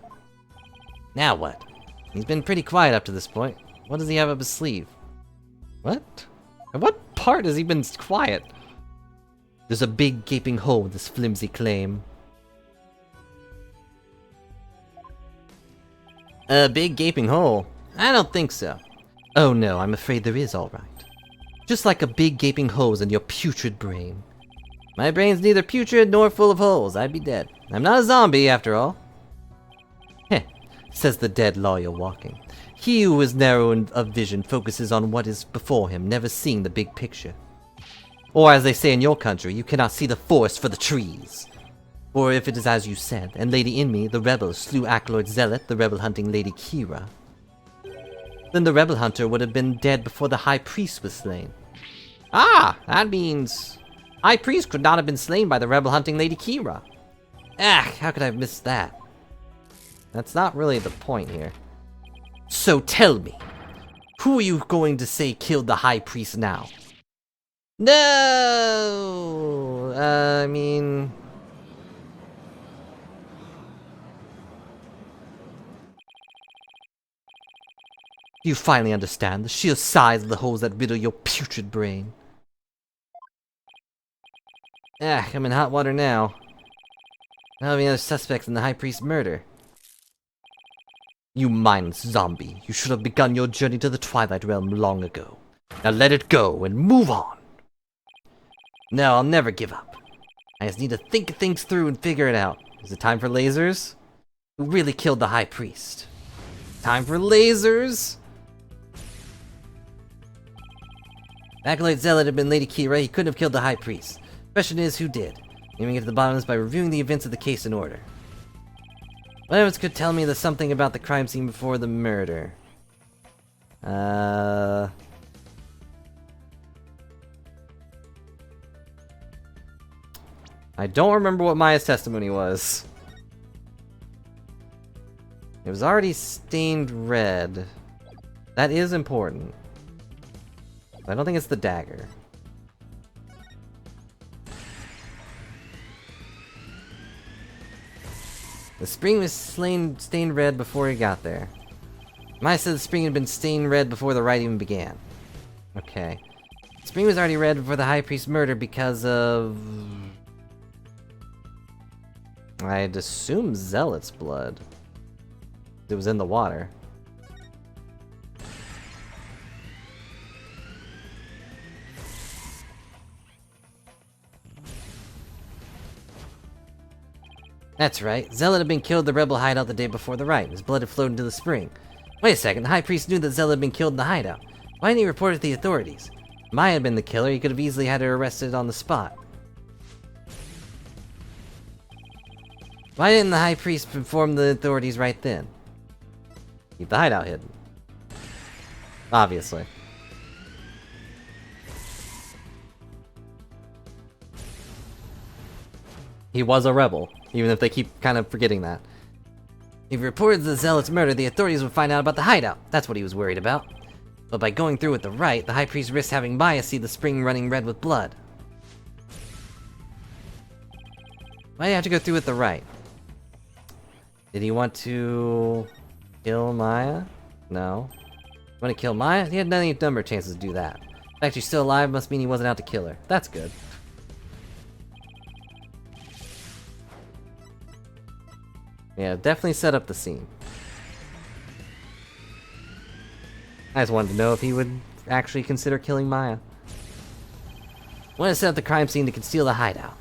Now what? He's been pretty quiet up to this point. What does he have up his sleeve? What? At what part has he been quiet? There's a big gaping hole in this flimsy claim. A big gaping hole? I don't think so. Oh no, I'm afraid there is alright. Just like a big gaping hole in your putrid brain. My brain's neither putrid nor full of holes. I'd be dead. I'm not a zombie, after all. Heh, says the dead lawyer walking. He who is narrow of vision focuses on what is before him, never seeing the big picture. Or as they say in your country, you cannot see the forest for the trees. Or if it is as you said, and Lady Inme, the rebel, slew Acolyte Zealot, the rebel-hunting Lady Kira, then the rebel hunter would have been dead before the High Priest was slain. Ah, that means High Priest could not have been slain by the rebel-hunting Lady Kira. Ah, how could I have missed that? That's not really the point here. So tell me, who are you going to say killed the High Priest now? No! I mean... You finally understand the sheer size of the holes that riddle your putrid brain. Ah, I'm in hot water now. I don't have any other suspects in the High Priest's murder. You mindless zombie, you should have begun your journey to the Twilight Realm long ago. Now let it go and move on! No, I'll never give up. I just need to think things through and figure it out. Is it time for lasers? Who really killed the High Priest? Time for lasers! If Acolyte Zealot had been Lady Kira, he couldn't have killed the High Priest. Question is, who did? Aiming at the bottom of this by reviewing the events of the case in order. What evidence could tell me there's something about the crime scene before the murder? I don't remember what Maya's testimony was. It was already stained red. That is important. I don't think it's the dagger. The spring was stained red before he got there. Maya said the spring had been stained red before the rite even began. Okay. Spring was already red before the High Priest's murder because of... I'd assume Zealot's blood. It was in the water. That's right. Zealot had been killed at the rebel hideout the day before the riot. His blood had flowed into the spring. Wait a second, the High Priest knew that Zealot had been killed in the hideout. Why didn't he report it to the authorities? If Maya had been the killer, he could have easily had her arrested on the spot. Why didn't the High Priest inform the authorities right then? Keep the hideout hidden. Obviously. He was a rebel, even if they keep kind of forgetting that. If he reported the Zealot's murder, the authorities would find out about the hideout. That's what he was worried about. But by going through with the rite, the High Priest risks having Maya see the spring running red with blood. Why do you have to go through with the rite? Did he want to kill Maya? No. Want to kill Maya? He had any number of chances to do that. The fact she's still alive must mean he wasn't out to kill her. That's good. Yeah, definitely set up the scene. I just wanted to know if he would actually consider killing Maya. Wanted to set up the crime scene to conceal the hideout.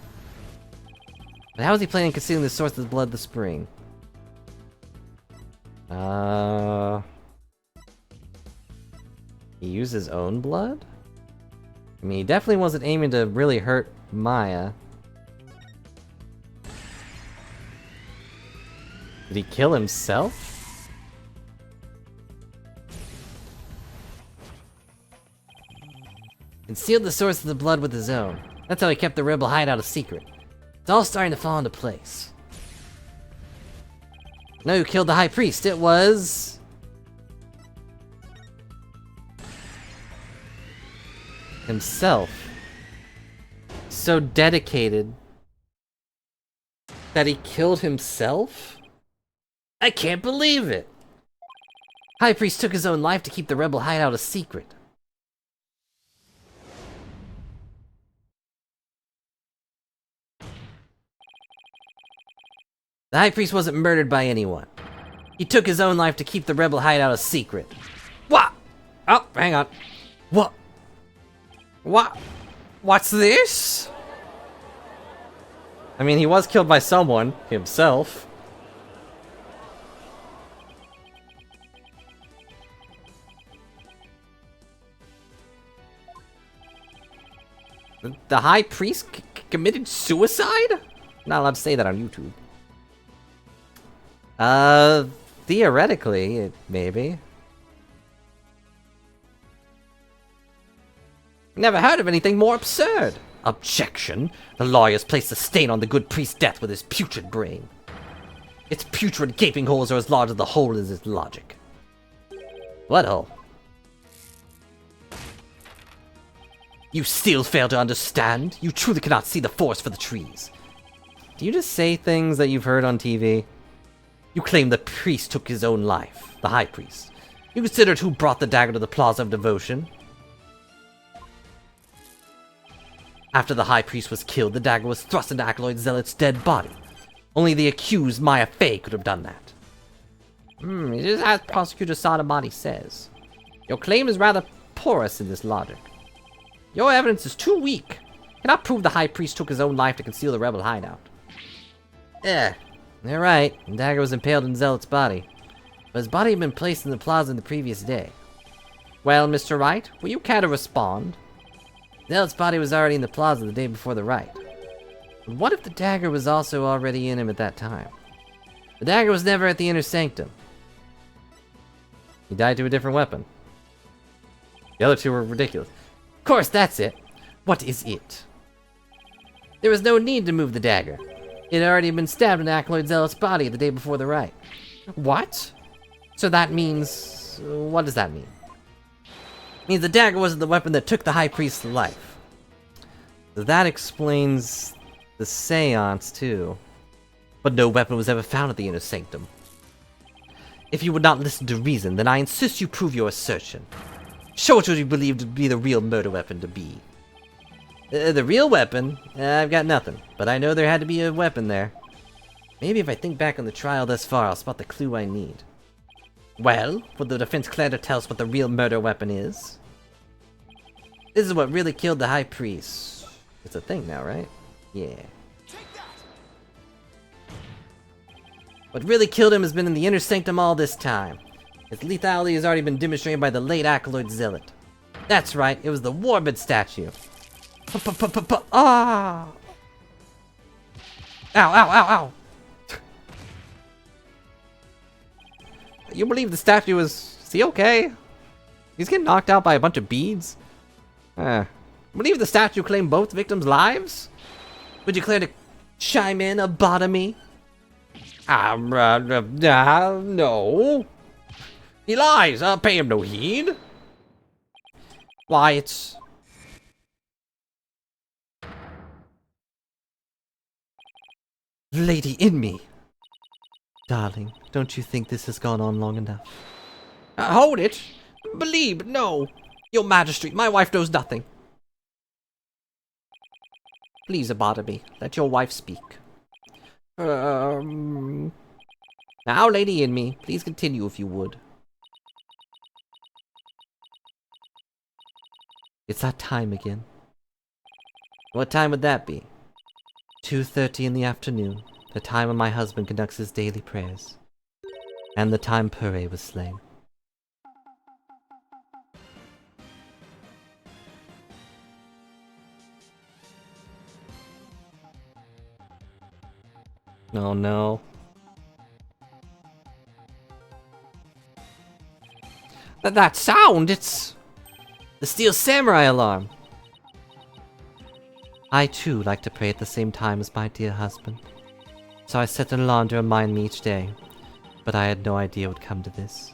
But how is he planning on concealing the source of the blood of the spring? He used his own blood? I mean, he definitely wasn't aiming to really hurt Maya. Did he kill himself? Concealed the source of the blood with his own. That's how he kept the rebel hideout a secret. It's all starting to fall into place. Know who killed the High Priest? It was... himself. So dedicated that he killed himself? I can't believe it! High Priest took his own life to keep the rebel hideout a secret. The High Priest wasn't murdered by anyone. He took his own life to keep the rebel hideout a secret. What? Oh, hang on. What? What? What's this? I mean, he was killed by someone, himself. The High Priest committed suicide? Not allowed to say that on YouTube. Theoretically, maybe. Never heard of anything more absurd. Objection. The lawyer's placed a stain on the good priest's death with his putrid brain. Its putrid gaping holes are as large as the hole as its logic. What hole? You still fail to understand? You truly cannot see the forest for the trees. Do you just say things that you've heard on TV? You claim the priest took his own life, the High Priest. You considered who brought the dagger to the Plaza of Devotion? After the High Priest was killed, the dagger was thrust into Acolyte Zealot's dead body. Only the accused Maya Fey could have done that. It is as Prosecutor Sadamati says. Your claim is rather porous in this logic. Your evidence is too weak. You cannot prove the High Priest took his own life to conceal the rebel hideout. You're right. The dagger was impaled in Zealot's body. But his body had been placed in the plaza the previous day. Well, Mr. Wright, will you care to respond? Zealot's body was already in the plaza the day before the riot. But what if the dagger was also already in him at that time? The dagger was never at the inner sanctum. He died to a different weapon. The other two were ridiculous. Of course, that's it. What is it? There was no need to move the dagger. It had already been stabbed in Acolyte Zealot's body the day before the riot. What? So that means... what does that mean? It means the dagger wasn't the weapon that took the High Priest's life. So that explains the seance, too. But no weapon was ever found at the inner sanctum. If you would not listen to reason, then I insist you prove your assertion. Show what you believe to be the real murder weapon to be. The real weapon? I've got nothing, but I know there had to be a weapon there. Maybe if I think back on the trial thus far, I'll spot the clue I need. Well, will the defense care to tell us what the real murder weapon is? This is what really killed the High Priest. It's a thing now, right? Yeah. What really killed him has been in the inner sanctum all this time. Its lethality has already been demonstrated by the late Acolyte Zealot. That's right, it was the Warbid statue. Ah! Ow, ow, ow, ow! You believe the statue is he okay? He's getting knocked out by a bunch of beads? Believe the statue claimed both victims' lives? Would you care to chime in, Abotomy? No. He lies. I'll pay him no heed. Why, it's... Lady in me. Darling, don't you think this has gone on long enough? Hold it. Believe, no. Your Majesty, my wife knows nothing. Please, Abotomy, let your wife speak. Now, Lady in me, please continue if you would. It's that time again. What time would that be? 2:30 in the afternoon, the time when my husband conducts his daily prayers. And the time Purre was slain. Oh no. That sound, it's... the Steel Samurai alarm! I too like to pray at the same time as my dear husband. So I set an alarm to remind me each day. But I had no idea it would come to this.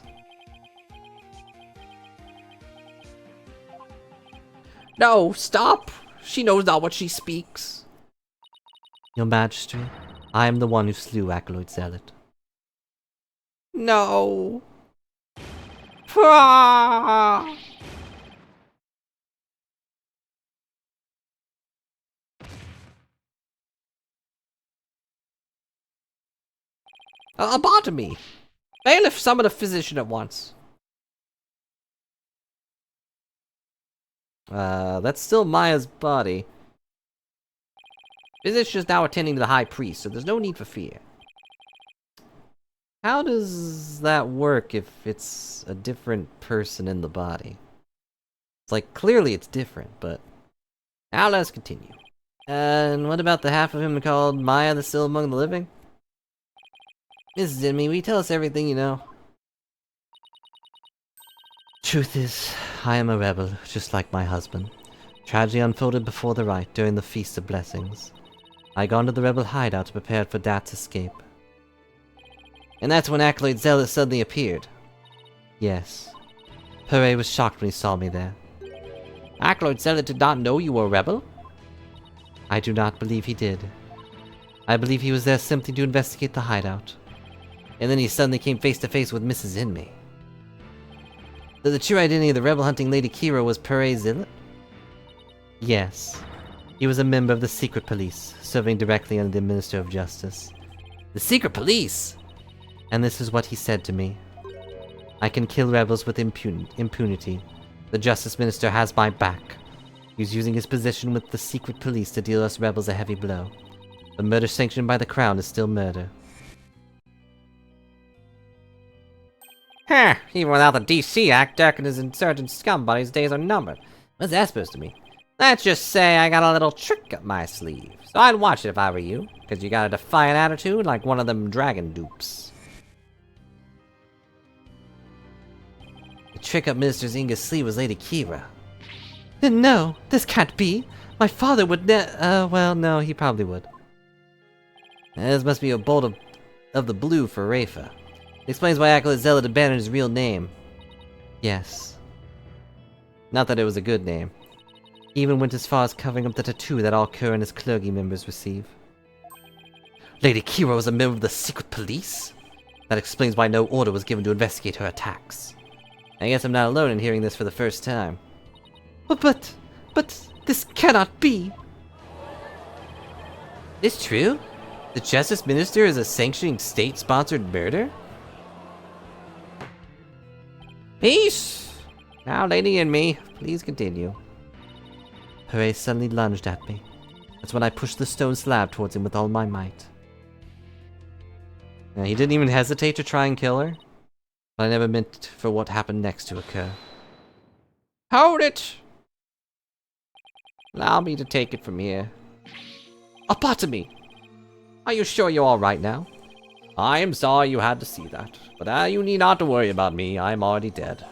No, stop. She knows not what she speaks. Your Majesty, I am the one who slew Acolyte Zealot. No. Ah! Abotomy. Bailiff, summon a physician at once. That's still Maya's body. Physician is now attending to the High Priest, so there's no need for fear. How does that work if it's a different person in the body? It's like, clearly it's different, but... Now let us continue. And what about the half of him called Maya that's still among the living? Mrs. Inmi, will you tell us everything you know? Truth is, I am a rebel, just like my husband. Tragedy unfolded before the rite, during the Feast of Blessings. I gone to the rebel hideout to prepare for Dat's escape. And that's when Acolyte Zealot suddenly appeared. Yes. Purre was shocked when he saw me there. Acolyte Zealot did not know you were a rebel? I do not believe he did. I believe he was there simply to investigate the hideout. And then he suddenly came face to face with Mrs. Inmi. The true identity of the rebel-hunting Lady Kira was Purre Zealot? Yes. He was a member of the secret police, serving directly under the Minister of Justice. The secret police? And this is what he said to me. I can kill rebels with impunity. The Justice Minister has my back. He's using his position with the secret police to deal us rebels a heavy blow. The murder sanctioned by the Crown is still murder. Huh, even without the DC Act, Dirk and his insurgent scum buddies' days are numbered. What's that supposed to mean? Let's just say I got a little trick up my sleeve. So I'd watch it if I were you, because you got a defiant attitude like one of them dragon dupes. The trick up Minister Inga's sleeve was Lady Kira. No, this can't be. My father would well, no, he probably would. This must be a bolt of the blue for Rafa. Explains why Acolyte Zealot abandoned his real name. Yes. Not that it was a good name. He even went as far as covering up the tattoo that all Kerr and his clergy members receive. Lady Kira was a member of the secret police? That explains why no order was given to investigate her attacks. I guess I'm not alone in hearing this for the first time. But this cannot be. Is true? The Justice Minister is a sanctioning state-sponsored murder? Peace! Now, lady and me, please continue. Hooray suddenly lunged at me. That's when I pushed the stone slab towards him with all my might. Now, he didn't even hesitate to try and kill her, but I never meant for what happened next to occur. Hold it! Allow me to take it from here. Apotome! Are you sure you're alright now? I am sorry you had to see that, but you need not to worry about me, I am already dead.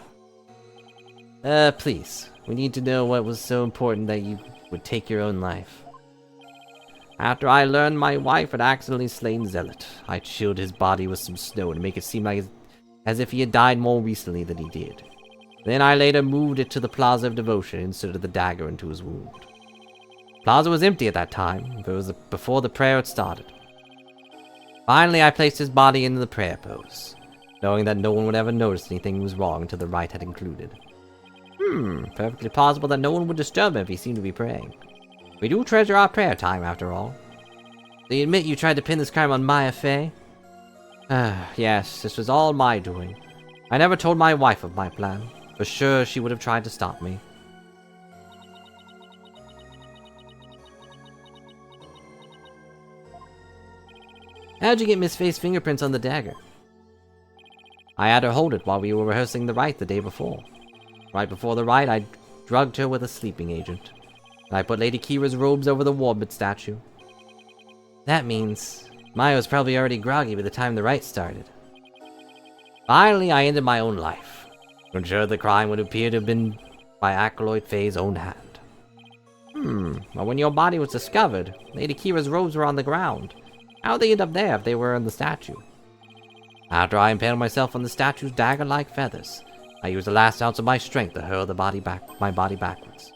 Please, we need to know what was so important that you would take your own life. After I learned my wife had accidentally slain Zealot, I chilled his body with some snow to make it seem like as if he had died more recently than he did. Then I later moved it to the Plaza of Devotion and inserted the dagger into his wound. Plaza was empty at that time, but it was before the prayer had started. Finally, I placed his body into the prayer pose, knowing that no one would ever notice anything was wrong until the rite had concluded. Perfectly possible that no one would disturb him if he seemed to be praying. We do treasure our prayer time, after all. So you admit you tried to pin this crime on Maya Fey? Yes, this was all my doing. I never told my wife of my plan. For sure, she would have tried to stop me. How'd you get Miss Fey's fingerprints on the dagger? I had her hold it while we were rehearsing the rite the day before. Right before the rite, I drugged her with a sleeping agent. And I put Lady Kira's robes over the Warbit statue. That means Maya was probably already groggy by the time the rite started. Finally, I ended my own life, to ensure the crime would appear to have been by Acolyte Faye's own hand. Well, when your body was discovered, Lady Kira's robes were on the ground. How'd they end up there if they were in the statue? After I impaled myself on the statue's dagger-like feathers, I used the last ounce of my strength to hurl my body backwards.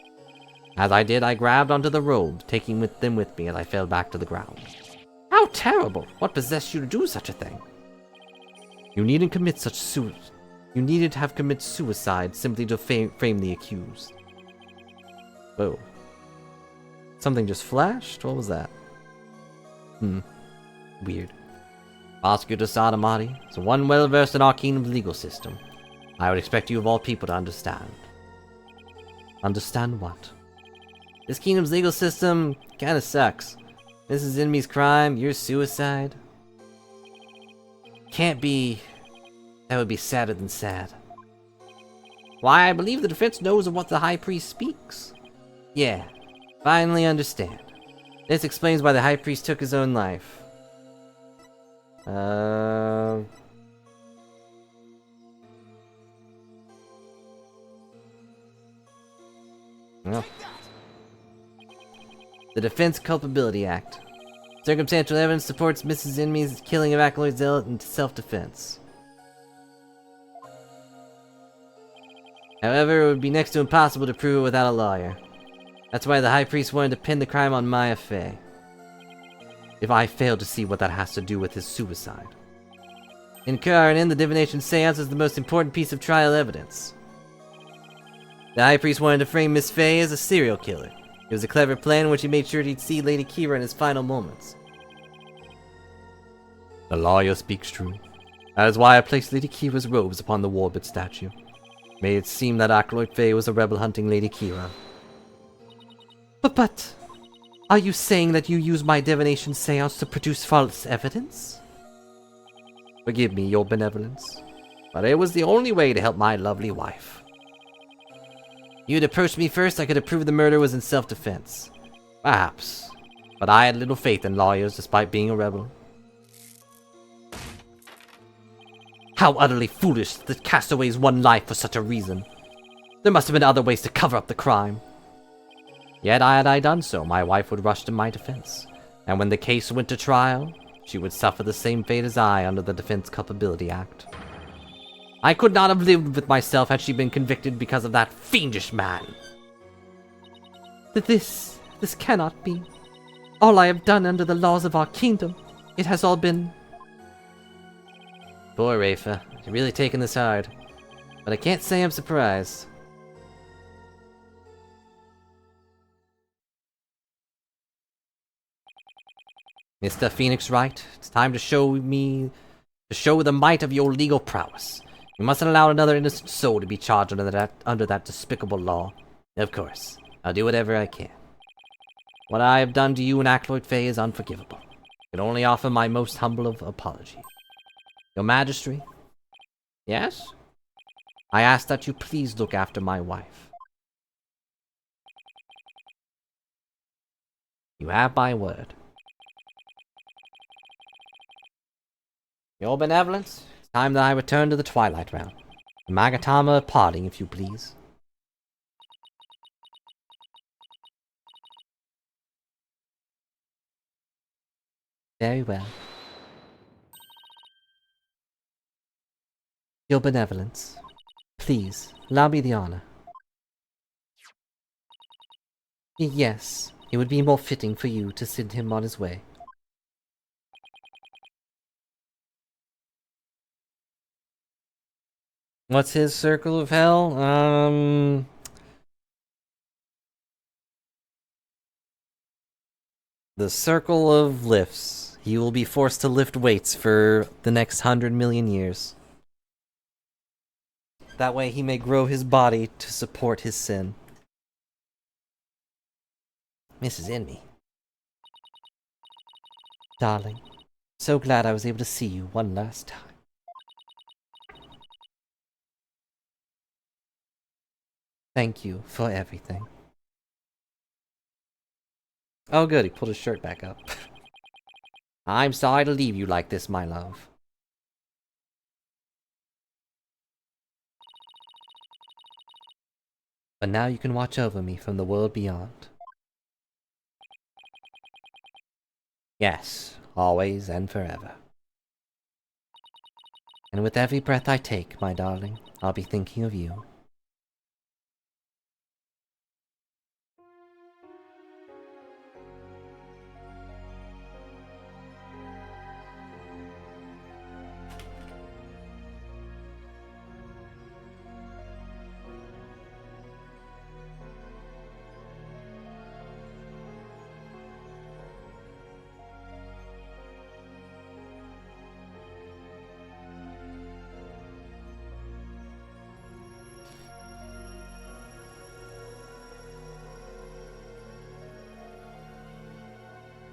As I did, I grabbed onto the robes, taking them with me as I fell back to the ground. How terrible! What possessed you to do such a thing? You needn't have committed suicide simply to frame the accused. Whoa. Something just flashed? What was that? Weird. Prosecutor Sadamati is one well-versed in our kingdom's legal system. I would expect you of all people to understand. Understand what? This kingdom's legal system kinda sucks. Mrs. Enemy's crime, your suicide. Can't be. That would be sadder than sad. Why, I believe the defense knows of what the High Priest speaks. Yeah, finally understand. This explains why the High Priest took his own life. No. The Defense Culpability Act. Circumstantial evidence supports Mrs. Enemy's killing of Acolyte Zealot in self-defense. However, it would be next to impossible to prove it without a lawyer. That's why the High Priest wanted to pin the crime on Maya Fey. If I fail to see what that has to do with his suicide. In Karanin, the divination seance is the most important piece of trial evidence. The High Priest wanted to frame Miss Fey as a serial killer. It was a clever plan in which he made sure he'd see Lady Kira in his final moments. The lawyer speaks true. That is why I placed Lady Kira's robes upon the Warbit statue. Made it seem that Acolyte Faye was a rebel hunting Lady Kira. But, are you saying that you used my divination seance to produce false evidence? Forgive me, your benevolence, but it was the only way to help my lovely wife. You'd approached me first, I could have proved the murder was in self-defense. Perhaps, but I had little faith in lawyers despite being a rebel. How utterly foolish that the castaways won life for such a reason. There must have been other ways to cover up the crime. Yet had I done so, my wife would rush to my defense, and when the case went to trial, she would suffer the same fate as I under the Defense Culpability Act. I could not have lived with myself had she been convicted because of that fiendish man. This cannot be. All I have done under the laws of our kingdom, it has all been... Poor Rafa, you're really taking this hard. But I can't say I'm surprised. Mr. Phoenix Wright, it's time to show the might of your legal prowess. You mustn't allow another innocent soul to be charged under that despicable law. Of course, I'll do whatever I can. What I have done to you and Acloid Faye is unforgivable. I can only offer my most humble of apologies. Your Majesty? Yes? I ask that you please look after my wife. You have my word. Your benevolence, it's time that I return to the Twilight Realm. The Magatama are parting, if you please. Very well. Your benevolence. Please, allow me the honor. Yes, it would be more fitting for you to send him on his way. What's his circle of hell? The circle of lifts. He will be forced to lift weights for the next 100 million years. That way he may grow his body to support his sin. Mrs. Enemy. Darling, so glad I was able to see you one last time. Thank you for everything. Oh good, he pulled his shirt back up. I'm sorry to leave you like this, my love. But now you can watch over me from the world beyond. Yes, always and forever. And with every breath I take, my darling, I'll be thinking of you.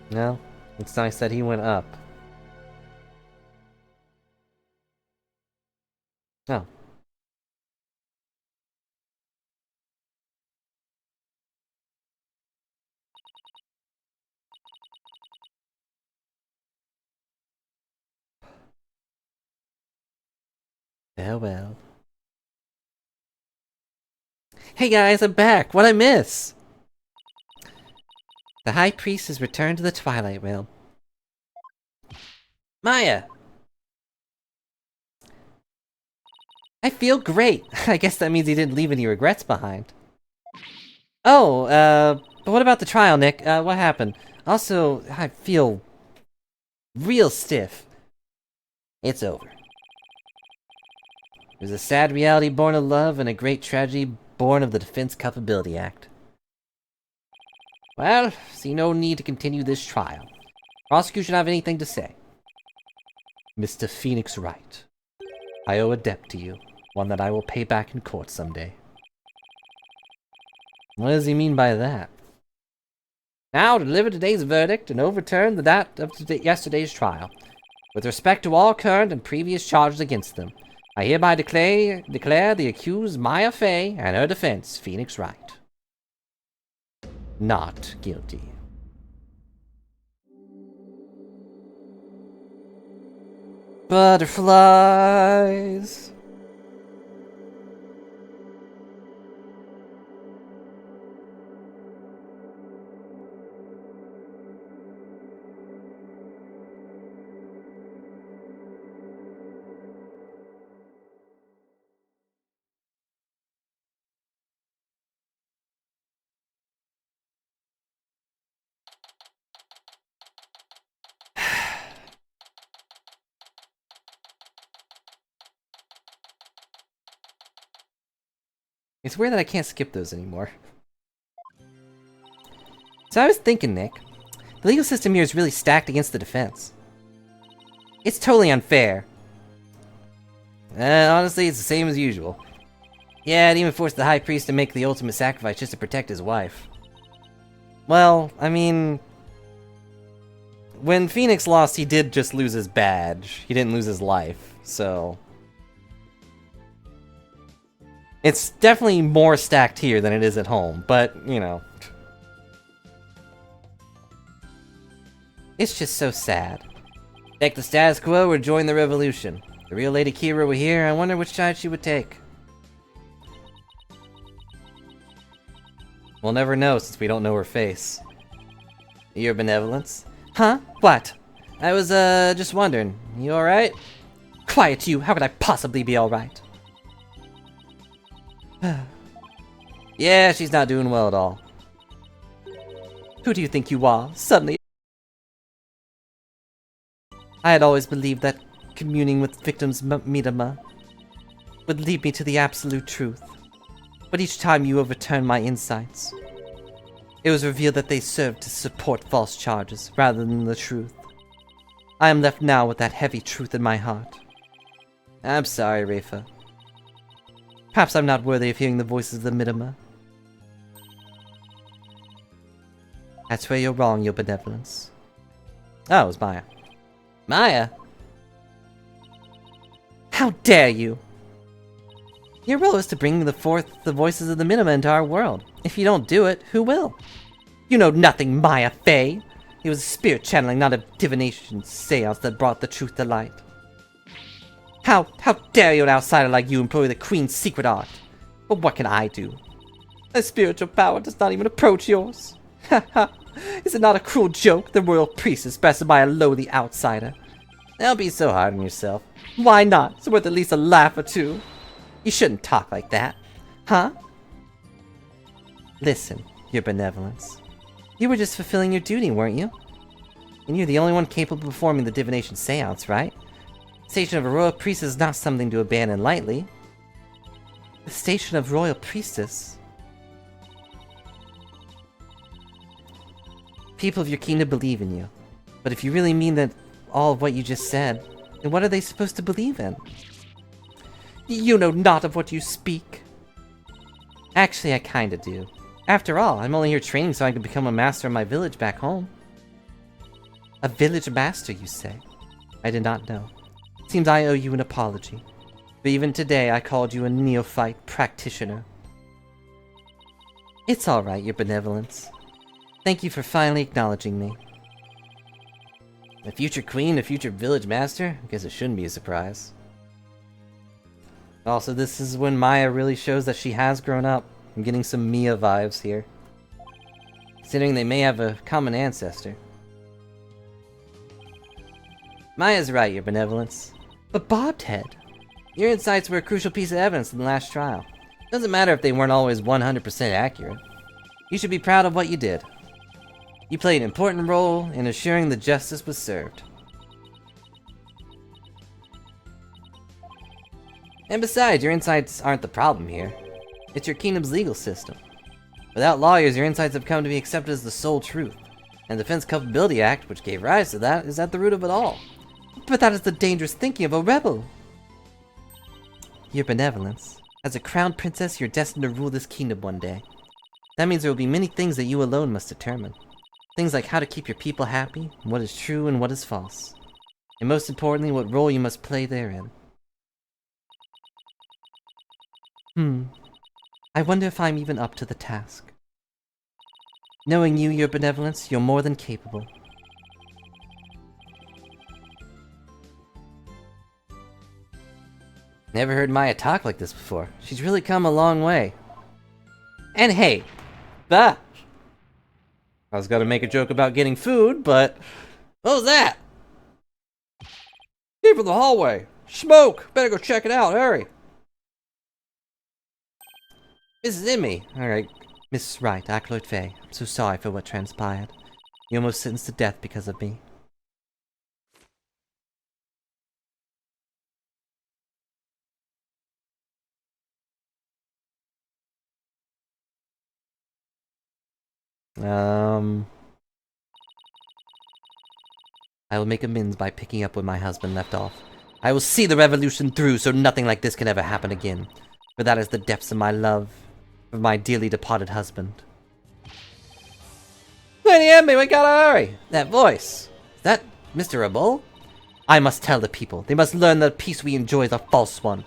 No, it's nice that he went up. Oh. Farewell. Hey guys, I'm back! What'd I miss? The High Priest has returned to the Twilight Realm. Maya! I feel great! I guess that means he didn't leave any regrets behind. Oh, but what about the trial, Nick? What happened? Also, I feel real stiff. It's over. It was a sad reality born of love and a great tragedy born of the Defense Culpability Act. Well, see no need to continue this trial. Prosecution have anything to say? Mr. Phoenix Wright, I owe a debt to you, one that I will pay back in court someday. What does he mean by that? Now deliver today's verdict and overturn that of yesterday's trial. With respect to all current and previous charges against them, I hereby declare the accused Maya Fey and her defense, Phoenix Wright, not guilty. Butterflies! It's weird that I can't skip those anymore. So I was thinking, Nick, the legal system here is really stacked against the defense. It's totally unfair. Honestly, it's the same as usual. Yeah, it even forced the High Priest to make the ultimate sacrifice just to protect his wife. Well, I mean... when Phoenix lost, he did just lose his badge. He didn't lose his life, so... it's definitely more stacked here than it is at home, but, you know... it's just so sad. Take the status quo or join the revolution. If the real Lady Kira were here, I wonder which side she would take. We'll never know since we don't know her face. Your benevolence? Huh? What? I was, just wondering. You alright? Quiet you! How could I possibly be alright? Yeah, she's not doing well at all. Who do you think you are? Suddenly... I had always believed that communing with victims Midama would lead me to the absolute truth. But each time you overturned my insights, it was revealed that they served to support false charges rather than the truth. I am left now with that heavy truth in my heart. I'm sorry, Rafa. Perhaps I'm not worthy of hearing the voices of the Midama. That's where you're wrong, your benevolence. Oh, it was Maya. Maya? How dare you! Your role is to bring forth the voices of the Minima into our world. If you don't do it, who will? You know nothing, Maya Fey! It was spirit channeling, not a divination seance that brought the truth to light. How dare you, an outsider like you, employ the Queen's secret art? But what can I do? My spiritual power does not even approach yours. Ha ha! Is it not a cruel joke, the royal priestess bested by a lowly outsider? Don't be so hard on yourself. Why not? It's worth at least a laugh or two. You shouldn't talk like that. Huh? Listen, your benevolence. You were just fulfilling your duty, weren't you? And you're the only one capable of performing the divination seance, right? The station of a royal priestess is not something to abandon lightly. The station of royal priestess? People of your kingdom believe in you. But if you really mean that all of what you just said, then what are they supposed to believe in? You know not of what you speak. Actually, I kinda do. After all, I'm only here training so I can become a master in my village back home. A village master, you say? I did not know. Seems I owe you an apology. But even today, I called you a neophyte practitioner. It's alright, your benevolence. Thank you for finally acknowledging me. A future queen, a future village master? I guess it shouldn't be a surprise. Also, this is when Maya really shows that she has grown up. I'm getting some Mia vibes here. Considering they may have a common ancestor. Maya's right, your benevolence. But Bobhead, your insights were a crucial piece of evidence in the last trial. Doesn't matter if they weren't always 100% accurate. You should be proud of what you did. You played an important role in assuring that justice was served. And besides, your insights aren't the problem here. It's your kingdom's legal system. Without lawyers, your insights have come to be accepted as the sole truth. And the Defense Culpability Act, which gave rise to that, is at the root of it all. But that is the dangerous thinking of a rebel! Your benevolence. As a crown princess, you're destined to rule this kingdom one day. That means there will be many things that you alone must determine. Things like how to keep your people happy, what is true and what is false. And most importantly, what role you must play therein. I wonder if I'm even up to the task. Knowing you, your benevolence, you're more than capable. Never heard Maya talk like this before. She's really come a long way. And hey, I was gonna make a joke about getting food, but what was that? Came from the hallway. Smoke! Better go check it out, hurry! Mrs. Emmy! Alright, Mrs. Wright, Acolyte Faye. I'm so sorry for what transpired. You almost sentenced to death because of me. I will make amends by picking up where my husband left off. I will see the revolution through so nothing like this can ever happen again. For that is the depths of my love for my dearly departed husband. Lady Emmy, we gotta hurry! That voice! Is that Mr. Rabol? I must tell the people. They must learn that the peace we enjoy is a false one.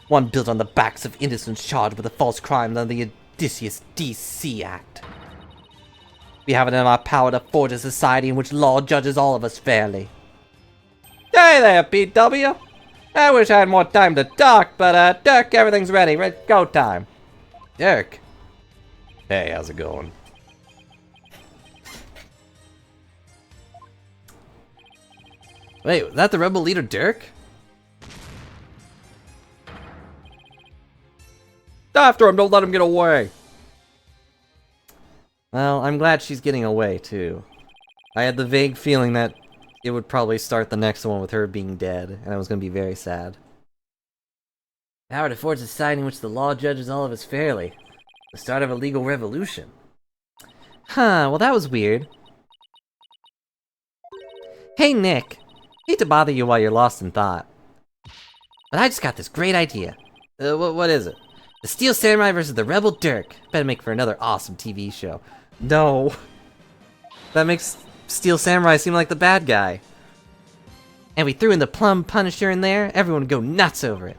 One built on the backs of innocents charged with a false crime under the Odysseus D.C. Act. We have it in our power to forge a society in which law judges all of us fairly. Hey there, PW! I wish I had more time to talk, but Dirk, everything's ready. Go time. Dirk. Hey, how's it going? Wait, was that the rebel leader Dirk? After him, don't let him get away. Well, I'm glad she's getting away, too. I had the vague feeling that it would probably start the next one with her being dead, and I was going to be very sad. Power to forge a society in which the law judges all of us fairly. The start of a legal revolution. Huh, well that was weird. Hey Nick, hate to bother you while you're lost in thought, but I just got this great idea. What is it? The Steel Samurai versus the Rebel Dirk. Better make for another awesome TV show. No. That makes Steel Samurai seem like the bad guy. And we threw in the Plum Punisher in there, everyone would go nuts over it.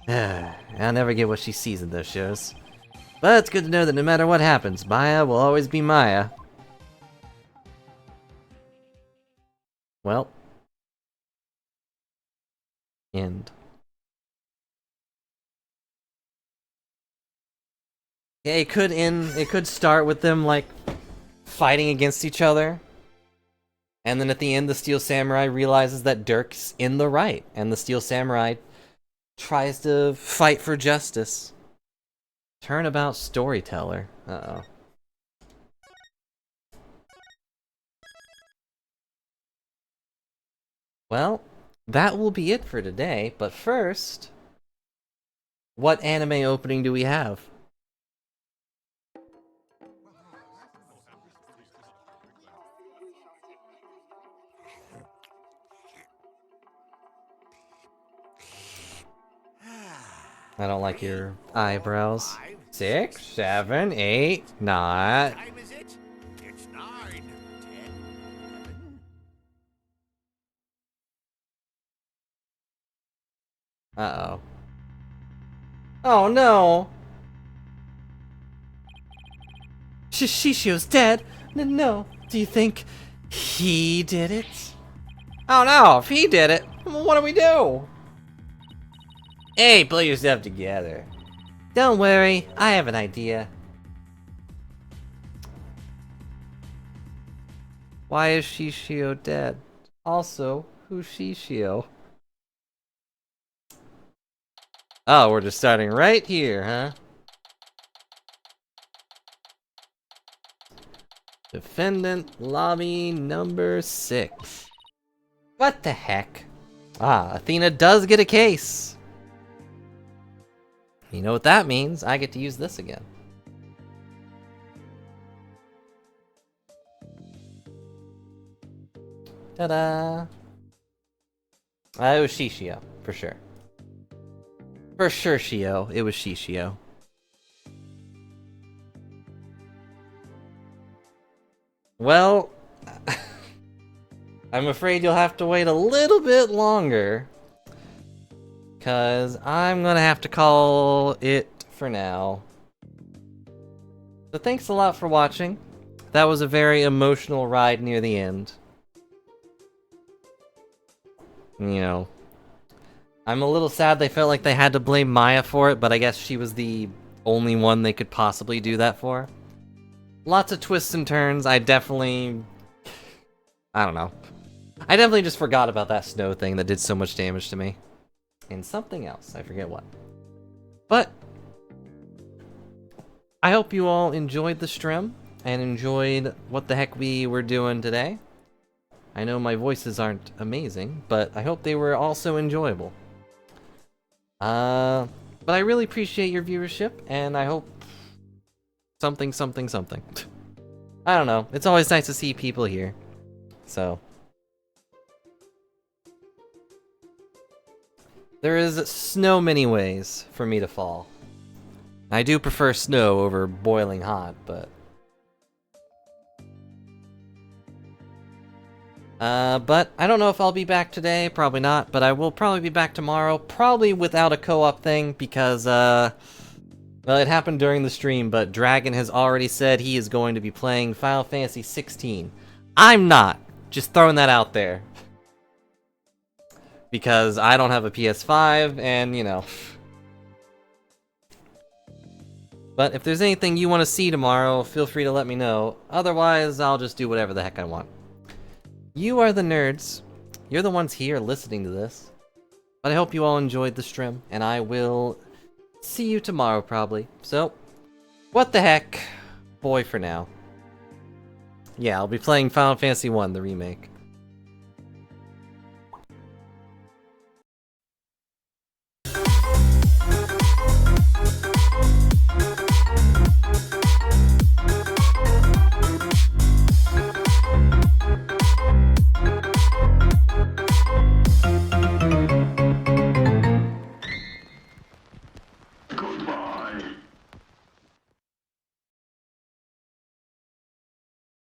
I'll never get what she sees in those shows. But it's good to know that no matter what happens, Maya will always be Maya. Well. End. Yeah, it could start with them, like, fighting against each other. And then at the end, the Steel Samurai realizes that Dirk's in the right. And the Steel Samurai tries to fight for justice. Turnabout storyteller. Uh-oh. Well, that will be it for today. But first, what anime opening do we have? I don't like your eyebrows. 6, 7, 8, 9. Time is it? It's 9, 10, 11. Uh-oh. Oh no! Shishio's dead? No. Do you think he did it? Oh no, if he did it, what do we do? Hey, pull yourself together. Don't worry, I have an idea. Why is Shishio dead? Also, who's Shishio? Oh, we're just starting right here, huh? Defendant lobby number 6. What the heck? Ah, Athena does get a case. You know what that means? I get to use this again. Ta-da! It was Shishio, for sure. For sure, Shio. It was Shishio. Well, I'm afraid you'll have to wait a little bit longer. Because I'm going to have to call it for now. So thanks a lot for watching. That was a very emotional ride near the end. You know, I'm a little sad they felt like they had to blame Maya for it, but I guess she was the only one they could possibly do that for. Lots of twists and turns. I don't know. I definitely just forgot about that snow thing that did so much damage to me. And something else, I forget what. But I hope you all enjoyed the stream and enjoyed what the heck we were doing today. I know my voices aren't amazing, but I hope they were also enjoyable. But I really appreciate your viewership, and I hope something, something, something. I don't know. It's always nice to see people here. So. There is so many ways for me to fall. I do prefer snow over boiling hot, but... but I don't know if I'll be back today, probably not, but I will probably be back tomorrow, probably without a co-op thing, because, well, it happened during the stream, but Dragon has already said he is going to be playing Final Fantasy 16. I'm not! Just throwing that out there. Because I don't have a PS5, and, you know... But if there's anything you want to see tomorrow, feel free to let me know. Otherwise, I'll just do whatever the heck I want. You are the nerds. You're the ones here listening to this. But I hope you all enjoyed the stream, and I will see you tomorrow probably. So, what the heck? Boy for now. Yeah, I'll be playing Final Fantasy 1, the remake.